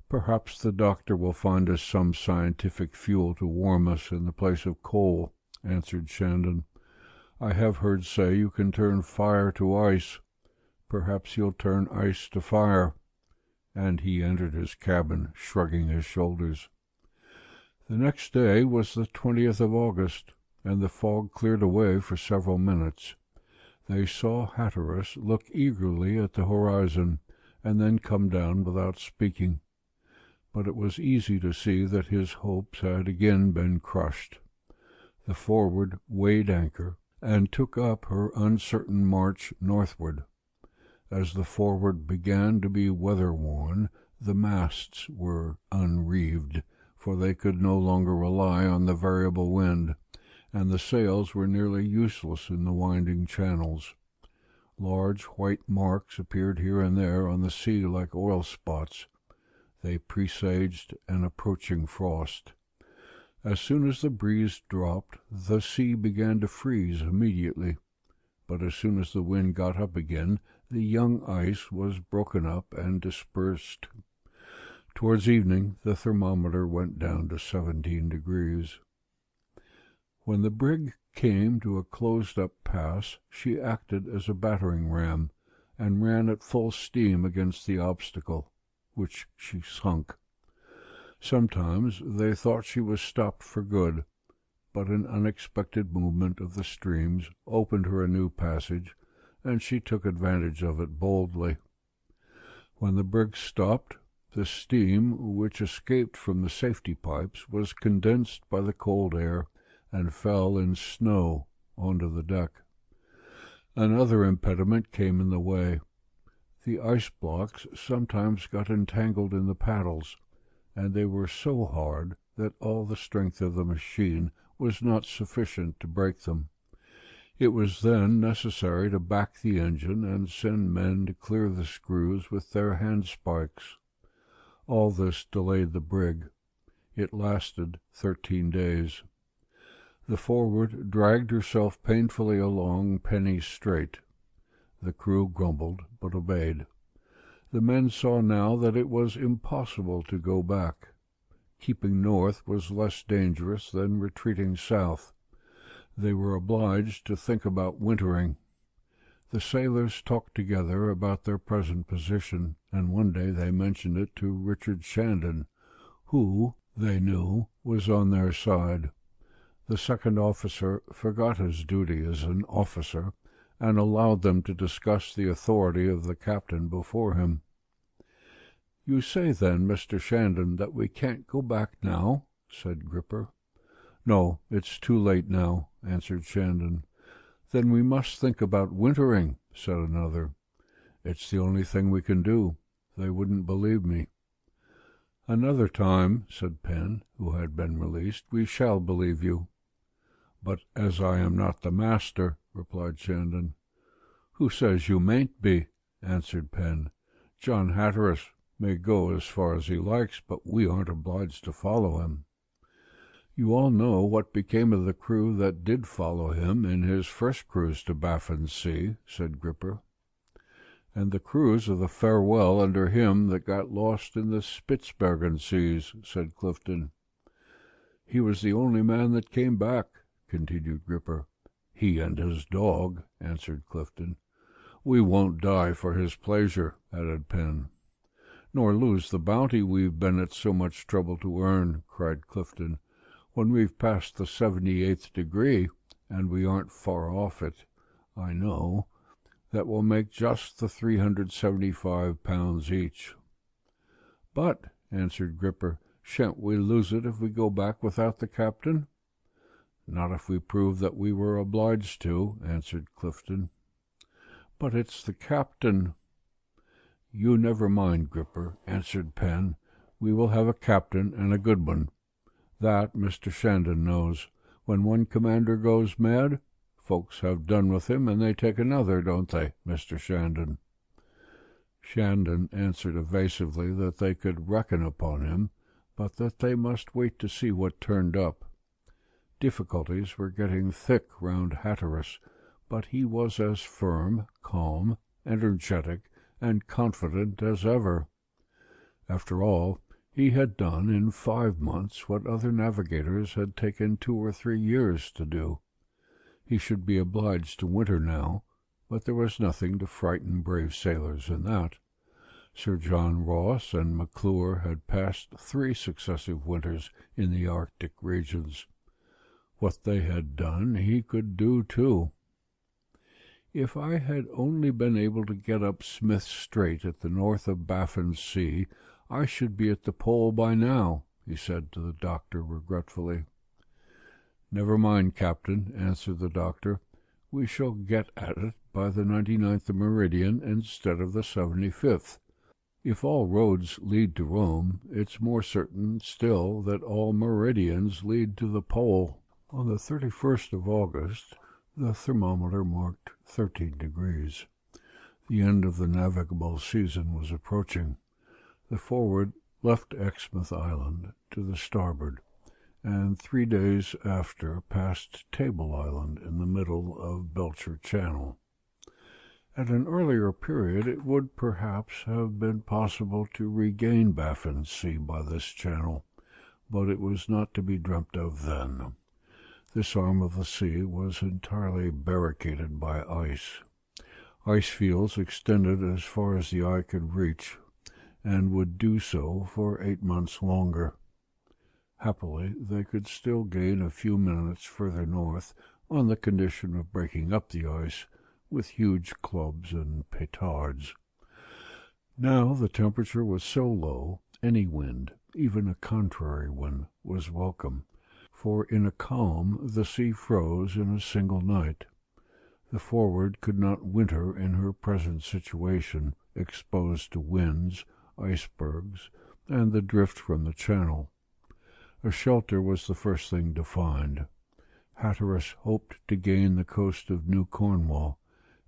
"Perhaps the doctor will find us some scientific fuel to warm us in the place of coal," answered Shandon. "I have heard say you can turn fire to ice. Perhaps you'll turn ice to fire." And he entered his cabin, shrugging his shoulders. The next day was the 20th of August, and the fog cleared away for several minutes. They saw Hatteras look eagerly at the horizon, and then come down without speaking. But it was easy to see that his hopes had again been crushed. The Forward weighed anchor, and took up her uncertain march northward. As the Forward began to be weather-worn, the masts were unreeved, for they could no longer rely on the variable wind, and the sails were nearly useless in the winding channels. Large white marks appeared here and there on the sea like oil spots. They presaged an approaching frost. As soon as the breeze dropped, the sea began to freeze immediately. But as soon as the wind got up again, the young ice was broken up and dispersed. Towards evening the thermometer went down to 17 degrees. When the brig came to a closed-up pass, she acted as a battering-ram, and ran at full steam against the obstacle, which she sunk. Sometimes they thought she was stopped for good, but an unexpected movement of the streams opened her a new passage, and she took advantage of it boldly. When the brig stopped, the steam which escaped from the safety pipes was condensed by the cold air and fell in snow onto the deck. Another impediment came in the way. The ice-blocks sometimes got entangled in the paddles, and they were so hard that all the strength of the machine was not sufficient to break them. It was then necessary to back the engine and send men to clear the screws with their handspikes. All this delayed the brig. It lasted 13 days. The Forward dragged herself painfully along Penny Strait. The crew grumbled, but obeyed. The men saw now that it was impossible to go back. Keeping north was less dangerous than retreating south. They were obliged to think about wintering. The sailors talked together about their present position, and one day they mentioned it to Richard Shandon, who, they knew, was on their side. The second officer forgot his duty as an officer, and allowed them to discuss the authority of the captain before him. "You say, then, Mr. Shandon, that we can't go back now?" said Gripper. "No, it's too late now," answered Shandon. "Then we must think about wintering," said another. "It's the only thing we can do. They wouldn't believe me." "Another time," said Penn, who had been released, "we shall believe you." "But as I am not the master," replied Shandon. "Who says you mayn't be?" answered Penn. "John Hatteras may go as far as he likes, but we aren't obliged to follow him." "You all know what became of the crew that did follow him in his first cruise to Baffin's Sea," said Gripper. "And the crews of the Farewell under him that got lost in the Spitzbergen seas," said Clifton. "He was the only man that came back," continued Gripper. "He and his dog," answered Clifton. "We won't die for his pleasure," added Penn. "Nor lose the bounty we've been at so much trouble to earn," cried Clifton. "When we've passed the 78th degree, and we aren't far off it, I know. That will make just the 375 pounds each." "But," answered Gripper, "shan't we lose it if we go back without the captain?" "Not if we prove that we were obliged to," answered Clifton. "But it's the captain." "You never mind, Gripper," answered Pen. "We will have a captain, and a good one. That Mr. Shandon knows. When one commander goes mad, folks have done with him, and they take another, don't they, Mr. Shandon?" Shandon answered evasively that they could reckon upon him, but that they must wait to see what turned up. Difficulties were getting thick round Hatteras, but he was as firm, calm, energetic, and confident as ever. After all, he had done in 5 months what other navigators had taken 2 or 3 years to do. He should be obliged to winter now, but there was nothing to frighten brave sailors in that. Sir John Ross and McClure had passed 3 successive winters in the Arctic regions. What they had done he could do too. "If I had only been able to get up Smith Strait at the north of Baffin's Sea, I should be at the pole by now," he said to the doctor regretfully. "Never mind, Captain," answered the doctor. "We shall get at it by the 99th meridian instead of the 75th. If all roads lead to Rome, it's more certain still that all meridians lead to the pole." On the 31st of August, the thermometer marked 13 degrees. The end of the navigable season was approaching. The Forward left Exmouth Island to the starboard, and 3 days after passed Table Island in the middle of Belcher Channel. At an earlier period it would perhaps have been possible to regain Baffin's Sea by this channel, but it was not to be dreamt of then. This arm of the sea was entirely barricaded by ice. Ice fields extended as far as the eye could reach, and would do so for 8 months longer. Happily, they could still gain a few minutes further north on the condition of breaking up the ice with huge clubs and petards. Now the temperature was so low, any wind, even a contrary one, was welcome, for in a calm the sea froze in a single night. The Forward could not winter in her present situation, exposed to winds, icebergs, and the drift from the channel. A shelter was the first thing to find. Hatteras hoped to gain the coast of New Cornwall,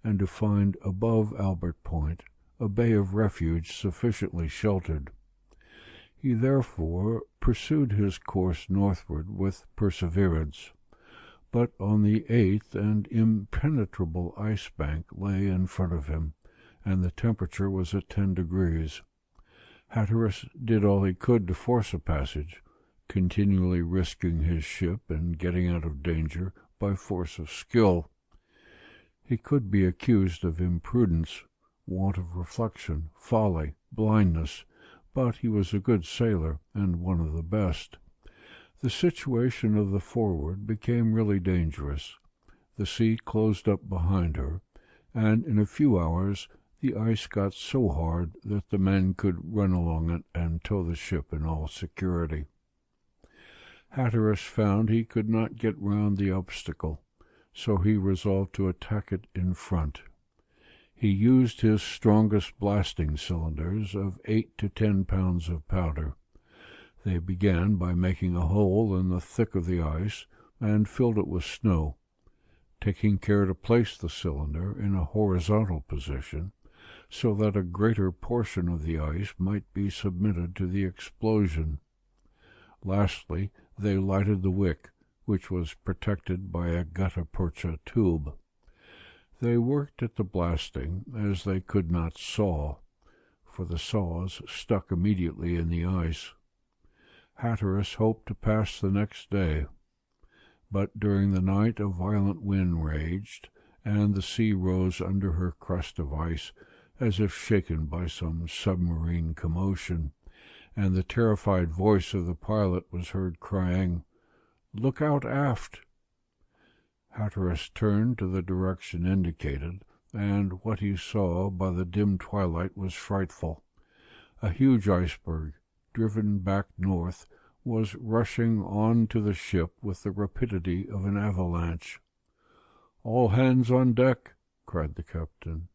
and to find above Albert Point a bay of refuge sufficiently sheltered. He therefore pursued his course northward with perseverance, but on the 8th an impenetrable ice bank lay in front of him, and the temperature was at 10 degrees. Hatteras did all he could to force a passage, continually risking his ship and getting out of danger by force of skill. He could be accused of imprudence, want of reflection, folly, blindness, but he was a good sailor, and one of the best. The situation of the Forward became really dangerous. The sea closed up behind her, and in a few hours the ice got so hard that the men could run along it and tow the ship in all security. Hatteras found he could not get round the obstacle, so he resolved to attack it in front. He used his strongest blasting cylinders of 8 to 10 pounds of powder. They began by making a hole in the thick of the ice and filled it with snow, taking care to place the cylinder in a horizontal position so that a greater portion of the ice might be submitted to the explosion. Lastly, they lighted the wick, which was protected by a gutta-percha tube. They worked at the blasting as they could not saw, for the saws stuck immediately in the ice. Hatteras hoped to pass the next day, but during the night a violent wind raged, and the sea rose under her crust of ice as if shaken by some submarine commotion, and the terrified voice of the pilot was heard crying, "Look out aft!" Hatteras turned to the direction indicated, and what he saw by the dim twilight was frightful. A huge iceberg, driven back north, was rushing on to the ship with the rapidity of an avalanche. "All hands on deck!" cried the captain.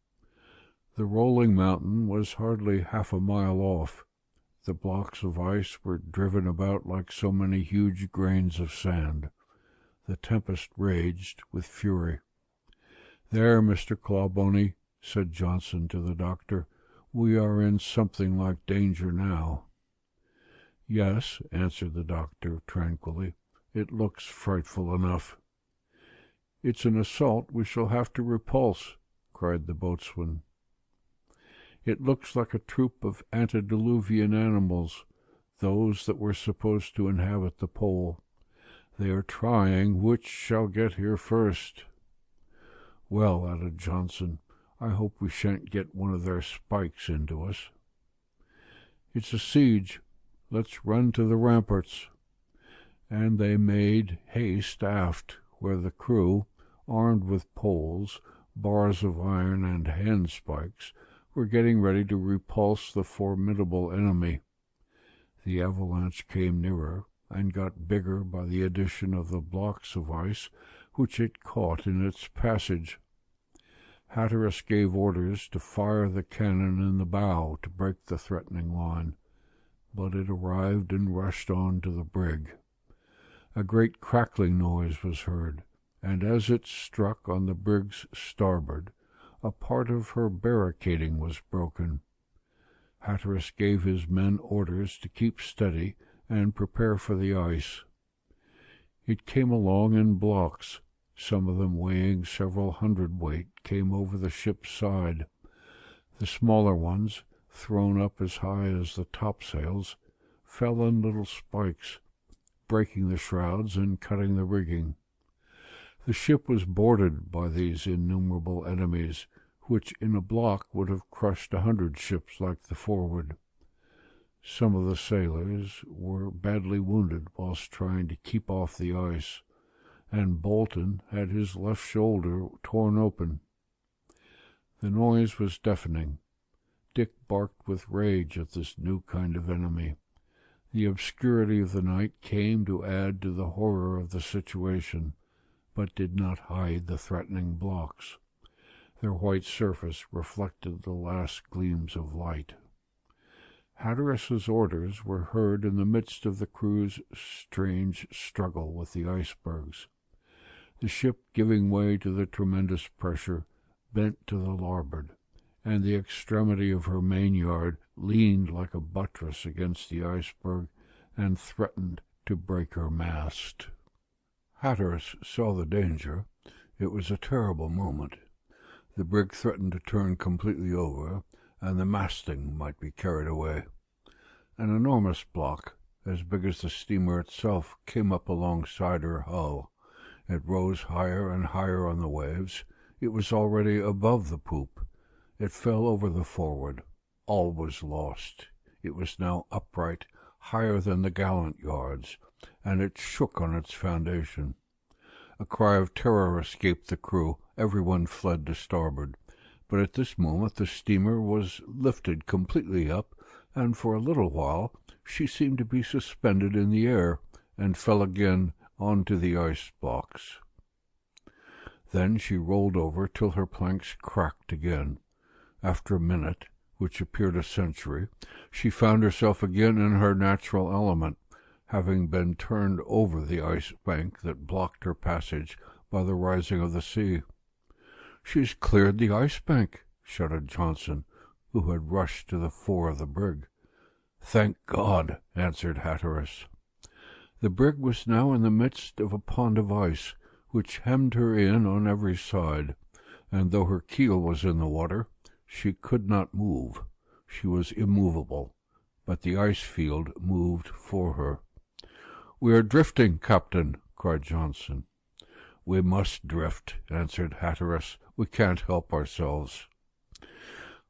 The rolling mountain was hardly half a mile off. The blocks of ice were driven about like so many huge grains of sand. The tempest raged with fury. "There, Mr. Clawboney," said Johnson to the doctor, "we are in something like danger now." "Yes," answered the doctor tranquilly, "it looks frightful enough." "It's an assault we shall have to repulse," cried the boatswain. "It looks like a troop of antediluvian animals, those that were supposed to inhabit the pole. They are trying which shall get here first." "Well," added Johnson, "I hope we shan't get one of their spikes into us." "It's a siege. Let's run to the ramparts." And they made haste aft, where the crew, armed with poles, bars of iron, and handspikes, were getting ready to repulse the formidable enemy. The avalanche came nearer, and got bigger by the addition of the blocks of ice which it caught in its passage. Hatteras gave orders to fire the cannon in the bow to break the threatening line, but it arrived and rushed on to the brig. A great crackling noise was heard, and as it struck on the brig's starboard, a part of her barricading was broken. Hatteras gave his men orders to keep steady and prepare for the ice. It came along in blocks. Some of them weighing several hundredweight came over the ship's side. The smaller ones, thrown up as high as the topsails, fell in little spikes, breaking the shrouds and cutting the rigging. The ship was boarded by these innumerable enemies, which in a block would have crushed 100 ships like the Forward. Some of the sailors were badly wounded whilst trying to keep off the ice, and Bolton had his left shoulder torn open. The noise was deafening. Dick barked with rage at this new kind of enemy. The obscurity of the night came to add to the horror of the situation, but did not hide the threatening blocks. Their white surface reflected the last gleams of light. Hatteras's orders were heard in the midst of the crew's strange struggle with the icebergs. The ship, giving way to the tremendous pressure, bent to the larboard, and the extremity of her main-yard leaned like a buttress against the iceberg and threatened to break her mast. Hatteras saw the danger. It was a terrible moment. The brig threatened to turn completely over, and the masting might be carried away. An enormous block, as big as the steamer itself, came up alongside her hull. It rose higher and higher on the waves. It was already above the poop. It fell over the Forward. All was lost. It was now upright, higher than the gallant yards, and it shook on its foundation. A cry of terror escaped the crew. Everyone fled to starboard. But at this moment the steamer was lifted completely up, and for a little while she seemed to be suspended in the air, and fell again on to the ice blocks. Then she rolled over till her planks cracked again. After a minute, which appeared a century, she found herself again in her natural element, having been turned over the ice bank that blocked her passage by the rising of the sea. "She's cleared the ice bank," shouted Johnson, who had rushed to the fore of the brig. "Thank God," answered Hatteras. The brig was now in the midst of a pond of ice, which hemmed her in on every side, and though her keel was in the water, she could not move. She was immovable, but the ice field moved for her. "We are drifting, Captain," cried Johnson. "We must drift," answered Hatteras. "We can't help ourselves."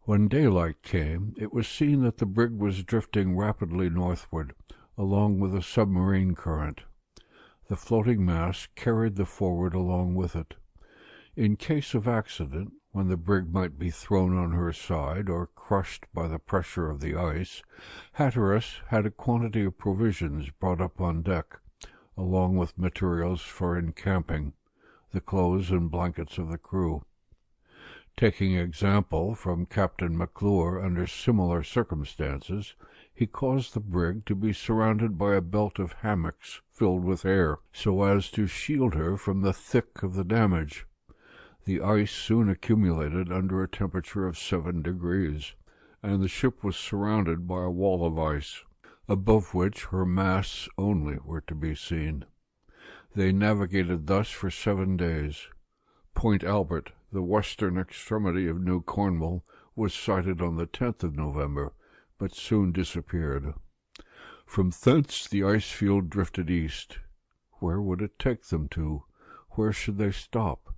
When daylight came, it was seen that the brig was drifting rapidly northward, along with a submarine current. The floating mass carried the Forward along with it. In case of accident, when the brig might be thrown on her side or crushed by the pressure of the ice, Hatteras had a quantity of provisions brought up on deck, along with materials for encamping, the clothes and blankets of the crew. Taking example from Captain McClure under similar circumstances, he caused the brig to be surrounded by a belt of hammocks filled with air, so as to shield her from the thick of the damage. The ice soon accumulated under a temperature of 7 degrees, and the ship was surrounded by a wall of ice, above which her masts only were to be seen. They navigated thus for 7 days. Point Albert, the western extremity of New Cornwall, was sighted on the 10th of November, but soon disappeared. From thence the ice field drifted east. Where would it take them to? Where should they stop?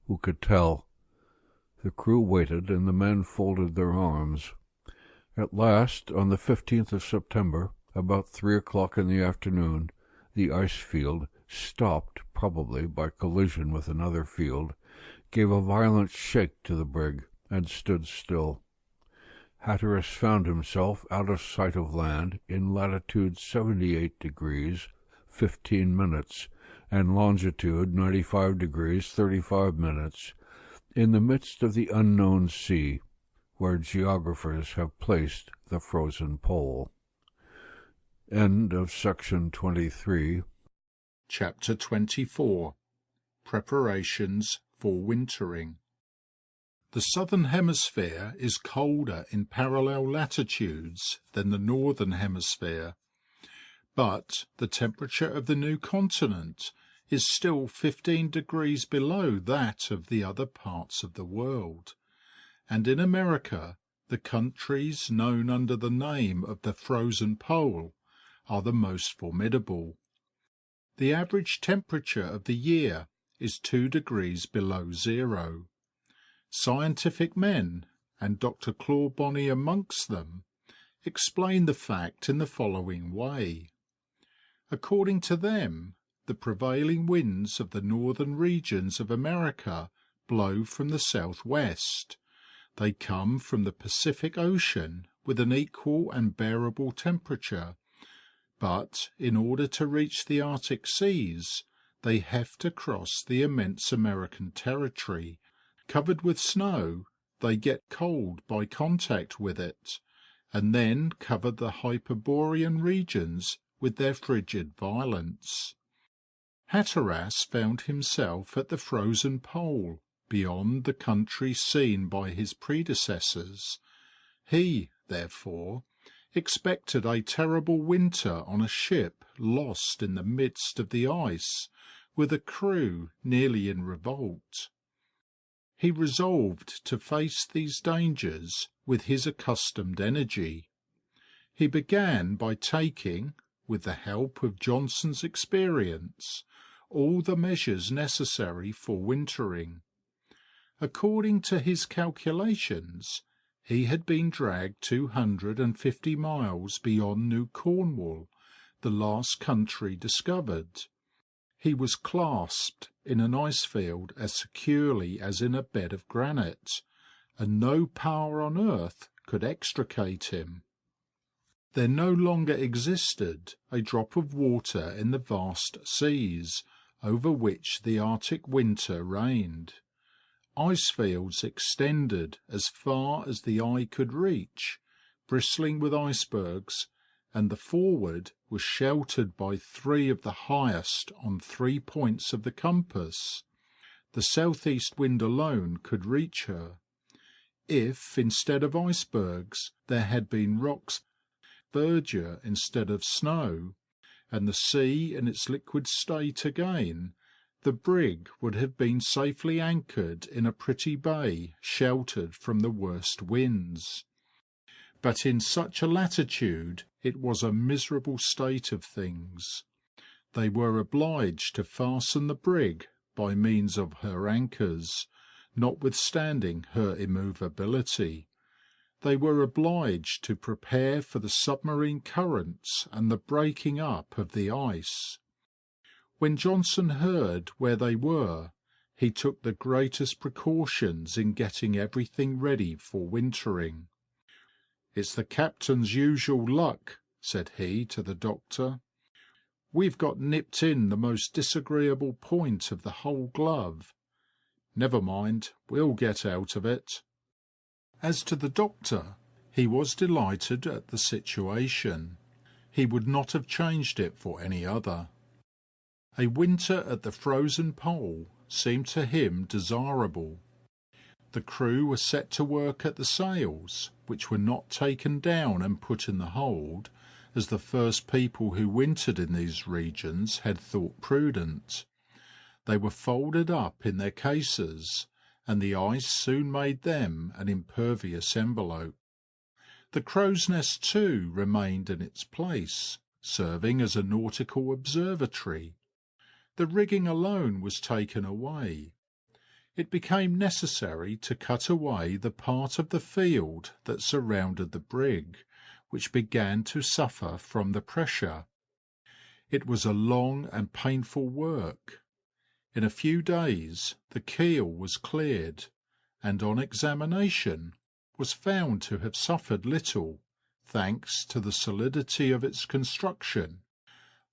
Who could tell? The crew waited, and the men folded their arms. At last, on the 15th of September, about 3 o'clock in the afternoon, the ice field, stopped probably by collision with another field, gave a violent shake to the brig, and stood still. Hatteras found himself out of sight of land in latitude 78 degrees 15 minutes, and longitude 95 degrees 35 minutes, in the midst of the unknown sea, where geographers have placed the frozen pole. End of section 23. Chapter 24. Preparations for wintering. The southern hemisphere is colder in parallel latitudes than the northern hemisphere, but the temperature of the new continent is still 15 degrees below that of the other parts of the world, and in America the countries known under the name of the frozen pole are the most formidable. The average temperature of the year is 2 degrees below zero. Scientific men, and Dr. Clawbonny amongst them, explain the fact in the following way. According to them, the prevailing winds of the northern regions of America blow from the southwest. They come from the Pacific Ocean with an equal and bearable temperature, but in order to reach the Arctic seas, they have to cross the immense American territory. Covered with snow, they get cold by contact with it, and then cover the Hyperborean regions with their frigid violence. Hatteras found himself at the frozen pole, beyond the country seen by his predecessors. He, therefore, expected a terrible winter on a ship lost in the midst of the ice, with a crew nearly in revolt. He resolved to face these dangers with his accustomed energy. He began by taking, with the help of Johnson's experience, all the measures necessary for wintering. According to his calculations, he had been dragged 250 miles beyond New Cornwall, the last country discovered. He was clasped in an ice field as securely as in a bed of granite, and no power on earth could extricate him. There no longer existed a drop of water in the vast seas over which the Arctic winter reigned. Ice fields extended as far as the eye could reach, bristling with icebergs, and the Forward was sheltered by 3 of the highest on 3 points of the compass. The southeast wind alone could reach her. If, instead of icebergs, there had been rocks, verdure instead of snow, and the sea in its liquid state again, the brig would have been safely anchored in a pretty bay sheltered from the worst winds. But in such a latitude it was a miserable state of things. They were obliged to fasten the brig by means of her anchors, notwithstanding her immovability. They were obliged to prepare for the submarine currents and the breaking up of the ice. When Johnson heard where they were, he took the greatest precautions in getting everything ready for wintering. "It's the captain's usual luck," said he to the doctor. "We've got nipped in the most disagreeable point of the whole glove. Never mind, we'll get out of it." As to the doctor, he was delighted at the situation. He would not have changed it for any other. A winter at the frozen pole seemed to him desirable. The crew were set to work at the sails, which were not taken down and put in the hold, as the first people who wintered in these regions had thought prudent. They were folded up in their cases, and the ice soon made them an impervious envelope. The crow's nest too remained in its place, serving as a nautical observatory. The rigging alone was taken away. It became necessary to cut away the part of the field that surrounded the brig, which began to suffer from the pressure. It was a long and painful work. In a few days the keel was cleared, and on examination was found to have suffered little, thanks to the solidity of its construction.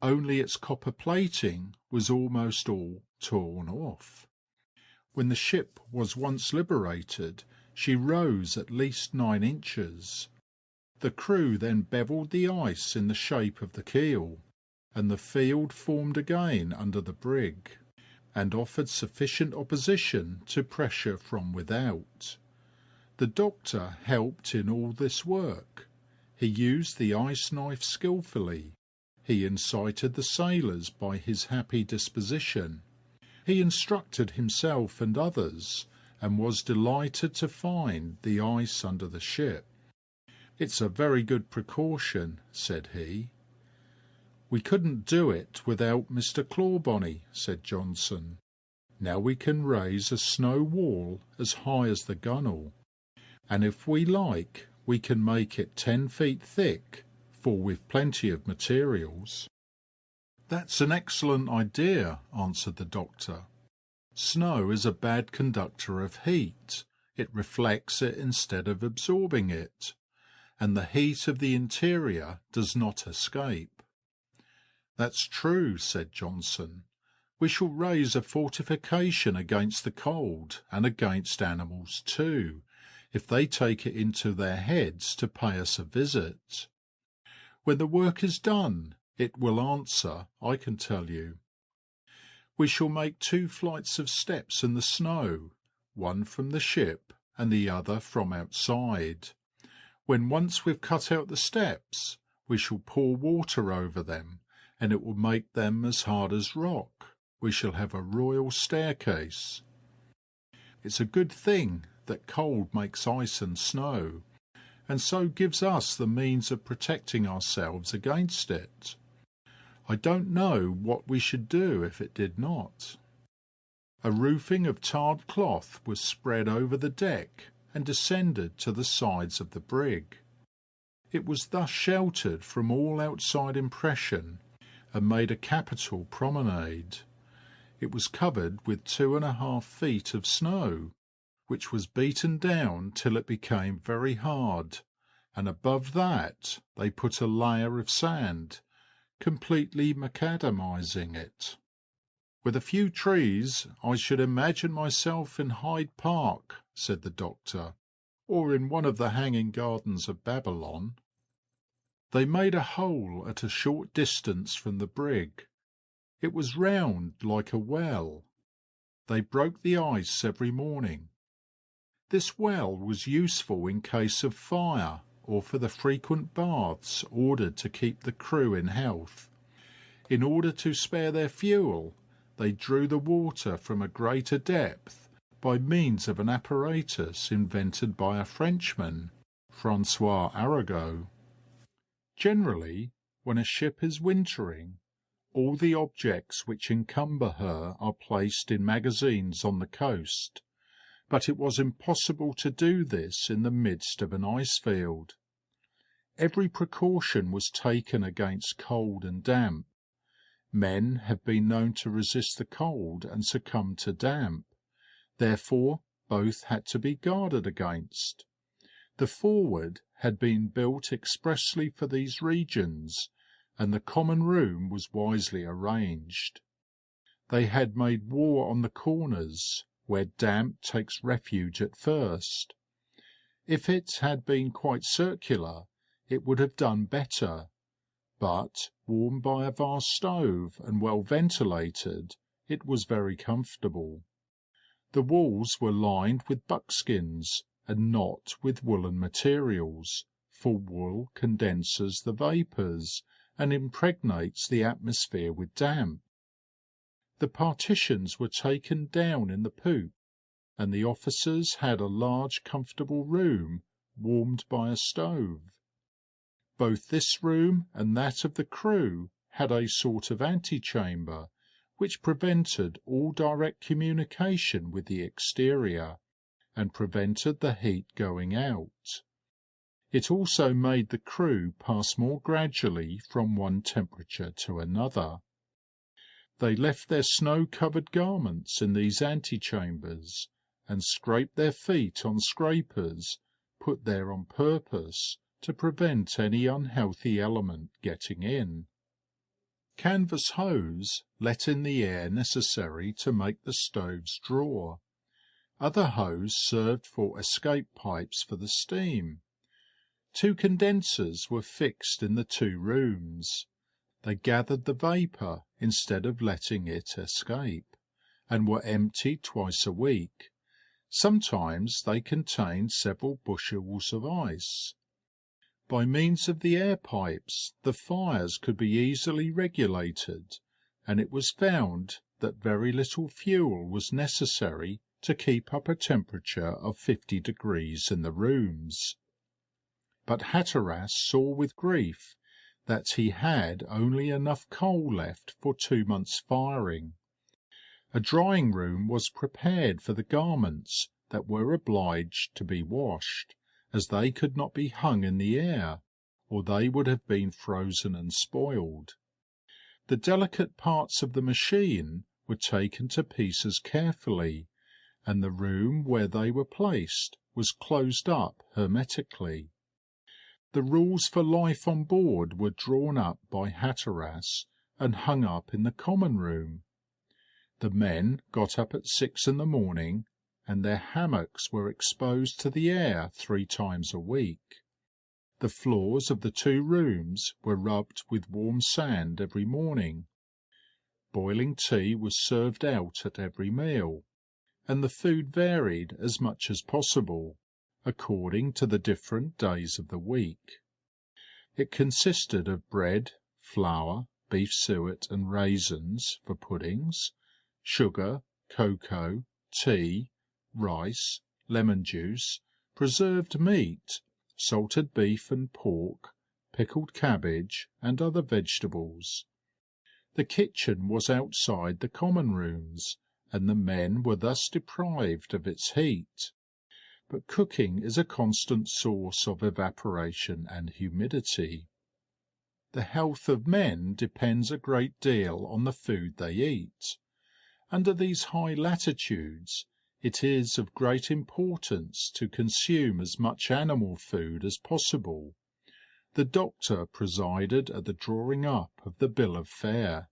Only its copper plating was almost all torn off. When the ship was once liberated, she rose at least 9 inches. The crew then bevelled the ice in the shape of the keel, and the field formed again under the brig, and offered sufficient opposition to pressure from without. The doctor helped in all this work. He used the ice knife skilfully. He incited the sailors by his happy disposition. He instructed himself and others, and was delighted to find the ice under the ship. "It's a very good precaution," said he. "We couldn't do it without Mr. Clawbonny," said Johnson. "Now we can raise a snow wall as high as the gunwale, and if we like we can make it 10 feet thick, for we've plenty of materials." "That's an excellent idea," answered the doctor. "Snow is a bad conductor of heat. It reflects it instead of absorbing it, and the heat of the interior does not escape." "That's true," said Johnson. "We shall raise a fortification against the cold, and against animals too, if they take it into their heads to pay us a visit. When the work is done, it will answer, I can tell you. We shall make 2 flights of steps in the snow, one from the ship and the other from outside. When once we've cut out the steps, we shall pour water over them, and it will make them as hard as rock. We shall have a royal staircase. It's a good thing that cold makes ice and snow, and so gives us the means of protecting ourselves against it. I don't know what we should do if it did not." A roofing of tarred cloth was spread over the deck and descended to the sides of the brig. It was thus sheltered from all outside impression, and made a capital promenade. It was covered with 2½ feet of snow, which was beaten down till it became very hard, and above that they put a layer of sand, completely macadamizing it. "With a few trees I should imagine myself in Hyde Park," said the doctor, "or in one of the hanging gardens of Babylon." They made a hole at a short distance from the brig. It was round like a well. They broke the ice every morning. This well was useful in case of fire, or for the frequent baths ordered to keep the crew in health. In order to spare their fuel, they drew the water from a greater depth by means of an apparatus invented by a Frenchman, Francois Arago. Generally, when a ship is wintering, all the objects which encumber her are placed in magazines on the coast, but it was impossible to do this in the midst of an ice field. Every precaution was taken against cold and damp. Men have been known to resist the cold and succumb to damp; therefore both had to be guarded against. The forward had been built expressly for these regions, and the common room was wisely arranged. They had made war on the corners, where damp takes refuge at first. If it had been quite circular, it would have done better; but, warmed by a vast stove and well ventilated, it was very comfortable. The walls were lined with buckskins, and not with woollen materials, for wool condenses the vapours, and impregnates the atmosphere with damp. The partitions were taken down in the poop, and the officers had a large comfortable room, warmed by a stove. Both this room and that of the crew had a sort of antechamber, which prevented all direct communication with the exterior, and prevented the heat going out. It also made the crew pass more gradually from one temperature to another. They left their snow-covered garments in these antechambers, and scraped their feet on scrapers, put there on purpose to prevent any unhealthy element getting in. Canvas hose let in the air necessary to make the stoves draw. Other hose served for escape pipes for the steam. 2 condensers were fixed in the 2 rooms. They gathered the vapour instead of letting it escape, and were emptied twice a week. Sometimes they contained several bushels of ice. By means of the air pipes the fires could be easily regulated, and it was found that very little fuel was necessary to keep up a temperature of 50 degrees in the rooms. But Hatteras saw with grief that he had only enough coal left for 2 months' firing. A drying room was prepared for the garments that were obliged to be washed, as they could not be hung in the air, or they would have been frozen and spoiled. The delicate parts of the machine were taken to pieces carefully, and the room where they were placed was closed up hermetically. The rules for life on board were drawn up by Hatteras and hung up in the common room. The men got up at 6 in the morning, and their hammocks were exposed to the air 3 times a week. The floors of the 2 rooms were rubbed with warm sand every morning. Boiling tea was served out at every meal, and the food varied as much as possible, according to the different days of the week. It consisted of bread, flour, beef suet, and raisins for puddings, sugar, cocoa, tea, rice, lemon juice, preserved meat, salted beef and pork, pickled cabbage, and other vegetables. The kitchen was outside the common rooms, and the men were thus deprived of its heat. But cooking is a constant source of evaporation and humidity. The health of men depends a great deal on the food they eat. Under these high latitudes it is of great importance to consume as much animal food as possible. The doctor presided at the drawing up of the bill of fare.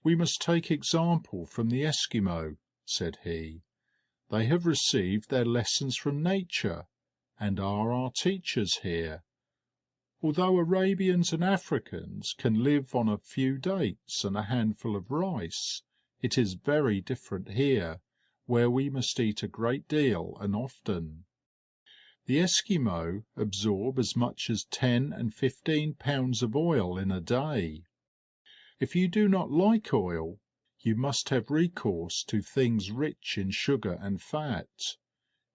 "We must take example from the Eskimo," said he. "They have received their lessons from nature, and are our teachers here. Although Arabians and Africans can live on a few dates and a handful of rice, it is very different here, where we must eat a great deal and often. The Eskimo absorb as much as 10 and 15 pounds of oil in a day. If you do not like oil, you must have recourse to things rich in sugar and fat.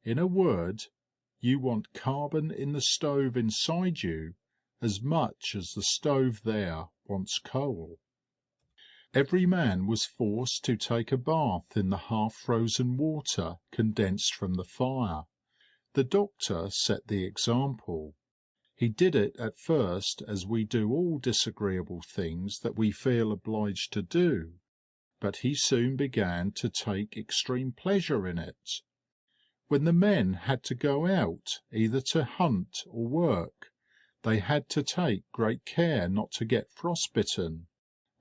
In a word, you want carbon in the stove inside you as much as the stove there wants coal." Every man was forced to take a bath in the half-frozen water condensed from the fire. The doctor set the example. He did it at first as we do all disagreeable things that we feel obliged to do, but he soon began to take extreme pleasure in it. When the men had to go out either to hunt or work, they had to take great care not to get frostbitten,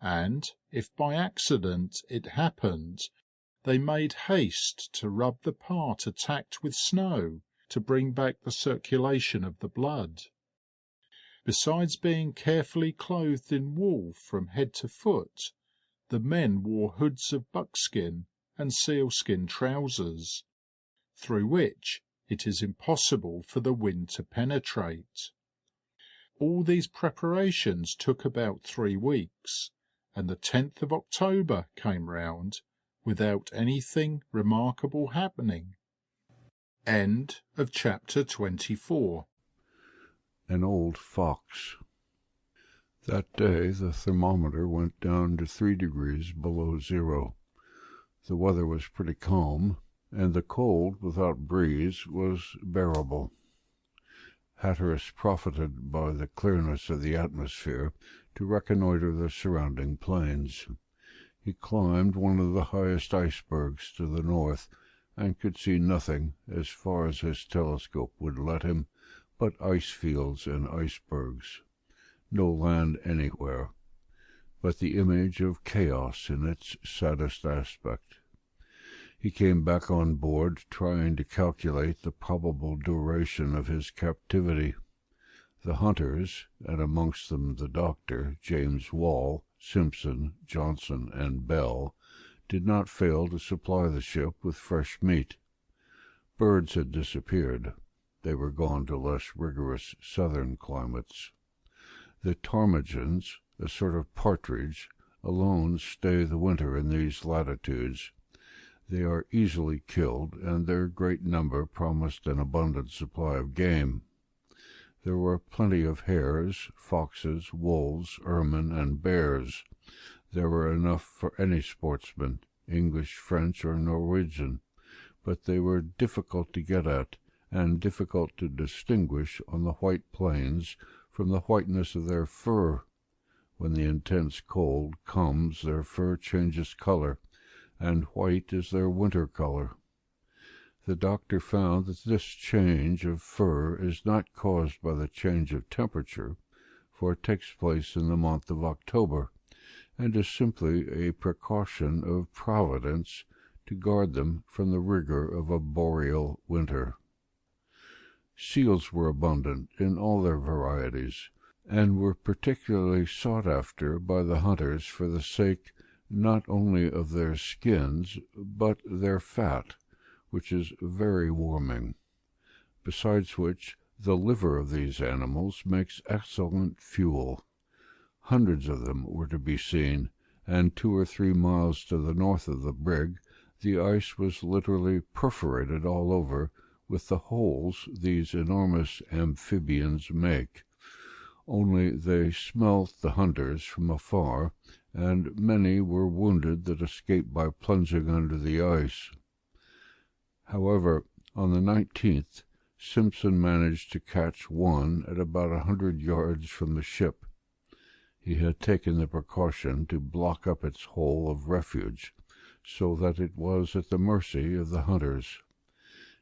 and if by accident it happened, they made haste to rub the part attacked with snow to bring back the circulation of the blood. Besides being carefully clothed in wool from head to foot, the men wore hoods of buckskin and sealskin trousers, through which it is impossible for the wind to penetrate. All these preparations took about 3 weeks, and the 10th of October came round without anything remarkable happening. End of chapter 24. An old fox. That day the thermometer went down to 3 degrees below zero. The weather was pretty calm, and the cold without breeze was bearable. Hatteras profited by the clearness of the atmosphere to reconnoitre the surrounding plains. He climbed one of the highest icebergs to the north, and could see nothing, as far as his telescope would let him, but ice fields and icebergs. No land anywhere, but the image of chaos in its saddest aspect. He came back on board, trying to calculate the probable duration of his captivity. The hunters, and amongst them the doctor, James Wall, Simpson, Johnson, and Bell, did not fail to supply the ship with fresh meat. Birds had disappeared. They were gone to less rigorous southern climates. The ptarmigans, a sort of partridge, alone stay the winter in these latitudes. They are easily killed, and their great number promised an abundant supply of game. There were plenty of hares, foxes, wolves, ermine, and bears. There were enough for any sportsman, English, French, or Norwegian, but they were difficult to get at, and difficult to distinguish on the white plains from the whiteness of their fur. When the intense cold comes, their fur changes color, and white is their winter color. The doctor found that this change of fur is not caused by the change of temperature, for it takes place in the month of October, and is simply a precaution of Providence to guard them from the rigor of a boreal winter. Seals were abundant in all their varieties, and were particularly sought after by the hunters for the sake not only of their skins, but their fat, which is very warming. Besides which, the liver of these animals makes excellent fuel. Hundreds of them were to be seen, and 2 or 3 miles to the north of the brig the ice was literally perforated all over with the holes these enormous amphibians make. Only they smelt the hunters from afar, and many were wounded that escaped by plunging under the ice. However, on the 19th, Simpson managed to catch one at about 100 yards from the ship. He had taken the precaution to block up its hole of refuge, so that it was at the mercy of the hunters.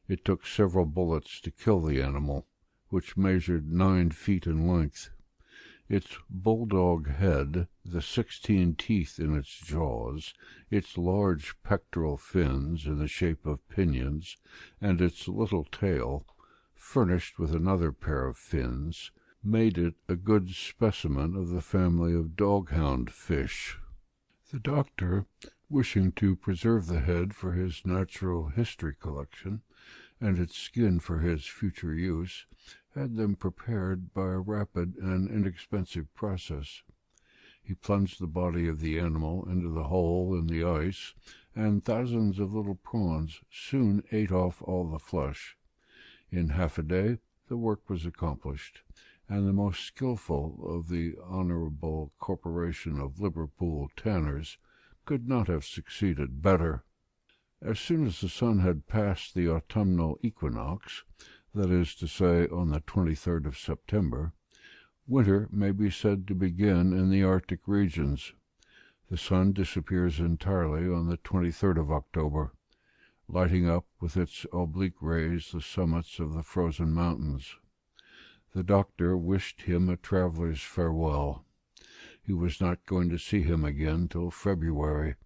It took several bullets to kill the animal, which measured 9 feet in length. Its bulldog head, the 16 teeth in its jaws, its large pectoral fins in the shape of pinions, and its little tail, furnished with another pair of fins, made it a good specimen of the family of dog-hound fish. The doctor, wishing to preserve the head for his natural history collection, and its skin for his future use, had them prepared by a rapid and inexpensive process. He plunged the body of the animal into the hole in the ice, and thousands of little prawns soon ate off all the flesh. In half a day the work was accomplished, and the most skilful of the Honourable Corporation of Liverpool tanners could not have succeeded better. As soon as the sun had passed the autumnal equinox, that is to say, on the 23rd of September, winter may be said to begin in the Arctic regions. The sun disappears entirely on the 23rd of October, lighting up with its oblique rays the summits of the frozen mountains. The doctor wished him a traveller's farewell. He was not going to see him again till February,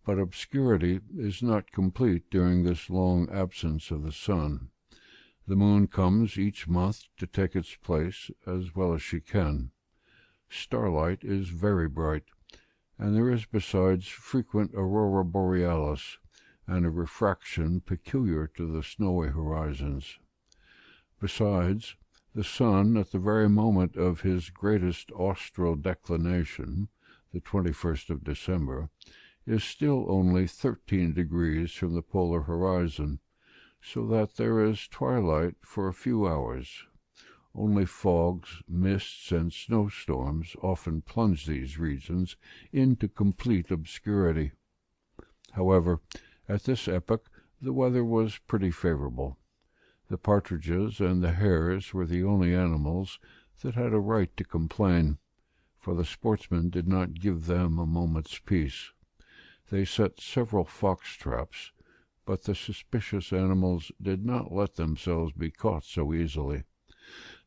but obscurity is not complete during this long absence of the sun. The moon comes each month to take its place as well as she can. Starlight is very bright, and there is besides frequent aurora borealis, and a refraction peculiar to the snowy horizons. Besides, the sun, at the very moment of his greatest austral declination, the 21st of December, is still only 13 degrees from the polar horizon, so that there is twilight for a few hours. Only fogs, mists, and snowstorms often plunge these regions into complete obscurity. However, at this epoch the weather was pretty favorable. The partridges and the hares were the only animals that had a right to complain, for the sportsmen did not give them a moment's peace. They set several fox traps, but the suspicious animals did not let themselves be caught so easily.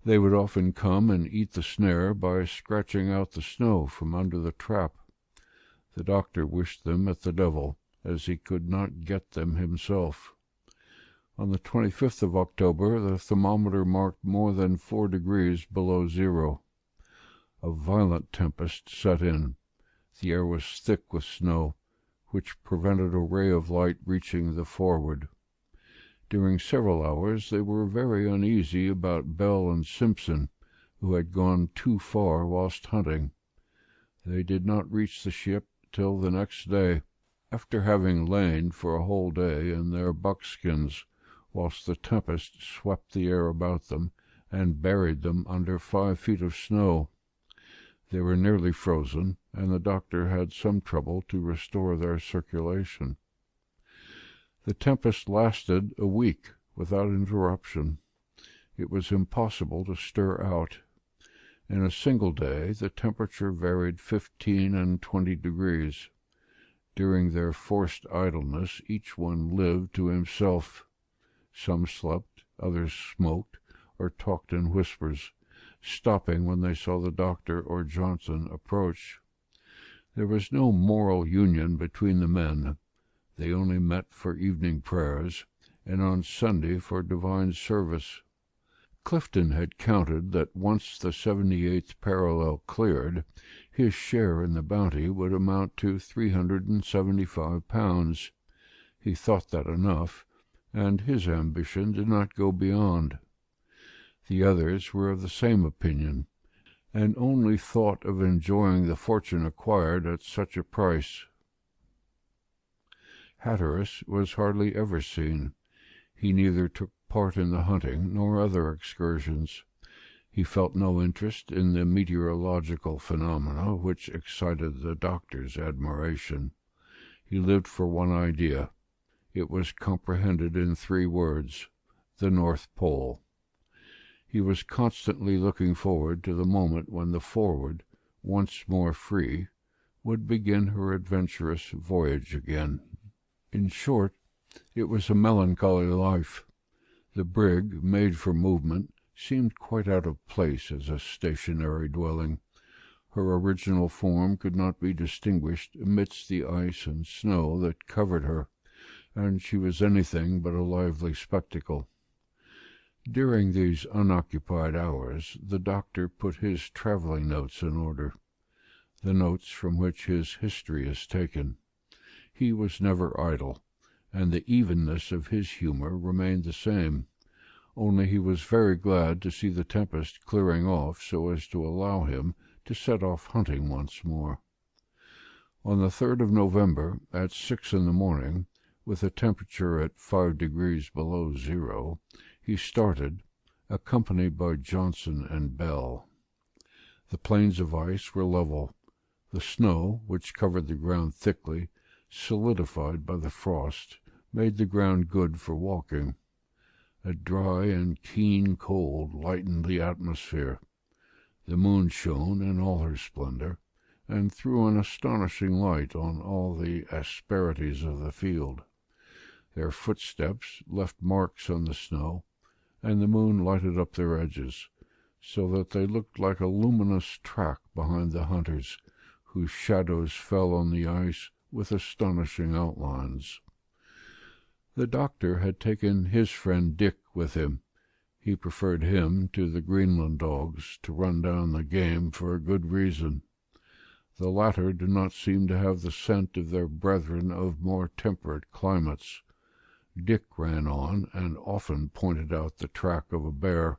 They would often come and eat the snare by scratching out the snow from under the trap. The doctor wished them at the devil, as he could not get them himself. On the 25th of October the thermometer marked more than 4 degrees below zero. A violent tempest set in. The air was thick with snow, which prevented a ray of light reaching the Forward. During several hours they were very uneasy about Bell and Simpson, who had gone too far whilst hunting. They did not reach the ship till the next day, after having lain for a whole day in their buckskins, whilst the tempest swept the air about them and buried them under 5 feet of snow. They were nearly frozen, and the doctor had some trouble to restore their circulation. The tempest lasted a week without interruption. It was impossible to stir out. In a single day the temperature varied 15 and 20 degrees. During their forced idleness each one lived to himself. Some slept, others smoked, or talked in whispers, stopping when they saw the doctor or Johnson approach. There was no moral union between the men. They only met for evening prayers, and on Sunday for divine service. Clifton had counted that once the 78th parallel cleared, his share in the bounty would amount to 375 pounds. He thought that enough, and his ambition did not go beyond. The others were of the same opinion, and only thought of enjoying the fortune acquired at such a price. Hatteras was hardly ever seen. He neither took part in the hunting nor other excursions. He felt no interest in the meteorological phenomena which excited the doctor's admiration. He lived for one idea. It was comprehended in 3 words: the North Pole. He was constantly looking forward to the moment when the Forward, once more free, would begin her adventurous voyage again. In short, it was a melancholy life. The brig, made for movement, seemed quite out of place as a stationary dwelling. Her original form could not be distinguished amidst the ice and snow that covered her, and she was anything but a lively spectacle. During these unoccupied hours the doctor put his travelling notes in order, the notes from which his history is taken. He was never idle, and the evenness of his humour remained the same, only he was very glad to see the tempest clearing off so as to allow him to set off hunting once more. On the 3rd of November, at 6 in the morning, with the temperature at 5 degrees below zero, he started, accompanied by Johnson and Bell. The plains of ice were level. The snow, which covered the ground thickly, solidified by the frost, made the ground good for walking. A dry and keen cold lightened the atmosphere. The moon shone in all her splendor, and threw an astonishing light on all the asperities of the field. Their footsteps left marks on the snow, and the moon lighted up their edges, so that they looked like a luminous track behind the hunters, whose shadows fell on the ice with astonishing outlines. The doctor had taken his friend Dick with him. He preferred him to the Greenland dogs to run down the game for a good reason. The latter do not seem to have the scent of their brethren of more temperate climates. Dick ran on and often pointed out the track of a bear,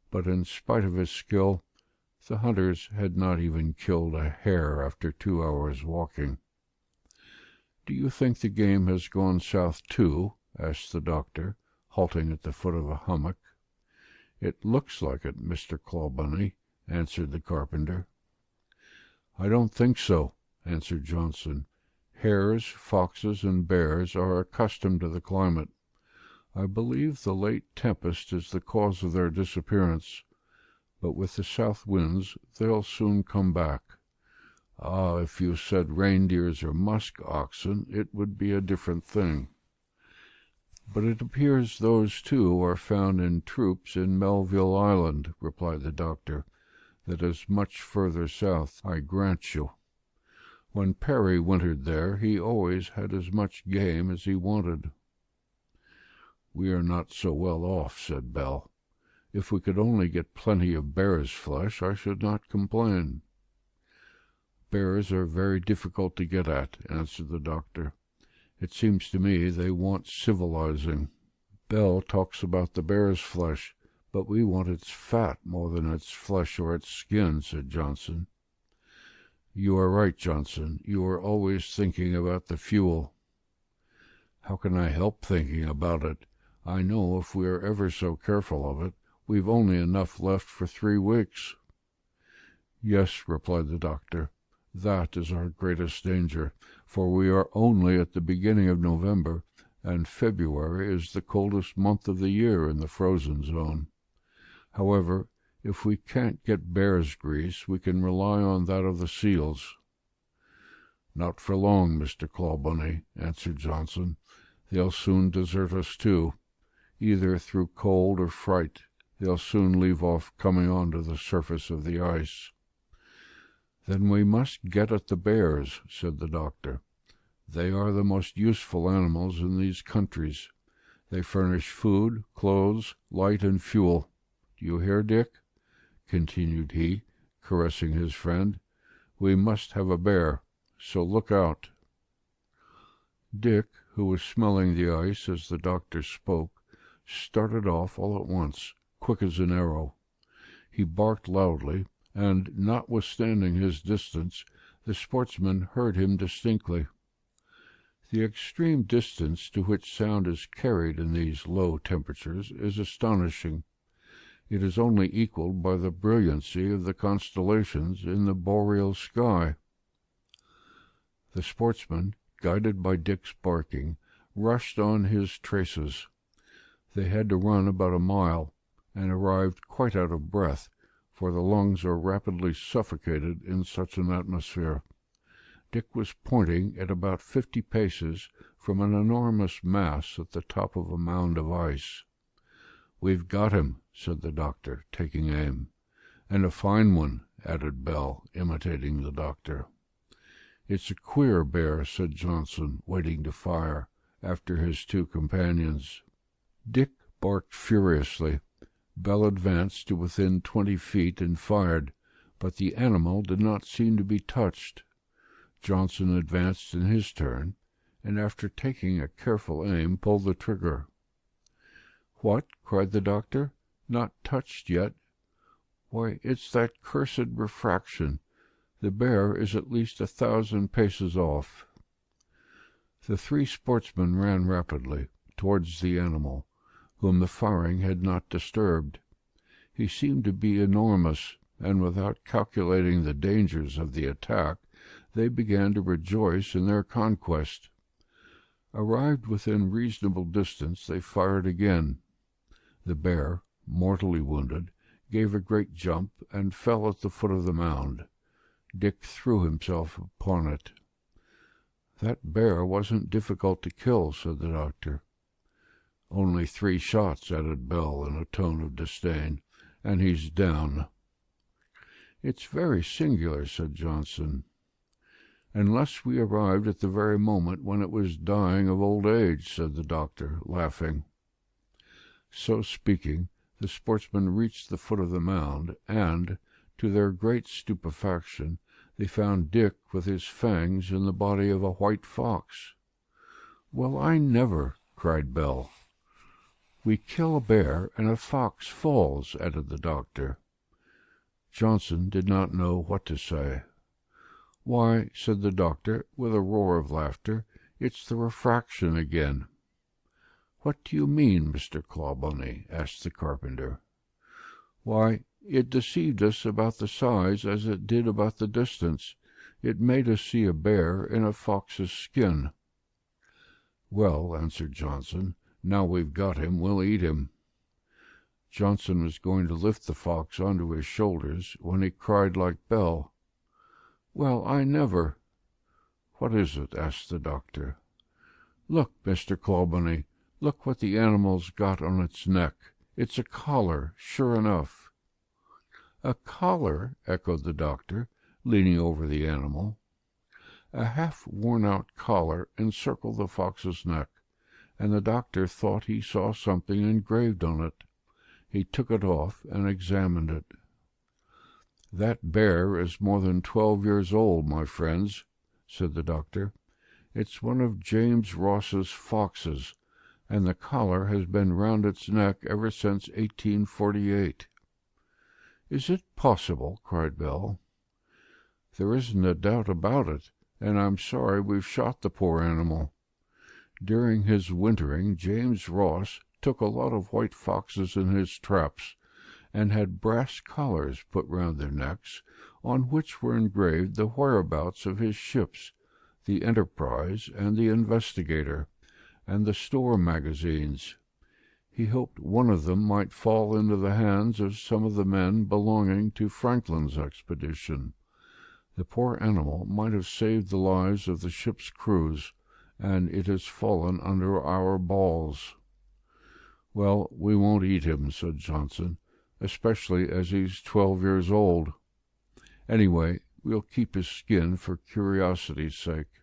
but in spite of his skill, the hunters had not even killed a hare after 2 hours' walking. "Do you think the game has gone south too?" asked the doctor, halting at the foot of a hummock. "It looks like it, Mr. Clawbunny," answered the carpenter. "I don't think so," answered Johnson. "Hares, foxes, and bears are accustomed to the climate. I believe the late tempest is the cause of their disappearance, but with the south winds they'll soon come back. Ah, if you said reindeers or musk oxen, it would be a different thing. But it appears those, too, are found in troops in Melville Island," replied the doctor. "That is much further south, I grant you. When Perry wintered there, he always had as much game as he wanted." "We are not so well off," said Bell. "If we could only get plenty of bear's flesh, I should not complain." "Bears are very difficult to get at," answered the doctor. "It seems to me they want civilizing. Bell talks about the bear's flesh, but we want its fat more than its flesh or its skin," said Johnson. "You are right, Johnson. You are always thinking about the fuel." "How can I help thinking about it? I know if we are ever so careful of it, we've only enough left for 3 weeks." "Yes," replied the doctor. "That is our greatest danger, for we are only at the beginning of November, and February is the coldest month of the year in the frozen zone. However, if we can't get bear's grease, we can rely on that of the seals." "Not for long, Mr. Clawbunny," answered Johnson. "They'll soon desert us too. Either through cold or fright, they'll soon leave off coming on to the surface of the ice." "Then we must get at the bears," said the doctor. "They are the most useful animals in these countries. They furnish food, clothes, light, and fuel. Do you hear, Dick?" continued he, caressing his friend. "We must have a bear, so look out." Dick, who was smelling the ice as the doctor spoke, started off all at once, quick as an arrow. He barked loudly, and, notwithstanding his distance, the sportsman heard him distinctly. The extreme distance to which sound is carried in these low temperatures is astonishing. It is only equalled by the brilliancy of the constellations in the boreal sky. The sportsman, guided by Dick's barking, rushed on his traces. They had to run about a mile, and arrived quite out of breath, for the lungs are rapidly suffocated in such an atmosphere. Dick was pointing at about 50 paces from an enormous mass at the top of a mound of ice. "We've got him," said the doctor, taking aim. "And a fine one," added Bell, imitating the doctor. "It's a queer bear," said Johnson, waiting to fire, after his 2 companions. Dick barked furiously. Bell advanced to within 20 feet and fired, but the animal did not seem to be touched. Johnson advanced in his turn, and after taking a careful aim, pulled the trigger. "What?" cried the doctor. "Not touched yet? Why, it's that cursed refraction. The bear is at least 1,000 paces off." The 3 sportsmen ran rapidly towards the animal, whom the firing had not disturbed. He seemed to be enormous, and without calculating the dangers of the attack, they began to rejoice in their conquest. Arrived within reasonable distance, they fired again. The bear, mortally wounded, gave a great jump and fell at the foot of the mound. Dick threw himself upon it. "That bear wasn't difficult to kill," said the doctor. "Only 3 shots," added Bell in a tone of disdain, "and he's down." "It's very singular," said Johnson. "Unless we arrived at the very moment when it was dying of old age," said the doctor, laughing. So speaking, the sportsmen reached the foot of the mound, and, to their great stupefaction, they found Dick with his fangs in the body of a white fox. "Well, I never!" cried Bell. "We kill a bear, and a fox falls," added the doctor. Johnson did not know what to say. "Why," said the doctor, with a roar of laughter, "it's the refraction again." "What do you mean, Mr. Clawbonny?" asked the carpenter. "Why, it deceived us about the size as it did about the distance. It made us see a bear in a fox's skin." "Well," answered Johnson, "now we've got him, we'll eat him." Johnson was going to lift the fox onto his shoulders when he cried like Bell. "Well, I never!" "What is it?" asked the doctor. "Look, Mr. Clawbonny, look what the animal's got on its neck. It's a collar, sure enough." "A collar?" echoed the doctor, leaning over the animal. A half-worn-out collar encircled the fox's neck, and the doctor thought he saw something engraved on it. He took it off and examined it. "That bear is more than 12 years old, my friends," said the doctor. "It's one of James Ross's foxes, and the collar has been round its neck ever since 1848. "Is it possible?" cried Bell. "There isn't a doubt about it, and I'm sorry we've shot the poor animal. During his wintering, James Ross took a lot of white foxes in his traps, and had brass collars put round their necks, on which were engraved the whereabouts of his ships, the Enterprise and the Investigator, and the store magazines. He hoped one of them might fall into the hands of some of the men belonging to Franklin's expedition. The poor animal might have saved the lives of the ship's crews, and it has fallen under our balls." "Well, we won't eat him," said Johnson, "especially as he's 12 years old. Anyway, we'll keep his skin for curiosity's sake."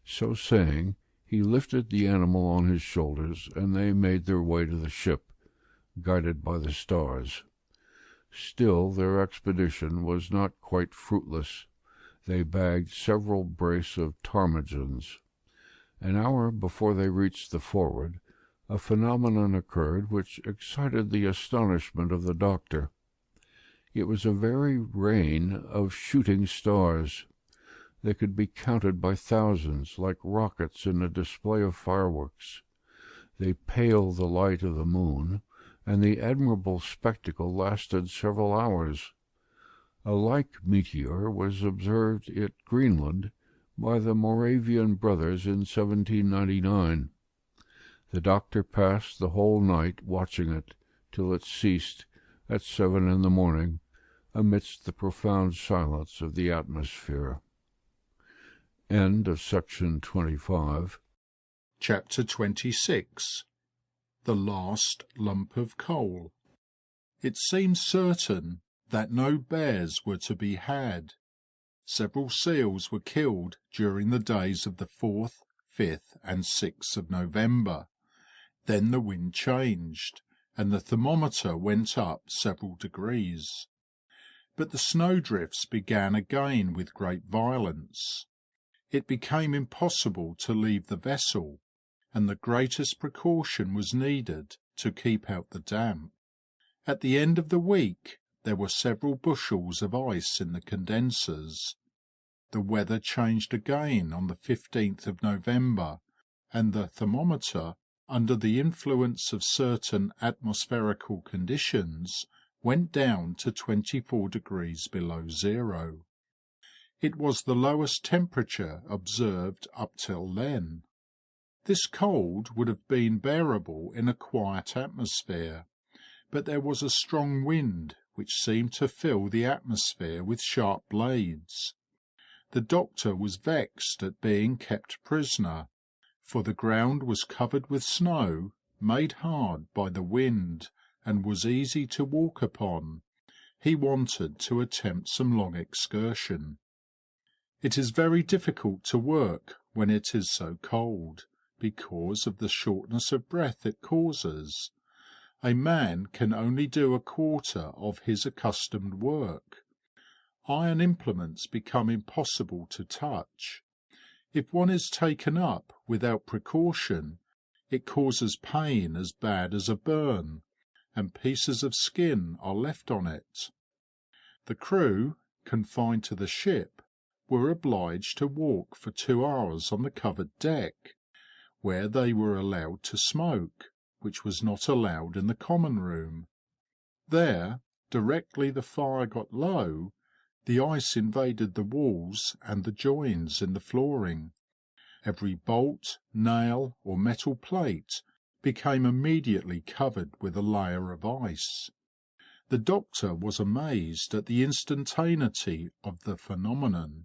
So saying, he lifted the animal on his shoulders, and they made their way to the ship, guided by the stars. Still their expedition was not quite fruitless. They bagged several brace of ptarmigans. An hour before they reached the Forward, a phenomenon occurred which excited the astonishment of the doctor. It was a very rain of shooting stars. They could be counted by thousands, like rockets in a display of fireworks. They paled the light of the moon, and the admirable spectacle lasted several hours. A like meteor was observed at Greenland by the Moravian brothers in 1799. The doctor passed the whole night watching it, till it ceased at 7 in the morning, amidst the profound silence of the atmosphere. End of section 25. Chapter 26. The Last Lump of Coal. It seemed certain that no bears were to be had. Several seals were killed during the days of the 4th, 5th, and 6th of November. Then the wind changed, and the thermometer went up several degrees. But the snowdrifts began again with great violence. It became impossible to leave the vessel, and the greatest precaution was needed to keep out the damp. At the end of the week there were several bushels of ice in the condensers. The weather changed again on the 15th of November, and the thermometer, under the influence of certain atmospherical conditions, went down to 24 degrees below zero. It was the lowest temperature observed up till then. This cold would have been bearable in a quiet atmosphere, but there was a strong wind which seemed to fill the atmosphere with sharp blades. The doctor was vexed at being kept prisoner, for the ground was covered with snow, made hard by the wind, and was easy to walk upon. He wanted to attempt some long excursion. It is very difficult to work when it is so cold, because of the shortness of breath it causes. A man can only do a quarter of his accustomed work. Iron implements become impossible to touch. If one is taken up without precaution, it causes pain as bad as a burn, and pieces of skin are left on it. The crew, confined to the ship, were obliged to walk for 2 hours on the covered deck, where they were allowed to smoke, which was not allowed in the common room. There, directly the fire got low, the ice invaded the walls and the joins in the flooring. Every bolt, nail, or metal plate became immediately covered with a layer of ice. The doctor was amazed at the instantaneity of the phenomenon.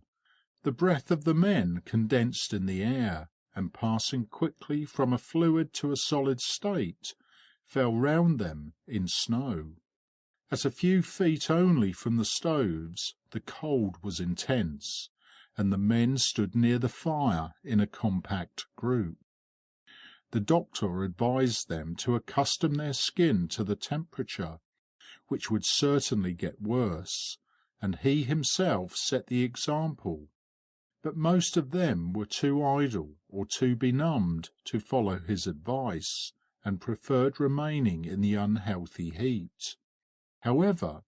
The breath of the men condensed in the air, and passing quickly from a fluid to a solid state, fell round them in snow. At a few feet only from the stoves the cold was intense, and the men stood near the fire in a compact group. The doctor advised them to accustom their skin to the temperature, which would certainly get worse, and he himself set the example. But most of them were too idle or too benumbed to follow his advice, and preferred remaining in the unhealthy heat. However,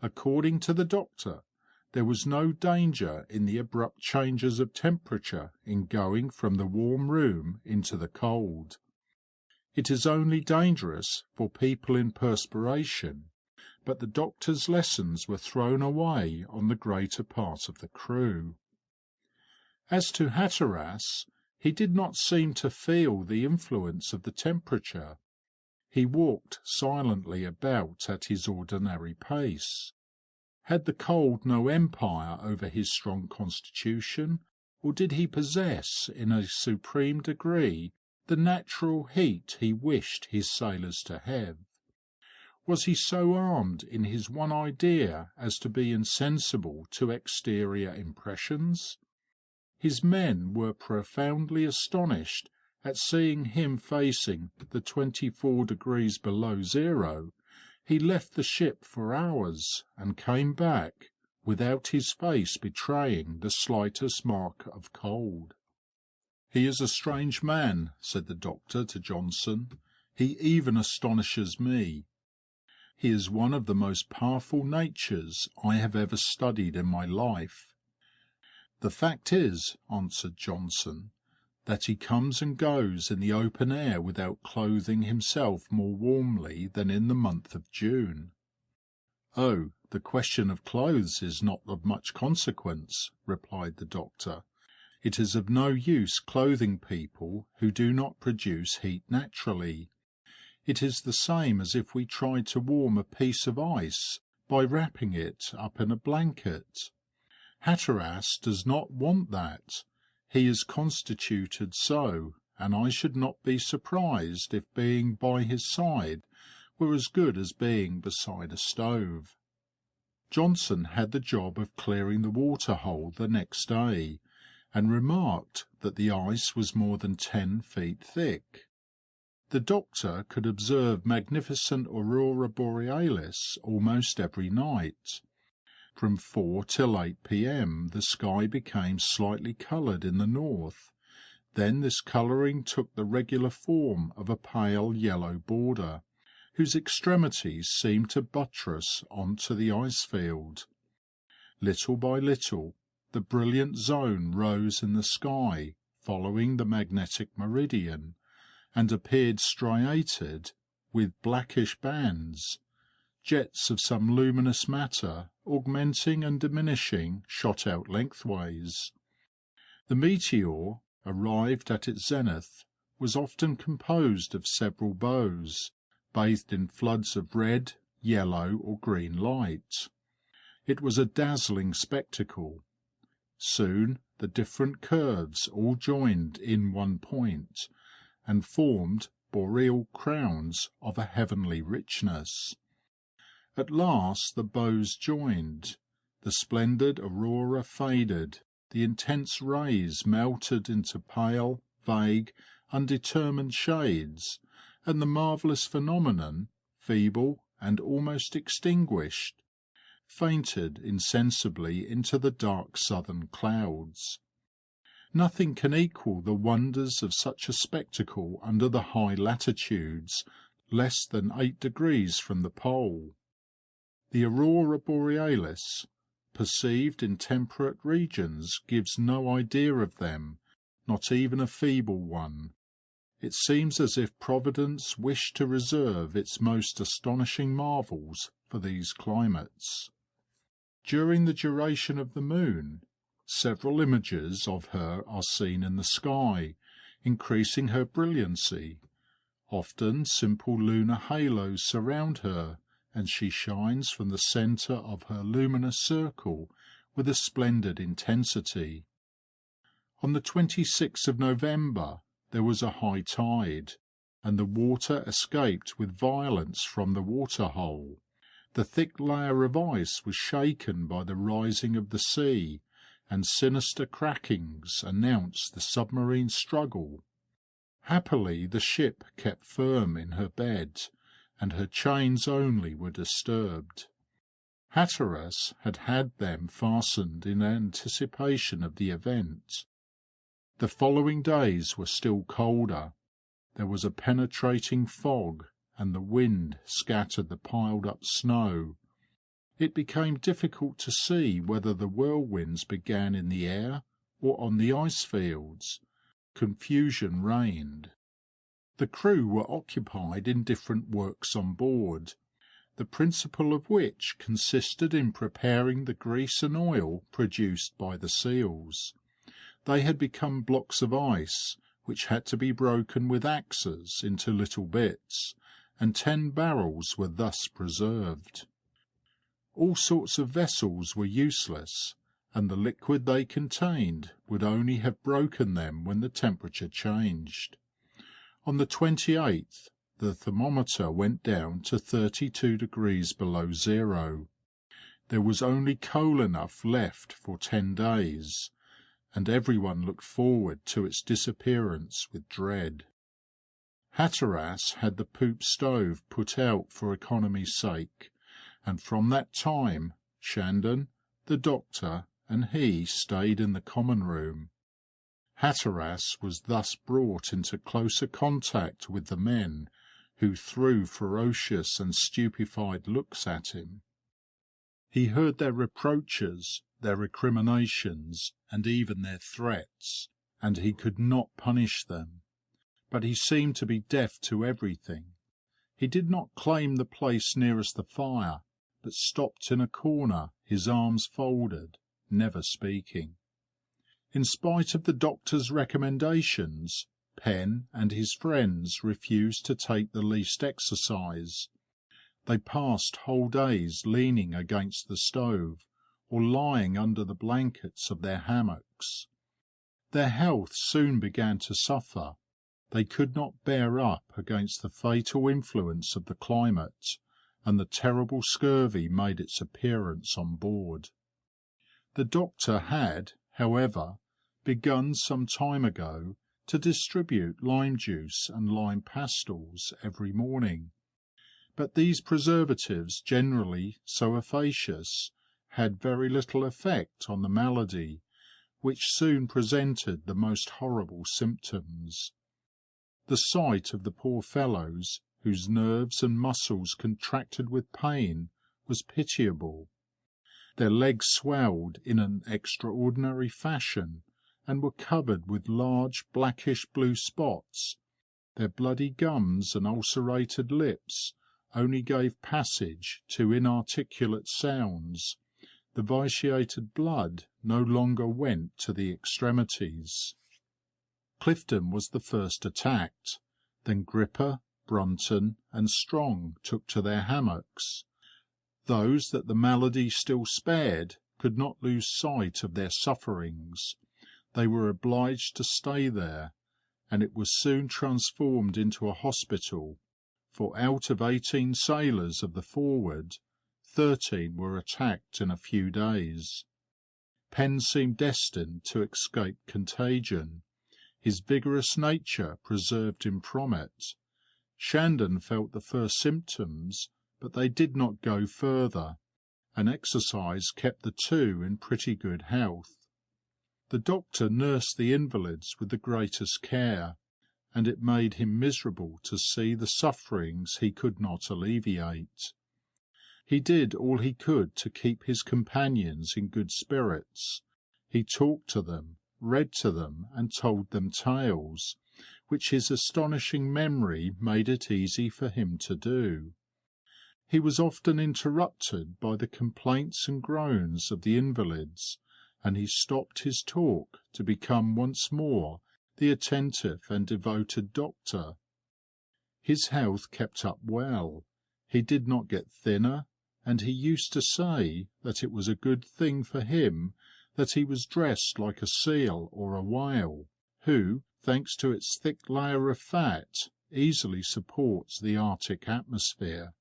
according to the doctor, there was no danger in the abrupt changes of temperature in going from the warm room into the cold. It is only dangerous for people in perspiration, but the doctor's lessons were thrown away on the greater part of the crew. As to Hatteras, he did not seem to feel the influence of the temperature. He walked silently about at his ordinary pace. Had the cold no empire over his strong constitution, or did he possess in a supreme degree the natural heat he wished his sailors to have? Was he so armed in his one idea as to be insensible to exterior impressions? His men were profoundly astonished at seeing him facing the 24 degrees below zero. He left the ship for hours, and came back without his face betraying the slightest mark of cold. "He is a strange man," said the doctor to Johnson. "He even astonishes me. He is one of the most powerful natures I have ever studied in my life." "The fact is," answered Johnson, "that he comes and goes in the open air without clothing himself more warmly than in the month of June." "Oh, the question of clothes is not of much consequence," replied the doctor. "It is of no use clothing people who do not produce heat naturally. It is the same as if we tried to warm a piece of ice by wrapping it up in a blanket. Hatteras does not want that. He is constituted so, and I should not be surprised if being by his side were as good as being beside a stove." Johnson had the job of clearing the water-hole the next day, and remarked that the ice was more than 10 feet thick. The doctor could observe magnificent aurora borealis almost every night. From 4 till 8 p.m. the sky became slightly coloured in the north. Then this colouring took the regular form of a pale yellow border, whose extremities seemed to buttress on to the ice field. Little by little the brilliant zone rose in the sky, following the magnetic meridian, and appeared striated with blackish bands. Jets of some luminous matter, augmenting and diminishing, shot out lengthways. The meteor, arrived at its zenith, was often composed of several bows, bathed in floods of red, yellow, or green light. It was a dazzling spectacle. Soon the different curves all joined in one point, and formed boreal crowns of a heavenly richness. At last the bows joined, the splendid aurora faded, the intense rays melted into pale, vague, undetermined shades, and the marvellous phenomenon, feeble and almost extinguished, fainted insensibly into the dark southern clouds. Nothing can equal the wonders of such a spectacle under the high latitudes, less than 8 degrees from the pole. The aurora borealis, perceived in temperate regions, gives no idea of them, not even a feeble one. It seems as if Providence wished to reserve its most astonishing marvels for these climates. During the duration of the moon, several images of her are seen in the sky, increasing her brilliancy. Often simple lunar halos surround her, and she shines from the centre of her luminous circle with a splendid intensity. On the 26th of November there was a high tide, and the water escaped with violence from the water-hole. The thick layer of ice was shaken by the rising of the sea, and sinister crackings announced the submarine struggle. Happily the ship kept firm in her bed, and her chains only were disturbed. Hatteras had had them fastened in anticipation of the event. The following days were still colder. There was a penetrating fog, and the wind scattered the piled-up snow. It became difficult to see whether the whirlwinds began in the air or on the ice fields. Confusion reigned. The crew were occupied in different works on board, the principal of which consisted in preparing the grease and oil produced by the seals. They had become blocks of ice, which had to be broken with axes into little bits, and 10 barrels were thus preserved. All sorts of vessels were useless, and the liquid they contained would only have broken them when the temperature changed. On the 28th the thermometer went down to 32 degrees below zero. There was only coal enough left for 10 days, and everyone looked forward to its disappearance with dread. Hatteras had the poop stove put out for economy's sake, and from that time Shandon, the doctor, and he stayed in the common room. Hatteras was thus brought into closer contact with the men, who threw ferocious and stupefied looks at him. He heard their reproaches, their recriminations, and even their threats, and he could not punish them. But he seemed to be deaf to everything. He did not claim the place nearest the fire, but stopped in a corner, his arms folded, never speaking. In spite of the doctor's recommendations, Penn and his friends refused to take the least exercise. They passed whole days leaning against the stove, or lying under the blankets of their hammocks. Their health soon began to suffer. They could not bear up against the fatal influence of the climate, and the terrible scurvy made its appearance on board. The doctor had, however, begun some time ago to distribute lime juice and lime pastilles every morning, but these preservatives, generally so efficacious, had very little effect on the malady, which soon presented the most horrible symptoms. The sight of the poor fellows, whose nerves and muscles contracted with pain, was pitiable. Their legs swelled in an extraordinary fashion, and were covered with large blackish blue spots. Their bloody gums and ulcerated lips only gave passage to inarticulate sounds. The vitiated blood no longer went to the extremities. Clifton was the first attacked, then Gripper, Brunton, and Strong took to their hammocks. Those that the malady still spared could not lose sight of their sufferings. They were obliged to stay there, and it was soon transformed into a hospital, for out of 18 sailors of the Forward, 13 were attacked in a few days. Penn seemed destined to escape contagion. His vigorous nature preserved him from it. Shandon felt the first symptoms, but they did not go further, and exercise kept the two in pretty good health. The doctor nursed the invalids with the greatest care, and it made him miserable to see the sufferings he could not alleviate. He did all he could to keep his companions in good spirits. He talked to them, read to them, and told them tales, which his astonishing memory made it easy for him to do. He was often interrupted by the complaints and groans of the invalids, and he stopped his talk to become once more the attentive and devoted doctor. His health kept up well. He did not get thinner, and he used to say that it was a good thing for him that he was dressed like a seal or a whale, who, thanks to its thick layer of fat, easily supports the Arctic atmosphere.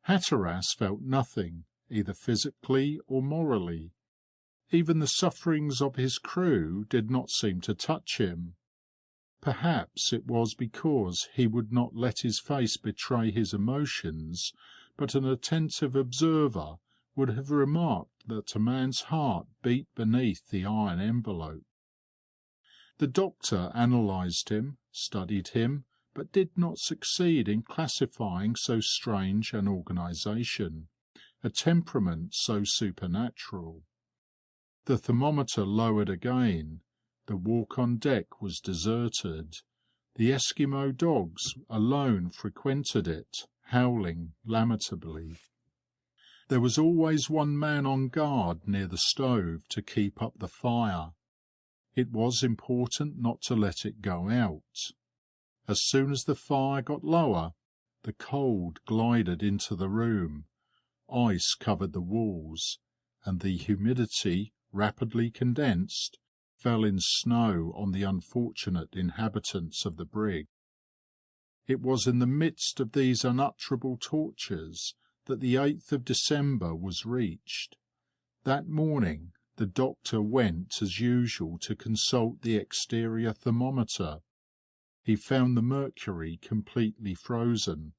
Hatteras felt nothing, either physically or morally. Even the sufferings of his crew did not seem to touch him. Perhaps it was because he would not let his face betray his emotions, but an attentive observer would have remarked that a man's heart beat beneath the iron envelope. The doctor analysed him, studied him, but did not succeed in classifying so strange an organisation, a temperament so supernatural. The thermometer lowered again. The walk on deck was deserted. The Eskimo dogs alone frequented it, howling lamentably. There was always one man on guard near the stove to keep up the fire. It was important not to let it go out. As soon as the fire got lower, the cold glided into the room, ice covered the walls, and the humidity, rapidly condensed, fell in snow on the unfortunate inhabitants of the brig. It was in the midst of these unutterable tortures that the 8th of December was reached. That morning the doctor went as usual to consult the exterior thermometer. He found the mercury completely frozen.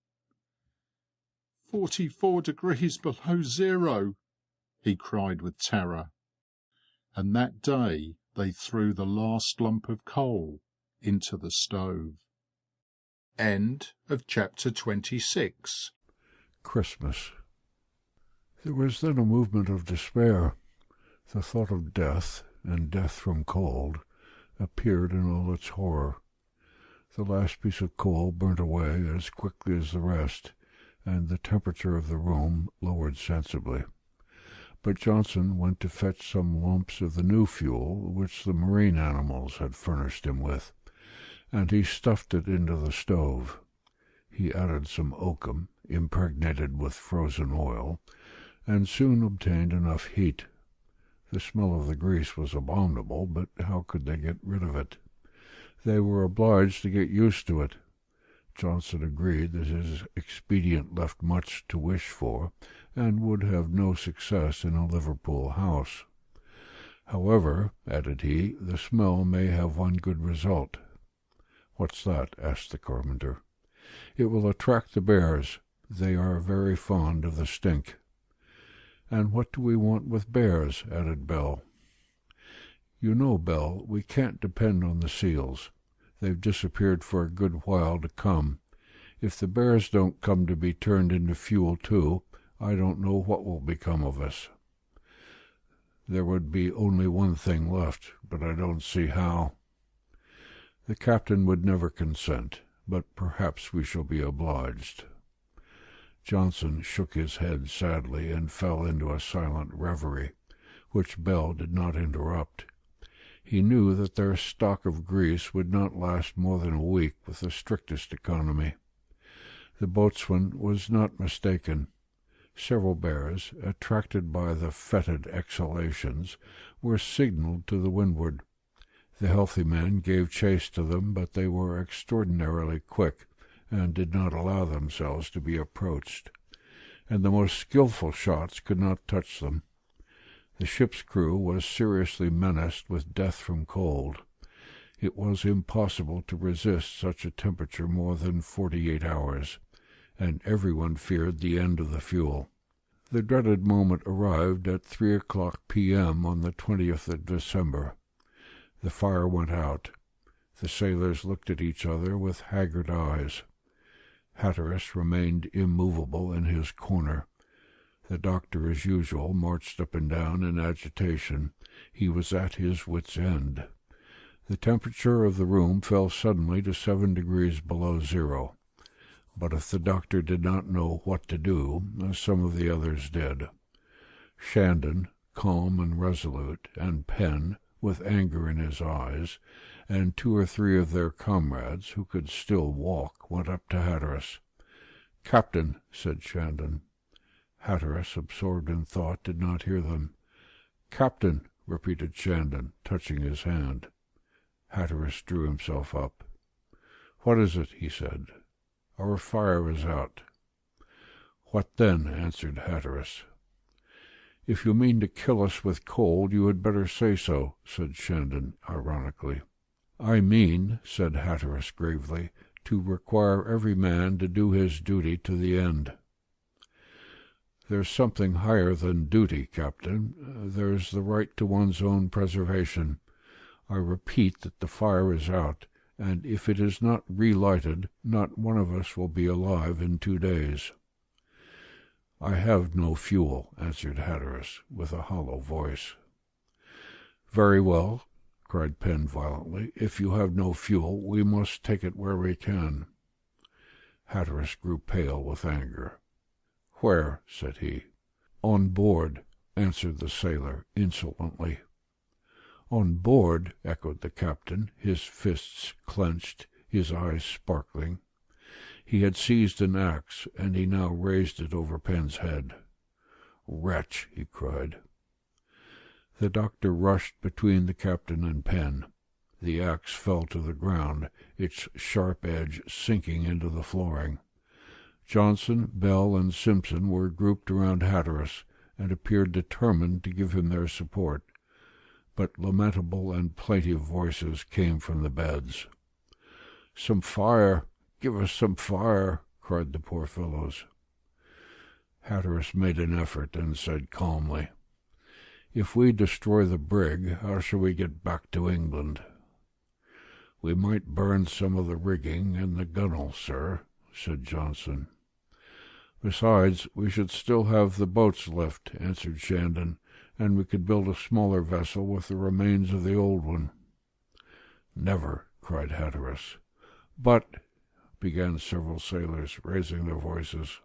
44 degrees below zero, he cried with terror. And that day they threw the last lump of coal into the stove. End of chapter 26. Christmas. There was then a movement of despair. The thought of death, and death from cold, appeared in all its horror. The last piece of coal burnt away as quickly as the rest, and the temperature of the room lowered sensibly. But Johnson went to fetch some lumps of the new fuel which the marine animals had furnished him with, and he stuffed it into the stove. He added some oakum, impregnated with frozen oil, and soon obtained enough heat. The smell of the grease was abominable, but how could they get rid of it? They were obliged to get used to it. Johnson agreed that his expedient left much to wish for, and would have no success in a Liverpool house. However, added he, the smell may have one good result. "What's that?" asked the carpenter. "It will attract the bears. They are very fond of the stink." "And what do we want with bears?" added Bell. "You know, Bell, we can't depend on the seals. They've disappeared for a good while to come. If the bears don't come to be turned into fuel too, I don't know what will become of us. There would be only one thing left, but I don't see how. The captain would never consent, but perhaps we shall be obliged." Johnson shook his head sadly and fell into a silent reverie, which Bell did not interrupt. He knew that their stock of grease would not last more than a week with the strictest economy. The boatswain was not mistaken. Several bears, attracted by the fetid exhalations, were signalled to the windward. The healthy men gave chase to them, but they were extraordinarily quick, and did not allow themselves to be approached, and the most skilful shots could not touch them. The ship's crew was seriously menaced with death from cold. It was impossible to resist such a temperature more than 48 hours, and everyone feared the end of the fuel. The dreaded moment arrived at 3:00 p.m. on the 20th of December. The fire went out. The sailors looked at each other with haggard eyes. Hatteras remained immovable in his corner. The doctor, as usual, marched up and down in agitation. He was at his wits' end. The temperature of the room fell suddenly to 7 degrees below zero. But if the doctor did not know what to do, some of the others did. Shandon, calm and resolute, and Penn, with anger in his eyes, and 2 or 3 of their comrades, who could still walk, went up to Hatteras. "Captain," said Shandon. Hatteras, absorbed in thought, did not hear them. "Captain," repeated Shandon, touching his hand. Hatteras drew himself up. "What is it?" he said. "Our fire is out." "What then?" answered Hatteras. "If you mean to kill us with cold, you had better say so," said Shandon, ironically. "I mean," said Hatteras gravely, "to require every man to do his duty to the end." "There's something higher than duty, Captain. There's the right to one's own preservation. I repeat that the fire is out, and if it is not relighted, not one of us will be alive in 2 days. "I have no fuel," answered Hatteras, with a hollow voice. "Very well," cried Penn violently. "If you have no fuel, we must take it where we can." Hatteras grew pale with anger. "Where?" said he. "On board," answered the sailor insolently. "On board!" echoed the captain, his fists clenched, his eyes sparkling. He had seized an axe, and he now raised it over Penn's head. "Wretch!" he cried. The doctor rushed between the captain and Penn. The axe fell to the ground, its sharp edge sinking into the flooring. Johnson, Bell, and Simpson were grouped around Hatteras, and appeared determined to give him their support. But lamentable and plaintive voices came from the beds. "Some fire! Give us some fire!" cried the poor fellows. Hatteras made an effort and said calmly, "If we destroy the brig, how shall we get back to England?" "We might burn some of the rigging and the gunwale, sir," said Johnson. "Besides, we should still have the boats left," answered Shandon, "and we could build a smaller vessel with the remains of the old one." "Never!" cried Hatteras. "But—" began several sailors, raising their voices.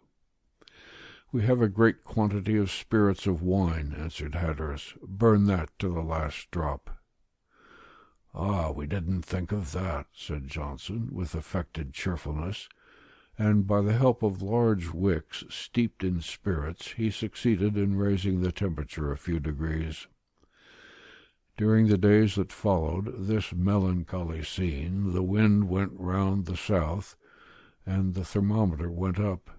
"We have a great quantity of spirits of wine," answered Hatteras. "Burn that to the last drop." "Ah, we didn't think of that," said Johnson, with affected cheerfulness, and by the help of large wicks steeped in spirits he succeeded in raising the temperature a few degrees. During the days that followed this melancholy scene, the wind went round the south, and the thermometer went up.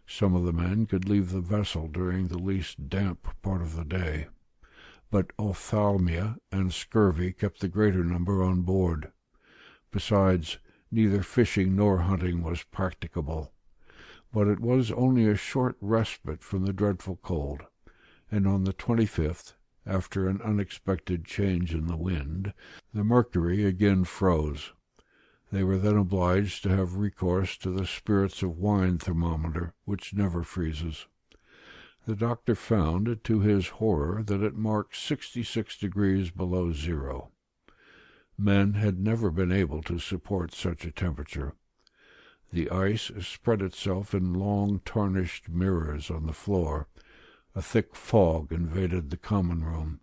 Some of the men could leave the vessel during the least damp part of the day, but ophthalmia and scurvy kept the greater number on board. Besides, neither fishing nor hunting was practicable. But it was only a short respite from the dreadful cold, and on the 25th, after an unexpected change in the wind, the mercury again froze. They were then obliged to have recourse to the spirits of wine thermometer, which never freezes. The doctor found, to his horror, that it marked 66 degrees below zero. Men had never been able to support such a temperature. The ice spread itself in long tarnished mirrors on the floor. A thick fog invaded the common room.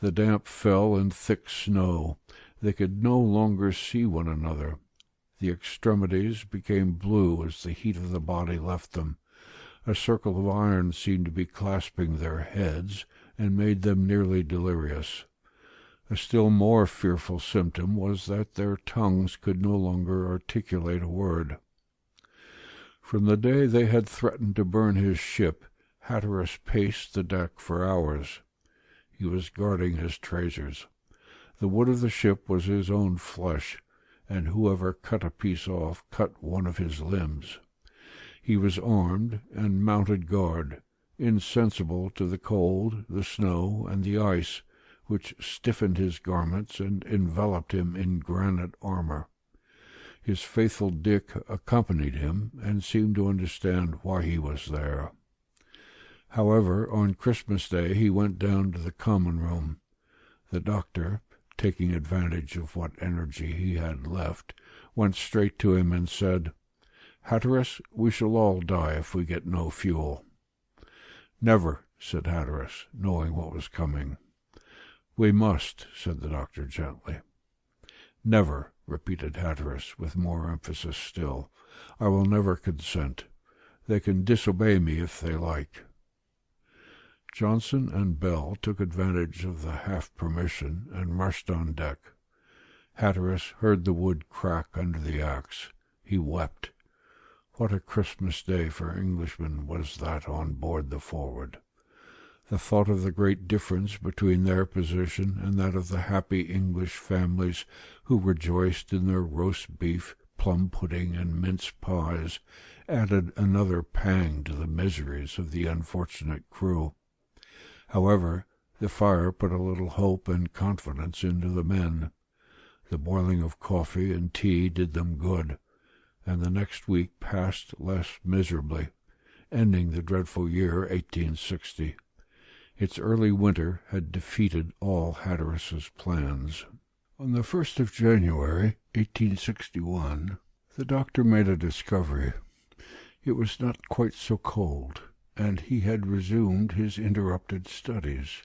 The damp fell in thick snow. They could no longer see one another. The extremities became blue as the heat of the body left them. A circle of iron seemed to be clasping their heads, and made them nearly delirious. A still more fearful symptom was that their tongues could no longer articulate a word. From the day they had threatened to burn his ship, Hatteras paced the deck for hours. He was guarding his treasures. The wood of the ship was his own flesh, and whoever cut a piece off cut one of his limbs. He was armed and mounted guard, insensible to the cold, the snow, and the ice, which stiffened his garments and enveloped him in granite armor. His faithful Dick accompanied him, and seemed to understand why he was there. However, on Christmas Day he went down to the common room. The doctor, taking advantage of what energy he had left, went straight to him and said, "Hatteras, we shall all die if we get no fuel." "Never," said Hatteras, knowing what was coming. "We must," said the doctor gently. "Never," repeated Hatteras, with more emphasis still. "I will never consent. They can disobey me if they like." Johnson and Bell took advantage of the half-permission and rushed on deck. Hatteras heard the wood crack under the axe. He wept. What a Christmas day for Englishmen was that on board the Forward! The thought of the great difference between their position and that of the happy English families who rejoiced in their roast beef, plum pudding, and mince pies added another pang to the miseries of the unfortunate crew. However, the fire put a little hope and confidence into the men. The boiling of coffee and tea did them good, and the next week passed less miserably, ending the dreadful year 1860. Its early winter had defeated all Hatteras's plans. On the 1st of January, 1861, the doctor made a discovery. It was not quite so cold, and he had resumed his interrupted studies.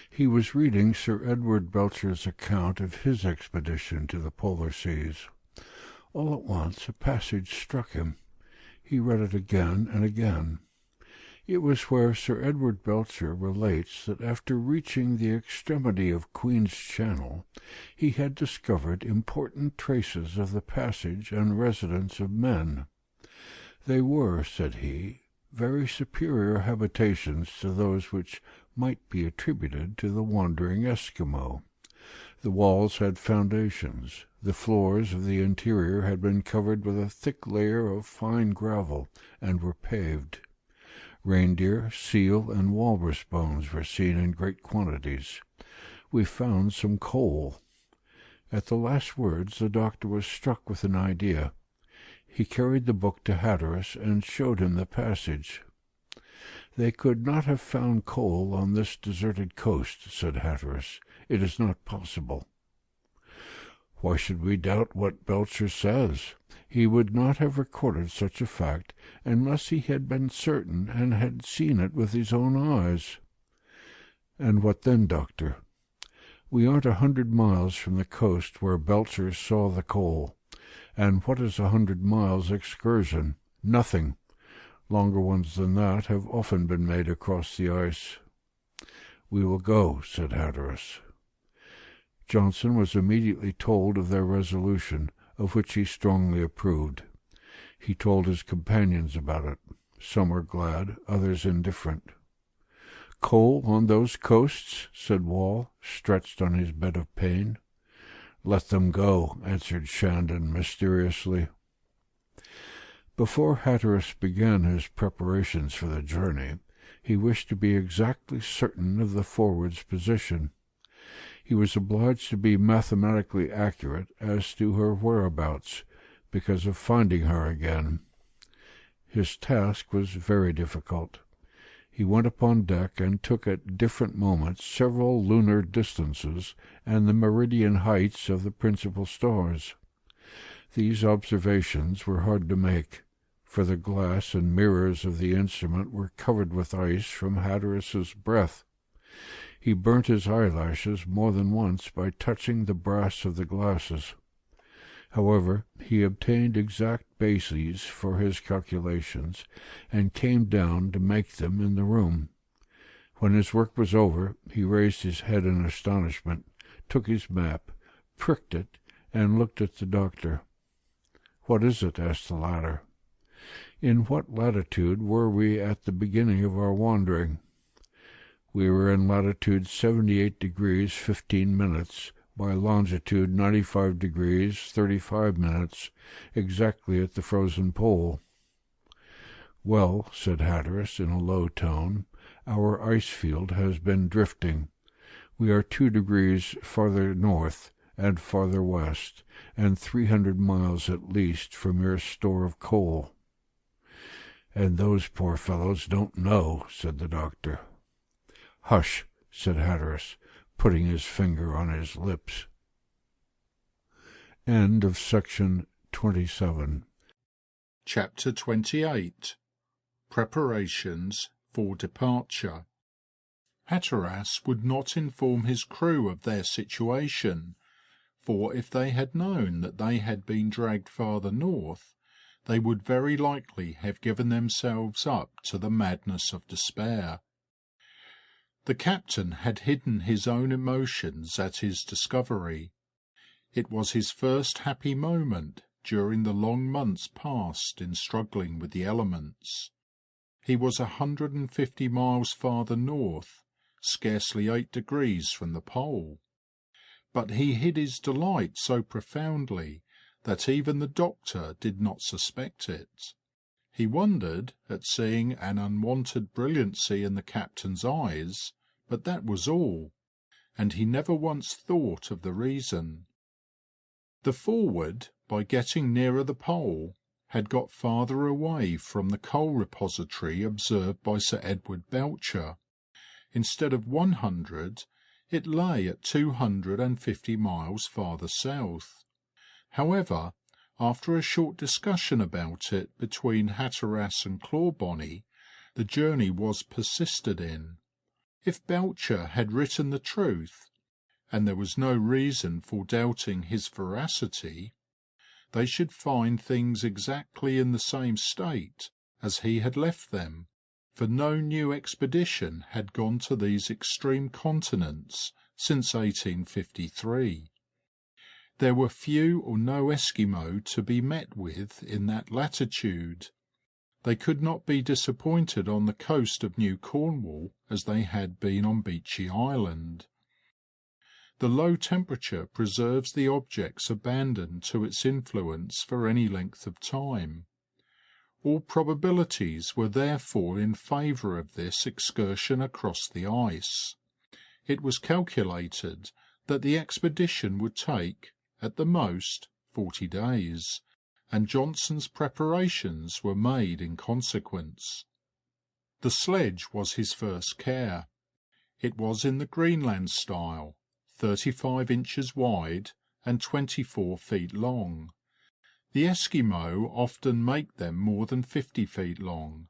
He was reading Sir Edward Belcher's account of his expedition to the polar seas. All at once a passage struck him. He read it again and again. It was where Sir Edward Belcher relates that after reaching the extremity of Queen's Channel, he had discovered important traces of the passage and residence of men. They were, said he, very superior habitations to those which might be attributed to the wandering Eskimo. The walls had foundations. The floors of the interior had been covered with a thick layer of fine gravel, and were paved. Reindeer, seal, and walrus bones were seen in great quantities. We found some coal. At the last words the doctor was struck with an idea. He carried the book to Hatteras and showed him the passage. "They could not have found coal on this deserted coast," said Hatteras. "It is not possible." "Why should we doubt what Belcher says? He would not have recorded such a fact unless he had been certain and had seen it with his own eyes." "And what then, doctor?" "We aren't 100 miles from the coast where Belcher saw the coal. And what is 100 miles excursion? Nothing. Longer ones than that have often been made across the ice." "We will go," said Hatteras. Johnson was immediately told of their resolution, of which he strongly approved. He told his companions about it. Some were glad, others indifferent. "Coal on those coasts?" said Wall, stretched on his bed of pain. "Let them go," answered Shandon mysteriously. Before Hatteras began his preparations for the journey, he wished to be exactly certain of the Forward's position. He was obliged to be mathematically accurate as to her whereabouts, because of finding her again. His task was very difficult. He went upon deck and took at different moments several lunar distances and the meridian heights of the principal stars. These observations were hard to make, for the glass and mirrors of the instrument were covered with ice from Hatteras's breath. He burnt his eyelashes more than once by touching the brass of the glasses. However, he obtained exact bases for his calculations, and came down to make them in the room. When his work was over, he raised his head in astonishment, took his map, pricked it, and looked at the doctor. "What is it?" asked the latter. "In what latitude were we at the beginning of our wandering?" "We were in latitude 78 degrees 15 minutes, by longitude 95 degrees 35 minutes, exactly at the frozen pole." "Well," said Hatteras in a low tone, "our ice field has been drifting. We are 2 degrees farther north and farther west, and 300 miles at least from your store of coal." "And those poor fellows don't know," said the doctor. "Hush," said Hatteras, putting his finger on his lips. Section 27. Chapter 28. Preparations for Departure. Hatteras would not inform his crew of their situation, for if they had known that they had been dragged farther north, they would very likely have given themselves up to the madness of despair. The captain had hidden his own emotions at his discovery. It was his first happy moment during the long months passed in struggling with the elements. He was 150 miles farther north, scarcely 8 degrees from the pole. But he hid his delight so profoundly that even the doctor did not suspect it. He wondered at seeing an unwonted brilliancy in the captain's eyes, but that was all, and he never once thought of the reason. The Forward, by getting nearer the pole, had got farther away from the coal repository observed by Sir Edward Belcher. Instead of 100, it lay at 250 miles farther south. However, after a short discussion about it between Hatteras and Clawbonny, the journey was persisted in. If Belcher had written the truth, and there was no reason for doubting his veracity, they should find things exactly in the same state as he had left them, for no new expedition had gone to these extreme continents since 1853. There were few or no Eskimo to be met with in that latitude. They could not be disappointed on the coast of New Cornwall as they had been on Beechey Island. The low temperature preserves the objects abandoned to its influence for any length of time. All probabilities were therefore in favour of this excursion across the ice. It was calculated that the expedition would take, at the most, 40 days, and Johnson's preparations were made in consequence. The sledge was his first care. It was in the Greenland style, 35 inches wide and 24 feet long. The Eskimo often make them more than 50 feet long.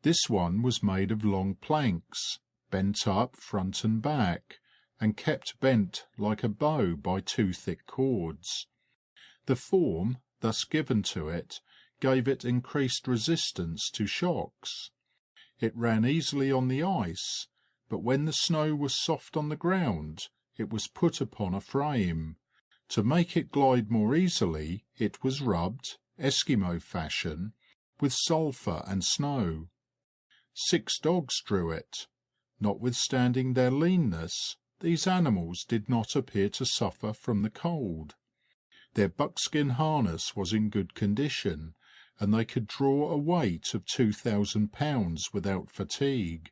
This one was made of long planks, bent up front and back, and kept bent like a bow by 2 thick cords. The form thus given to it gave it increased resistance to shocks. It ran easily on the ice, but when the snow was soft on the ground, it was put upon a frame. To make it glide more easily, it was rubbed, Eskimo fashion, with sulphur and snow. 6 dogs drew it. Notwithstanding their leanness, these animals did not appear to suffer from the cold. Their buckskin harness was in good condition, and they could draw a weight of 2,000 pounds without fatigue.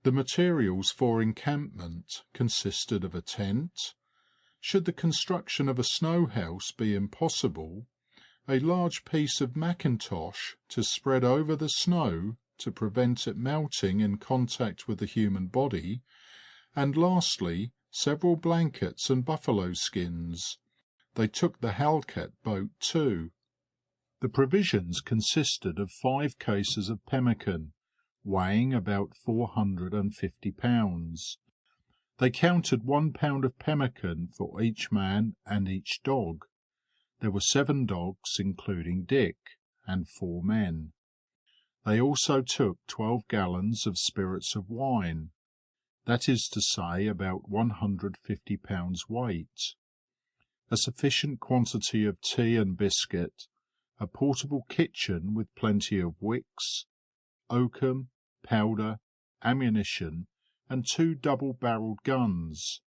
The materials for encampment consisted of a tent. Should the construction of a snow house be impossible, a large piece of mackintosh to spread over the snow to prevent it melting in contact with the human body, and lastly several blankets and buffalo skins. They took the Halkett boat too. The provisions consisted of 5 cases of pemmican, weighing about 450 pounds. They counted 1 pound of pemmican for each man and each dog. There were 7 dogs, including Dick, and 4 men. They also took 12 gallons of spirits of wine, that is to say about 150 pounds weight, a sufficient quantity of tea and biscuit, a portable kitchen with plenty of wicks, oakum, powder, ammunition, and 2 double-barrelled guns.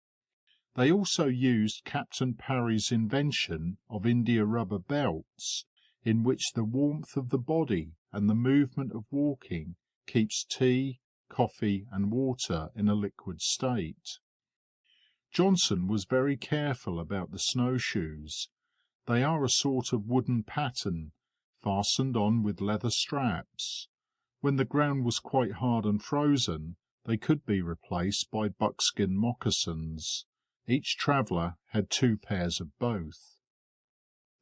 They also used Captain Parry's invention of India-rubber belts, in which the warmth of the body and the movement of walking keeps tea, coffee, and water in a liquid state. Johnson was very careful about the snowshoes. They are a sort of wooden pattern, fastened on with leather straps. When the ground was quite hard and frozen, they could be replaced by buckskin moccasins. Each traveller had 2 pairs of both.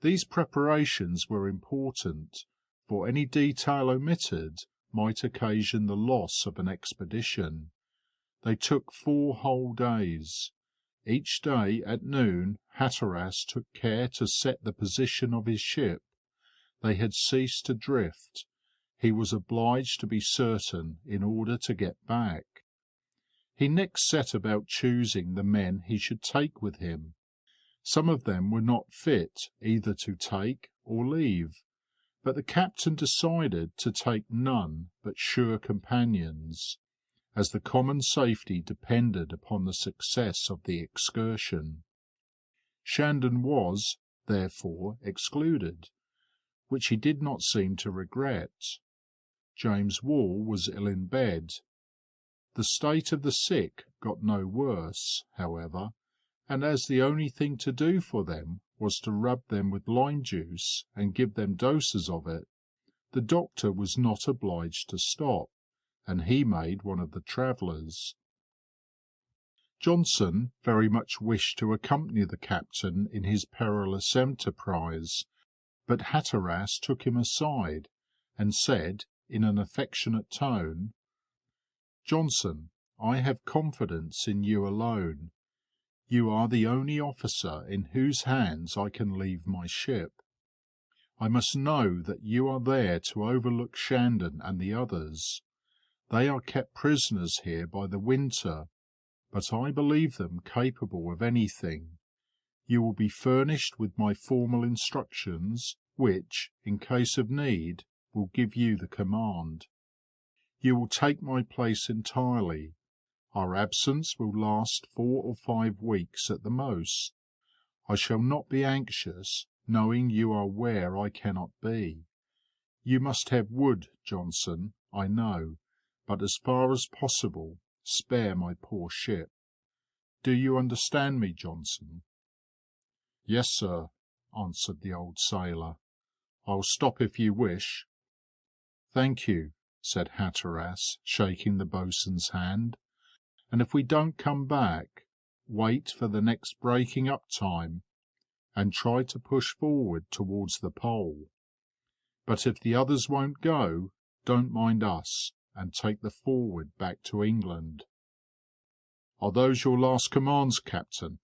These preparations were important, for any detail omitted might occasion the loss of an expedition. They took 4 whole days. Each day at noon Hatteras took care to set the position of his ship. They had ceased to drift. He was obliged to be certain in order to get back. He next set about choosing the men he should take with him. Some of them were not fit either to take or leave, but the captain decided to take none but sure companions, as the common safety depended upon the success of the excursion. Shandon was, therefore, excluded, which he did not seem to regret. James Wall was ill in bed. The state of the sick got no worse, however, and as the only thing to do for them was to rub them with lime juice and give them doses of it, the doctor was not obliged to stop, and he made one of the travellers. Johnson very much wished to accompany the captain in his perilous enterprise, but Hatteras took him aside, and said, in an affectionate tone, "Johnson, I have confidence in you alone. You are the only officer in whose hands I can leave my ship. I must know that you are there to overlook Shandon and the others. They are kept prisoners here by the winter, but I believe them capable of anything. You will be furnished with my formal instructions, which, in case of need, will give you the command. You will take my place entirely. Our absence will last 4 or 5 weeks at the most. I shall not be anxious, knowing you are where I cannot be. You must have wood, Johnson, I know, but as far as possible, spare my poor ship. Do you understand me, Johnson?" "Yes, sir," answered the old sailor. "I'll stop if you wish." "Thank you," said Hatteras, shaking the boatswain's hand. "And if we don't come back, wait for the next breaking up time, and try to push forward towards the pole. But if the others won't go, don't mind us, and take the Forward back to England." "Are those your last commands, captain?"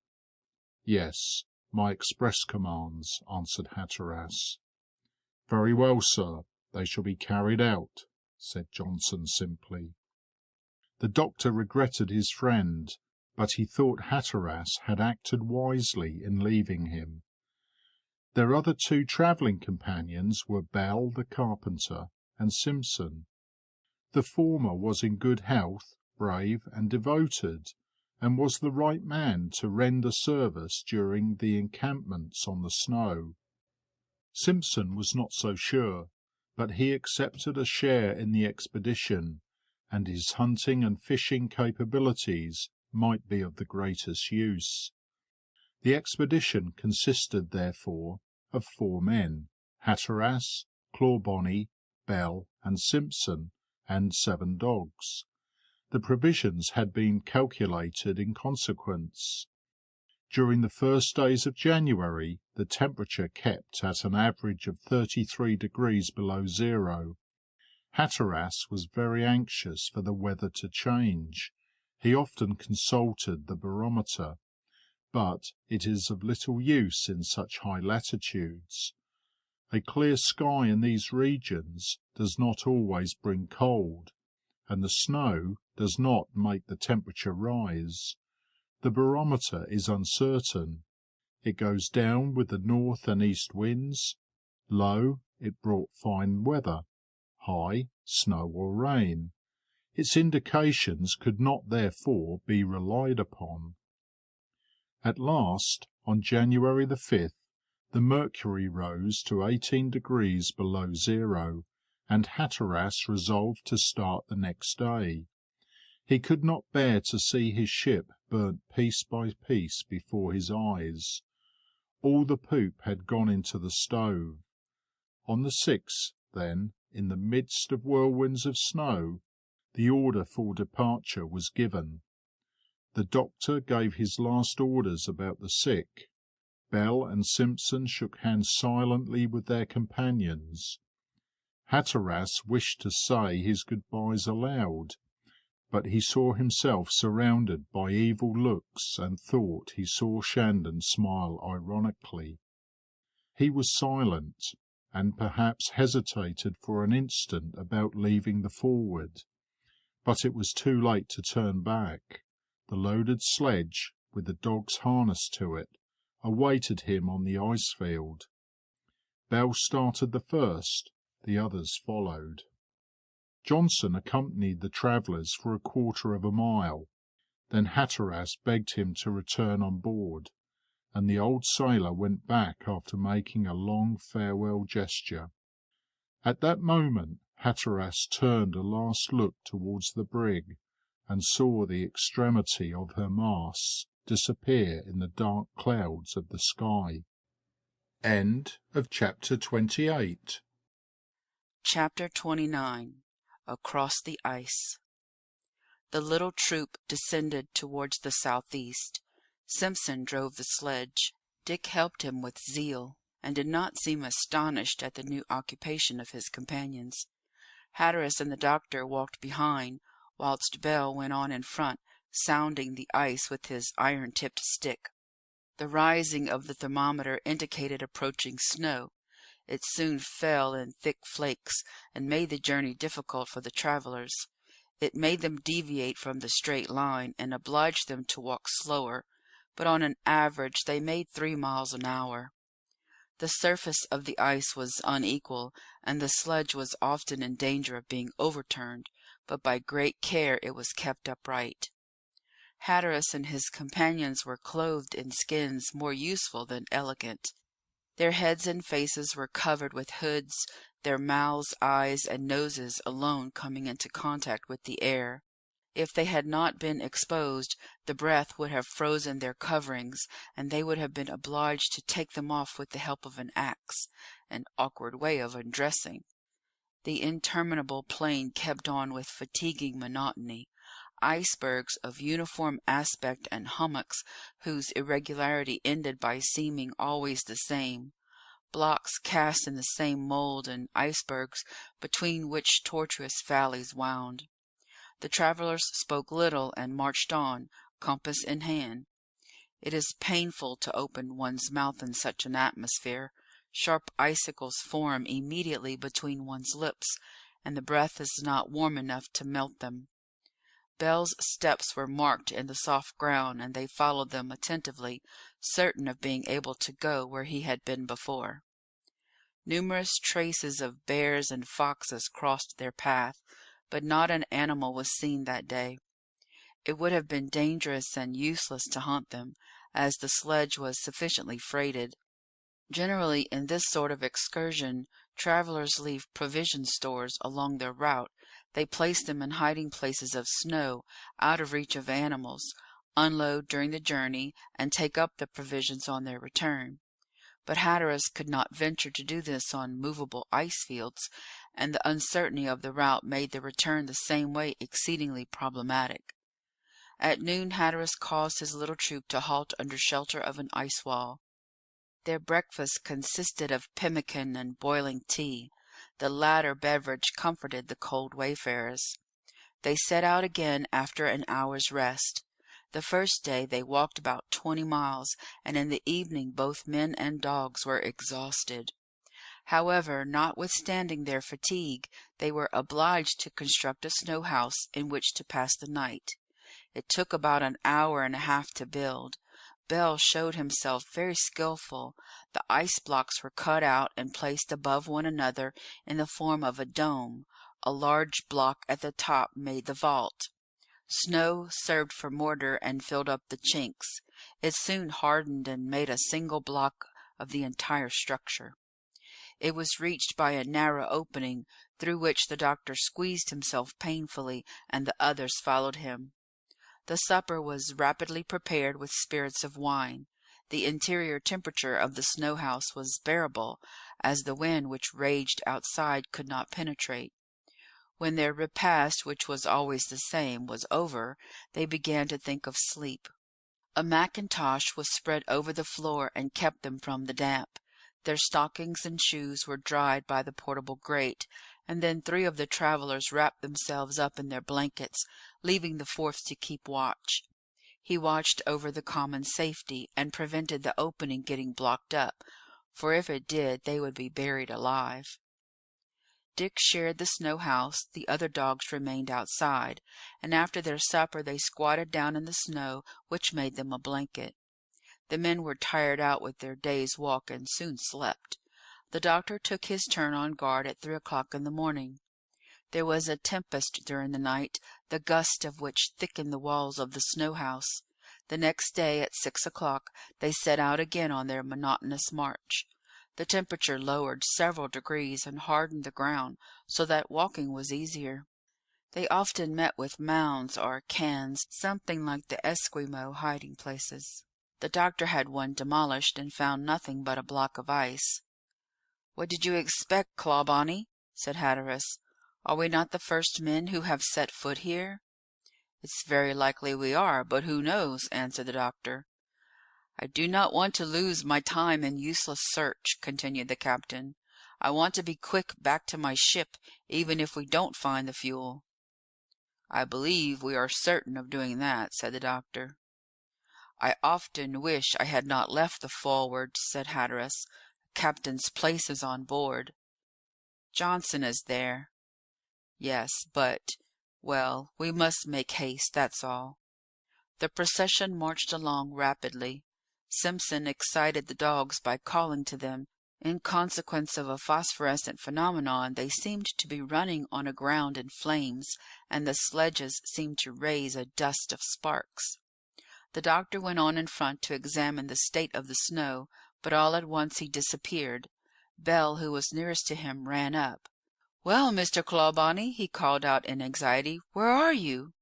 "Yes, my express commands," answered Hatteras. "Very well, sir, they shall be carried out," said Johnson simply. The doctor regretted his friend, but he thought Hatteras had acted wisely in leaving him. Their other 2 travelling companions were Bell the carpenter and Simpson. The former was in good health, brave, and devoted, and was the right man to render service during the encampments on the snow. Simpson was not so sure, but he accepted a share in the expedition, and his hunting and fishing capabilities might be of the greatest use. The expedition consisted, therefore, of 4 men, Hatteras, Clawbonny, Bell, and Simpson, and 7 dogs. The provisions had been calculated in consequence. During the first days of January the temperature kept at an average of 33 degrees below zero, Hatteras was very anxious for the weather to change. He often consulted the barometer, but it is of little use in such high latitudes. A clear sky in these regions does not always bring cold, and the snow does not make the temperature rise. The barometer is uncertain. It goes down with the north and east winds. Low, it brought fine weather. High, snow or rain. Its indications could not therefore be relied upon. At last, on January the 5th, the mercury rose to 18 degrees below zero, and Hatteras resolved to start the next day. He could not bear to see his ship burnt piece by piece before his eyes. All the poop had gone into the stove. On the 6th, then, in the midst of whirlwinds of snow, the order for departure was given. The doctor gave his last orders about the sick. Bell and Simpson shook hands silently with their companions. Hatteras wished to say his goodbyes aloud, but he saw himself surrounded by evil looks and thought he saw Shandon smile ironically. He was silent, and perhaps hesitated for an instant about leaving the Forward, but it was too late to turn back. The loaded sledge, with the dogs harnessed to it, awaited him on the ice field. Bell started the first, the others followed. Johnson accompanied the travellers for a quarter of a mile. Then Hatteras begged him to return on board, and the old sailor went back after making a long farewell gesture. At that moment Hatteras turned a last look towards the brig, and saw the extremity of her masts disappear in the dark clouds of the sky. End of chapter 28. Chapter 29. Across the Ice. The little troop descended towards the southeast. Simpson drove the sledge. Dick helped him with zeal, and did not seem astonished at the new occupation of his companions. Hatteras and the doctor walked behind, whilst Bell went on in front, sounding the ice with his iron-tipped stick. The rising of the thermometer indicated approaching snow. It soon fell in thick flakes, and made the journey difficult for the travellers. It made them deviate from the straight line, and obliged them to walk slower, but on an average they made 3 miles an hour. The surface of the ice was unequal, and the sledge was often in danger of being overturned, but by great care it was kept upright. Hatteras and his companions were clothed in skins more useful than elegant. Their heads and faces were covered with hoods, their mouths, eyes, and noses alone coming into contact with the air. If they had not been exposed, the breath would have frozen their coverings, and they would have been obliged to take them off with the help of an axe, an awkward way of undressing. The interminable plain kept on with fatiguing monotony. Icebergs of uniform aspect and hummocks whose irregularity ended by seeming always the same, blocks cast in the same mould, and icebergs between which tortuous valleys wound. The travellers spoke little and marched on, compass in hand. It is painful to open one's mouth in such an atmosphere. Sharp icicles form immediately between one's lips, and the breath is not warm enough to melt them. Bell's steps were marked in the soft ground, and they followed them attentively, certain of being able to go where he had been before. Numerous traces of bears and foxes crossed their path, but not an animal was seen that day. It would have been dangerous and useless to hunt them, as the sledge was sufficiently freighted. Generally, in this sort of excursion, travellers leave provision stores along their route. They place them in hiding places of snow, out of reach of animals, unload during the journey, and take up the provisions on their return. But Hatteras could not venture to do this on movable ice fields, and the uncertainty of the route made the return the same way exceedingly problematic. At noon Hatteras caused his little troop to halt under shelter of an ice wall. Their breakfast consisted of pemmican and boiling tea. The latter beverage comforted the cold wayfarers. They set out again after an hour's rest. The first day they walked about 20 miles, and in the evening both men and dogs were exhausted. However, notwithstanding their fatigue, they were obliged to construct a snow house in which to pass the night. It took about an hour and a half to build. Bell showed himself very skilful. The ice blocks were cut out and placed above one another in the form of a dome. A large block at the top made the vault. Snow served for mortar and filled up the chinks. It soon hardened and made a single block of the entire structure. It was reached by a narrow opening, through which the doctor squeezed himself painfully, and the others followed him. The supper was rapidly prepared with spirits of wine. The interior temperature of the snow house was bearable, as the wind which raged outside could not penetrate. When their repast, which was always the same, was over, they began to think of sleep. A mackintosh was spread over the floor and kept them from the damp. Their stockings and shoes were dried by the portable grate, and then 3 of the travellers wrapped themselves up in their blankets, leaving the 4th to keep watch. He watched over the common safety, and prevented the opening getting blocked up, for if it did they would be buried alive. Dick shared the snow house, the other dogs remained outside, and after their supper they squatted down in the snow, which made them a blanket. The men were tired out with their day's walk and soon slept. The doctor took his turn on guard at 3 o'clock in the morning. There was a tempest during the night, the gust of which thickened the walls of the snow house. The next day at 6 o'clock they set out again on their monotonous march. The temperature lowered several degrees and hardened the ground, so that walking was easier. They often met with mounds or cairns, something like the Esquimaux hiding places. The doctor had one demolished, and found nothing but a block of ice. "What did you expect, Clawbonny?" said Hatteras. "Are we not the first men who have set foot here?" "It's very likely we are, but who knows?" answered the doctor. "I do not want to lose my time in useless search," continued the captain. "I want to be quick back to my ship, even if we don't find the fuel." "I believe we are certain of doing that," said the doctor. "I often wish I had not left the Forward," said Hatteras. "Captain's place is on board." "Johnson is there." "Yes, but well, we must make haste, that's all." The procession marched along rapidly. Simpson excited the dogs by calling to them. In consequence of a phosphorescent phenomenon, they seemed to be running on a ground in flames, and the sledges seemed to raise a dust of sparks. The doctor went on in front to examine the state of the snow, but all at once he disappeared. Bell, who was nearest to him, ran up. "Well, Mr. Clawbonny," he called out in anxiety, "where are you?"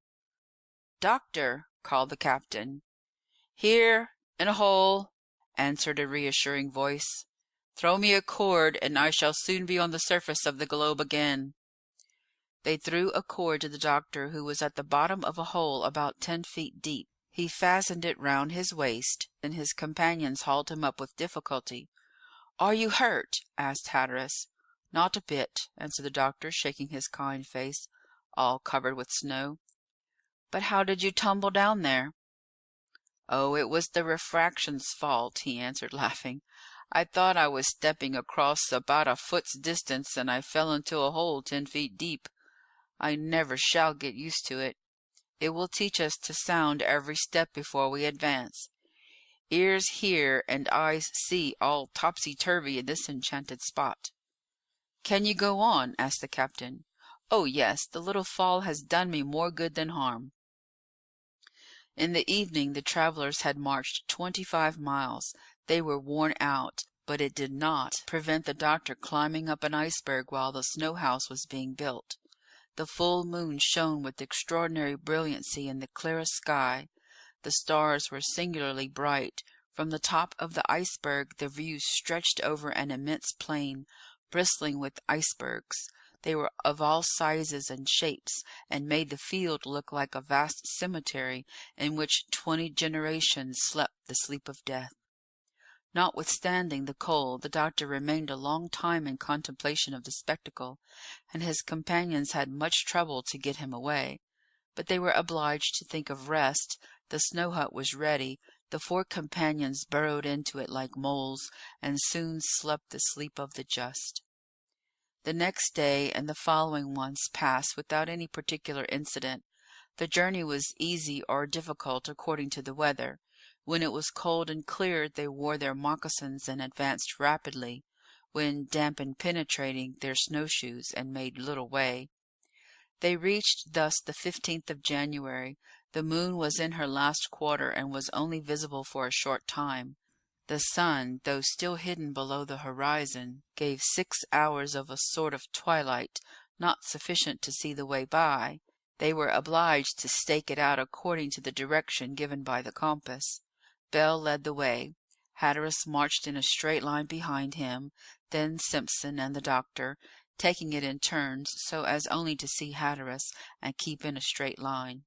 "Doctor," called the captain. "Here, in a hole," answered a reassuring voice. "Throw me a cord, and I shall soon be on the surface of the globe again." They threw a cord to the doctor, who was at the bottom of a hole about 10 feet deep. He fastened it round his waist, and his companions hauled him up with difficulty. "Are you hurt?" asked Hatteras. "Not a bit," answered the doctor, shaking his kind face, all covered with snow. "But how did you tumble down there?" "Oh, it was the refraction's fault," he answered, laughing. "I thought I was stepping across about a foot's distance, and I fell into a hole 10 feet deep. I never shall get used to it. It will teach us to sound every step before we advance. Ears hear and eyes see all topsy-turvy in this enchanted spot." "Can you go on?" asked the captain. "Oh, yes, the little fall has done me more good than harm." In the evening the travellers had marched 25 miles. They were worn out, but it did not prevent the doctor climbing up an iceberg while the snow house was being built. The full moon shone with extraordinary brilliancy in the clearest sky. The stars were singularly bright. From the top of the iceberg the view stretched over an immense plain, bristling with icebergs. They were of all sizes and shapes, and made the field look like a vast cemetery in which 20 generations slept the sleep of death. Notwithstanding the cold, the doctor remained a long time in contemplation of the spectacle, and his companions had much trouble to get him away. But they were obliged to think of rest. The snow hut was ready. The four companions burrowed into it like moles, and soon slept the sleep of the just. The next day and the following ones passed without any particular incident. The journey was easy or difficult according to the weather. When it was cold and clear, they wore their moccasins and advanced rapidly; when damp and penetrating, their snowshoes, and made little way. They reached thus the 15th of January. The moon was in her last quarter, and was only visible for a short time. The sun, though still hidden below the horizon, gave 6 hours of a sort of twilight, not sufficient to see the way by. They were obliged to stake it out according to the direction given by the compass. Bell led the way. Hatteras marched in a straight line behind him, then Simpson and the doctor, taking it in turns, so as only to see Hatteras and keep in a straight line.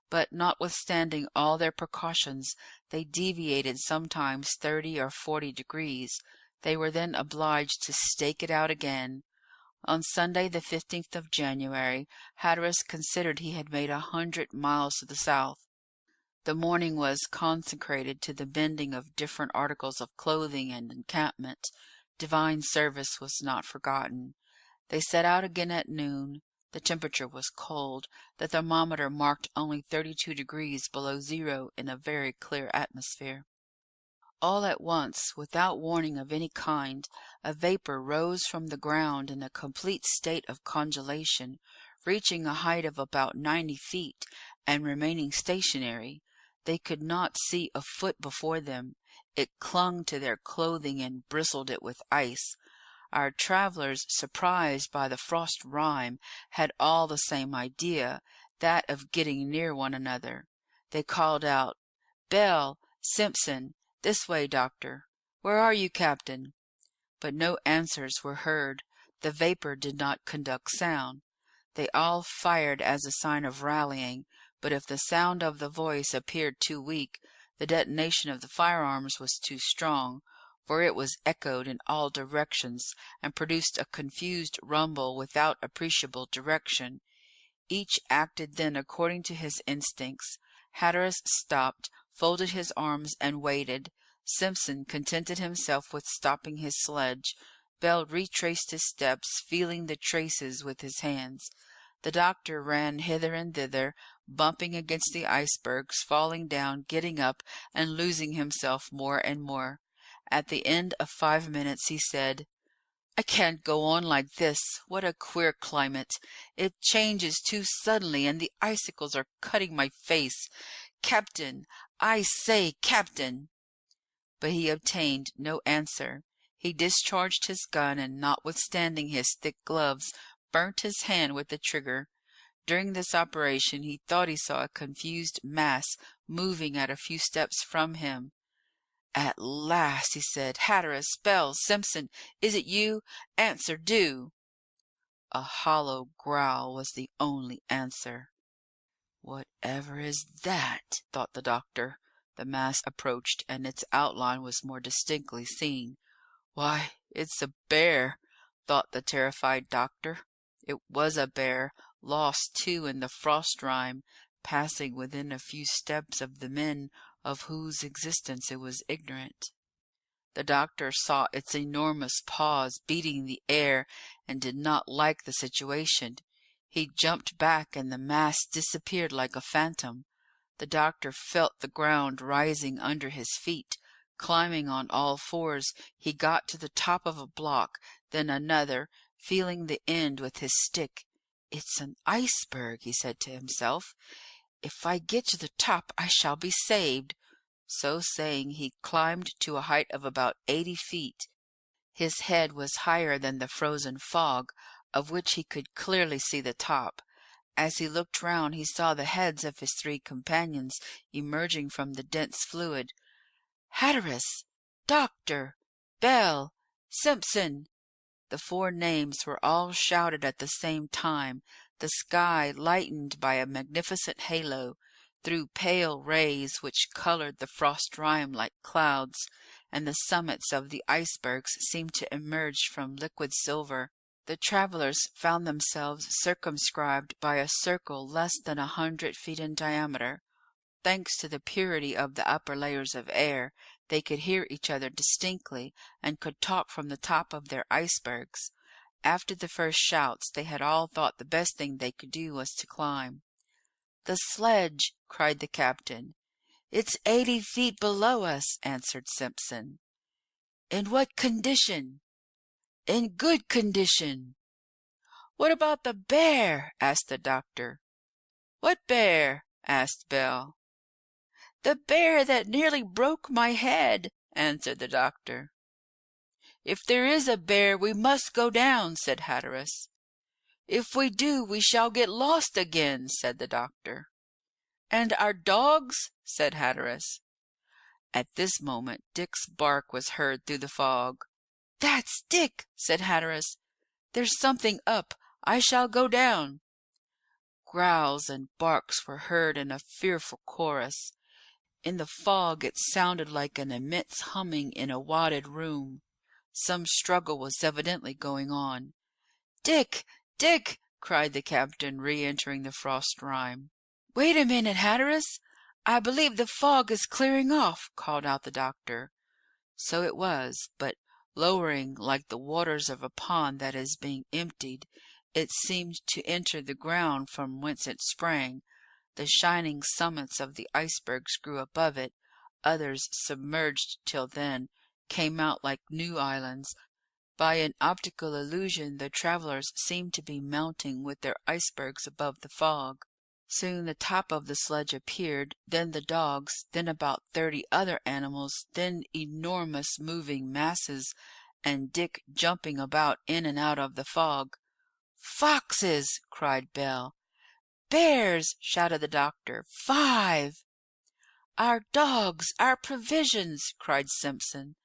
But notwithstanding all their precautions, they deviated sometimes 30 or 40 degrees. They were then obliged to stake it out again. On Sunday, the 15th of January, Hatteras considered he had made 100 miles to the south. The morning was consecrated to the mending of different articles of clothing and encampment. Divine service was not forgotten. They set out again at noon. The temperature was cold. The thermometer marked only 32 degrees below zero in a very clear atmosphere. All at once, without warning of any kind, a vapour rose from the ground in a complete state of congelation, reaching a height of about 90 feet, and remaining stationary. They could not see a foot before them. It clung to their clothing and bristled it with ice. Our travellers, surprised by the frost rime, had all the same idea, that of getting near one another. They called out, "Bell, Simpson, this way, doctor." "Where are you, captain?" But no answers were heard. The vapour did not conduct sound. They all fired as a sign of rallying, but if the sound of the voice appeared too weak, the detonation of the firearms was too strong, for it was echoed in all directions, and produced a confused rumble without appreciable direction. Each acted then according to his instincts. Hatteras stopped, folded his arms, and waited. Simpson contented himself with stopping his sledge. Bell retraced his steps, feeling the traces with his hands. The doctor ran hither and thither, bumping against the icebergs, falling down, getting up, and losing himself more and more. At the end of 5 minutes he said, "I can't go on like this. What a queer climate! It changes too suddenly, and the icicles are cutting my face. Captain! I say, captain!" But he obtained no answer. He discharged his gun, and notwithstanding his thick gloves, burnt his hand with the trigger. During this operation he thought he saw a confused mass moving at a few steps from him. "At last," he said. "Hatteras, Bell, Simpson, is it you? Answer, do!" A hollow growl was the only answer. "Whatever is that?" thought the doctor. The mass approached, and its outline was more distinctly seen. "Why, it's a bear," thought the terrified doctor. It was a bear, lost too in the frost rime, passing within a few steps of the men of whose existence it was ignorant. The doctor saw its enormous paws beating the air, and did not like the situation. He jumped back, and the mass disappeared like a phantom. The doctor felt the ground rising under his feet. Climbing on all fours, he got to the top of a block, then another, feeling the end with his stick. "It's an iceberg," he said to himself. "If I get to the top I shall be saved." So saying, he climbed to a height of about 80 feet. His head was higher than the frozen fog, of which he could clearly see the top. As he looked round, he saw the heads of his 3 companions emerging from the dense fluid. "Hatteras! Doctor! Bell! Simpson!" The 4 names were all shouted at the same time. The sky, lightened by a magnificent halo, threw pale rays which coloured the frost rime like clouds, and the summits of the icebergs seemed to emerge from liquid silver. The travellers found themselves circumscribed by a circle less than 100 feet in diameter. Thanks to the purity of the upper layers of air, they could hear each other distinctly and could talk from the top of their icebergs. After the first shouts, they had all thought the best thing they could do was to climb. "The sledge!" cried the captain. "It's 80 feet below us," answered Simpson. "In what condition?" "In good condition." "What about the bear?" asked the doctor. "What bear?" asked Bell. "The bear that nearly broke my head," answered the doctor. "If there is a bear, we must go down," said Hatteras. "If we do, we shall get lost again," said the doctor. "And our dogs?" said Hatteras. At this moment Dick's bark was heard through the fog. "That's Dick," said Hatteras. "There's something up. I shall go down." Growls and barks were heard in a fearful chorus. In the fog it sounded like an immense humming in a wadded room. Some struggle was evidently going on. "Dick! Dick!" cried the captain, re-entering the frost rime. "Wait a minute, Hatteras. I believe the fog is clearing off," called out the doctor. So it was, but lowering like the waters of a pond that is being emptied, it seemed to enter the ground from whence it sprang. The shining summits of the icebergs grew above it; others, submerged till then, came out like new islands. By an optical illusion the travellers seemed to be mounting with their icebergs above the fog. Soon the top of the sledge appeared, then the dogs, then about 30 other animals, then enormous moving masses, and Dick jumping about in and out of the fog. "Foxes!" cried Bell. "Bears!" shouted the doctor. "5!" "Our dogs! Our provisions!" cried Simpson.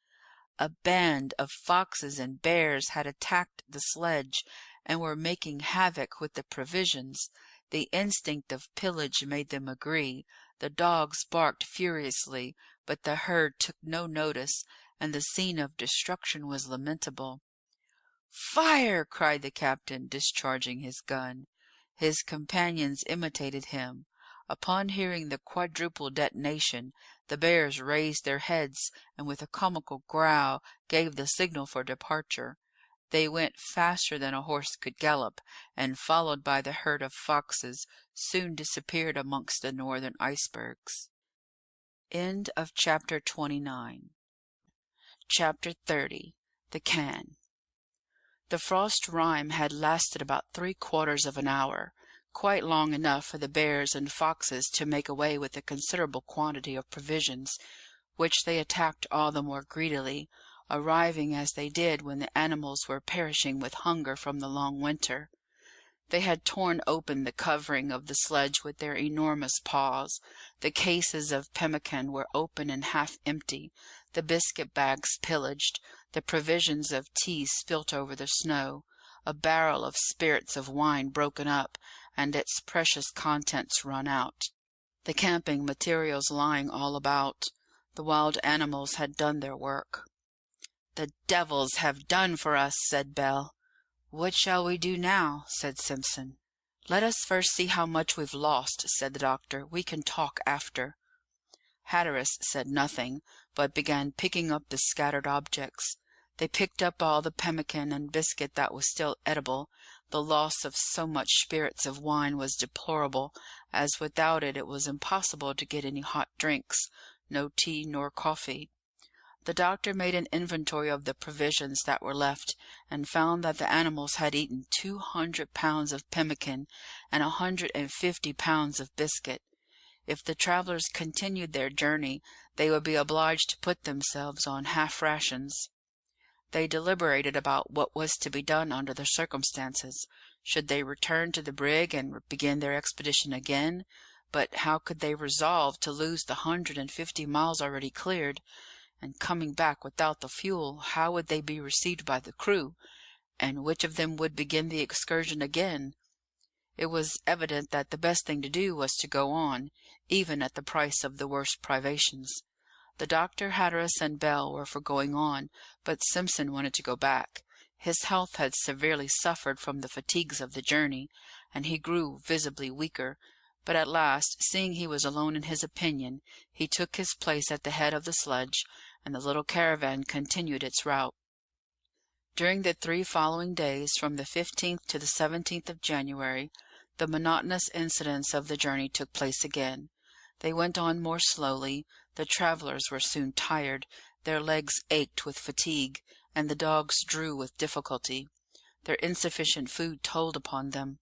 A band of foxes and bears had attacked the sledge and were making havoc with the provisions. The instinct of pillage made them agree. The dogs barked furiously, but the herd took no notice, and the scene of destruction was lamentable. "Fire!" cried the captain, discharging his gun. His companions imitated him. Upon hearing the quadruple detonation, the bears raised their heads, and with a comical growl gave the signal for departure. They went faster than a horse could gallop, and, followed by the herd of foxes, soon disappeared amongst the northern icebergs. End of chapter 29. Chapter 30. The Can. The frost rime had lasted about 3/4 of an hour, quite long enough for the bears and foxes to make away with a considerable quantity of provisions, which they attacked all the more greedily, arriving as they did when the animals were perishing with hunger from the long winter. They had torn open the covering of the sledge with their enormous paws. The cases of pemmican were open and half empty, the biscuit bags pillaged, the provisions of tea spilt over the snow, a barrel of spirits of wine broken up, and its precious contents run out. The camping materials lying all about. The wild animals had done their work. "The devils have done for us," said Bell. "What shall we do now?" said Simpson. "Let us first see how much we've lost," said the doctor. "We can talk after." Hatteras said nothing, but began picking up the scattered objects. They picked up all the pemmican and biscuit that was still edible. The loss of so much spirits of wine was deplorable, as without it was impossible to get any hot drinks, no tea nor coffee. The doctor made an inventory of the provisions that were left, and found that the animals had eaten 200 pounds of pemmican and 150 pounds of biscuit. If the travellers continued their journey, they would be obliged to put themselves on half rations. They deliberated about what was to be done under the circumstances. Should they return to the brig and begin their expedition again? But how could they resolve to lose the 150 miles already cleared? And coming back without the fuel, how would they be received by the crew? And which of them would begin the excursion again? It was evident that the best thing to do was to go on, even at the price of the worst privations. The doctor, Hatteras, and Bell were for going on, but Simpson wanted to go back. His health had severely suffered from the fatigues of the journey, and he grew visibly weaker. But at last, seeing he was alone in his opinion, he took his place at the head of the sledge, and the little caravan continued its route. During the 3 following days, from the 15th to the 17th of January, the monotonous incidents of the journey took place again. They went on more slowly. The travellers were soon tired, their legs ached with fatigue, and the dogs drew with difficulty. Their insufficient food told upon them.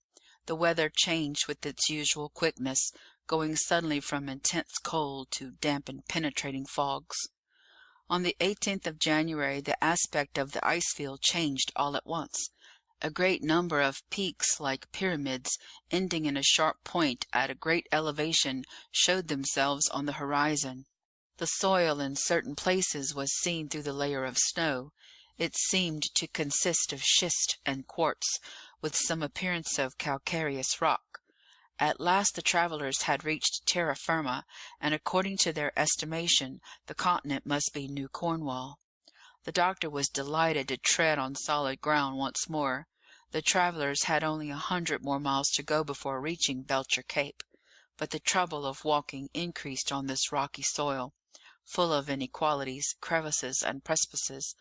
The weather changed with its usual quickness, going suddenly from intense cold to damp and penetrating fogs. On the 18th of January the aspect of the ice field changed all at once. A great number of peaks, like pyramids, ending in a sharp point at a great elevation, showed themselves on the horizon. The soil in certain places was seen through the layer of snow. It seemed to consist of schist and quartz, with some appearance of calcareous rock. At last the travellers had reached terra firma, and according to their estimation the continent must be New Cornwall. The doctor was delighted to tread on solid ground once more. The travellers had only 100 more miles to go before reaching Belcher Cape, but the trouble of walking increased on this rocky soil, full of inequalities, crevices, and precipices.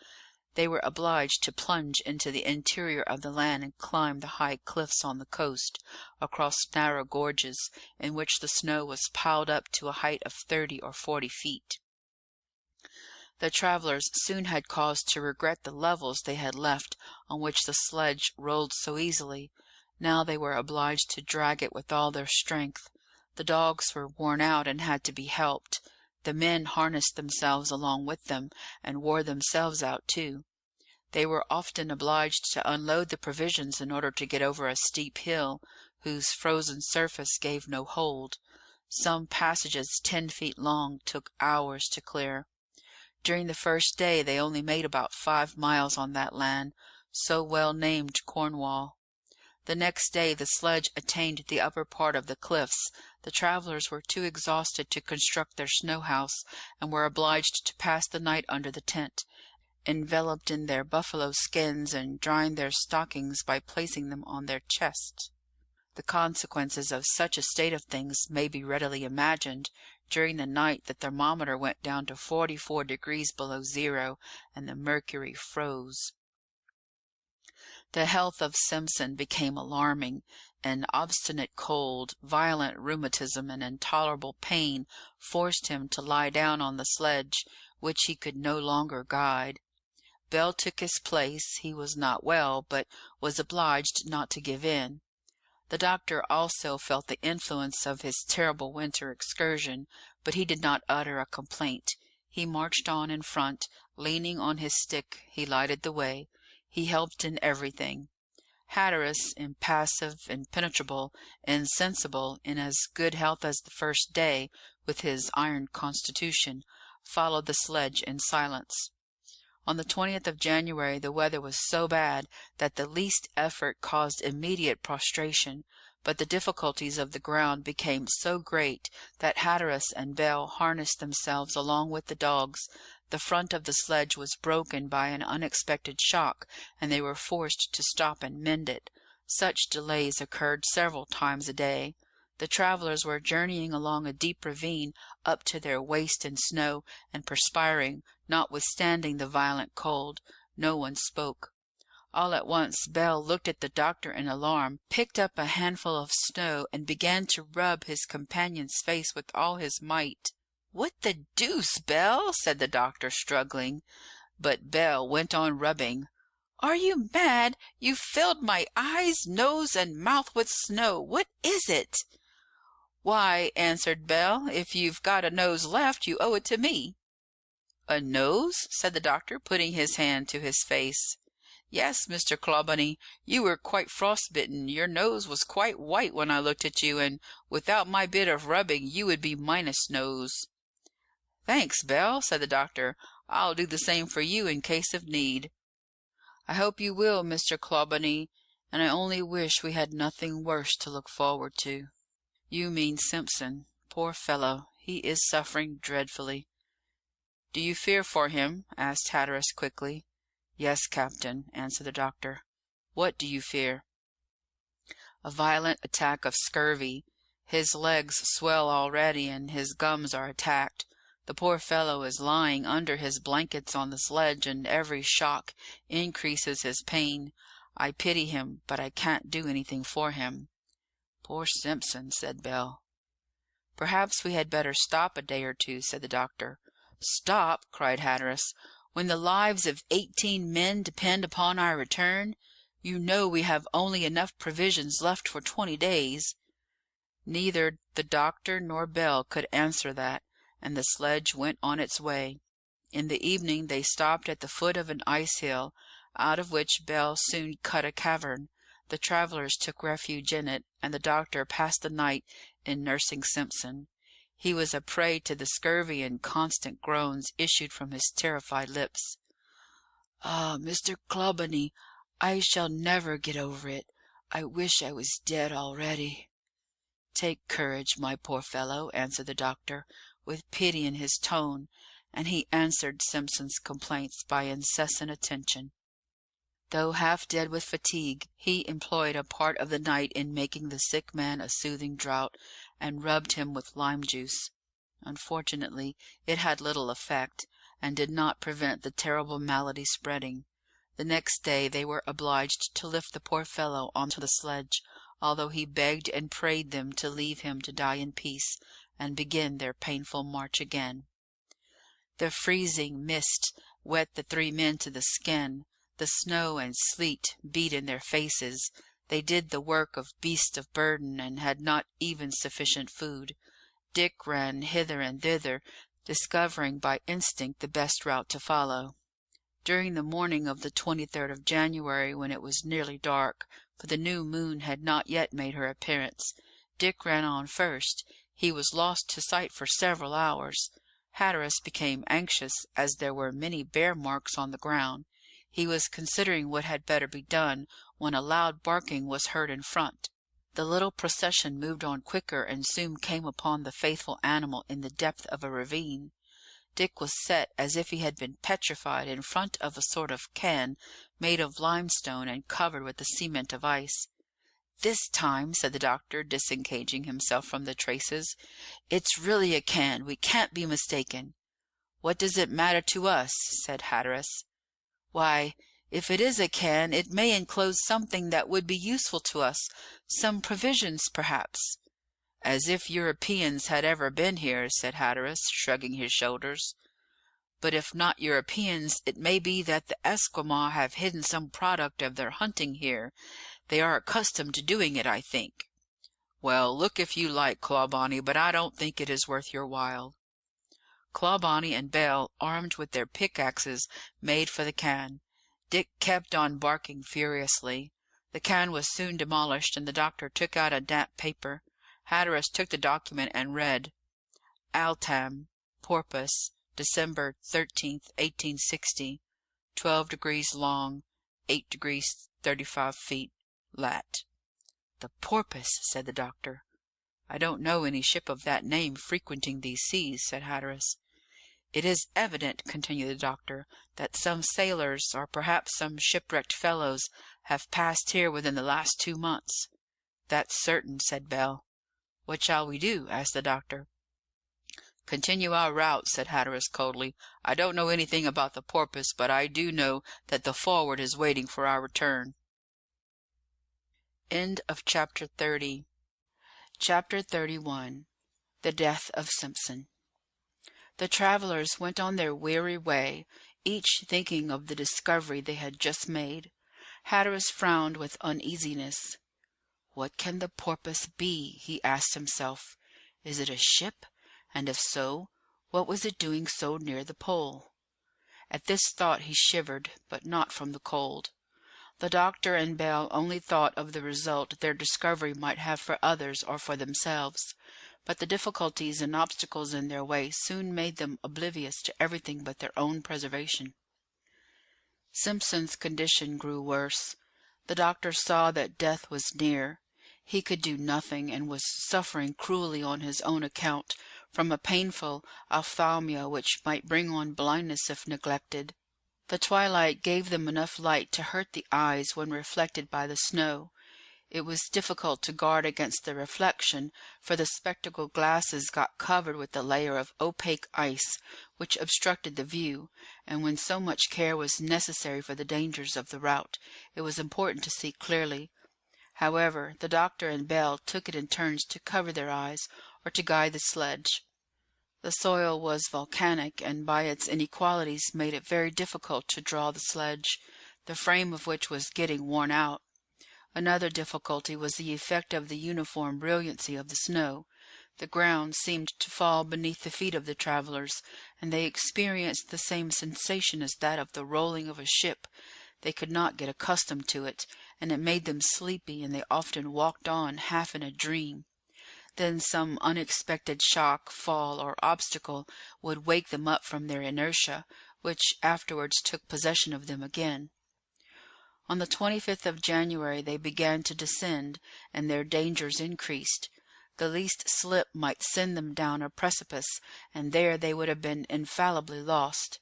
They were obliged to plunge into the interior of the land and climb the high cliffs on the coast, across narrow gorges, in which the snow was piled up to a height of 30 or 40 feet. The travellers soon had cause to regret the levels they had left, on which the sledge rolled so easily. Now they were obliged to drag it with all their strength. The dogs were worn out and had to be helped. The men harnessed themselves along with them, and wore themselves out too. They were often obliged to unload the provisions in order to get over a steep hill, whose frozen surface gave no hold. Some passages 10 feet long took hours to clear. During the first day they only made about 5 miles on that land, so well named Cornwall. The next day the sledge attained the upper part of the cliffs. The travellers were too exhausted to construct their snow house, and were obliged to pass the night under the tent, enveloped in their buffalo skins, and drying their stockings by placing them on their chests. The consequences of such a state of things may be readily imagined. During the night the thermometer went down to 44 degrees below zero, and the mercury froze. The health of Simpson became alarming. An obstinate cold, violent rheumatism, and intolerable pain forced him to lie down on the sledge, which he could no longer guide. Bell took his place. He was not well, but was obliged not to give in. The doctor also felt the influence of his terrible winter excursion, but he did not utter a complaint. He marched on in front, leaning on his stick. He lighted the way. He helped in everything. Hatteras, impassive, impenetrable, insensible, in as good health as the first day, with his iron constitution, followed the sledge in silence. On the 20th of January the weather was so bad that the least effort caused immediate prostration, but the difficulties of the ground became so great that Hatteras and Bell harnessed themselves along with the dogs. The front of the sledge was broken by an unexpected shock, and they were forced to stop and mend it. Such delays occurred several times a day. The travellers were journeying along a deep ravine, up to their waist in snow, and perspiring, notwithstanding the violent cold. No one spoke. All at once Bell looked at the doctor in alarm, picked up a handful of snow, and began to rub his companion's face with all his might. "What the deuce, Bell?" said the doctor, struggling. But Bell went on rubbing. "Are you mad? You've filled my eyes, nose, and mouth with snow. What is it?" "Why," answered Bell, "if you've got a nose left, you owe it to me." "A nose?" said the doctor, putting his hand to his face. "Yes, Mr. Clawbonny, you were quite frostbitten. Your nose was quite white when I looked at you, and without my bit of rubbing you would be minus nose." "Thanks, Bell," said the doctor. "I'll do the same for you in case of need." "I hope you will, Mr. Clawbonny, and I only wish we had nothing worse to look forward to." "You mean Simpson. Poor fellow, he is suffering dreadfully." "Do you fear for him?" asked Hatteras quickly. "Yes, captain," answered the doctor. "What do you fear?" "A violent attack of scurvy. His legs swell already, and his gums are attacked. The poor fellow is lying under his blankets on the sledge, and every shock increases his pain. I pity him, but I can't do anything for him." "Poor Simpson," said Bell. "Perhaps we had better stop a day or two," said the doctor. "Stop!" cried Hatteras, "when the lives of 18 men depend upon our return. You know we have only enough provisions left for 20 days." Neither the doctor nor Bell could answer that, and the sledge went on its way. In the evening they stopped at the foot of an ice hill, out of which Bell soon cut a cavern. The travellers took refuge in it, and the doctor passed the night in nursing Simpson. He was a prey to the scurvy, and constant groans issued from his terrified lips. "Ah, Mr. Clawbonny, I shall never get over it. I wish I was dead already." "Take courage, my poor fellow," answered the doctor, with pity in his tone, and he answered Simpson's complaints by incessant attention. Though half dead with fatigue, he employed a part of the night in making the sick man a soothing draught, and rubbed him with lime juice. Unfortunately, it had little effect, and did not prevent the terrible malady spreading. The next day they were obliged to lift the poor fellow onto the sledge, although he begged and prayed them to leave him to die in peace, and begin their painful march again. The freezing mist wet the 3 men to the skin. The snow and sleet beat in their faces. They did the work of beasts of burden, and had not even sufficient food. Dick ran hither and thither, discovering by instinct the best route to follow. During the morning of the 23rd of January, when it was nearly dark, for the new moon had not yet made her appearance, Dick ran on first. He was lost to sight for several hours. Hatteras became anxious, as there were many bear marks on the ground. He was considering what had better be done, when a loud barking was heard in front. The little procession moved on quicker, and soon came upon the faithful animal in the depth of a ravine. Dick was set as if he had been petrified in front of a sort of cairn made of limestone and covered with the cement of ice. "This time," said the doctor, disengaging himself from the traces, "it's really a cairn. We can't be mistaken." "What does it matter to us?" said Hatteras. "Why, if it is a cairn, it may enclose something that would be useful to us, some provisions, perhaps." "As if Europeans had ever been here," said Hatteras, shrugging his shoulders. "But if not Europeans, it may be that the Esquimaux have hidden some product of their hunting here. They are accustomed to doing it, I think." "Well, look if you like, Clawbonny, but I don't think it is worth your while." Clawbonny and Bell, armed with their pickaxes, made for the cairn. Dick kept on barking furiously. The cairn was soon demolished, and the doctor took out a damp paper. Hatteras took the document and read: "Altam, Porpoise, December 13th, 1860. 12 degrees long, 8 degrees 35 feet, lat." "The Porpoise," said the doctor. "I don't know any ship of that name frequenting these seas," said Hatteras. "It is evident," continued the doctor, "that some sailors, or perhaps some shipwrecked fellows, have passed here within the last 2 months." "That's certain," said Bell. "What shall we do?" asked the doctor. "Continue our route," said Hatteras coldly. "I don't know anything about the Porpoise, but I do know that the Forward is waiting for our return." End of chapter 30. Chapter 31. The Death of Simpson. The travellers went on their weary way, each thinking of the discovery they had just made. Hatteras frowned with uneasiness. "What can the Porpoise be?" he asked himself. "Is it a ship? And if so, what was it doing so near the pole?" At this thought he shivered, but not from the cold. The doctor and Bell only thought of the result their discovery might have for others or for themselves, but the difficulties and obstacles in their way soon made them oblivious to everything but their own preservation. Simpson's condition grew worse. The doctor saw that death was near. He could do nothing, and was suffering cruelly on his own account from a painful ophthalmia which might bring on blindness if neglected. The twilight gave them enough light to hurt the eyes when reflected by the snow. It was difficult to guard against the reflection, for the spectacle glasses got covered with a layer of opaque ice which obstructed the view, and when so much care was necessary for the dangers of the route, it was important to see clearly. However, the doctor and Bell took it in turns to cover their eyes or to guide the sledge. The soil was volcanic, and by its inequalities made it very difficult to draw the sledge, the frame of which was getting worn out. Another difficulty was the effect of the uniform brilliancy of the snow. The ground seemed to fall beneath the feet of the travellers, and they experienced the same sensation as that of the rolling of a ship. They could not get accustomed to it, and it made them sleepy, and they often walked on half in a dream. Then some unexpected shock, fall, or obstacle would wake them up from their inertia, which afterwards took possession of them again. On the 25th of January they began to descend, and their dangers increased. The least slip might send them down a precipice, and there they would have been infallibly lost.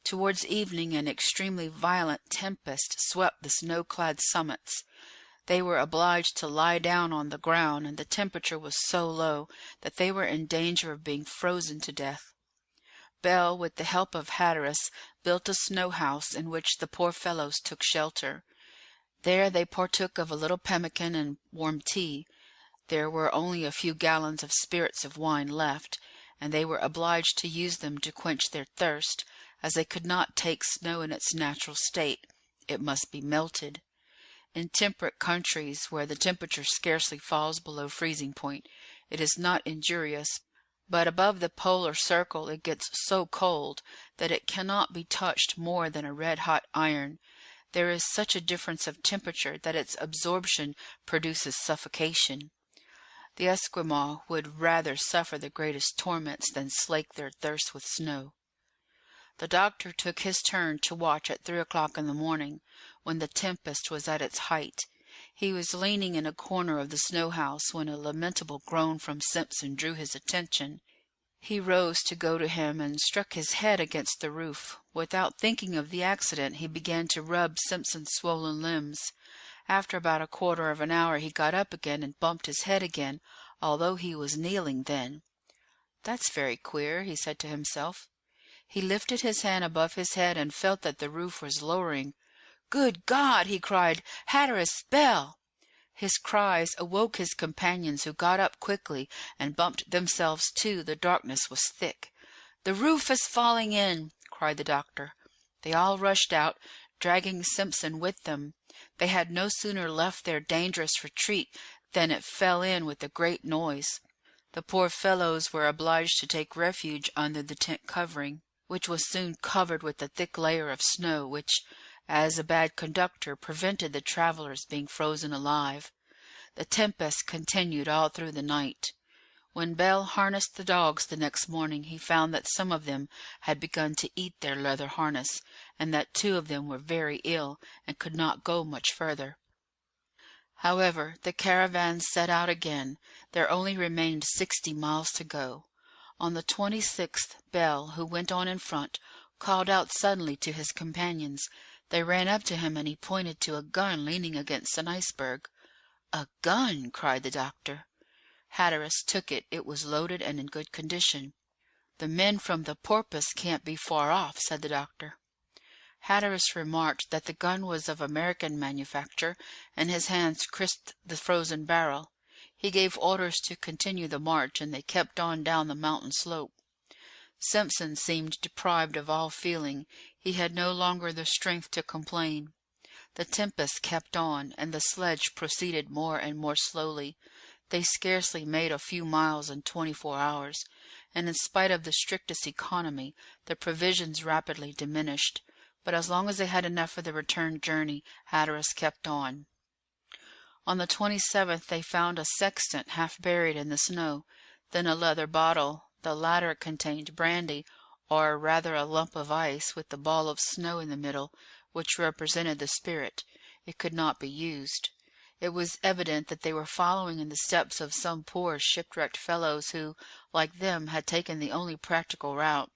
Towards evening an extremely violent tempest swept the snow-clad summits. They were obliged to lie down on the ground, and the temperature was so low that they were in danger of being frozen to death. Bell, with the help of Hatteras, built a snow house in which the poor fellows took shelter. There they partook of a little pemmican and warm tea. There were only a few gallons of spirits of wine left, and they were obliged to use them to quench their thirst, as they could not take snow in its natural state. It must be melted. In temperate countries, where the temperature scarcely falls below freezing point, it is not injurious, but above the polar circle it gets so cold that it cannot be touched more than a red-hot iron. There is such a difference of temperature that its absorption produces suffocation. The Esquimaux would rather suffer the greatest torments than slake their thirst with snow. The doctor took his turn to watch at 3 o'clock in the morning, when the tempest was at its height. He was leaning in a corner of the snow-house when a lamentable groan from Simpson drew his attention. He rose to go to him and struck his head against the roof. Without thinking of the accident, he began to rub Simpson's swollen limbs. After about a quarter of an hour he got up again and bumped his head again, although he was kneeling then. "That's very queer," he said to himself. He lifted his hand above his head and felt that the roof was lowering. "Good God!" he cried. "Hatteras! Bell!" His cries awoke his companions, who got up quickly and bumped themselves too. The darkness was thick. "The roof is falling in!" cried the doctor. They all rushed out, dragging Simpson with them. They had no sooner left their dangerous retreat than it fell in with a great noise. The poor fellows were obliged to take refuge under the tent covering, which was soon covered with a thick layer of snow, which, as a bad conductor, prevented the travellers being frozen alive. The tempest continued all through the night. When Bell harnessed the dogs the next morning, he found that some of them had begun to eat their leather harness, and that 2 of them were very ill and could not go much further. However, the caravan set out again. There only remained 60 miles to go. On the 26th, Bell, who went on in front, called out suddenly to his companions. They ran up to him, and he pointed to a gun leaning against an iceberg. "A gun!" cried the doctor. Hatteras took it. It was loaded and in good condition. "The men from the Porpoise can't be far off," said the doctor. Hatteras remarked that the gun was of American manufacture, and his hands crisped the frozen barrel. He gave orders to continue the march, and they kept on down the mountain slope. Simpson seemed deprived of all feeling. He had no longer the strength to complain. The tempest kept on, and the sledge proceeded more and more slowly. They scarcely made a few miles in 24 hours, and in spite of the strictest economy, the provisions rapidly diminished. But as long as they had enough for the return journey, Hatteras kept on. On the 27th they found a sextant half buried in the snow, then a leather bottle. The latter contained brandy, or rather a lump of ice with the ball of snow in the middle, which represented the spirit. It could not be used. It was evident that they were following in the steps of some poor shipwrecked fellows who, like them, had taken the only practical route.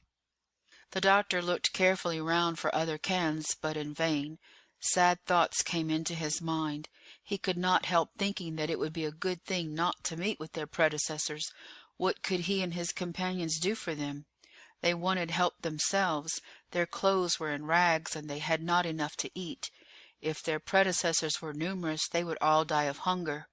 The doctor looked carefully round for other cans, but in vain. Sad thoughts came into his mind. He could not help thinking that it would be a good thing not to meet with their predecessors. What could he and his companions do for them? They wanted help themselves. Their clothes were in rags, and they had not enough to eat. If their predecessors were numerous, they would all die of hunger.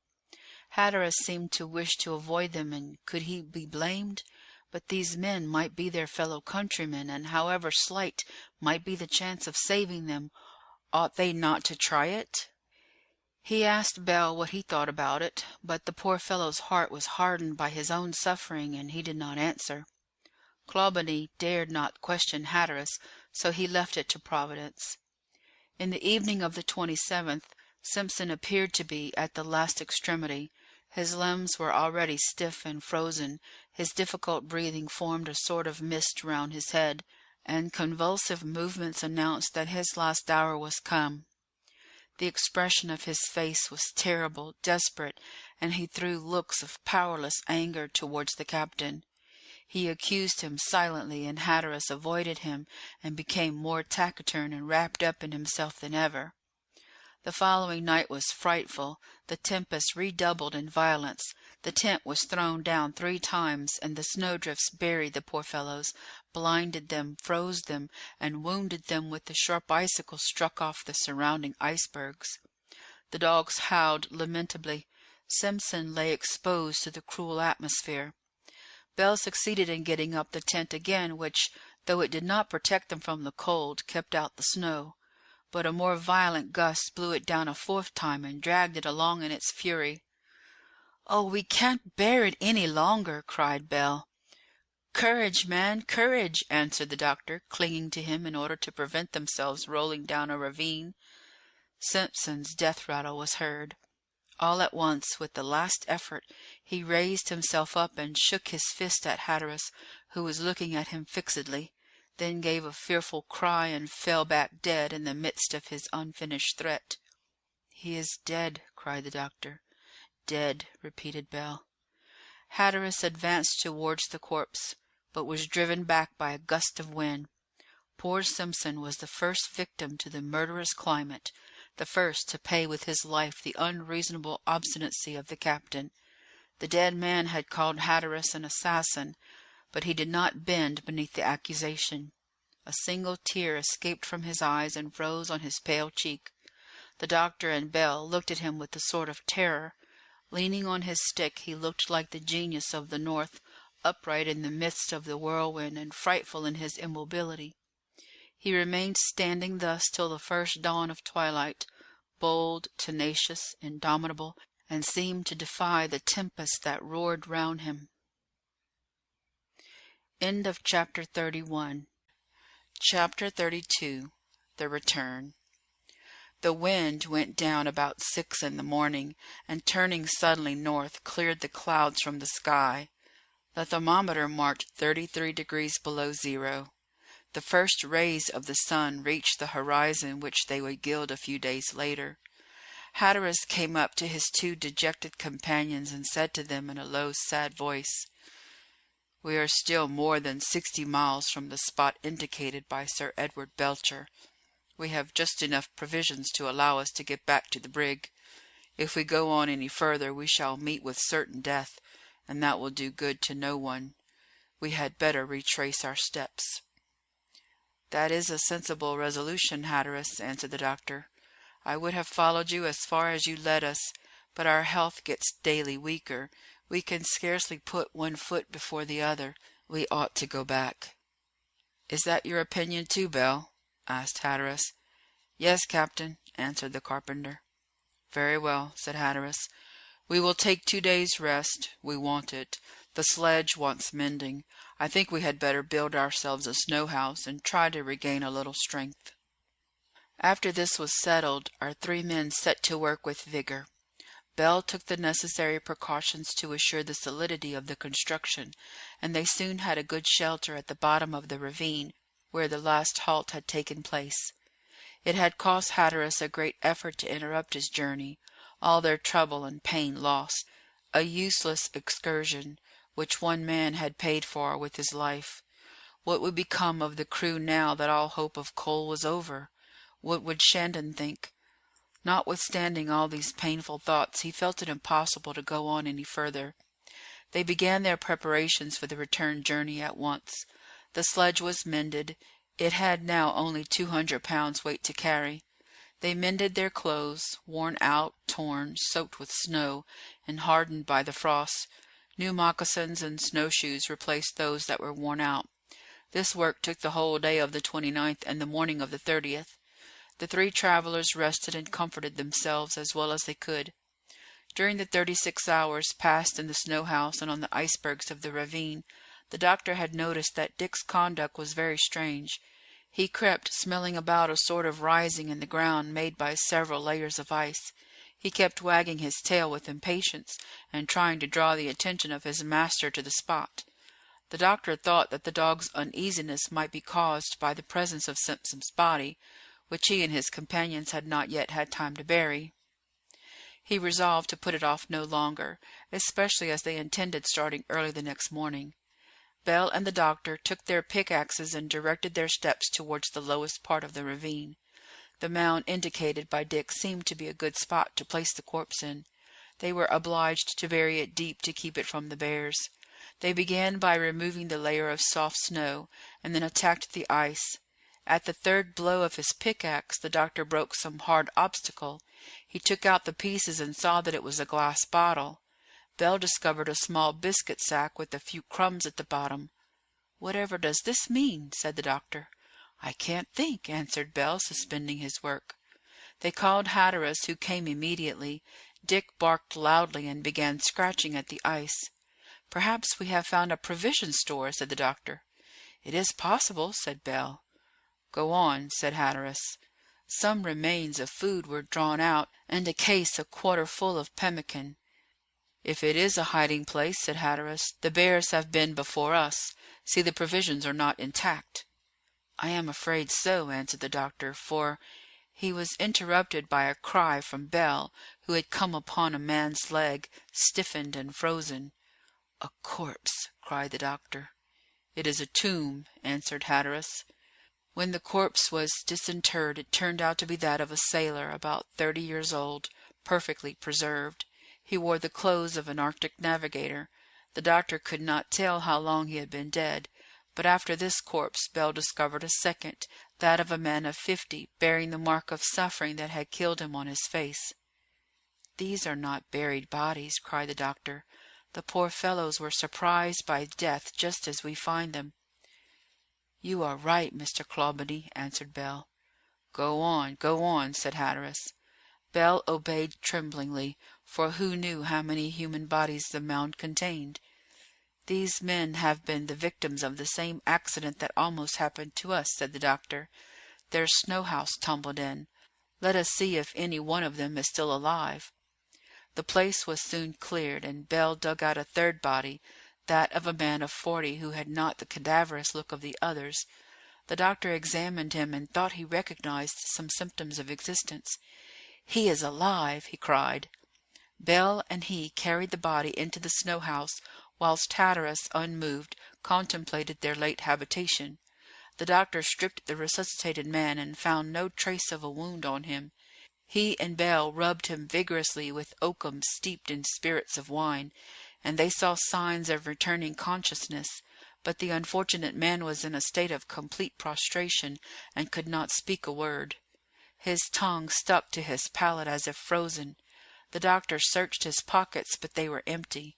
Hatteras seemed to wish to avoid them, and could he be blamed? But these men might be their fellow countrymen, and however slight might be the chance of saving them, ought they not to try it? He asked Bell what he thought about it, but the poor fellow's heart was hardened by his own suffering, and he did not answer. Clawbonny dared not question Hatteras, so he left it to Providence. In the evening of the 27th, Simpson appeared to be at the last extremity. His limbs were already stiff and frozen, his difficult breathing formed a sort of mist round his head, and convulsive movements announced that his last hour was come. The expression of his face was terrible, desperate, and he threw looks of powerless anger towards the captain. He accused him silently, and Hatteras avoided him and became more taciturn and wrapped up in himself than ever. The following night was frightful. The tempest redoubled in violence. The tent was thrown down 3 times, and the snowdrifts buried the poor fellows, blinded them, froze them, and wounded them with the sharp icicles struck off the surrounding icebergs. The dogs howled lamentably. Simpson lay exposed to the cruel atmosphere. Bell succeeded in getting up the tent again, which, though it did not protect them from the cold, kept out the snow. But a more violent gust blew it down a 4th time and dragged it along in its fury. "Oh, we can't bear it any longer," cried Bell. "Courage, man, courage," answered the doctor, clinging to him in order to prevent themselves rolling down a ravine. Simpson's death rattle was heard. All at once, with the last effort, he raised himself up and shook his fist at Hatteras, who was looking at him fixedly, then gave a fearful cry and fell back dead in the midst of his unfinished threat. "He is dead," cried the doctor. "Dead," repeated Bell. Hatteras advanced towards the corpse, but was driven back by a gust of wind. Poor Simpson was the first victim to the murderous climate, the first to pay with his life the unreasonable obstinacy of the captain. The dead man had called Hatteras an assassin, but he did not bend beneath the accusation. A single tear escaped from his eyes and froze on his pale cheek. The doctor and Bell looked at him with a sort of terror. Leaning on his stick, he looked like the genius of the north, upright in the midst of the whirlwind and frightful in his immobility. He remained standing thus till the first dawn of twilight, bold, tenacious, indomitable, and seemed to defy the tempest that roared round him. End of chapter 31. Chapter 32. The Return. The wind went down about 6 in the morning, and turning suddenly north, cleared the clouds from the sky. The thermometer marked 33 degrees below zero. The first rays of the sun reached the horizon, which they would gild a few days later. Hatteras came up to his 2 dejected companions and said to them in a low, sad voice, "We are still more than 60 miles from the spot indicated by Sir Edward Belcher. We have just enough provisions to allow us to get back to the brig. If we go on any further, we shall meet with certain death, and that will do good to no one. We had better retrace our steps." "That is a sensible resolution, Hatteras," answered the doctor. "I would have followed you as far as you led us, but our health gets daily weaker. We can scarcely put one foot before the other. We ought to go back." "Is that your opinion too, Bell?" asked Hatteras. "Yes, captain," answered the carpenter. "Very well," said Hatteras. "We will take 2 days' rest. We want it. The sledge wants mending. I think we had better build ourselves a snow house and try to regain a little strength." After this was settled, our 3 men set to work with vigor. Bell took the necessary precautions to assure the solidity of the construction, and they soon had a good shelter at the bottom of the ravine, where the last halt had taken place. It had cost Hatteras a great effort to interrupt his journey. all their trouble and pain lost. A useless excursion, which one man had paid for with his life. What would become of the crew now that all hope of coal was over? What would Shandon think? Notwithstanding all these painful thoughts, he felt it impossible to go on any further. They began their preparations for the return journey at once. The sledge was mended. It had now only 200 pounds weight to carry. They mended their clothes, worn out, torn, soaked with snow, and hardened by the frost. New moccasins and snowshoes replaced those that were worn out. This work took the whole day of the 29th and the morning of the 30th. The three travelers rested and comforted themselves as well as they could. During the 36 hours passed in the snow house and on the icebergs of the ravine, the doctor had noticed that Dick's conduct was very strange. He crept, smelling about a sort of rising in the ground made by several layers of ice. He kept wagging his tail with impatience and trying to draw the attention of his master to the spot. The doctor thought that the dog's uneasiness might be caused by the presence of Simpson's body, which he and his companions had not yet had time to bury. He resolved to put it off no longer, especially as they intended starting early the next morning. Bell and the doctor took their pickaxes and directed their steps towards the lowest part of the ravine. The mound indicated by Dick seemed to be a good spot to place the corpse in. They were obliged to bury it deep to keep it from the bears. They began by removing the layer of soft snow, and then attacked the ice. At the third blow of his pickaxe, the doctor broke some hard obstacle. He took out the pieces and saw that it was a glass bottle. Bell discovered a small biscuit sack with a few crumbs at the bottom. "Whatever does this mean?" said the doctor. "I can't think," answered Bell, suspending his work. They called Hatteras, who came immediately. Dick barked loudly and began scratching at the ice. "Perhaps we have found a provision store," said the doctor. "It is possible," said Bell. "Go on," said Hatteras. Some remains of food were drawn out, and a case a quarter full of pemmican. "If it is a hiding place," said Hatteras, "the bears have been before us. See, the provisions are not intact." "I am afraid so," answered the doctor, for he was interrupted by a cry from Bell, who had come upon a man's leg, stiffened and frozen. "A corpse!" cried the doctor. "It is a tomb," answered Hatteras. When the corpse was disinterred, it turned out to be that of a sailor about 30 years old, perfectly preserved. He wore the clothes of an Arctic navigator. The doctor could not tell how long he had been dead, but after this corpse Bell discovered a second, that of a man of 50, bearing the mark of suffering that had killed him on his face. "These are not buried bodies," cried the doctor. "The poor fellows were surprised by death just as we find them." "You are right, Mr. Clawbonny," answered Bell. Go on," said Hatteras. Bell obeyed tremblingly, for who knew how many human bodies the mound contained? "These men have been the victims of the same accident that almost happened to us," said the doctor. "Their snow house tumbled in. Let us see if any one of them is still alive." The place was soon cleared, and Bell dug out a third body, that of a man of 40 who had not the cadaverous look of the others. The doctor examined him and thought he recognized some symptoms of existence. "He is alive!" he cried. Bell and he carried the body into the snow house, whilst Hatteras, unmoved, contemplated their late habitation. The doctor stripped the resuscitated man and found no trace of a wound on him. He and Bell rubbed him vigorously with oakum steeped in spirits of wine, and they saw signs of returning consciousness, but the unfortunate man was in a state of complete prostration and could not speak a word. His tongue stuck to his palate as if frozen. The doctor searched his pockets, but they were empty.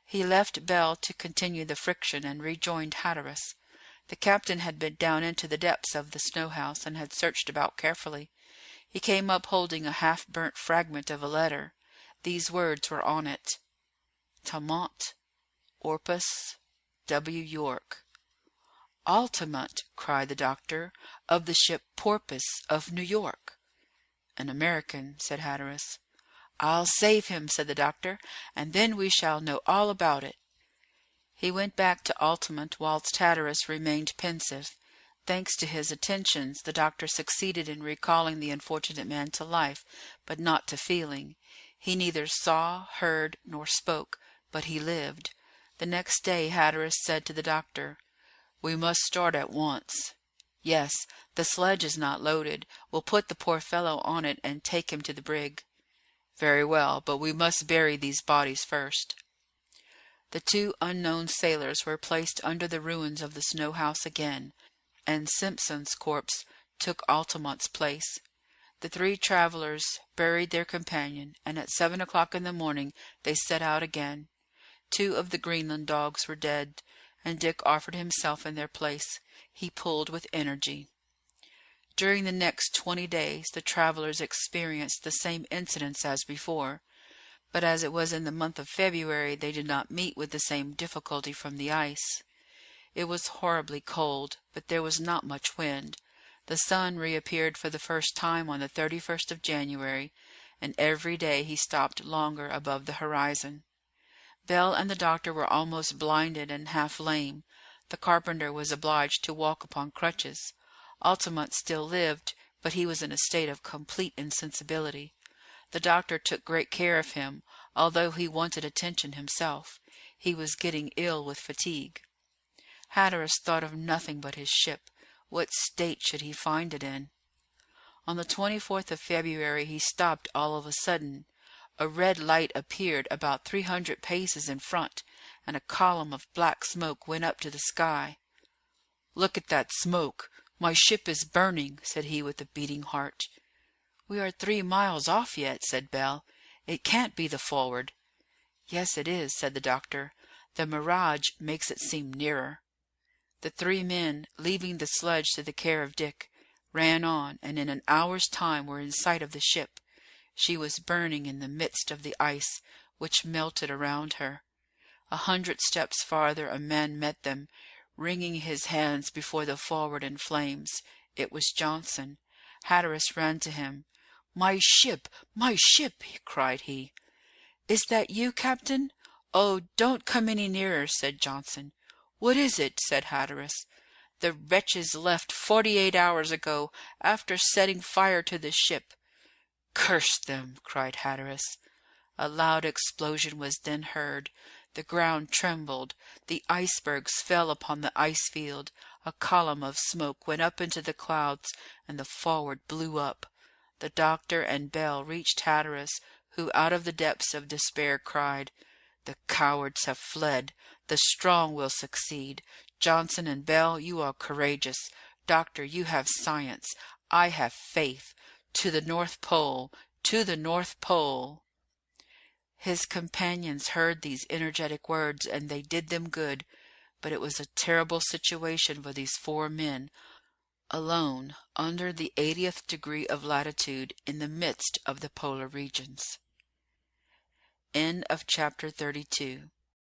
He left Bell to continue the friction and rejoined Hatteras. The captain had been down into the depths of the snow house and had searched about carefully. He came up holding a half-burnt fragment of a letter. These words were on it: Tamont, Orpus, W. York. "Altamont," cried the doctor, "of the ship Porpoise, of New York." "An American," said Hatteras. "I'll save him," said the doctor, "and then we shall know all about it." He went back to Altamont whilst Hatteras remained pensive. Thanks to his attentions, the doctor succeeded in recalling the unfortunate man to life, but not to feeling. He neither saw, heard, nor spoke, but he lived. The next day Hatteras said to the doctor, "We must start at once." "Yes, the sledge is not loaded. We'll put the poor fellow on it and take him to the brig." "Very well, but we must bury these bodies first." The two unknown sailors were placed under the ruins of the snow house again, and Simpson's corpse took Altamont's place. The three travellers buried their companion, and at 7 o'clock in the morning they set out again. Two of the Greenland dogs were dead, and Dick offered himself in their place. He pulled with energy. During the next 20 days the travellers experienced the same incidents as before, but as it was in the month of February they did not meet with the same difficulty from the ice. It was horribly cold, but there was not much wind. The sun reappeared for the first time on the 31st of January, and every day he stopped longer above the horizon. Bell and the doctor were almost blinded and half lame. The carpenter was obliged to walk upon crutches. Altamont still lived, but he was in a state of complete insensibility. The doctor took great care of him, although he wanted attention himself. He was getting ill with fatigue. Hatteras thought of nothing but his ship. What state should he find it in? On the 24th of February he stopped all of a sudden. A red light appeared about 300 paces in front, and a column of black smoke went up to the sky. "Look at that smoke! My ship is burning," said he with a beating heart. "We are 3 miles off yet," said Bell. "It can't be the Forward." "Yes, it is," said the doctor. "The mirage makes it seem nearer." The three men, leaving the sledge to the care of Dick, ran on, and in an hour's time were in sight of the ship. She was burning in the midst of the ice, which melted around her. 100 steps farther a man met them, wringing his hands before the Forward in flames. It was Johnson. Hatteras ran to him. "My ship! My ship!" cried he. "Is that you, Captain? Oh, don't come any nearer," said Johnson. "What is it?" said Hatteras. "The wretches left 48 hours ago, after setting fire to the ship." "Curse them!" cried Hatteras. A loud explosion was then heard. The ground trembled. The icebergs fell upon the ice field. A column of smoke went up into the clouds, and the Forward blew up. The doctor and Bell reached Hatteras, who out of the depths of despair cried, "The cowards have fled. The strong will succeed. Johnson and Bell, you are courageous. Doctor, you have science. I have faith. To the North Pole! To the North Pole!" His companions heard these energetic words, and they did them good, but it was a terrible situation for these 4 men, alone, under the 80th degree of latitude, in the midst of the polar regions. End of chapter 32.